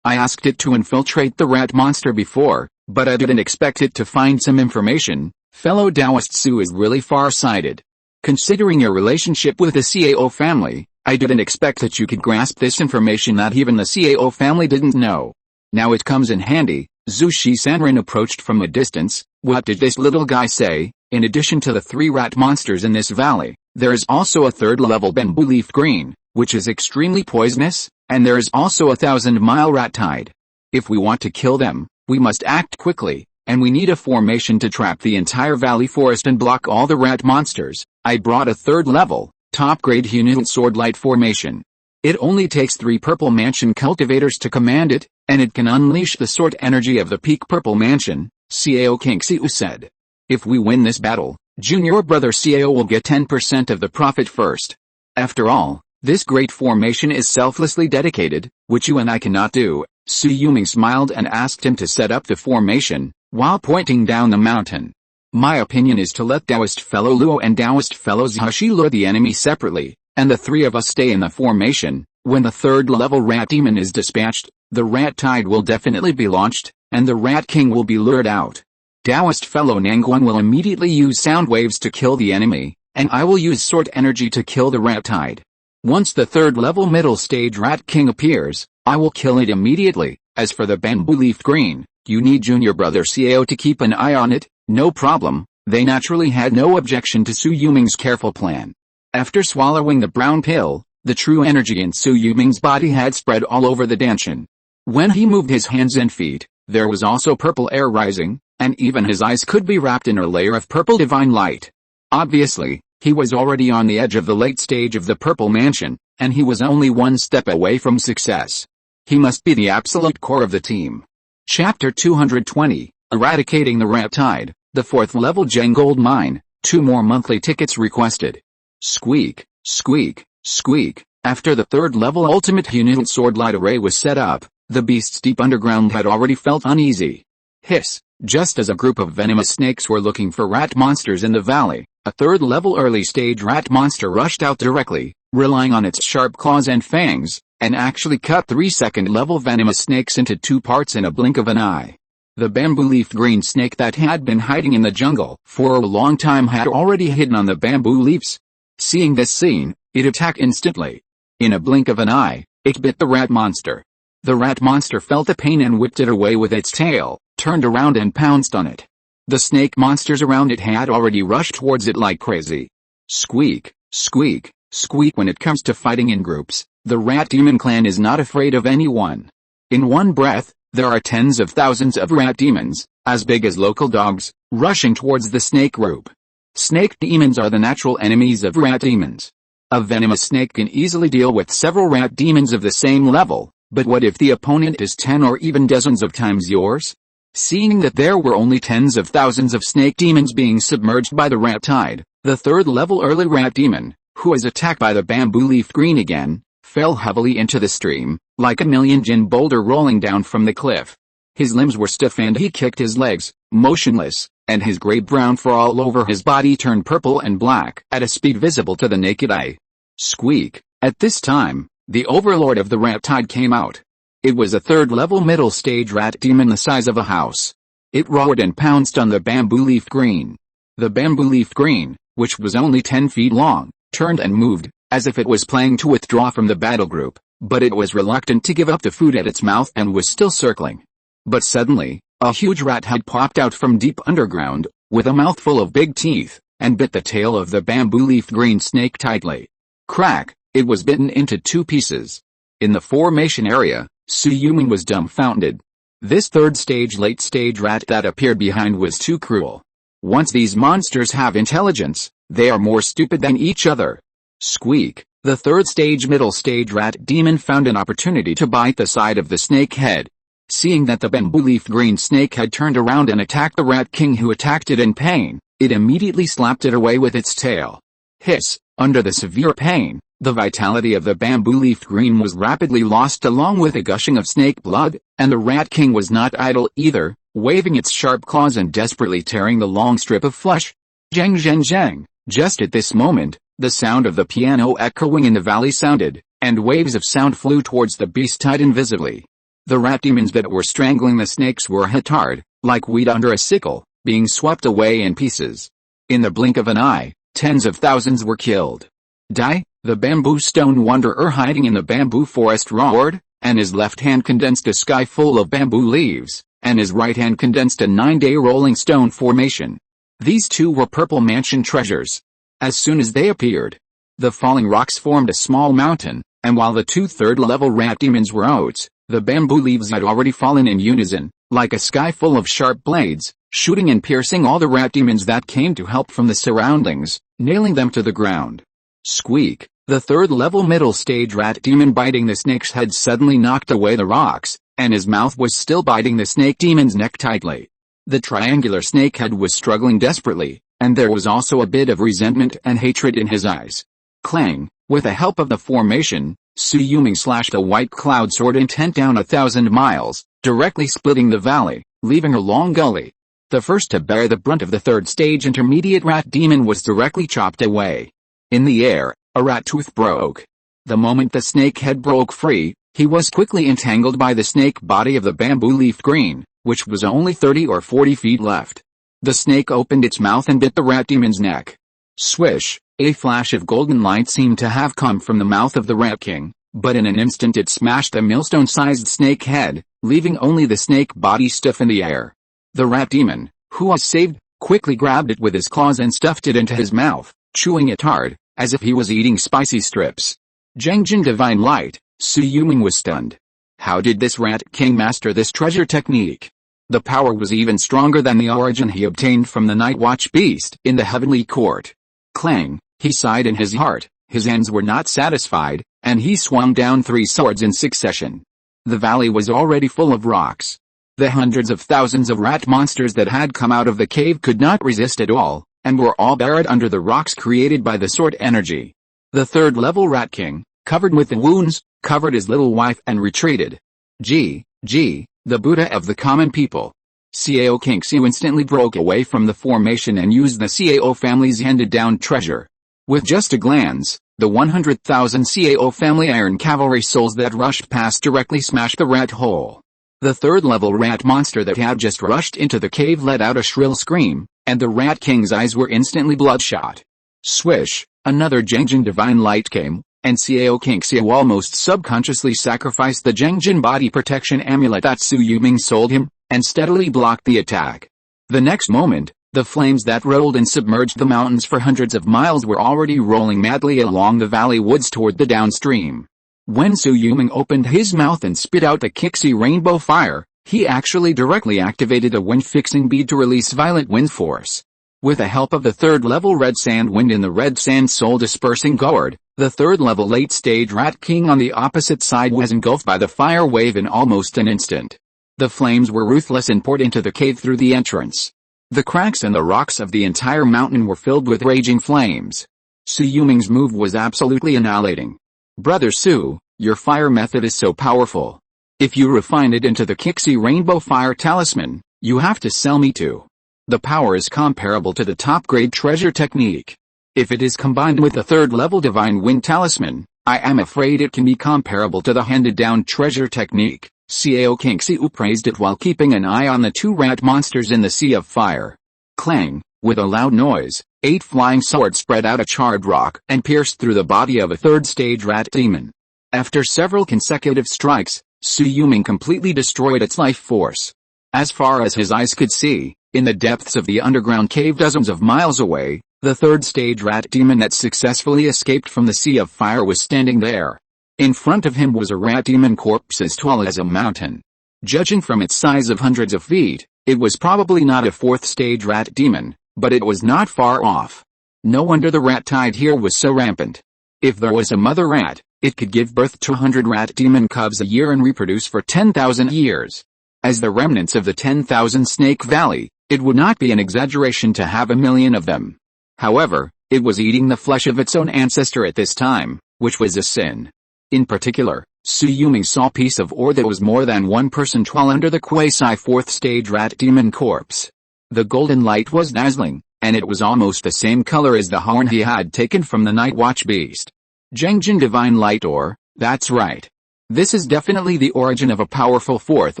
I asked it to infiltrate the rat monster before, but I didn't expect it to find some information. Fellow Taoist Su is really far-sighted. Considering your relationship with the Cao family, I didn't expect that you could grasp this information that even the Cao family didn't know. Now it comes in handy." Zushi Sanren approached from a distance. "What did this little guy say? In addition to the 3 rat monsters in this valley, there is also a third-level bamboo leaf green, which is extremely poisonous, and there is also a 1,000-mile rat tide. If we want to kill them, we must act quickly, and we need a formation to trap the entire valley forest and block all the rat monsters. I brought a third-level, top-grade Hunil Swordlight formation. It only takes 3 Purple Mansion cultivators to command it, and it can unleash the sword energy of the peak Purple Mansion," Xiao Kingxiu said. "If we win this battle, junior brother Xiao will get 10% of the profit first. After all, this great formation is selflessly dedicated, which you and I cannot do." Su Yuming smiled and asked him to set up the formation, while pointing down the mountain. "My opinion is to let Taoist fellow Luo and Taoist fellow Zhashi lure the enemy separately, and the 3 of us stay in the formation. When the third-level rat demon is dispatched, the rat tide will definitely be launched, and the rat king will be lured out. Taoist fellow Nangguang will immediately use sound waves to kill the enemy, and I will use sword energy to kill the rat tide. Once the third-level middle stage rat king appears, I will kill it immediately. As for the bamboo leaf green, you need junior brother Xiao to keep an eye on it." "No problem." They naturally had no objection to Su Yuming's careful plan. After swallowing the brown pill, the true energy in Shui Yulong's body had spread all over the Danshan. When he moved his hands and feet, there was also purple air rising, and even his eyes could be wrapped in a layer of purple divine light. Obviously, he was already on the edge of the late stage of the Purple Mansion, and he was only one step away from success. He must be the absolute core of the team. Chapter 220, Eradicating the Rat Tide, the 4th level Gem Gold Mine, 2 more monthly tickets requested. Squeak, squeak, squeak. After the 3rd level ultimate unit sword light array was set up, the beasts deep underground had already felt uneasy. Hiss. Just as a group of venomous snakes were looking for rat monsters in the valley, a 3rd level early stage rat monster rushed out directly, relying on its sharp claws and fangs, and actually cut 3 2nd level venomous snakes into 2 parts in a blink of an eye. The bamboo leaf green snake that had been hiding in the jungle for a long time had already hidden on the bamboo leaves. Seeing this scene, it attacked instantly. In a blink of an eye, it bit the rat monster. The rat monster felt the pain and whipped it away with its tail, turned around and pounced on it. The snake monsters around it had already rushed towards it like crazy. Squeak, squeak, squeak. When it comes to fighting in groups, the rat demon clan is not afraid of anyone. In one breath, there are tens of thousands of rat demons, as big as local dogs, rushing towards the snake group. Snake demons are the natural enemies of rat demons. A venomous snake can easily deal with several rat demons of the same level, but what if the opponent is 10 or even dozens of times yours? Seeing that there were only tens of thousands of snake demons being submerged by the rat tide, the 3rd level early rat demon, who was attacked by the bamboo leaf green again, fell heavily into the stream, like a million jin boulder rolling down from the cliff. His limbs were stiff and he kicked his legs, motionless, and his gray-brown fur all over his body turned purple and black at a speed visible to the naked eye. Squeak. At this time, the overlord of the rat tide came out. It was a 3rd level middle stage rat demon the size of a house. It roared and pounced on the bamboo leaf green. The bamboo leaf green, which was only 10 feet long, turned and moved, as if it was planning to withdraw from the battle group, but it was reluctant to give up the food at its mouth and was still circling. But suddenly, a huge rat had popped out from deep underground, with a mouthful of big teeth, and bit the tail of the bamboo leaf green snake tightly. Crack, it was bitten into 2 pieces. In the formation area, Shui Yulong was dumbfounded. This 3rd stage late stage rat that appeared behind was too cruel. Once these monsters have intelligence, they are more stupid than each other. Squeak. The 3rd stage middle stage rat demon found an opportunity to bite the side of the snake head. Seeing that the bamboo leaf green snake had turned around and attacked the rat king who attacked it in pain, it immediately slapped it away with its tail. Hiss. Under the severe pain, the vitality of the bamboo leaf green was rapidly lost along with a gushing of snake blood, and the rat king was not idle either, waving its sharp claws and desperately tearing the long strip of flesh. Zhang zhang zhang. Just at this moment, the sound of the piano echoing in the valley sounded, and waves of sound flew towards the beast tide invisibly. The rat demons that were strangling the snakes were hit hard, like wheat under a sickle, being swept away in pieces. In the blink of an eye, tens of thousands were killed. Die, the bamboo stone wanderer hiding in the bamboo forest roared, and his left hand condensed a sky full of bamboo leaves, and his right hand condensed a 9-day rolling stone formation. These 2 were Purple Mansion treasures. As soon as they appeared, the falling rocks formed a small mountain, and while the 2 3rd level rat demons were oats, the bamboo leaves had already fallen in unison, like a sky full of sharp blades, shooting and piercing all the rat demons that came to help from the surroundings, nailing them to the ground. Squeak. The 3rd level middle stage rat demon biting the snake's head suddenly knocked away the rocks, and his mouth was still biting the snake demon's neck tightly. The triangular snake head was struggling desperately, and there was also a bit of resentment and hatred in his eyes. Clang. With the help of the formation, Shui Yulong slashed a white cloud sword intent down 1,000 miles, directly splitting the valley, leaving a long gully. The first to bear the brunt of the 3rd stage intermediate rat demon was directly chopped away. In the air, a rat tooth broke. The moment the snake head broke free, he was quickly entangled by the snake body of the bamboo leaf green, which was only 30 or 40 feet left. The snake opened its mouth and bit the rat demon's neck. Swish, a flash of golden light seemed to have come from the mouth of the rat king, but in an instant it smashed the millstone-sized snake head, leaving only the snake body stiff in the air. The rat demon, who was saved, quickly grabbed it with his claws and stuffed it into his mouth, chewing it hard, as if he was eating spicy strips. Zhengjin Divine Light, Su Yuming was stunned. How did this Rat King master this treasure technique? The power was even stronger than the origin he obtained from the Night Watch beast in the Heavenly Court. Clang, he sighed in his heart, his ends were not satisfied, and he swung down 3 swords in succession. The valley was already full of rocks. The hundreds of thousands of rat monsters that had come out of the cave could not resist at all, and were all buried under the rocks created by the sword energy. The 3rd level Rat King, covered with the wounds, covered his little wife and retreated. Ji, the Buddha of the common people. Cao King Xiu instantly broke away from the formation and used the Cao family's handed-down treasure. With just a glance, the 100,000 Cao family iron cavalry souls that rushed past directly smashed the rat hole. The 3rd level rat monster that had just rushed into the cave let out a shrill scream, and the Rat King's eyes were instantly bloodshot. Swish, another Zhengjin Divine Light came, and Cao King Xiu almost subconsciously sacrificed the Zhengjin body protection amulet that Su Yuming sold him, and steadily blocked the attack. The next moment, the flames that rolled and submerged the mountains for hundreds of miles were already rolling madly along the valley woods toward the downstream. When Su Yuming opened his mouth and spit out the Qixi rainbow fire, he actually directly activated a wind-fixing bead to release violent wind force. With the help of the 3rd level red sand wind in the red sand soul dispersing gourd, the 3rd level late stage Rat King on the opposite side was engulfed by the fire wave in almost an instant. The flames were ruthless and poured into the cave through the entrance. The cracks in the rocks of the entire mountain were filled with raging flames. Su Yuming's move was absolutely annihilating. Brother Su, your fire method is so powerful. If you refine it into the Qixi Rainbow Fire Talisman, you have to sell me too. The power is comparable to the top-grade treasure technique. If it is combined with the 3rd level Divine Wind Talisman, I am afraid it can be comparable to the handed-down treasure technique. Cao King Xiu praised it while keeping an eye on the 2 rat monsters in the sea of fire. Clang, with a loud noise, 8 flying swords spread out a charred rock and pierced through the body of a 3rd stage rat demon. After several consecutive strikes, Su Yuming completely destroyed its life force. As far as his eyes could see, in the depths of the underground cave dozens of miles away, the 3rd stage rat demon that successfully escaped from the sea of fire was standing there. In front of him was a rat demon corpse as tall as a mountain. Judging from its size of hundreds of feet, it was probably not a 4th stage rat demon, but it was not far off. No wonder the rat tide here was so rampant. If there was a mother rat, it could give birth to 100 rat demon cubs a year and reproduce for 10,000 years. As the remnants of the 10,000 Snake Valley, it would not be an exaggeration to have 1,000,000 of them. However, it was eating the flesh of its own ancestor at this time, which was a sin. In particular, Su Yuming saw a piece of ore that was more than 1 person tall under the quasi-4th stage rat demon corpse. The golden light was dazzling, and it was almost the same color as the horn he had taken from the Night Watch beast. Zhengjin Divine Light Ore, that's right. This is definitely the origin of a powerful 4th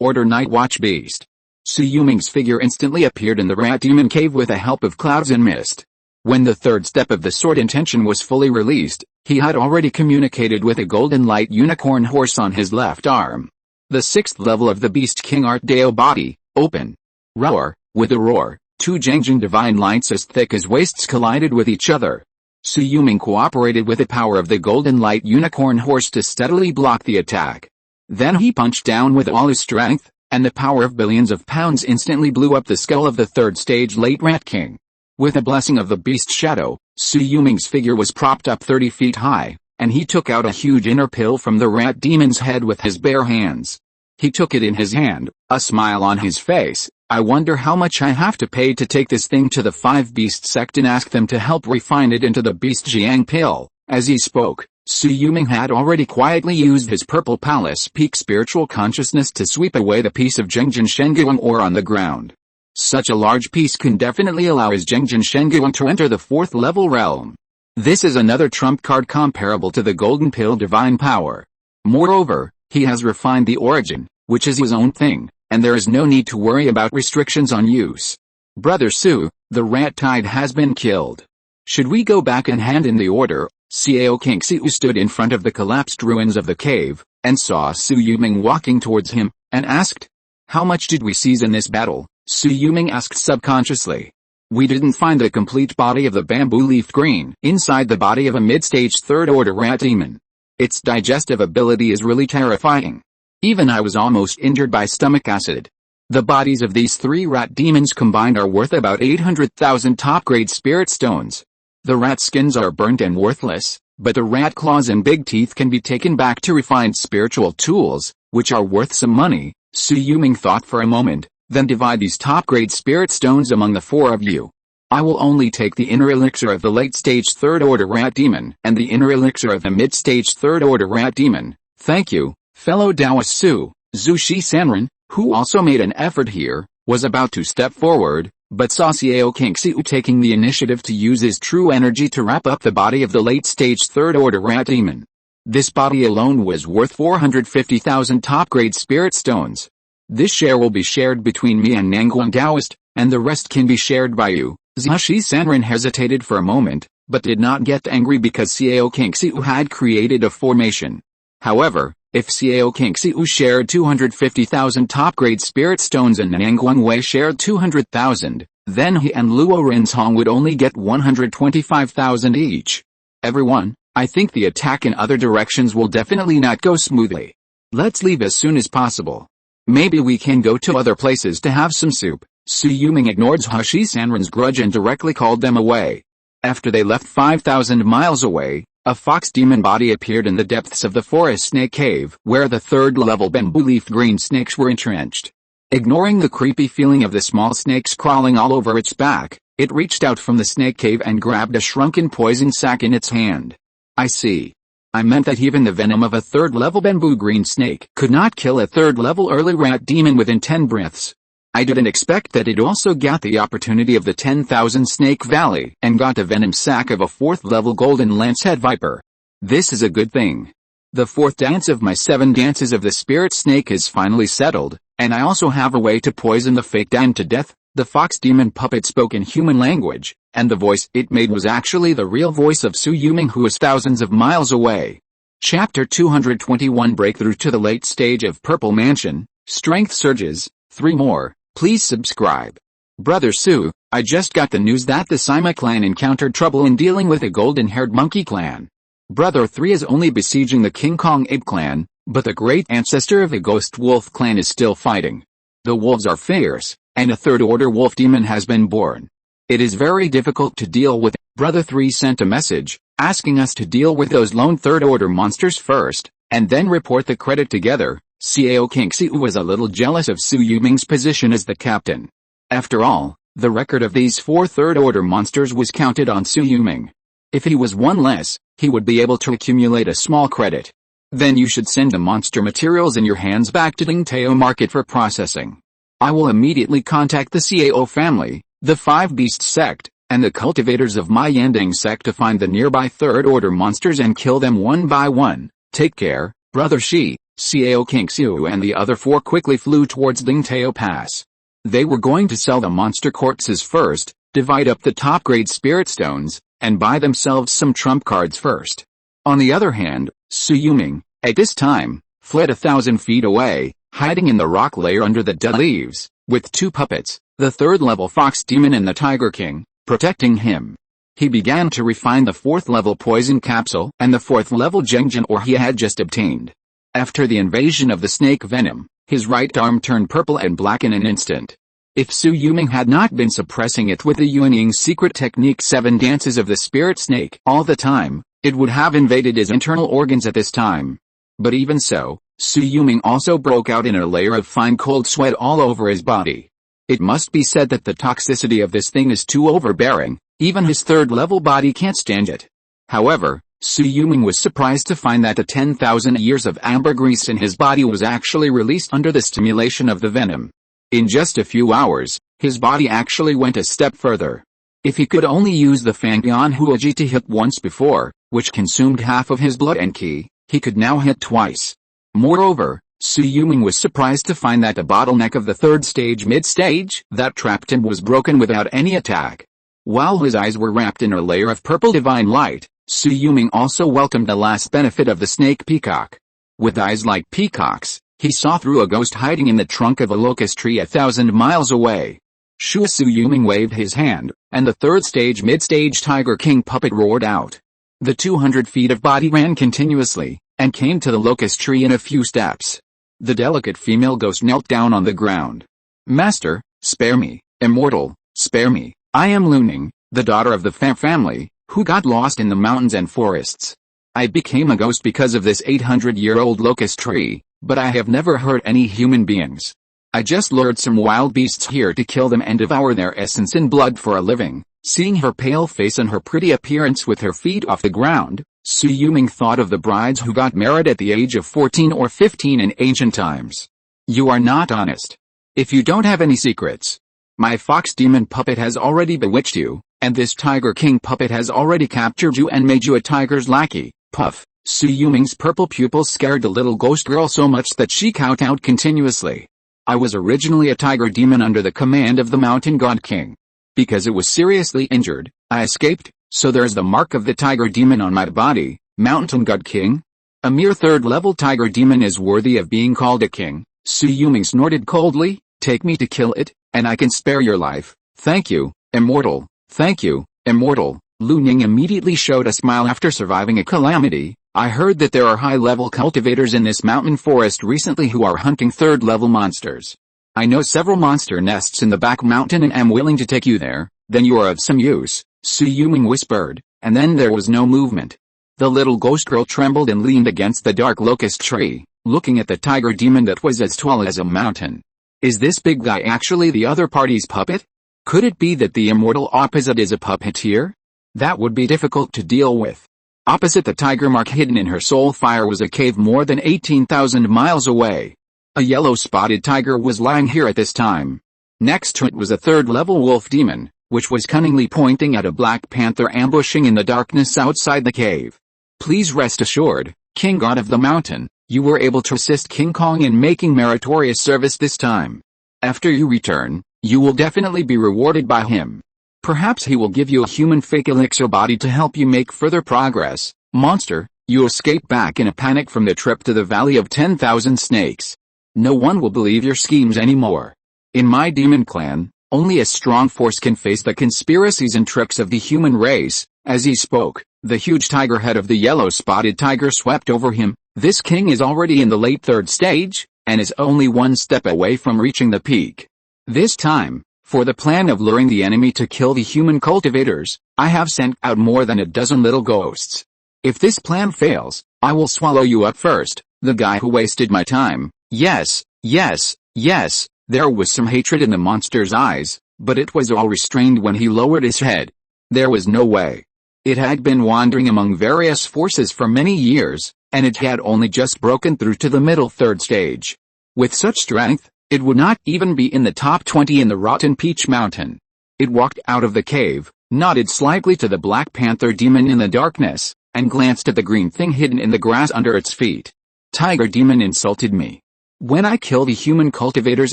order Night Watch beast. Su Yuming's figure instantly appeared in the rat demon cave with the help of clouds and mist. When the 3rd step of the sword intention was fully released, he had already communicated with a golden light unicorn horse on his left arm. The 6th level of the Beast King Art Deo body, open. Roar, with a roar, 2 Zhengjin Divine Lights as thick as waists collided with each other. Su Yuming cooperated with the power of the golden light unicorn horse to steadily block the attack. Then he punched down with all his strength, and the power of billions of pounds instantly blew up the skull of the 3rd stage late Rat King. With a blessing of the beast shadow, Su Yuming's figure was propped up 30 feet high, and he took out a huge inner pill from the rat demon's head with his bare hands. He took it in his hand, a smile on his face. I wonder how much I have to pay to take this thing to the 5 Beast sect and ask them to help refine it into the Beast Jiang pill. As he spoke, Su Yuming had already quietly used his Purple Palace Peak spiritual consciousness to sweep away the piece of Zhengjin Shenguang ore on the ground. Such a large piece can definitely allow his Zhengjin Shenguang to enter the 4th level realm. This is another trump card comparable to the Golden Pill Divine Power. Moreover, he has refined the origin, which is his own thing, and there is no need to worry about restrictions on use. Brother Su, the rat tide has been killed. Should we go back and hand in the order? Cao King Xiu stood in front of the collapsed ruins of the cave, and saw Su Yuming walking towards him, and asked, "How much did we seize in this battle?" Su Yuming asked subconsciously. We didn't find the complete body of the bamboo leaf green inside the body of a mid-stage third-order rat demon. Its digestive ability is really terrifying. Even I was almost injured by stomach acid. The bodies of these 3 rat demons combined are worth about 800,000 top-grade spirit stones. The rat skins are burnt and worthless, but the rat claws and big teeth can be taken back to refined spiritual tools, which are worth some money. Shui Yulong thought for a moment, then divide these top-grade spirit stones among the 4 of you. I will only take the inner elixir of the late-stage third-order rat demon and the inner elixir of the mid-stage third-order rat demon. Thank you, fellow Taoist Su. Zhu Sanren, who also made an effort here, was about to step forward, but saw Xiao Qingxiu taking the initiative to use his true energy to wrap up the body of the late-stage third-order rat demon. This body alone was worth 450,000 top-grade spirit stones. This share will be shared between me and Nangguang Taoist, and the rest can be shared by you. Zhu Sanren hesitated for a moment, but did not get angry because Xiao Qingxiu had created a formation. However, if Xiao Qingxiu shared 250,000 top-grade spirit stones and Nangguang Wei shared 200,000, then he and Luo Rinzhong would only get 125,000 each. Everyone, I think the attack in other directions will definitely not go smoothly. Let's leave as soon as possible. Maybe we can go to other places to have some soup. Shui Yulong ignored Zhu Sanren's grudge and directly called them away. After they left 5,000 miles away, a fox demon body appeared in the depths of the forest snake cave where the third-level bamboo leaf green snakes were entrenched. Ignoring the creepy feeling of the small snakes crawling all over its back, it reached out from the snake cave and grabbed a shrunken poison sac in its hand. I see. I meant that even the venom of a third-level bamboo green snake could not kill a third-level early rat demon within 10 breaths. I didn't expect that it also got the opportunity of the 10,000 Snake Valley and got a venom sac of a 4th-level golden lancehead viper. This is a good thing. The 4th dance of my 7 dances of the spirit snake is finally settled, and I also have a way to poison the fake Dan to death. The fox demon puppet spoke in human language, and the voice it made was actually the real voice of Shui Yulong, who is thousands of miles away. Chapter 221 Breakthrough to the late stage of Purple Mansion, Strength Surges, 3 more. Please subscribe. Brother Su, I just got the news that the Sima clan encountered trouble in dealing with a golden-haired monkey clan. Brother 3 is only besieging the King Kong ape clan, but the great ancestor of the ghost wolf clan is still fighting. The wolves are fierce, and a third-order wolf demon has been born. It is very difficult to deal with. Brother 3 sent a message, asking us to deal with those lone third-order monsters first, and then report the credit together. Xiao Qingxiu was a little jealous of Shui Yulong's position as the captain. After all, the record of these 4 third-order monsters was counted on Shui Yulong. If he was one less, he would be able to accumulate a small credit. Then you should send the monster materials in your hands back to Dingtao Market for processing. I will immediately contact the Xiao family, the 5 Beasts sect, and the cultivators of my Yandang sect to find the nearby third-order monsters and kill them one by one. Take care, Brother Shi. Xiao Qingxiu and the other 4 quickly flew towards Dingtao Pass. They were going to sell the monster corpses first, divide up the top-grade spirit stones, and buy themselves some trump cards first. On the other hand, Shui Yulong, at this time, fled 1,000 feet away, hiding in the rock layer under the dead leaves, with 2 puppets, the third-level fox demon and the tiger king, protecting him. He began to refine the 4th-level poison capsule and the 4th-level Zhengjin ore he had just obtained. After the invasion of the snake venom, his right arm turned purple and black in an instant. If Shui Yulong had not been suppressing it with the Yuanying's secret technique 7 dances of the spirit snake all the time, it would have invaded his internal organs at this time. But even so, Shui Yulong also broke out in a layer of fine cold sweat all over his body. It must be said that the toxicity of this thing is too overbearing, even his 3rd-level body can't stand it. However, Shui Yulong was surprised to find that the 10,000 years of ambergris in his body was actually released under the stimulation of the venom. In just a few hours, his body actually went a step further. If he could only use the Fangyan Huaji to hit once before, which consumed half of his blood and ki, he could now hit twice. Moreover, Shui Yulong was surprised to find that the bottleneck of the 3rd stage mid-stage that trapped him was broken without any attack. While his eyes were wrapped in a layer of purple divine light, Shui Yulong also welcomed the last benefit of the snake peacock. With eyes like peacocks, he saw through a ghost hiding in the trunk of a locust tree 1,000 miles away. Shui Yulong waved his hand, and the third stage mid-stage Tiger King puppet roared out. The 200 feet of body ran continuously, and came to the locust tree in a few steps. The delicate female ghost knelt down on the ground. Master, spare me, Immortal, spare me. I am Luning, the daughter of the family, who got lost in the mountains and forests. I became a ghost because of this 800-year-old locust tree, but I have never hurt any human beings. I just lured some wild beasts here to kill them and devour their essence and blood for a living. Seeing her pale face and her pretty appearance with her feet off the ground, Qi Yulong thought of the brides who got married at the age of 14 or 15 in ancient times. You are not honest. If you don't have any secrets, my fox demon puppet has already bewitched you, and this Tiger King puppet has already captured you and made you a tiger's lackey. Puff. Qi Yulong's purple pupils scared the little ghost girl so much that she kowtowed continuously. I was originally a tiger demon under the command of the mountain god king. Because it was seriously injured, I escaped, so there's the mark of the tiger demon on my body, mountain god king. A mere third-level tiger demon is worthy of being called a king. Qi Yulong snorted coldly. Take me to kill it, and I can spare your life. Thank you, Immortal. Thank you, Immortal. Luning immediately showed a smile after surviving a calamity. I heard that there are high-level cultivators in this mountain forest recently who are hunting third-level monsters. I know several monster nests in the back mountain and am willing to take you there. Then you are of some use, Qi Yulong whispered, and then there was no movement. The little ghost girl trembled and leaned against the dark locust tree, looking at the tiger demon that was as tall as a mountain. Is this big guy actually the other party's puppet? Could it be that the immortal opposite is a puppeteer? That would be difficult to deal with. Opposite the tiger mark hidden in her soul fire was a cave more than 18,000 miles away. A yellow spotted tiger was lying here at this time. Next to it was a third-level wolf demon, which was cunningly pointing at a black panther ambushing in the darkness outside the cave. Please rest assured, King God of the Mountain, you were able to assist King Kong in making meritorious service this time. After you return, you will definitely be rewarded by him. Perhaps he will give you a human fake elixir body to help you make further progress. Monster, you escaped back in a panic from the trip to the Valley of 10,000 Snakes. No one will believe your schemes anymore. In my demon clan, only a strong force can face the conspiracies and tricks of the human race. As he spoke, the huge tiger head of the yellow-spotted tiger swept over him. This king is already in the late third stage, and is only one step away from reaching the peak. This time, for the plan of luring the enemy to kill the human cultivators, I have sent out more than a dozen little ghosts. If this plan fails, I will swallow you up first, the guy who wasted my time. Yes, yes, yes, there was some hatred in the monster's eyes, but it was all restrained when he lowered his head. There was no way. It had been wandering among various forces for many years, and it had only just broken through to the middle third stage. With such strength, it would not even be in the top 20 in the Rotten Peach Mountain. It walked out of the cave, nodded slightly to the Black Panther demon in the darkness, and glanced at the green thing hidden in the grass under its feet. Tiger demon insulted me. When I kill the human cultivators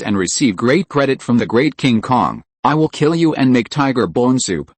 and receive great credit from the great King Kong, I will kill you and make tiger bone soup.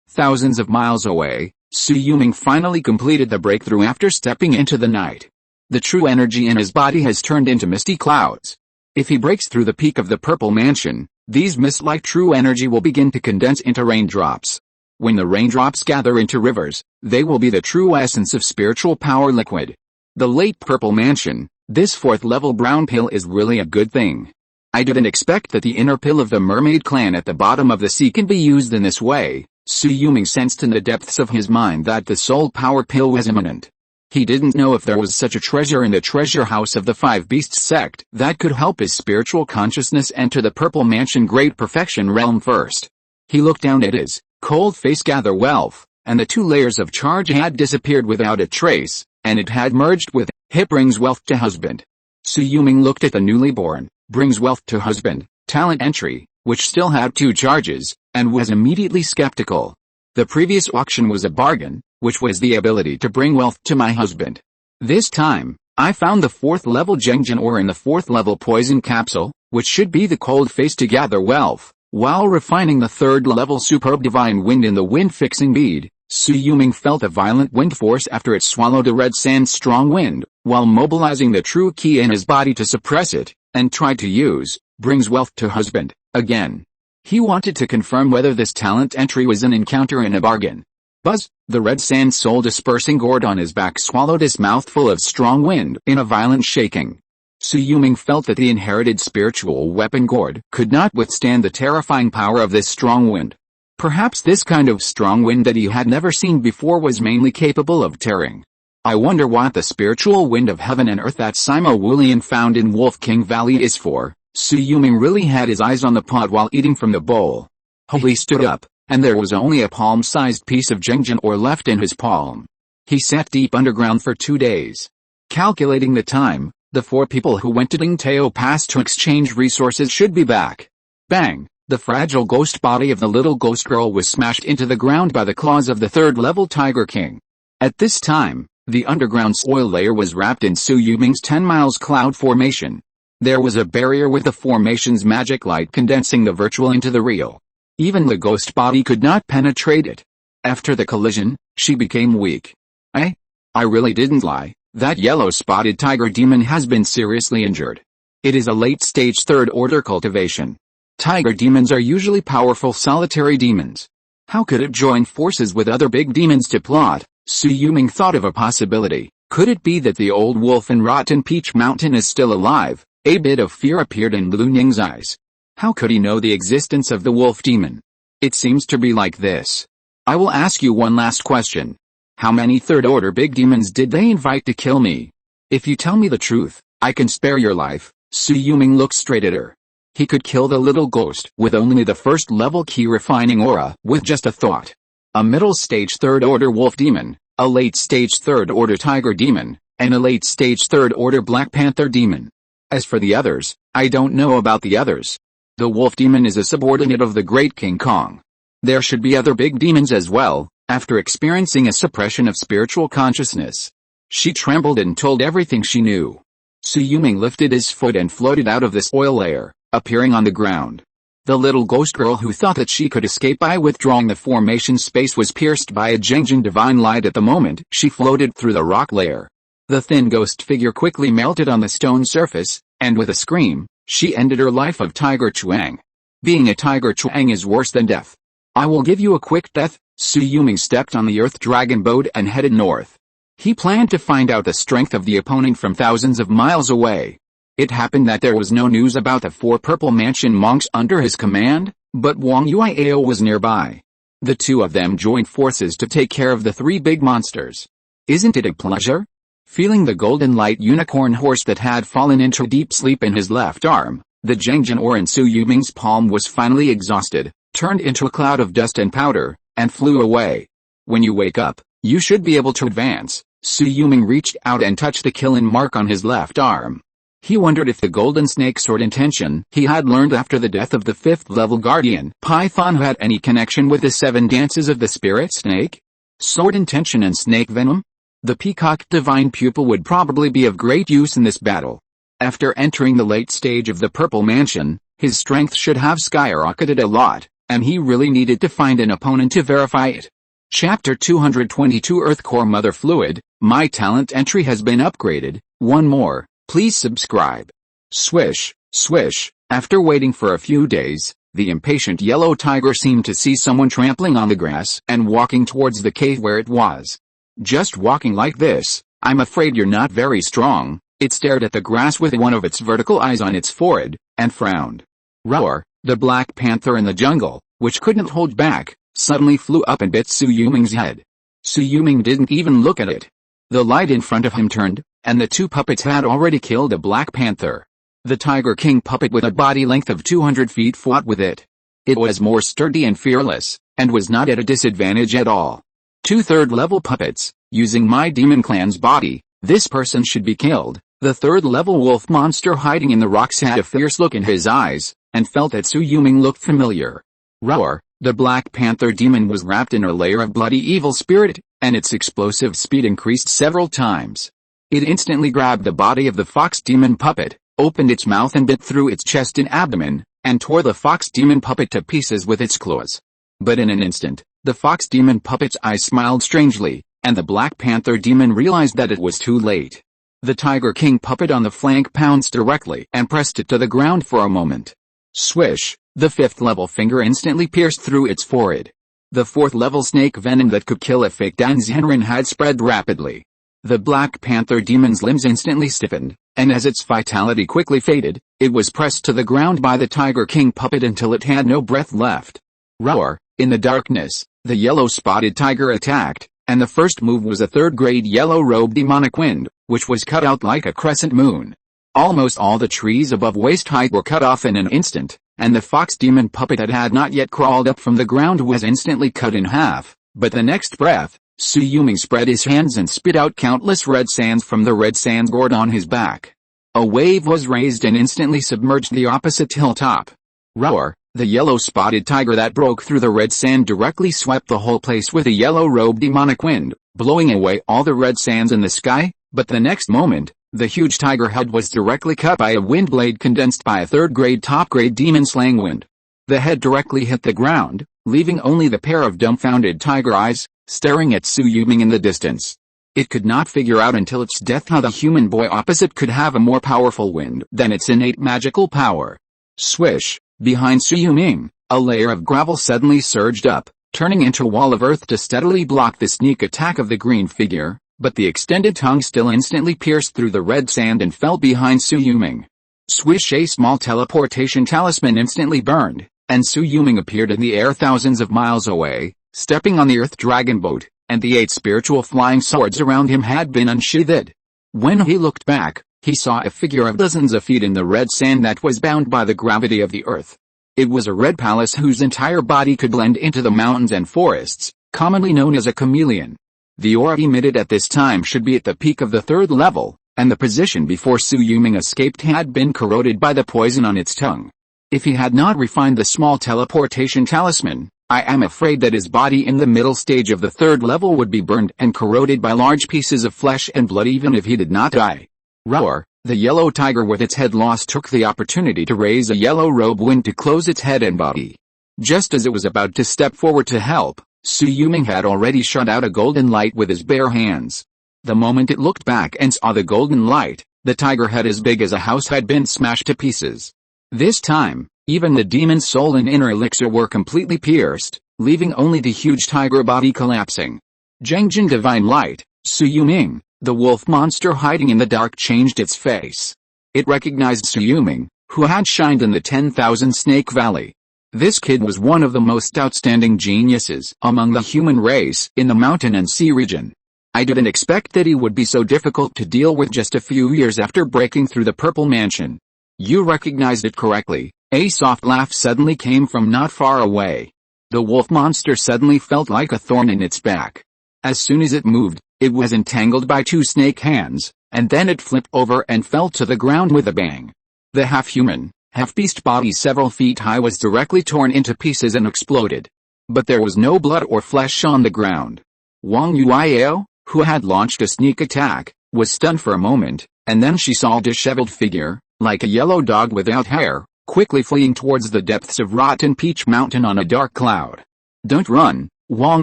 Thousands of miles away, Qi Yulong finally completed the breakthrough after stepping into the night. The true energy in his body has turned into misty clouds. If he breaks through the peak of the Purple Mansion, these mist-like true energy will begin to condense into raindrops. When the raindrops gather into rivers, they will be the true essence of spiritual power liquid. The late Purple Mansion, this fourth-level brown pill is really a good thing. I didn't expect that the inner pill of the mermaid clan at the bottom of the sea can be used in this way. Qi Yulong sensed in the depths of his mind that the soul power pill was imminent. He didn't know if there was such a treasure in the treasure house of the Five Beasts sect that could help his spiritual consciousness enter the Purple Mansion Great Perfection realm first. He looked down at his cold face gather wealth, and the 2 layers of charge had disappeared without a trace, and it had merged with hip brings wealth to husband. Qi Yulong looked at the newly born, brings wealth to husband, talent entry, which still had 2 charges, and was immediately skeptical. The previous auction was a bargain, which was the ability to bring wealth to my husband. This time, I found the 4th-level Zhengjin ore in the 4th-level poison capsule, which should be the cold face to gather wealth, while refining the 3rd-level superb divine wind in the wind-fixing bead. Qi Yulong felt a violent wind force after it swallowed a red sand strong wind, while mobilizing the true Qi in his body to suppress it, and tried to use, brings wealth to husband, again. He wanted to confirm whether this talent entry was an encounter in a bargain. Buzz, the red sand soul-dispersing gourd on his back swallowed his mouthful of strong wind in a violent shaking. Sui Yulong felt that the inherited spiritual weapon gourd could not withstand the terrifying power of this strong wind. Perhaps this kind of strong wind that he had never seen before was mainly capable of tearing. I wonder what the spiritual wind of heaven and earth that Simo Wulian found in Wolf King Valley is for. Sui Yulong really had his eyes on the pot while eating from the bowl. He stood up, and there was only a palm-sized piece of Zhengjin ore left in his palm. He sat deep underground for 2 days. Calculating the time, the 4 people who went to Dingtao Pass to exchange resources should be back. Bang! The fragile ghost body of the little ghost girl was smashed into the ground by the claws of the 3rd-level Tiger King. At this time, the underground soil layer was wrapped in Sui Yulong's 10 miles cloud formation. There was a barrier with the formation's magic light condensing the virtual into the real. Even the ghost body could not penetrate it. After the collision, she became weak. I really didn't lie. That yellow-spotted tiger demon has been seriously injured. It is a late-stage 3rd-order cultivation. Tiger demons are usually powerful solitary demons. How could it join forces with other big demons to plot? Sui Yulong thought of a possibility. Could it be that the old wolf in Rotten Peach Mountain is still alive? A bit of fear appeared in Lu Ning's eyes. How could he know the existence of the wolf demon? It seems to be like this. I will ask you one last question. How many 3rd-order big demons did they invite to kill me? If you tell me the truth, I can spare your life. Sui Yulong looked straight at her. He could kill the little ghost with only the 1st-level Qi refining aura with just a thought. A middle-stage 3rd-order wolf demon, a late-stage 3rd-order tiger demon, and a late-stage 3rd-order Black Panther demon. As for the others, I don't know about the others. The wolf demon is a subordinate of the great King Kong. There should be other big demons as well, after experiencing a suppression of spiritual consciousness. She trembled and told everything she knew. Sui Yulong lifted his foot and floated out of this oil layer, appearing on the ground. The little ghost girl who thought that she could escape by withdrawing the formation space was pierced by a Zhengjin divine light at the moment she floated through the rock layer. The thin ghost figure quickly melted on the stone surface, and with a scream, she ended her life of Tiger Chuang. Being a Tiger Chuang is worse than death. I will give you a quick death. Sui Yulong stepped on the Earth Dragon boat and headed north. He planned to find out the strength of the opponent from thousands of miles away. It happened that there was no news about the 4 Purple Mansion monks under his command, but Wang Yuiao was nearby. The 2 of them joined forces to take care of the 3 big monsters. Isn't it a pleasure? Feeling the golden light unicorn horse that had fallen into deep sleep in his left arm, the Zhengjin ore in Sui Yulong's palm was finally exhausted, turned into a cloud of dust and powder, and flew away. When you wake up, you should be able to advance. Sui Yulong reached out and touched the killing mark on his left arm. He wondered if the golden snake sword intention he had learned after the death of the 5th-level guardian Python had any connection with the 7 dances of the spirit snake. Sword intention and snake venom? The peacock divine pupil would probably be of great use in this battle. After entering the late stage of the Purple Mansion, his strength should have skyrocketed a lot, and he really needed to find an opponent to verify it. Chapter 222 Earth Core Mother Fluid. My talent entry has been upgraded. One more. Please subscribe. Swish, swish. After waiting for a few days, the impatient yellow tiger seemed to see someone trampling on the grass and walking towards the cave where it was. Just walking like this, I'm afraid you're not very strong. It stared at the grass with one of its vertical eyes on its forehead, and frowned. Roar, the black panther in the jungle, which couldn't hold back, suddenly flew up and bit Sui Yulong's head. Sui Yulong didn't even look at it. The light in front of him turned, and the 2 puppets had already killed a black panther. The Tiger King puppet with a body length of 200 feet fought with it. It was more sturdy and fearless, and was not at a disadvantage at all. 2 3rd-level puppets, using my demon clan's body, this person should be killed. The 3rd-level wolf monster hiding in the rocks had a fierce look in his eyes, and felt that Sui Yulong looked familiar. Roar, the Black Panther demon was wrapped in a layer of bloody evil spirit, and its explosive speed increased several times. It instantly grabbed the body of the fox demon puppet, opened its mouth and bit through its chest and abdomen, and tore the fox demon puppet to pieces with its claws. But in an instant, the fox demon puppet's eyes smiled strangely, and the Black Panther demon realized that it was too late. The Tiger King puppet on the flank pounced directly and pressed it to the ground for a moment. Swish, The 5th-level finger instantly pierced through its forehead. The 4th-level snake venom that could kill a fake Danzhenren had spread rapidly. The Black Panther demon's limbs instantly stiffened, and as its vitality quickly faded, it was pressed to the ground by the Tiger King puppet until it had no breath left. Roar! In the darkness, the yellow-spotted tiger attacked, and the first move was a 3rd-grade yellow-robed demonic wind, which was cut out like a crescent moon. Almost all the trees above waist height were cut off in an instant, and the fox demon puppet that had not yet crawled up from the ground was instantly cut in half. But the next breath, Sui Yulong spread his hands and spit out countless red sands from the red sand gourd on his back. A wave was raised and instantly submerged the opposite hilltop. Roar! The yellow-spotted tiger that broke through the red sand directly swept the whole place with a yellow-robed demonic wind, blowing away all the red sands in the sky, but the next moment, the huge tiger head was directly cut by a wind blade condensed by a 3rd-grade top-grade demon-slaying wind. The head directly hit the ground, leaving only the pair of dumbfounded tiger eyes, staring at Sui Yulong in the distance. It could not figure out until its death how the human boy opposite could have a more powerful wind than its innate magical power. Swish! Behind Sui Yulong, a layer of gravel suddenly surged up, turning into a wall of earth to steadily block the sneak attack of the green figure, but the extended tongue still instantly pierced through the red sand and fell behind Sui Yulong. Swish! A small teleportation talisman instantly burned, and Sui Yulong appeared in the air thousands of miles away, stepping on the earth dragon boat, and the 8 spiritual flying swords around him had been unsheathed. When he looked back, he saw a figure of dozens of feet in the red sand that was bound by the gravity of the earth. It was a red palace whose entire body could blend into the mountains and forests, commonly known as a chameleon. The aura emitted at this time should be at the peak of the 3rd level, and the position before Sui Yulong escaped had been corroded by the poison on its tongue. If he had not refined the small teleportation talisman, I am afraid that his body in the middle stage of the 3rd level would be burned and corroded by large pieces of flesh and blood even if he did not die. Roar! The yellow tiger with its head lost took the opportunity to raise a yellow robe wind to close its head and body. Just as it was about to step forward to help, Sui Yulong had already shot out a golden light with his bare hands. The moment it looked back and saw the golden light, the tiger head as big as a house had been smashed to pieces. This time, even the demon's soul and inner elixir were completely pierced, leaving only the huge tiger body collapsing. Zhengjin Divine Light, Sui Yulong, the wolf monster hiding in the dark changed its face. It recognized Sui Yulong, who had shined in the 10,000 Snake Valley. This kid was one of the most outstanding geniuses among the human race in the mountain and sea region. I didn't expect that he would be so difficult to deal with just a few years after breaking through the Purple Mansion. You recognized it correctly. A soft laugh suddenly came from not far away. The wolf monster suddenly felt like a thorn in its back. As soon as it moved, it was entangled by 2 snake hands, and then it flipped over and fell to the ground with a bang. The half-human, half-beast body several feet high was directly torn into pieces and exploded. But there was no blood or flesh on the ground. Wang Yuiao, who had launched a sneak attack, was stunned for a moment, and then she saw a disheveled figure, like a yellow dog without hair, quickly fleeing towards the depths of Rotten Peach Mountain on a dark cloud. Don't run, Wang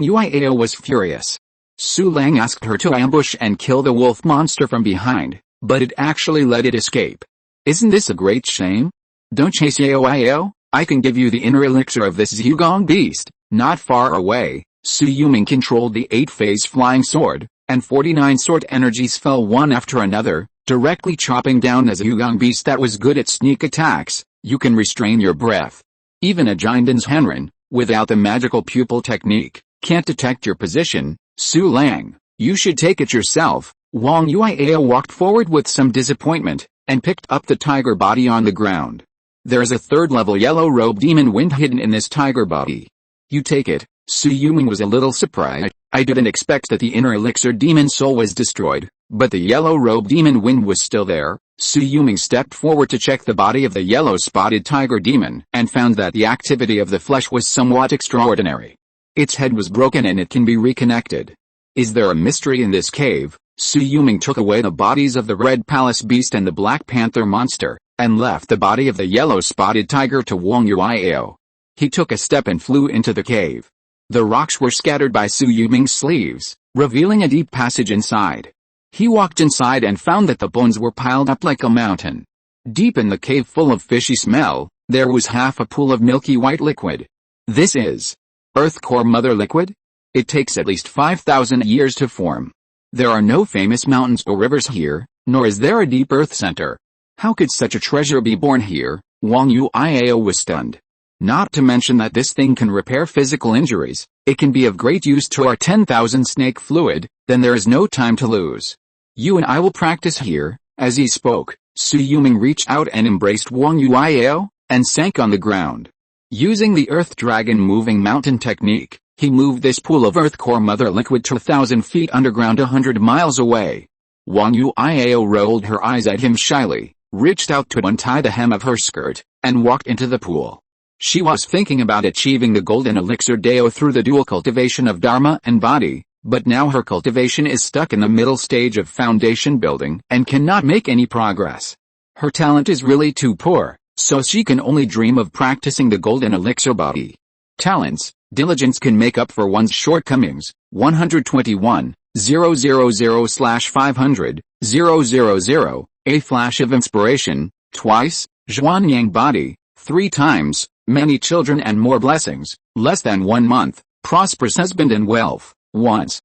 Yuiao was furious. Su Lang asked her to ambush and kill the wolf monster from behind, but it actually let it escape. Isn't this a great shame? Don't chase Yao, I can give you the inner elixir of this Zhugong beast. Not far away, Sui Yulong controlled the 8-phase flying sword, and 49 sword energies fell one after another, directly chopping down a Zhugong beast that was good at sneak attacks. You can restrain your breath. Even a Jindan's Henren, without the magical pupil technique, can't detect your position. Su Lang, you should take it yourself. Wang Yuiao walked forward with some disappointment, and picked up the tiger body on the ground. There's a 3rd-level yellow robe demon wind hidden in this tiger body. You take it. Sui Yulong was a little surprised. I didn't expect that the inner elixir demon soul was destroyed, but the yellow robe demon wind was still there. Sui Yulong stepped forward to check the body of the yellow-spotted tiger demon, and found that the activity of the flesh was somewhat extraordinary. Its head was broken and it can be reconnected. Is there a mystery in this cave? Sui Yulong took away the bodies of the Red Palace Beast and the Black Panther Monster, and left the body of the yellow-spotted tiger to Wang Yuiao. He took a step and flew into the cave. The rocks were scattered by Sui Yulong's sleeves, revealing a deep passage inside. He walked inside and found that the bones were piled up like a mountain. Deep in the cave full of fishy smell, There was half a pool of milky white liquid. This is Earth core mother liquid? It takes at least 5,000 years to form. There are no famous mountains or rivers here, nor is there a deep earth center. How could such a treasure be born here? Wang Yuiao was stunned. Not to mention that this thing can repair physical injuries, it can be of great use to our 10,000 snake fluid, then there is no time to lose. You and I will practice here. As he spoke, Su Yuming reached out and embraced Wang Yuiao, and sank on the ground. Using the Earth Dragon moving mountain technique, he moved this pool of Earth core mother liquid to 1,000 feet underground 100 miles away. Wang Yuiao rolled her eyes at him shyly, reached out to untie the hem of her skirt, and walked into the pool. She was thinking about achieving the golden elixir Dao through the dual cultivation of Dharma and body, but now her cultivation is stuck in the middle stage of foundation building and cannot make any progress. Her talent is really too poor, so she can only dream of practicing the golden elixir body. Talents. Diligence can make up for one's shortcomings. 121, 000/500, 000, a flash of inspiration, twice, Zhuanyang body, 3 times, many children and more blessings, less than 1 month, prosperous husband and wealth, once,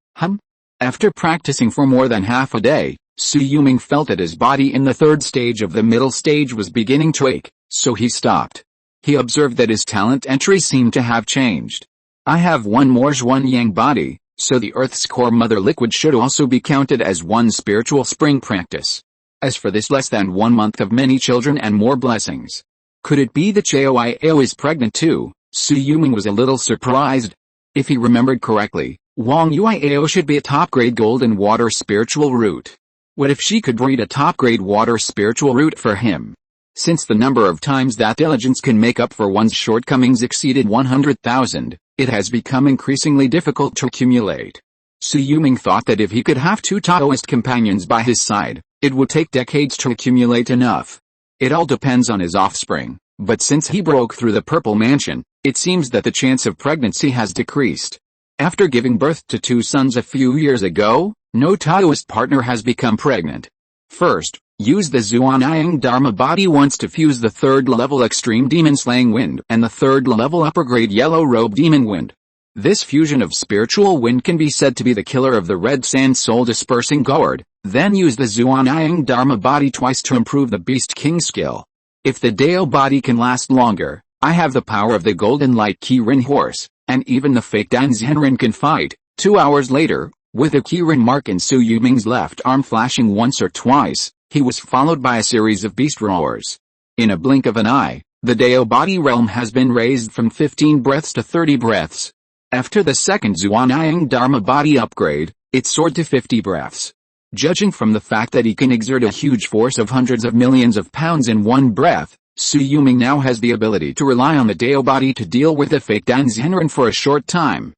After practicing for more than half a day, Su Yuming felt that his body in the 3rd stage of the middle stage was beginning to ache, so he stopped. He observed that his talent entry seemed to have changed. I have 1 more Zhuanyang body, so the Earth's core mother liquid should also be counted as 1 spiritual spring practice. As for this less than 1 month of many children and more blessings. Could it be that Choiao is pregnant too? Su Yuming was a little surprised. If he remembered correctly, Wang Yuiao should be a top-grade golden water spiritual root. What if she could breed a top-grade water spiritual root for him? Since the number of times that diligence can make up for one's shortcomings exceeded 100,000, it has become increasingly difficult to accumulate. Su Yuming thought that if he could have 2 Taoist companions by his side, it would take decades to accumulate enough. It all depends on his offspring, but since he broke through the Purple Mansion, it seems that the chance of pregnancy has decreased. After giving birth to 2 sons a few years ago, no Taoist partner has become pregnant. First, use the Zhuanyang Dharma body once to fuse the 3rd level extreme demon slaying wind and the 3rd level upper grade yellow robe demon wind. This fusion of spiritual wind can be said to be the killer of the red sand soul dispersing gourd. Then use the Zhuanyang Dharma body twice to improve the Beast King skill. If the Dao body can last longer, I have the power of the golden light Kirin horse, and even the fake Dan Zhenren can fight. 2 hours later, with a Kirin mark in Su Yuming's left arm flashing once or twice, he was followed by a series of beast roars. In a blink of an eye, the Dao body realm has been raised from 15 breaths to 30 breaths. After the second Zhuanyang Dharma body upgrade, it soared to 50 breaths. Judging from the fact that he can exert a huge force of hundreds of millions of pounds in one breath, Su Yuming now has the ability to rely on the Dao body to deal with the fake Dan Zhenren for a short time.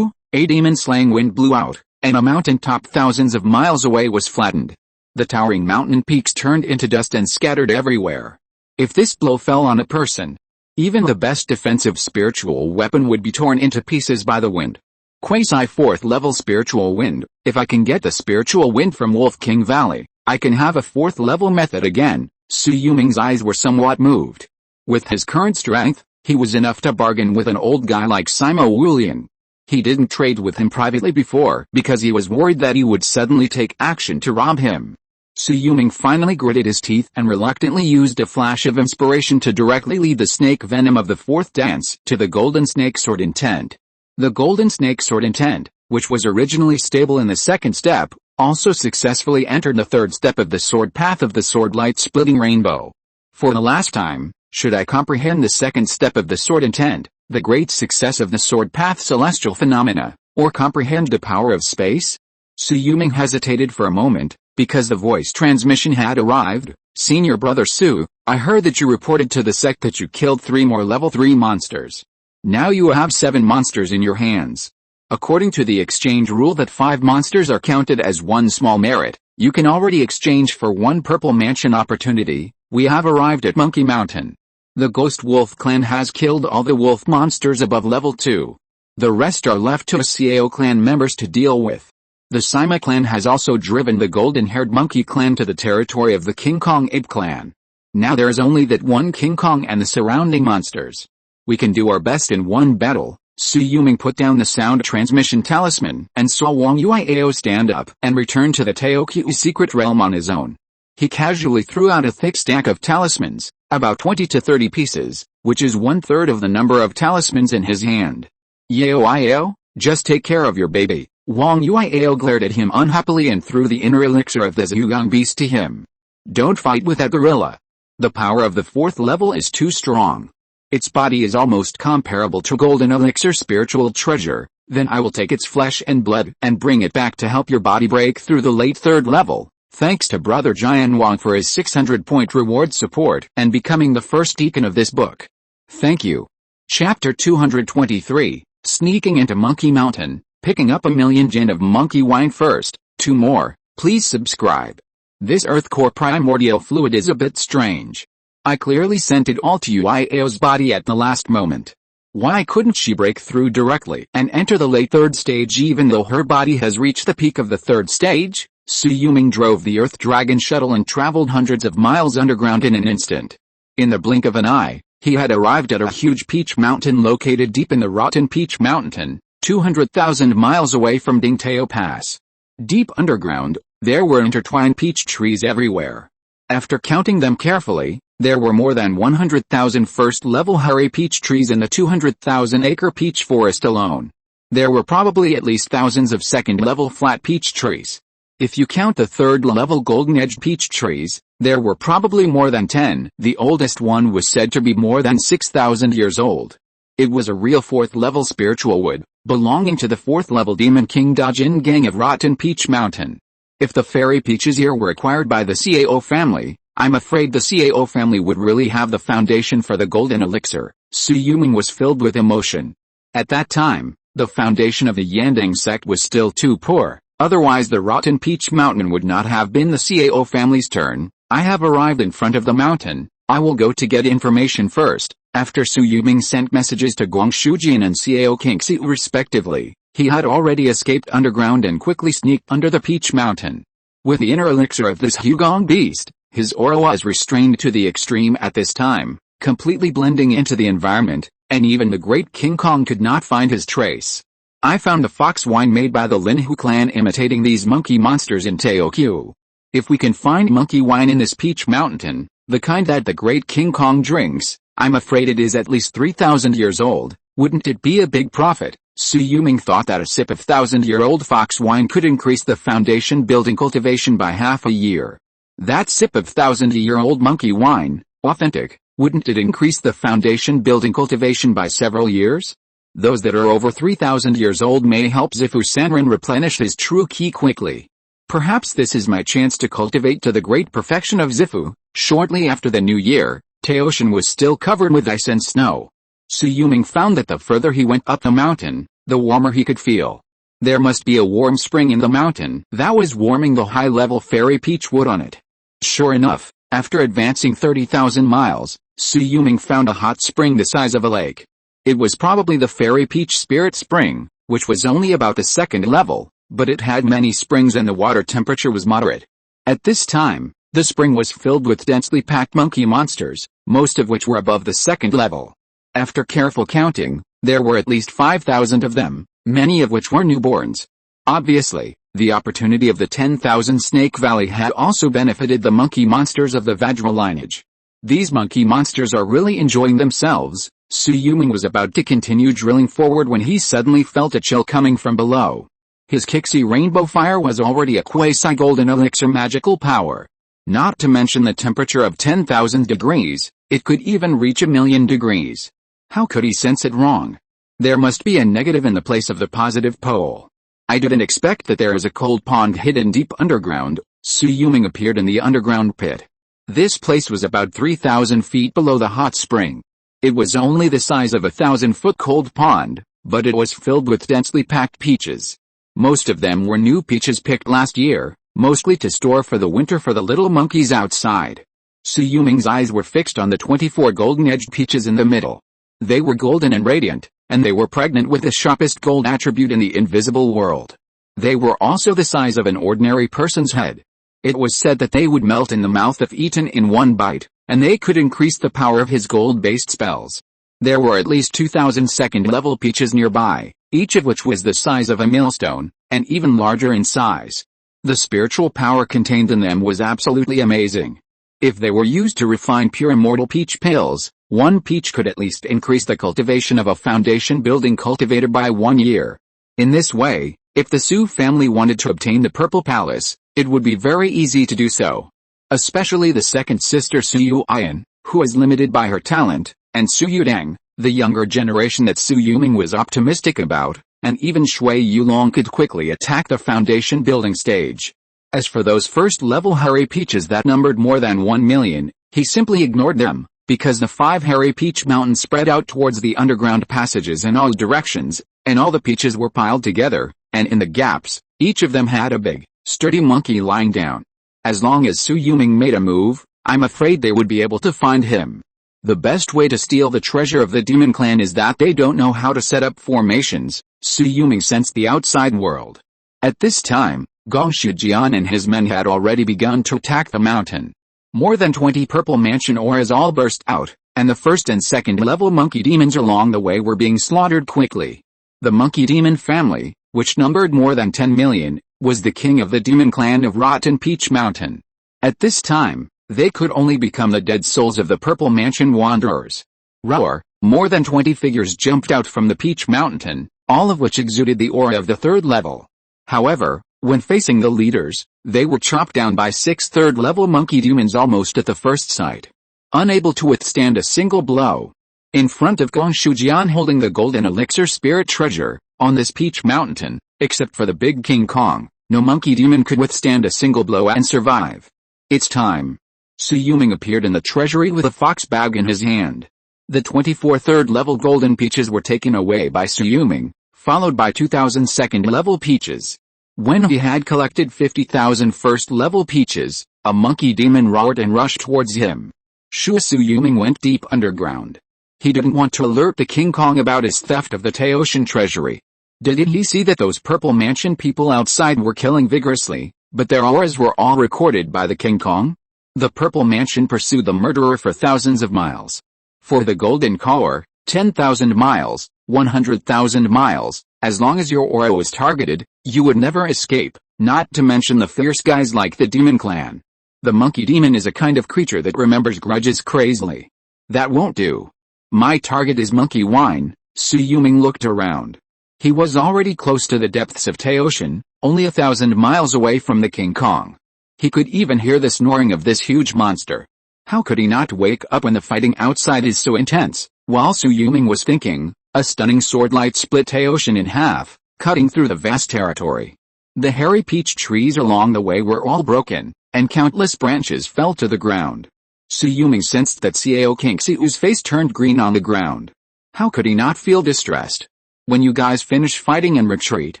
A demon-slaying wind blew out, and a mountain top thousands of miles away was flattened. The towering mountain peaks turned into dust and scattered everywhere. If this blow fell on a person, even the best defensive spiritual weapon would be torn into pieces by the wind. Quasi 4th level spiritual wind. If I can get the spiritual wind from Wolf King Valley, I can have a 4th level method again. Su Yuming's eyes were somewhat moved. With his current strength, he was enough to bargain with an old guy like Simo Wulian. He didn't trade with him privately before because he was worried that he would suddenly take action to rob him. Su Yuming finally gritted his teeth and reluctantly used a flash of inspiration to directly lead the snake venom of the 4th dance to the golden snake sword intent. The golden snake sword intent, which was originally stable in the 2nd step, also successfully entered the 3rd step of the sword path of the sword light splitting rainbow. For the last time, should I comprehend the 2nd step of the sword intent, the great success of the sword path celestial phenomena, or comprehend the power of space? Su Yuming hesitated for a moment, because the voice transmission had arrived. Senior Brother Su, I heard that you reported to the sect that you killed 3 more level 3 monsters. Now you have 7 monsters in your hands. According to the exchange rule that 5 monsters are counted as 1 small merit, you can already exchange for 1 purple mansion opportunity. We have arrived at Monkey Mountain. The Ghost Wolf clan has killed all the wolf monsters above level 2. The rest are left to Ciao clan members to deal with. The Sima clan has also driven the golden-haired monkey clan to the territory of the King Kong ape clan. Now there is only that one King Kong and the surrounding monsters. We can do our best in one battle. Su Yuming put down the sound transmission talisman and saw Wang Yuiao stand up and return to the Teoqiu secret realm on his own. He casually threw out a thick stack of talismans, about 20 to 30 pieces, which is 1/3 of the number of talismans in his hand. Yao, just take care of your baby. Wang Yuiao glared at him unhappily and threw the inner elixir of the Zhugang beast to him. Don't fight with that gorilla. The power of the 4th level is too strong. Its body is almost comparable to golden elixir spiritual treasure. Then I will take its flesh and blood and bring it back to help your body break through the late 3rd level. Thanks to Brother Jian Wang for his 600-point reward support and becoming the first deacon of this book. Thank you. Chapter 223, Sneaking into Monkey Mountain, picking up 1,000,000 gin of monkey wine first. 2 more, please subscribe. This earth core primordial fluid is a bit strange. I clearly sent it all to Yuiao's body at the last moment. Why couldn't she break through directly and enter the late 3rd stage even though her body has reached the peak of the 3rd stage? Su Yuming drove the Earth Dragon shuttle and traveled hundreds of miles underground in an instant. In the blink of an eye, he had arrived at a huge peach mountain located deep in the Rotten Peach Mountain, 200,000 miles away from Dingtao Pass. Deep underground, there were intertwined peach trees everywhere. After counting them carefully, there were more than 100,000 first-level hairy peach trees in the 200,000-acre peach forest alone. There were probably at least thousands of second-level flat peach trees. If you count the 3rd-level golden-edged peach trees, there were probably more than 10. The oldest one was said to be more than 6,000 years old. It was a real 4th-level spiritual wood, belonging to the 4th-level Demon King Dajin Gang of Rotten Peach Mountain. If the fairy peaches here were acquired by the Cao family, I'm afraid the Cao family would really have the foundation for the golden elixir. Su Yuming was filled with emotion. At that time, the foundation of the Yandang sect was still too poor, otherwise the Rotten Peach Mountain would not have been the Cao family's turn. I have arrived in front of the mountain, I will go to get information first. After Su Yuming sent messages to Guangshujin and Cao Kingxiu respectively, he had already escaped underground and quickly sneaked under the Peach Mountain. With the inner elixir of this Zhugang beast, his aura was restrained to the extreme at this time, completely blending into the environment, and even the great King Kong could not find his trace. I found the fox wine made by the Linhu clan imitating these monkey monsters in Teoqiu. If we can find monkey wine in this Peach Mountain, the kind that the great King Kong drinks, I'm afraid it is at least 3,000 years old, wouldn't it be a big profit? Su Yuming thought that a sip of 1,000-year-old fox wine could increase the foundation building cultivation by half a year. That sip of 1,000-year-old monkey wine, authentic, wouldn't it increase the foundation building cultivation by several years? Those that are over 3,000 years old may help Zifu Sanren replenish his true Qi quickly. Perhaps this is my chance to cultivate to the great perfection of Zifu. Shortly after the new year, Taoshan was still covered with ice and snow. Su Yuming found that the further he went up the mountain, the warmer he could feel. There must be a warm spring in the mountain that was warming the high-level fairy peach wood on it. Sure enough, after advancing 30,000 miles, Su Yuming found a hot spring the size of a lake. It was probably the fairy peach spirit spring, which was only about the 2nd level, but it had many springs and the water temperature was moderate. At this time, the spring was filled with densely packed monkey monsters, most of which were above the 2nd level. After careful counting, there were at least 5,000 of them, many of which were newborns. Obviously, the opportunity of the 10,000 Snake Valley had also benefited the monkey monsters of the Vajra lineage. These monkey monsters are really enjoying themselves. Su Yuming was about to continue drilling forward when he suddenly felt a chill coming from below. His Qixi rainbow fire was already a quasi-golden elixir magical power. Not to mention the temperature of 10,000 degrees, it could even reach 1,000,000 degrees. How could he sense it wrong? There must be a negative in the place of the positive pole. I didn't expect that there is a cold pond hidden deep underground. Su Yuming appeared in the underground pit. This place was about 3,000 feet below the hot spring. It was only the size of a 1,000-foot cold pond, but it was filled with densely packed peaches. Most of them were new peaches picked last year, mostly to store for the winter for the little monkeys outside. Su Yuming's eyes were fixed on the 24 golden-edged peaches in the middle. They were golden and radiant, and they were pregnant with the sharpest gold attribute in the invisible world. They were also the size of an ordinary person's head. It was said that they would melt in the mouth if eaten in one bite, and they could increase the power of his gold-based spells. There were at least 2,000 second-level peaches nearby, each of which was the size of a millstone, and even larger in size. The spiritual power contained in them was absolutely amazing. If they were used to refine pure immortal peach pills, one peach could at least increase the cultivation of a foundation-building cultivator by 1 year. In this way, if the Su family wanted to obtain the Purple Palace, it would be very easy to do so. Especially the second sister Su Yuan, who was limited by her talent, and Su Yudang, the younger generation that Su Yuming was optimistic about, and even Shui Yulong could quickly attack the foundation building stage. As for those first-level hairy peaches that numbered more than 1 million, he simply ignored them, because the 5 hairy peach mountains spread out towards the underground passages in all directions, and all the peaches were piled together, and in the gaps, each of them had a big, sturdy monkey lying down. As long as Su Yuming made a move, I'm afraid they would be able to find him. The best way to steal the treasure of the demon clan is that they don't know how to set up formations. Su Yuming sensed the outside world. At this time, Gong Shijian and his men had already begun to attack the mountain. More than 20 purple mansion auras all burst out, and the first and second level monkey demons along the way were being slaughtered quickly. The monkey demon family, which numbered more than 10 million, was the king of the demon clan of Rotten Peach Mountain. At this time, they could only become the dead souls of the Purple Mansion Wanderers. Roar! More than 20 figures jumped out from the Peach Mountain, all of which exuded the aura of the third level. However, when facing the leaders, they were chopped down by 6 third-level monkey demons almost at the first sight. Unable to withstand a single blow. In front of Gong Shujian holding the golden elixir spirit treasure, on this Peach Mountain, except for the big King Kong, no monkey demon could withstand a single blow and survive. It's time. Su Yuming appeared in the treasury with a fox bag in his hand. The 24 third-level golden peaches were taken away by Su Yuming, followed by 2,000 second-level peaches. When he had collected 50,000 first-level peaches, a monkey demon roared and rushed towards him. Su Yuming went deep underground. He didn't want to alert the King Kong about his theft of the Taotian treasury. Did he see that those Purple Mansion people outside were killing vigorously, but their auras were all recorded by the King Kong? The Purple Mansion pursued the murderer for thousands of miles. For the Golden Collar, 10,000 miles, 100,000 miles, as long as your aura was targeted, you would never escape, not to mention the fierce guys like the Demon Clan. The monkey demon is a kind of creature that remembers grudges crazily. That won't do. My target is monkey wine. Su Yuming looked around. He was already close to the depths of Taotian, only 1,000 miles away from the King Kong. He could even hear the snoring of this huge monster. How could he not wake up when the fighting outside is so intense? While Su Yuming was thinking, a stunning swordlight split Taotian in half, cutting through the vast territory. The hairy peach trees along the way were all broken, and countless branches fell to the ground. Su Yuming sensed that Xiao King Xiu's face turned green on the ground. How could he not feel distressed? When you guys finish fighting and retreat,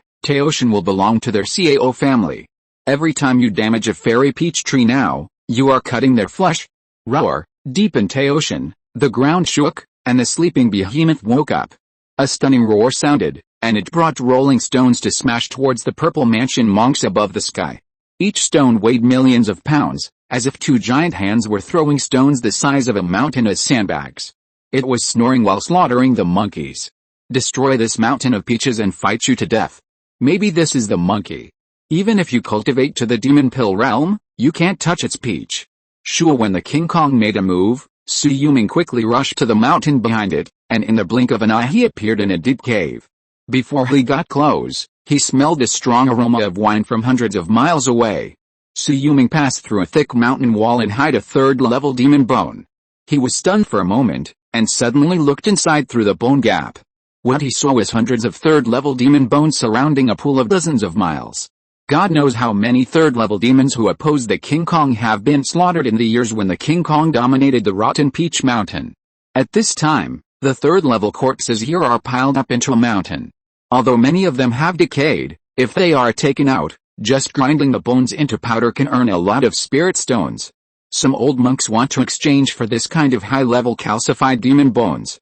Taotian will belong to their Xiao family. Every time you damage a fairy peach tree now, you are cutting their flesh. Roar! Deep in Taotian, the ground shook, and the sleeping behemoth woke up. A stunning roar sounded, and it brought rolling stones to smash towards the Purple Mansion monks above the sky. Each stone weighed millions of pounds, as if 2 giant hands were throwing stones the size of a mountain as sandbags. It was snoring while slaughtering the monkeys. Destroy this mountain of peaches and fight you to death. Maybe this is the monkey. Even if you cultivate to the demon pill realm, you can't touch its peach. Sure, when the King Kong made a move, Su Yuming quickly rushed to the mountain behind it, and in the blink of an eye he appeared in a deep cave. Before he got close, he smelled a strong aroma of wine from hundreds of miles away. Su Yuming passed through a thick mountain wall and hid a third-level demon bone. He was stunned for a moment, and suddenly looked inside through the bone gap. What he saw was hundreds of third-level demon bones surrounding a pool of dozens of miles. God knows how many third-level demons who oppose the King Kong have been slaughtered in the years when the King Kong dominated the Rotten Peach Mountain. At this time, the third-level corpses here are piled up into a mountain. Although many of them have decayed, if they are taken out, just grinding the bones into powder can earn a lot of spirit stones. Some old monks want to exchange for this kind of high-level calcified demon bones.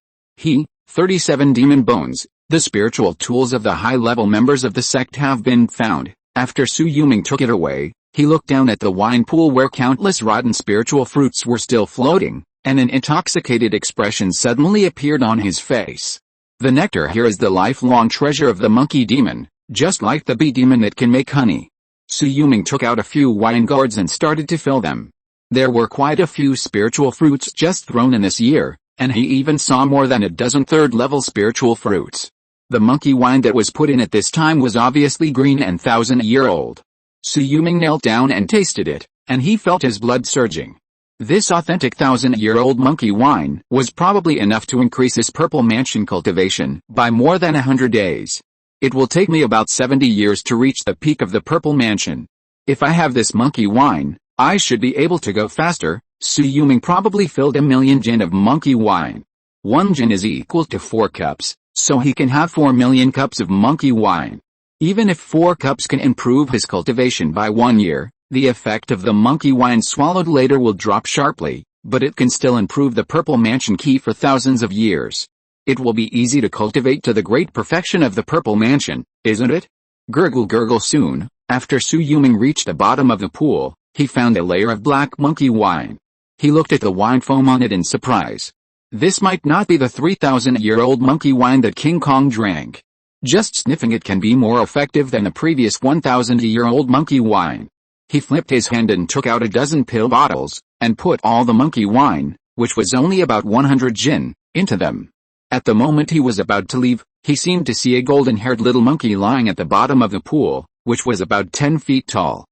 37 demon bones, the spiritual tools of the high-level members of the sect have been found. After Su Yuming took it away, He looked down at the wine pool where countless rotten spiritual fruits were still floating, and an intoxicated expression suddenly appeared on his face. The nectar here is the lifelong treasure of the monkey demon, just like the bee demon that can make honey. Sui Yulong took out a few wine gourds and started to fill them. There were quite a few spiritual fruits just thrown in this year, and he even saw more than a dozen third-level spiritual fruits. The monkey wine that was put in at this time was obviously green and 1,000-year-old. Sui Yulong knelt down and tasted it, and he felt his blood surging. This authentic 1,000-year-old monkey wine was probably enough to increase his purple mansion cultivation by more than 100 days. It will take me about 70 years to reach the peak of the purple mansion. If I have this monkey wine, I should be able to go faster. Sui Yulong probably filled 1,000,000 jin of monkey wine. 1 jin is equal to 4 cups, so he can have 4,000,000 cups of monkey wine. Even if 4 cups can improve his cultivation by 1 year, the effect of the monkey wine swallowed later will drop sharply, but it can still improve the purple mansion Qi for thousands of years. It will be easy to cultivate to the great perfection of the purple mansion, isn't it? Gurgle gurgle. Soon, after Sui Yulong reached the bottom of the pool, he found a layer of black monkey wine. He looked at the wine foam on it in surprise. This might not be the 3,000-year-old monkey wine that King Kong drank. Just sniffing it can be more effective than the previous 1,000-year-old monkey wine. He flipped his hand and took out a dozen pill bottles, and put all the monkey wine, which was only about 100 jin, into them. At the moment he was about to leave, he seemed to see a golden-haired little monkey lying at the bottom of the pool, which was about 10 feet tall.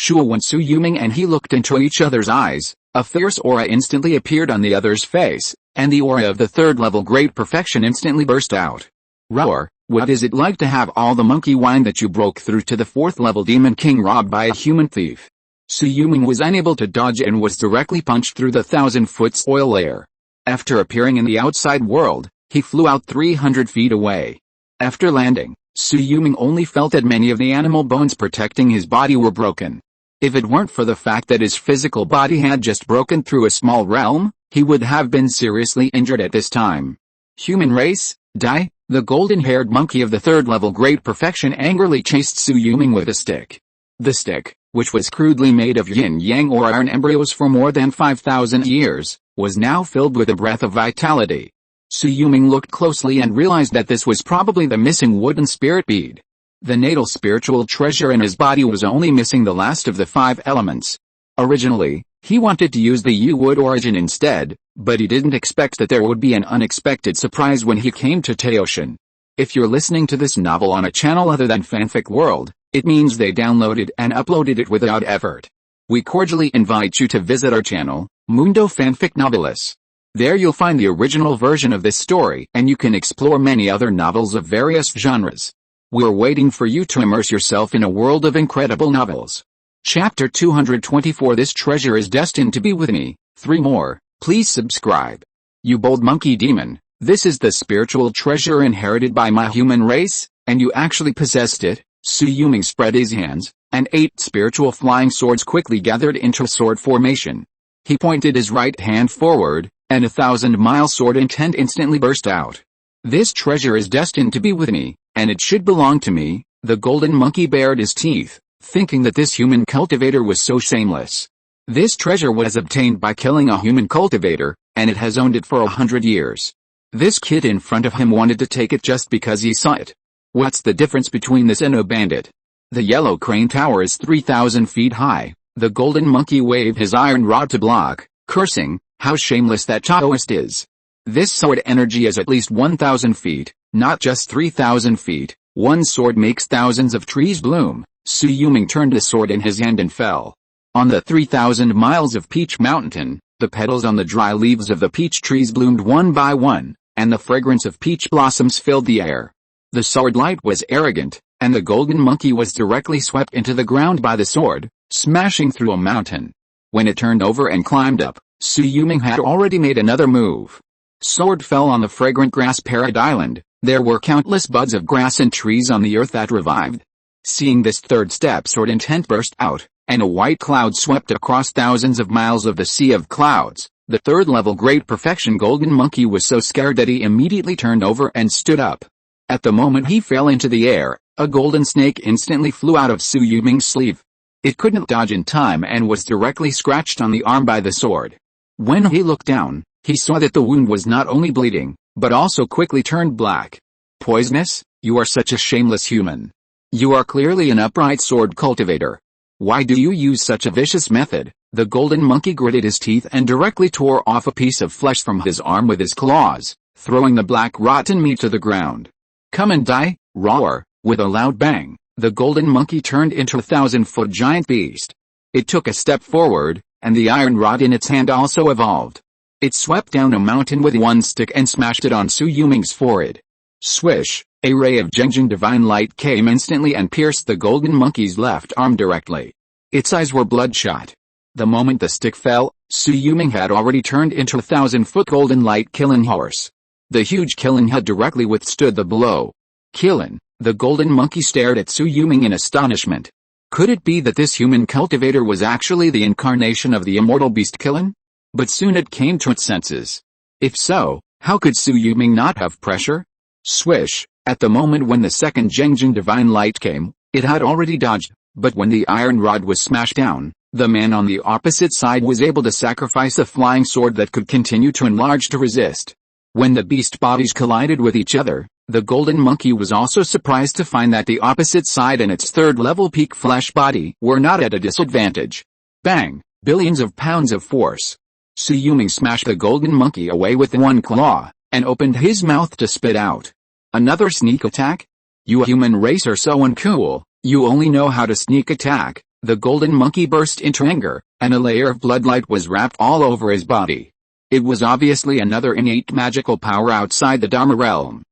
When Sui Yulong and he looked into each other's eyes, a fierce aura instantly appeared on the other's face, and the aura of the third-level great perfection instantly burst out. Roar, what is it like to have all the monkey wine that you broke through to the 4th-level demon king robbed by a human thief? Sui Yulong was unable to dodge and was directly punched through the 1,000-foot soil layer. After appearing in the outside world, he flew out 300 feet away. After landing, Sui Yulong only felt that many of the animal bones protecting his body were broken. If it weren't for the fact that his physical body had just broken through a small realm, he would have been seriously injured at this time. Human race, die! The golden-haired monkey of the 3rd-level great perfection angrily chased Sui Yulong with a stick. The stick, which was crudely made of yin-yang or iron embryos for more than 5,000 years, was now filled with a breath of vitality. Sui Yulong looked closely and realized that this was probably the missing wooden spirit bead. The natal spiritual treasure in his body was only missing the last of the 5 elements. Originally, he wanted to use the Yu-wood origin instead, but he didn't expect that there would be an unexpected surprise when he came to Taoshan. If you're listening to this novel on a channel other than Fanfic World, it means they downloaded and uploaded it without effort. We cordially invite you to visit our channel, Mundo Fanfic Novelis. There you'll find the original version of this story and you can explore many other novels of various genres. We're waiting for you to immerse yourself in a world of incredible novels. Chapter 224. This treasure is destined to be with me. 3 more. Please subscribe. You bold monkey demon, this is the spiritual treasure inherited by my human race, and you actually possessed it. Sui Yulong spread his hands, and 8 spiritual flying swords quickly gathered into sword formation. He pointed his right hand forward, and a 1,000-mile sword intent instantly burst out. This treasure is destined to be with me, and it should belong to me. The golden monkey bared his teeth, thinking that this human cultivator was so shameless. This treasure was obtained by killing a human cultivator, and it has owned it for 100 years. This kid in front of him wanted to take it just because he saw it. What's the difference between this and a bandit? The yellow crane tower is 3,000 feet high. The golden monkey waved his iron rod to block, cursing, how shameless that Taoist is. This sword energy is at least 1,000 feet, not just 3,000 feet. One sword makes thousands of trees bloom. Sui Yulong turned the sword in his hand and fell. On the 3,000 miles of Peach Mountain, the petals on the dry leaves of the peach trees bloomed one by one, and the fragrance of peach blossoms filled the air. The sword light was arrogant, and the golden monkey was directly swept into the ground by the sword, smashing through a mountain. When it turned over and climbed up, Sui Yulong had already made another move. Sword fell on the fragrant grass parrot island. There were countless buds of grass and trees on the earth that revived. Seeing this third step, sword intent burst out, and a white cloud swept across thousands of miles of the sea of clouds. The 3rd-level great perfection golden monkey was so scared that he immediately turned over and stood up. At the moment he fell into the air, a golden snake instantly flew out of Sui Yulong's sleeve. It couldn't dodge in time and was directly scratched on the arm by the sword. When he looked down, he saw that the wound was not only bleeding, but also quickly turned black. Poisonous? You are such a shameless human. You are clearly an upright sword cultivator. Why do you use such a vicious method? The golden monkey gritted his teeth and directly tore off a piece of flesh from his arm with his claws, throwing the black rotten meat to the ground. Come and die, roar! With a loud bang, the golden monkey turned into a 1,000-foot giant beast. It took a step forward, and the iron rod in its hand also evolved. It swept down a mountain with one stick and smashed it on Su Yuming's forehead. Swish! A ray of Zhengjing divine light came instantly and pierced the golden monkey's left arm directly. Its eyes were bloodshot. The moment the stick fell, Su Yuming had already turned into a 1,000-foot golden light killing horse. The huge killing had directly withstood the blow. Killing! The golden monkey stared at Su Yuming in astonishment. Could it be that this human cultivator was actually the incarnation of the immortal beast Killing? But soon it came to its senses. If so, how could Su Yuming not have pressure? Swish! At the moment when the second Zhengjing divine light came, it had already dodged, but when the iron rod was smashed down, the man on the opposite side was able to sacrifice a flying sword that could continue to enlarge to resist. When the beast bodies collided with each other, the golden monkey was also surprised to find that the opposite side and its third-level peak flesh body were not at a disadvantage. Bang! Billions of pounds of force. Su Yuming smashed the golden monkey away with one claw, and opened his mouth to spit out. Another sneak attack? You human race are so uncool, you only know how to sneak attack. The golden monkey burst into anger, and a layer of bloodlight was wrapped all over his body. It was obviously another innate magical power outside the Dharma realm.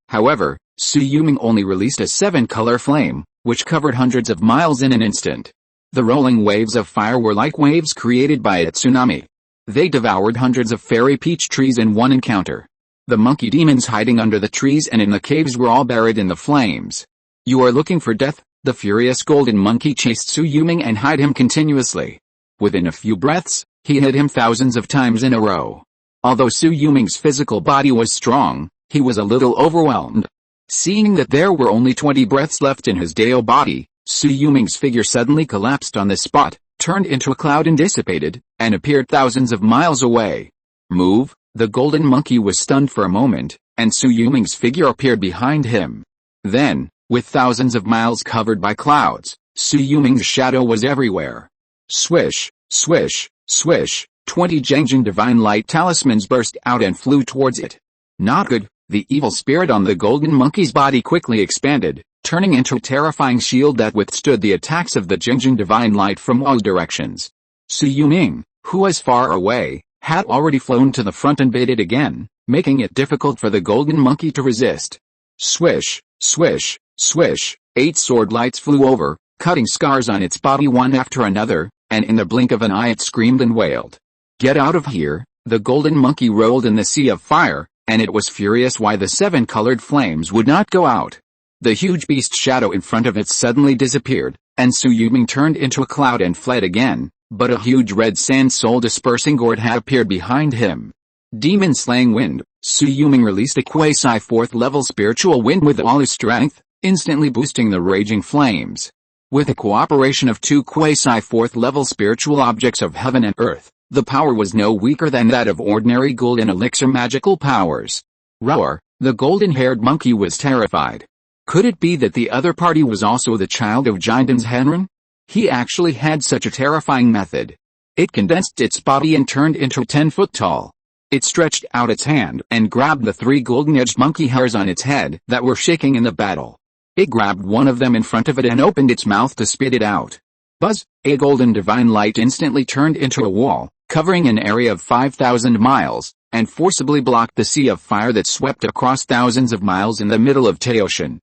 However, Su Yuming only released a 7-color flame, which covered hundreds of miles in an instant. The rolling waves of fire were like waves created by a tsunami. They devoured hundreds of fairy peach trees in one encounter. The monkey demons hiding under the trees and in the caves were all buried in the flames. You are looking for death? The furious golden monkey chased Su Yuming and hid him continuously. Within a few breaths, he hit him thousands of times in a row. Although Su Yuming's physical body was strong, he was a little overwhelmed. Seeing that there were only 20 breaths left in his Dao body, Su Yuming's figure suddenly collapsed on the spot, turned into a cloud and dissipated, and appeared thousands of miles away. Move! The golden monkey was stunned for a moment, and Su Yuming's figure appeared behind him. Then, with thousands of miles covered by clouds, Su Yuming's shadow was everywhere. Swish, swish, swish, 20 Zhengjing divine light talismans burst out and flew towards it. Not good. The evil spirit on the golden monkey's body quickly expanded, turning into a terrifying shield that withstood the attacks of the Zhengjing divine light from all directions. Su Yuming, who was far away, had already flown to the front and baited again, making it difficult for the golden monkey to resist. Swish, swish, swish, 8 sword lights flew over, cutting scars on its body one after another, and in the blink of an eye it screamed and wailed. Get out of here! The golden monkey rolled in the sea of fire, and it was furious why the 7-colored flames would not go out. The huge beast shadow in front of it suddenly disappeared, and Su Yuming turned into a cloud and fled again, but a huge red sand soul-dispersing gourd had appeared behind him. Demon-slaying wind, Su Yuming released a quasi-4th-level spiritual wind with all his strength, instantly boosting the raging flames. With the cooperation of 2 quasi-4th-level spiritual objects of heaven and earth, the power was no weaker than that of ordinary golden elixir magical powers. Roar! The golden-haired monkey was terrified. Could it be that the other party was also the child of Jindan's Henren? He actually had such a terrifying method. It condensed its body and turned into 10 foot tall. It stretched out its hand and grabbed the 3 golden-edged monkey hairs on its head that were shaking in the battle. It grabbed one of them in front of it and opened its mouth to spit it out. Buzz! A golden divine light instantly turned into a wall, covering an area of 5,000 miles, and forcibly blocked the sea of fire that swept across thousands of miles in the middle of Taoshan.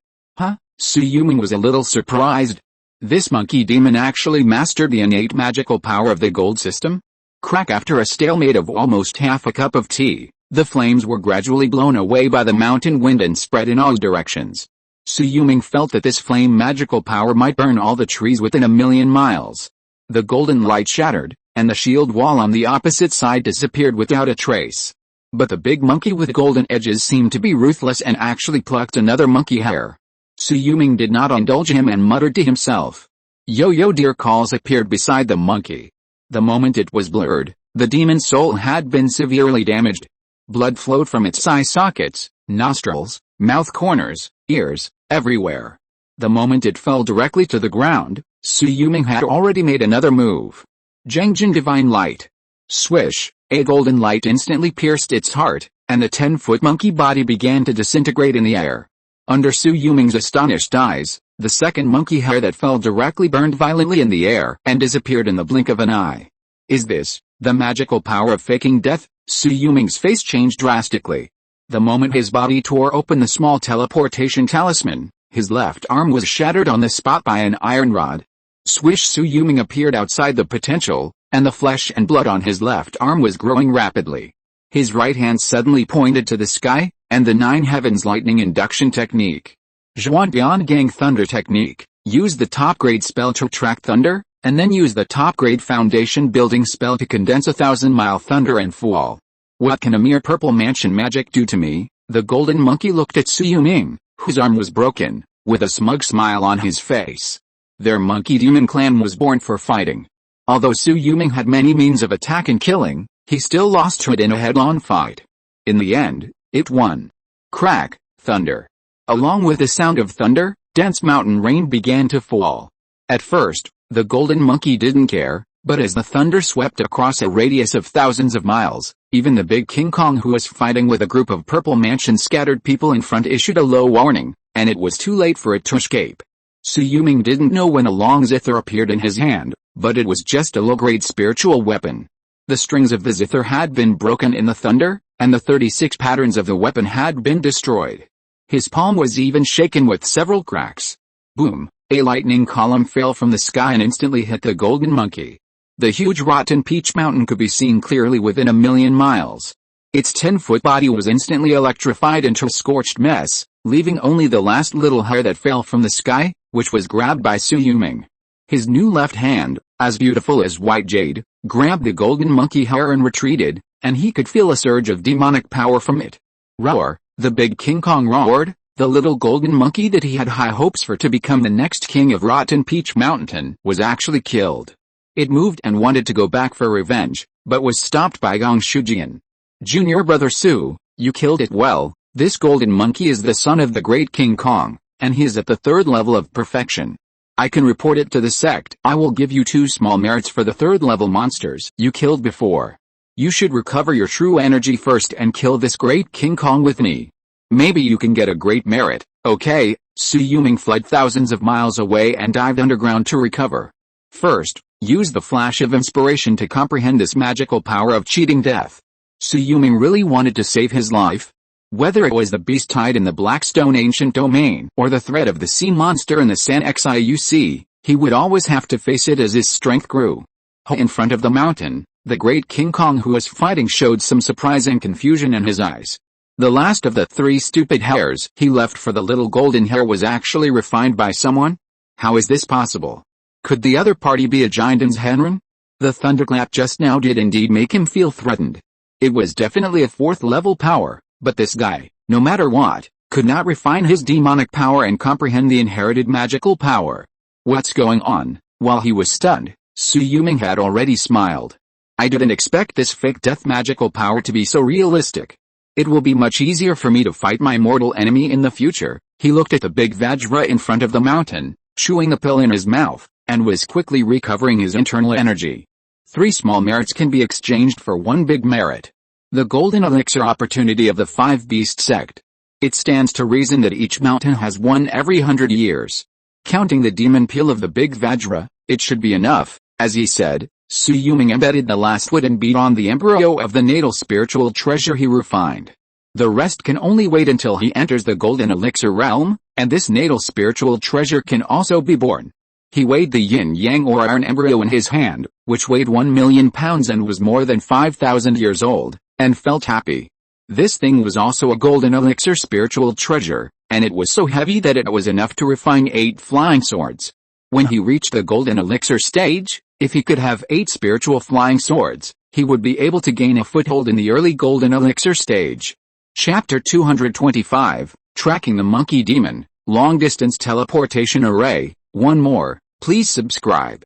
Su Yuming was a little surprised. This monkey demon actually mastered the innate magical power of the gold system? Crack! After a stalemate of almost half a cup of tea, the flames were gradually blown away by the mountain wind and spread in all directions. Su Yuming felt that this flame magical power might burn all the trees within a million miles. The golden light shattered, and the shield wall on the opposite side disappeared without a trace. But the big monkey with golden edges seemed to be ruthless and actually plucked another monkey hair. Su Yuming did not indulge him and muttered to himself. Yo-yo deer calls appeared beside the monkey. The moment it was blurred, the demon's soul had been severely damaged. Blood flowed from its eye sockets, nostrils, mouth corners, ears, everywhere. The moment it fell directly to the ground, Shui Yulong had already made another move. Zhengjin Divine Light. Swish, a golden light instantly pierced its heart, and the 10-foot monkey body began to disintegrate in the air. Under Shui Yulong's astonished eyes, the second monkey hair that fell directly burned violently in the air and disappeared in the blink of an eye. Is this the magical power of faking death? Shui Yulong's face changed drastically. The moment his body tore open the small teleportation talisman, his left arm was shattered on the spot by an iron rod. Swish, Shui Yulong appeared outside the potential, and the flesh and blood on his left arm was growing rapidly. His right hand suddenly pointed to the sky, and the 9 heavens lightning induction technique. Zhuangdiangang thunder technique. Use the top-grade spell to attract thunder, and then use the top-grade foundation building spell to condense 1,000-mile thunder and fall. What can a mere purple mansion magic do to me? The golden monkey looked at Shui Yulong, whose arm was broken, with a smug smile on his face. Their monkey demon clan was born for fighting. Although Shui Yulong had many means of attack and killing, he still lost to it in a head-on fight. In the end, it won. Crack, thunder. Along with the sound of thunder, dense mountain rain began to fall. At first, the golden monkey didn't care, but as the thunder swept across a radius of thousands of miles, even the big King Kong who was fighting with a group of purple mansion scattered people in front issued a low warning, and it was too late for it to escape. Shui Yulong didn't know when a long zither appeared in his hand, but it was just a low-grade spiritual weapon. The strings of the zither had been broken in the thunder, and the 36 patterns of the weapon had been destroyed. His palm was even shaken with several cracks. Boom! A lightning column fell from the sky and instantly hit the golden monkey. The huge rotten peach mountain could be seen clearly within 1,000,000 miles. Its 10-foot body was instantly electrified into a scorched mess, leaving only the last little hair that fell from the sky, which was grabbed by Shui Yulong. His new left hand, as beautiful as white jade, grabbed the golden monkey hair and retreated, and he could feel a surge of demonic power from it. Roar! The big King Kong roared. The little golden monkey that he had high hopes for to become the next king of Rotten Peach Mountain was actually killed. It moved and wanted to go back for revenge, but was stopped by Gong Shujian. Junior brother Su, you killed it well. This golden monkey is the son of the great King Kong, and he is at the 3rd level of perfection. I can report it to the sect. I will give you 2 small merits for the 3rd level monsters you killed before. You should recover your true energy first and kill this great King Kong with me. Maybe you can get a great merit. Okay. Shui Yulong fled thousands of miles away and dived underground to recover. First, use the flash of inspiration to comprehend this magical power of cheating death. Shui Yulong really wanted to save his life. Whether it was the beast tied in the Blackstone ancient domain or the threat of the sea monster in the San Xiuc, he would always have to face it as his strength grew. In front of the mountain, the great King Kong who was fighting showed some surprising confusion in his eyes. The last of the 3 stupid hairs he left for the little golden hair was actually refined by someone? How is this possible? Could the other party be a Jindan's Henron? The thunderclap just now did indeed make him feel threatened. It was definitely a 4th level power, but this guy, no matter what, could not refine his demonic power and comprehend the inherited magical power. What's going on? While he was stunned, Shui Yulong had already smiled. I didn't expect this fake death magical power to be so realistic. It will be much easier for me to fight my mortal enemy in the future. He looked at the big Vajra in front of the mountain, chewing a pill in his mouth, and was quickly recovering his internal energy. 3 small merits can be exchanged for 1 big merit. The golden elixir opportunity of the 5 beast sect. It stands to reason that each mountain has 1 every 100 years. Counting the demon peel of the big Vajra, it should be enough. As he said, Shui Yulong embedded the last wood and beat on the embryo of the natal spiritual treasure he refined. The rest can only wait until he enters the golden elixir realm, and this natal spiritual treasure can also be born. He weighed the yin-yang or iron embryo in his hand, which weighed 1,000,000 pounds and was more than 5,000 years old, and felt happy. This thing was also a golden elixir spiritual treasure, and it was so heavy that it was enough to refine 8 flying swords. When he reached the golden elixir stage, if he could have 8 spiritual flying swords, he would be able to gain a foothold in the early golden elixir stage. Chapter 225, Tracking the Monkey Demon, Long Distance Teleportation Array. One more, Please subscribe.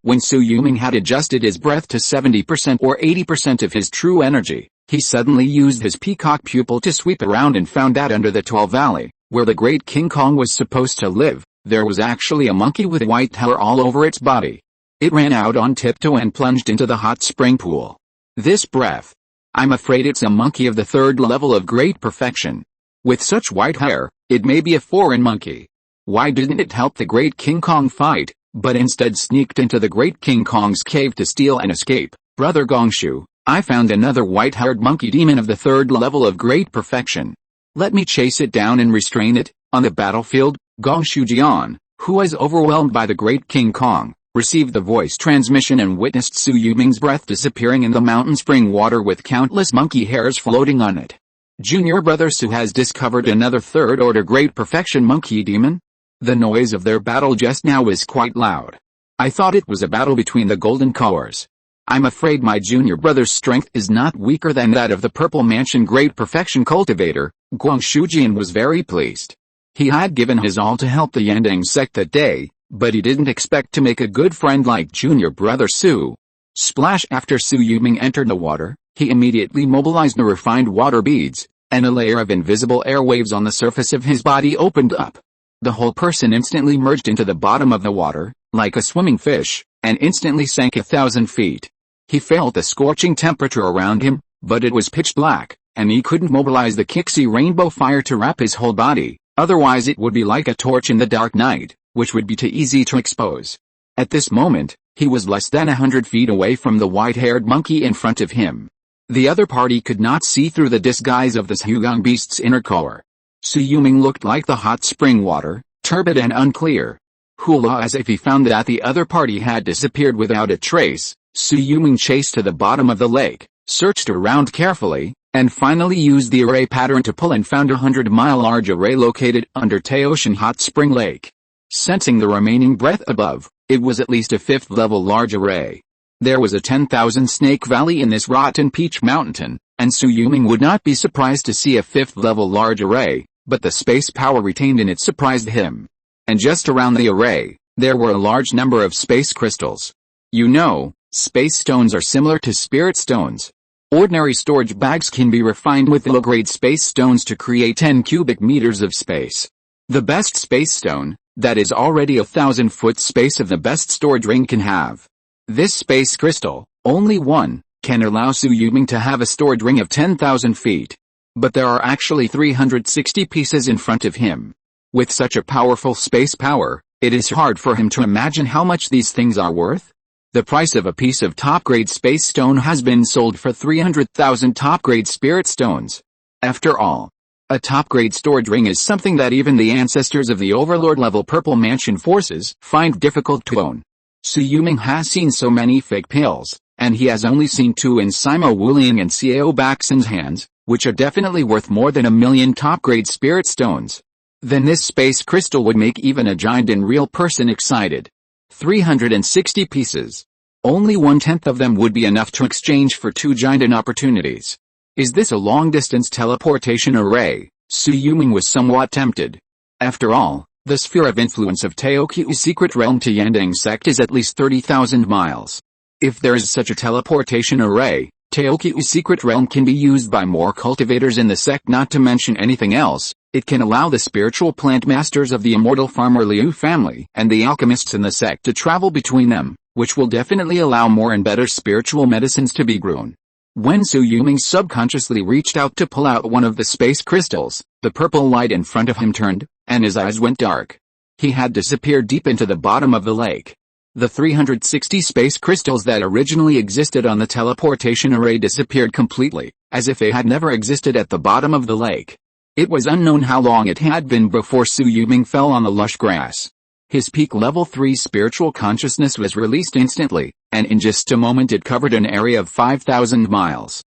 When Su Yuming had adjusted his breath to 70% or 80% of his true energy, he suddenly used his peacock pupil to sweep around and found that under the Tall Valley, where the great King Kong was supposed to live, there was actually a monkey with white hair all over its body. It ran out on tiptoe and plunged into the hot spring pool. This breath. I'm afraid it's a monkey of the third level of great perfection. With such white hair, it may be a foreign monkey. Why didn't it help the great King Kong fight, but instead sneaked into the great King Kong's cave to steal and escape? Brother Gongshu, I found another white-haired monkey demon of the third level of great perfection. Let me chase it down and restrain it. On the battlefield, Gongshu Jian, who was overwhelmed by the great King Kong, received the voice transmission and witnessed Su Yuming's breath disappearing in the mountain spring water with countless monkey hairs floating on it. Junior brother Su has discovered another third-order great perfection monkey demon. The noise of their battle just now was quite loud. I thought it was a battle between the golden cores. I'm afraid my junior brother's strength is not weaker than that of the Purple Mansion Great Perfection Cultivator. Guangxu Jian was very pleased. He had given his all to help the Yandang sect that day, but he didn't expect to make a good friend like junior brother Su. Splash! After Su Yuming entered the water, he immediately mobilized the refined water beads, and a layer of invisible airwaves on the surface of his body opened up. The whole person instantly merged into the bottom of the water, like a swimming fish, and instantly sank 1,000 feet. He felt the scorching temperature around him, but it was pitch black, and he couldn't mobilize the Qi rainbow fire to wrap his whole body, otherwise it would be like a torch in the dark night, which would be too easy to expose. At this moment, he was less than 100 feet away from the white-haired monkey in front of him. The other party could not see through the disguise of this Huyang beast's inner core. Su Yuming looked like the hot spring water, turbid and unclear. Hula, as if he found that the other party had disappeared without a trace, Su Yuming chased to the bottom of the lake, searched around carefully, and finally used the array pattern to pull and found a 100-mile large array located under Taotian Hot Spring Lake. Sensing the remaining breath above, it was at least a 5th-level large array. There was a 10,000 snake valley in this rotten peach mountain, and Su Yuming would not be surprised to see a 5th-level large array, but the space power retained in it surprised him. And just around the array, there were a large number of space crystals. You know, space stones are similar to spirit stones. Ordinary storage bags can be refined with low-grade space stones to create 10 cubic meters of space. The best space stone, that is already 1,000-foot space of the best storage ring can have. This space crystal, only one, can allow Su Yuming to have a storage ring of 10,000 feet. But there are actually 360 pieces in front of him. With such a powerful space power, it is hard for him to imagine how much these things are worth. The price of a piece of top-grade space stone has been sold for 300,000 top-grade spirit stones. After all, a top-grade storage ring is something that even the ancestors of the Overlord-level Purple Mansion forces find difficult to own. Su Yuming has seen so many fake pills, and he has only seen 2 in Simo Wuliang and Xiao Baxin's hands, which are definitely worth more than 1 million top-grade spirit stones. Then this space crystal would make even a giant and real person excited. 360 pieces. Only 1/10 of them would be enough to exchange for 2 giant opportunities. Is this a long-distance teleportation array? Su Yuming was somewhat tempted. After all, the sphere of influence of Teoqiu's secret realm to Yandang sect is at least 30,000 miles. If there is such a teleportation array, Teoqiu's secret realm can be used by more cultivators in the sect, not to mention anything else. It can allow the spiritual plant masters of the immortal farmer Liu family and the alchemists in the sect to travel between them, which will definitely allow more and better spiritual medicines to be grown. When Su Yuming subconsciously reached out to pull out one of the space crystals, the purple light in front of him turned, and his eyes went dark. He had disappeared deep into the bottom of the lake. The 360 space crystals that originally existed on the teleportation array disappeared completely, as if they had never existed at the bottom of the lake. It was unknown how long it had been before Su Yuming fell on the lush grass. His peak level 3 spiritual consciousness was released instantly, and in just a moment it covered an area of 5,000 miles.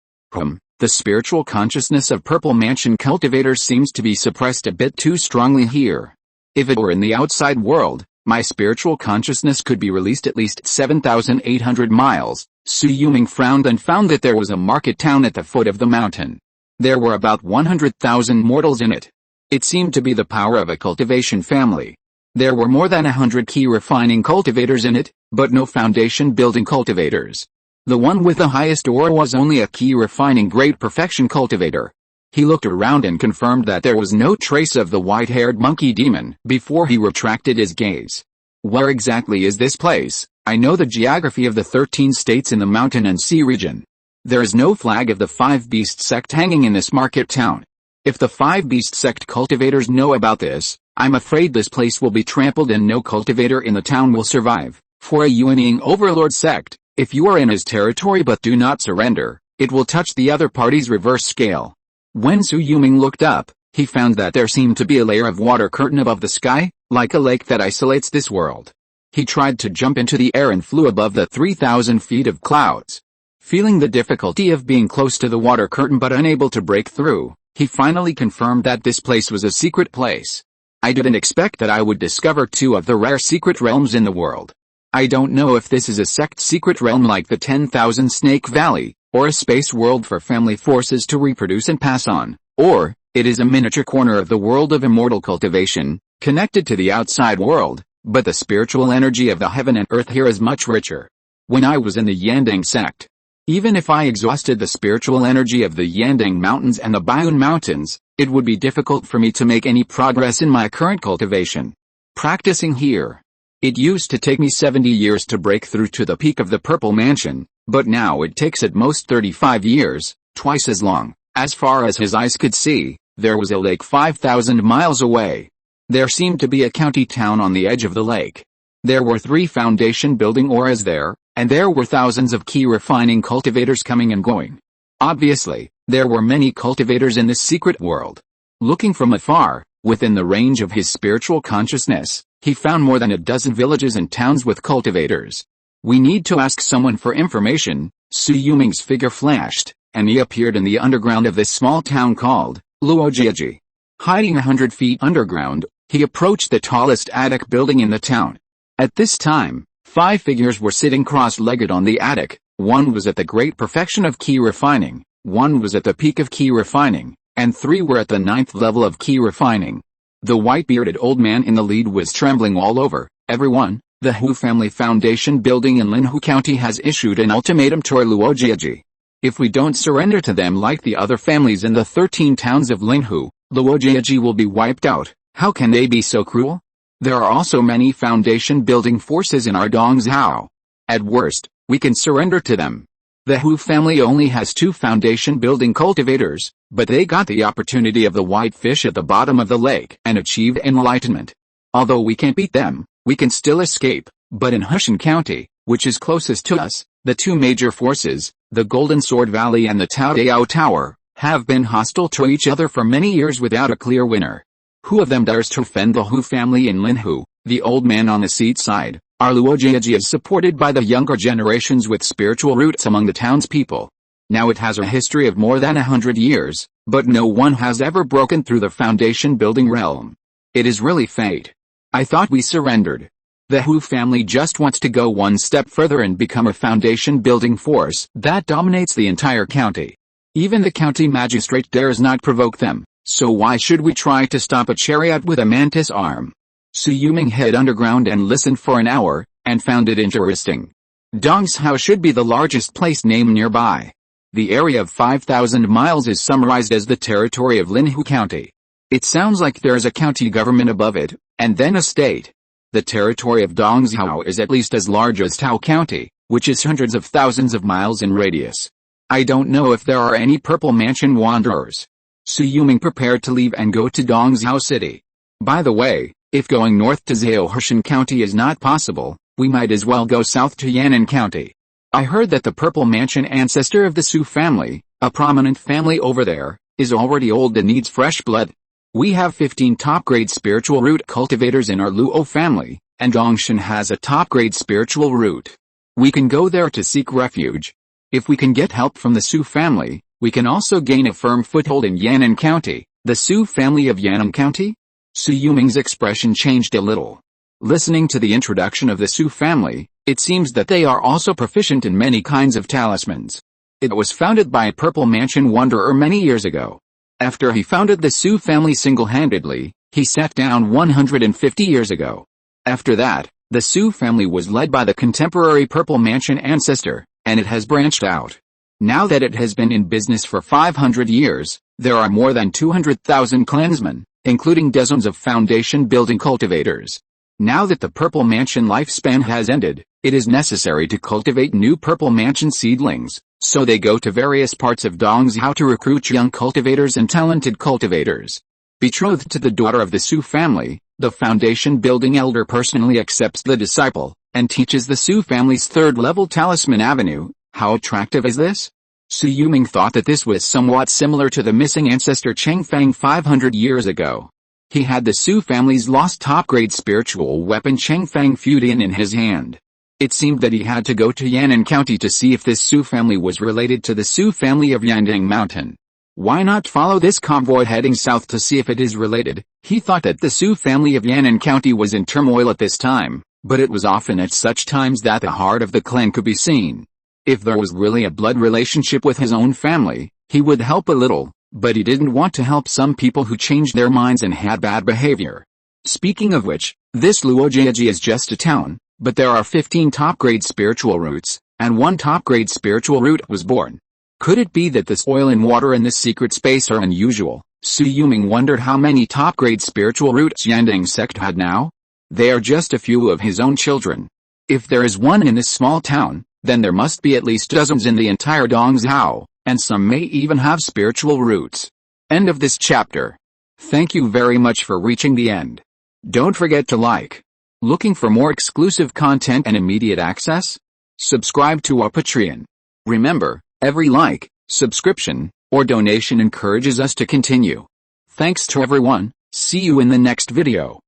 The spiritual consciousness of Purple Mansion cultivators seems to be suppressed a bit too strongly here. If it were in the outside world, my spiritual consciousness could be released at least 7,800 miles. Su Yuming frowned and found that there was a market town at the foot of the mountain. There were about 100,000 mortals in it. It seemed to be the power of a cultivation family. There were more than 100 Qi refining cultivators in it, but no foundation building cultivators. The one with the highest aura was only a Qi refining great perfection cultivator. He looked around and confirmed that there was no trace of the white-haired monkey demon before he retracted his gaze. Where exactly is this place? I know the geography of the 13 states in the mountain and sea region. There is no flag of the Five Beast sect hanging in this market town. If the Five Beast sect cultivators know about this, I'm afraid this place will be trampled and no cultivator in the town will survive. For a Yuanying overlord sect, if you are in his territory but do not surrender, it will touch the other party's reverse scale. When Su Yuming looked up, he found that there seemed to be a layer of water curtain above the sky, like a lake that isolates this world. He tried to jump into the air and flew above the 3,000 feet of clouds. Feeling the difficulty of being close to the water curtain but unable to break through, he finally confirmed that this place was a secret place. I didn't expect that I would discover two of the rare secret realms in the world. I don't know if this is a sect secret realm like the 10,000 Snake Valley, or a space world for family forces to reproduce and pass on, or it is a miniature corner of the world of immortal cultivation, connected to the outside world, but the spiritual energy of the heaven and earth here is much richer. When I was in the Yandang sect, even if I exhausted the spiritual energy of the Yandang Mountains and the Yandang Mountains, it would be difficult for me to make any progress in my current cultivation. Practicing here. It used to take me 70 years to break through to the peak of the Purple Mansion, but now it takes at most 35 years, twice as long. As far as his eyes could see, there was a lake 5,000 miles away. There seemed to be a county town on the edge of the lake. There were 3 foundation building auras there, and there were thousands of Qi refining cultivators coming and going. Obviously, there were many cultivators in this secret world. Looking from afar, within the range of his spiritual consciousness, he found more than a dozen villages and towns with cultivators. We need to ask someone for information. Su Yuming's figure flashed, and he appeared in the underground of this small town called Luojiaji. Hiding 100 feet underground, he approached the tallest attic building in the town. At this time, 5 figures were sitting cross-legged on the attic. One was at the great perfection of Qi refining, one was at the peak of Qi refining, and 3 were at the 9th level of Qi refining. The white-bearded old man in the lead was trembling all over. Everyone, the Hu family foundation building in Linhu County has issued an ultimatum to Luojiaji. If we don't surrender to them like the other families in the 13 towns of Linhu, Luojiaji will be wiped out. How can they be so cruel? There are also many foundation building forces in our Dongzhou. At worst, we can surrender to them. The Hu family only has 2 foundation building cultivators, but they got the opportunity of the white fish at the bottom of the lake and achieved enlightenment. Although we can't beat them, we can still escape, but in Hushan County, which is closest to us, the 2 major forces, the Golden Sword Valley and the Taodao Tower, have been hostile to each other for many years without a clear winner. Who of them dares to offend the Hu family in Linhu? The old man on the seat side. Our Luojiaji is supported by the younger generations with spiritual roots among the townspeople. Now it has a history of more than 100 years, but no one has ever broken through the foundation building realm. It is really fate. I thought we surrendered. The Hu family just wants to go one step further and become a foundation building force that dominates the entire county. Even the county magistrate dares not provoke them, so why should we try to stop a chariot with a mantis arm? Su Yuming hid underground and listened for an hour, and found it interesting. Dongzhou should be the largest place name nearby. The area of 5,000 miles is summarized as the territory of Linhu County. It sounds like there is a county government above it, and then a state. The territory of Dongzhou is at least as large as Tao County, which is hundreds of thousands of miles in radius. I don't know if there are any Purple Mansion wanderers. Su Yuming prepared to leave and go to Dongzhou City. By the way, if going north to Zhaohushan County is not possible, we might as well go south to Yan'an County. I heard that the Purple Mansion ancestor of the Su family, a prominent family over there, is already old and needs fresh blood. We have 15 top-grade spiritual root cultivators in our Luo family, and Dongshan has a top-grade spiritual root. We can go there to seek refuge. If we can get help from the Su family, we can also gain a firm foothold in Yan'an County. The Su family of Yandang County? Su Yuming's expression changed a little. Listening to the introduction of the Su family, it seems that they are also proficient in many kinds of talismans. It was founded by a Purple Mansion wanderer many years ago. After he founded the Su family single-handedly, he sat down 150 years ago. After that, the Su family was led by the contemporary Purple Mansion ancestor, and it has branched out. Now that it has been in business for 500 years, there are more than 200,000 clansmen, including dozens of foundation-building cultivators. Now that the Purple Mansion lifespan has ended, it is necessary to cultivate new Purple Mansion seedlings, so they go to various parts of Dongzhou to recruit young cultivators and talented cultivators. Betrothed to the daughter of the Su family, the foundation-building elder personally accepts the disciple, and teaches the Su family's third-level talisman avenue. How attractive is this? Su Yuming thought that this was somewhat similar to the missing ancestor Chengfang 500 years ago. He had the Su family's lost top-grade spiritual weapon Chengfang Fudian in his hand. It seemed that he had to go to Yan'an County to see if this Su family was related to the Su family of Yandang Mountain. Why not follow this convoy heading south to see if it is related? He thought that the Su family of Yan'an County was in turmoil at this time, but it was often at such times that the heart of the clan could be seen. If there was really a blood relationship with his own family, he would help a little, but he didn't want to help some people who changed their minds and had bad behavior. Speaking of which, this Luojiaji is just a town, but there are 15 top-grade spiritual roots, and one top-grade spiritual root was born. Could it be that the soil and water in this secret space are unusual? Su Yuming wondered how many top-grade spiritual roots Yandang sect had now. They are just a few of his own children. If there is one in this small town, then there must be at least dozens in the entire Dongzhou, and some may even have spiritual roots. End of this chapter. Thank you very much for reaching the end. Don't forget to like. Looking for more exclusive content and immediate access? Subscribe to our Patreon. Remember, every like, subscription, or donation encourages us to continue. Thanks to everyone. See you in the next video.